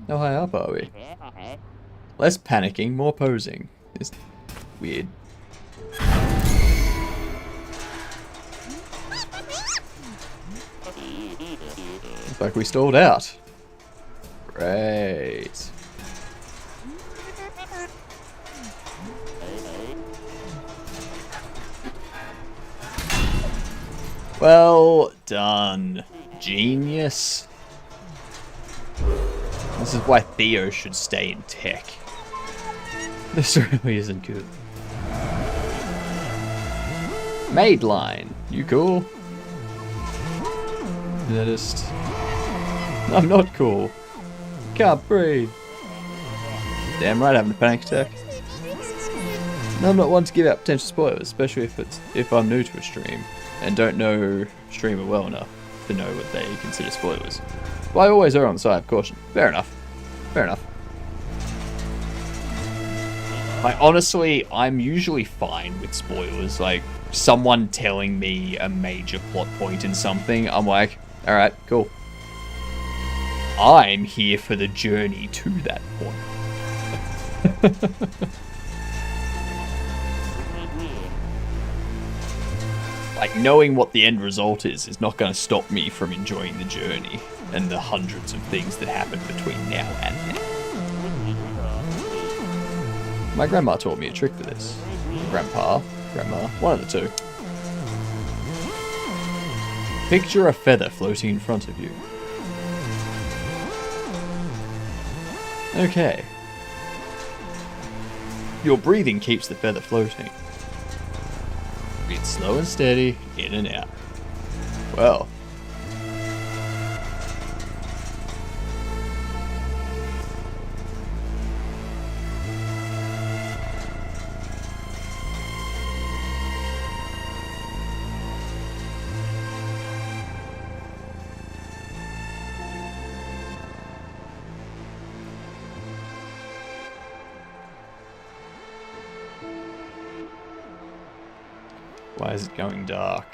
How high up are we? Less panicking, more posing. It's weird. Looks like we stalled out. Great. Well done. Genius. This is why Theo should stay in tech. This really isn't good. Maid line. You cool? Just... I'm not cool. Can't breathe. Damn right, having a panic attack. No, I'm not one to give out potential spoilers, especially if I'm new to a stream and don't know streamer well enough to know what they consider spoilers. Well, I always err on the side of caution. Fair enough. Fair enough. Like, honestly, I'm usually fine with spoilers. Like, someone telling me a major plot point in something, I'm like, alright, cool. I'm here for the journey to that point. Like, knowing what the end result is not going to stop me from enjoying the journey and the hundreds of things that happen between now and then. My grandma taught me a trick for this. Grandma, one of the two. Picture a feather floating in front of you. Okay. Your breathing keeps the feather floating. It's slow and steady, in and out. Well. Why is it going dark?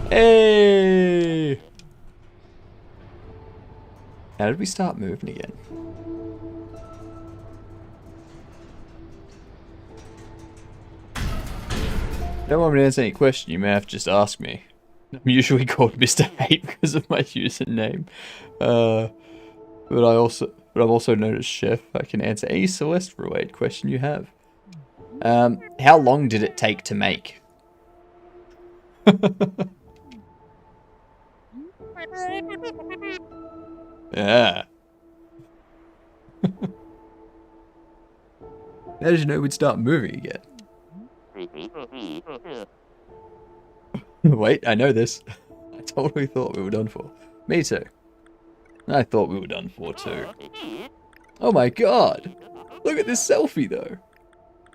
Hey! How did we start moving again? If you don't want me to answer any question, you may have to just ask me. I'm usually called Mr. Hate because of my username. But I've also known as Chef. I can answer any Celeste-related question you have. How long did it take to make? Yeah. How did you know we'd start moving again? Wait, I know this. I totally thought we were done for. Me too. I thought we were done for too. Oh my god! Look at this selfie though.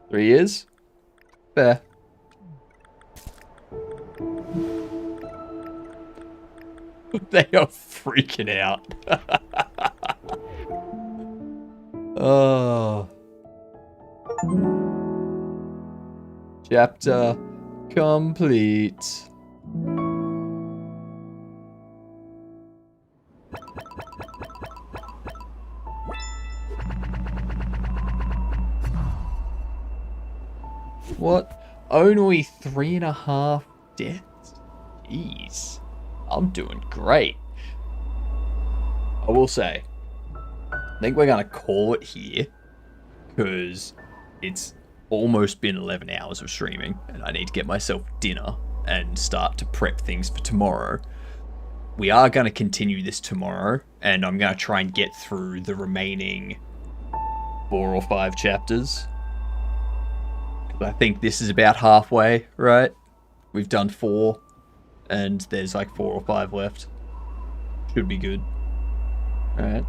3 years? Fair. They are freaking out. Oh. Chapter complete. What? Only 3.5 deaths? Jeez. I'm doing great. I will say, I think we're going to call it here, because it's almost been 11 hours of streaming, and I need to get myself dinner and start to prep things for tomorrow. We are going to continue this tomorrow, and I'm going to try and get through the remaining 4 or 5 chapters. I think this is about halfway, right? We've done 4, and there's like 4 or 5 left. Should be good. Alright.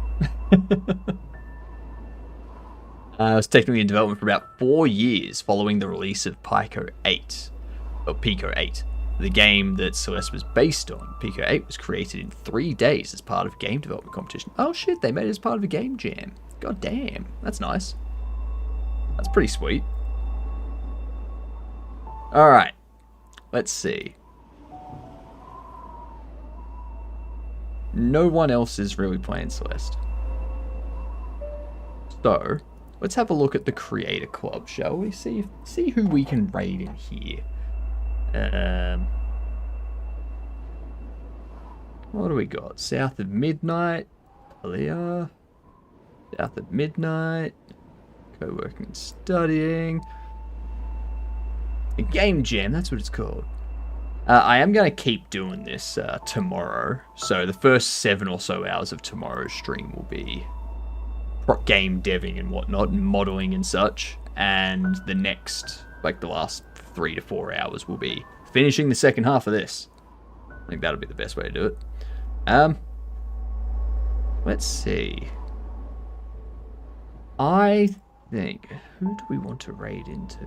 It was technically in development for about 4 years following the release of Pico 8. Or Pico 8. The game that Celeste was based on. Pico 8 was created in 3 days as part of a game development competition. Oh shit, they made it as part of a game jam. God damn. That's nice. That's pretty sweet. Alright. Let's see. No one else is really playing Celeste. So, let's have a look at the Creator Club, shall we? See who we can raid in here. What do we got? South of Midnight. Alia. South of Midnight. Co-working and studying. A game jam, that's what it's called. I am going to keep doing this tomorrow. So the first 7 or so hours of tomorrow's stream will be game deving and whatnot, and modeling and such. And the next, like the last 3 to 4 hours will be finishing the second half of this. I think that'll be the best way to do it. Let's see. I think, who do we want to raid into?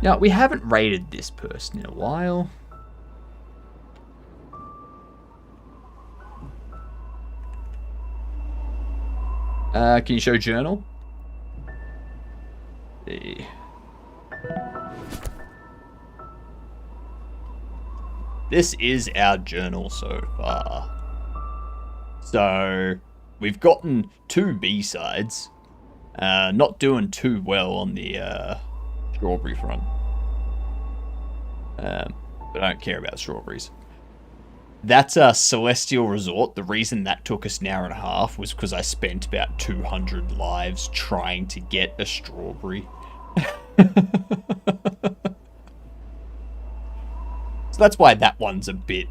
Now, we haven't raided this person in a while. Can you show journal? See. This is our journal so far. So, we've gotten 2 B-sides. Not doing too well on the strawberry front. But I don't care about strawberries. That's a Celestial Resort. The reason that took us an hour and a half was because I spent about 200 lives trying to get a strawberry. So that's why that one's a bit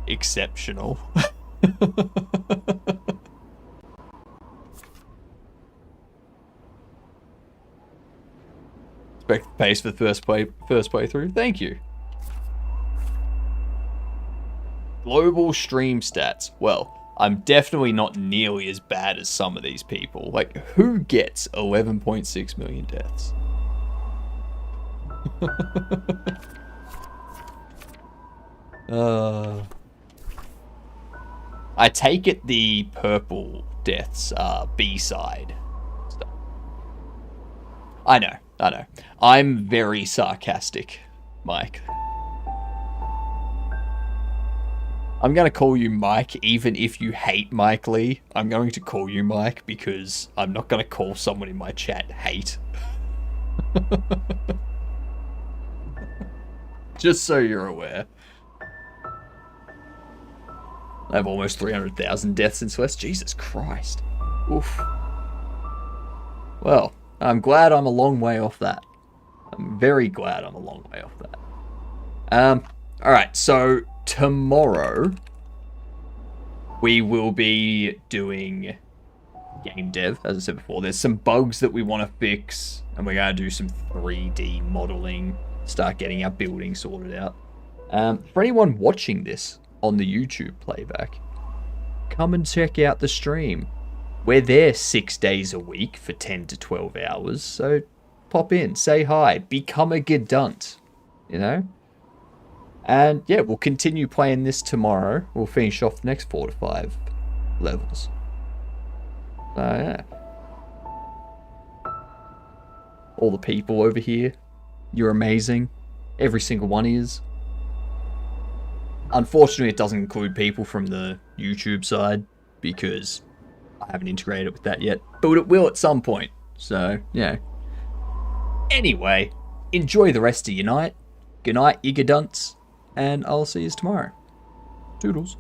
exceptional. Expect the pace for the first playthrough. Thank you. Global stream stats. Well, I'm definitely not nearly as bad as some of these people. Like, who gets 11.6 million deaths? I take it the purple deaths are B-side stuff. I know. I'm very sarcastic, Mike. I'm going to call you Mike, even if you hate Mike Lee. I'm going to call you Mike because I'm not going to call someone in my chat hate. Just so you're aware. I have almost 300,000 deaths in Celeste. Jesus Christ. Oof. Well, I'm glad I'm a long way off that. I'm very glad I'm a long way off that. Alright, so tomorrow we will be doing game dev, as I said before. There's some bugs that we want to fix, and we're going to do some 3D modeling, start getting our building sorted out. For anyone watching this on the YouTube playback, come and check out the stream. We're there 6 days a week for 10 to 12 hours, so pop in, say hi, become a Gedunt, you know? And yeah, we'll continue playing this tomorrow. We'll finish off the next 4 to 5 levels. So, yeah. All the people over here, you're amazing. Every single one is. Unfortunately, it doesn't include people from the YouTube side, because I haven't integrated it with that yet. But it will at some point. So, yeah. Anyway, enjoy the rest of your night. Good night, you gadunts. And I'll see you tomorrow. Toodles.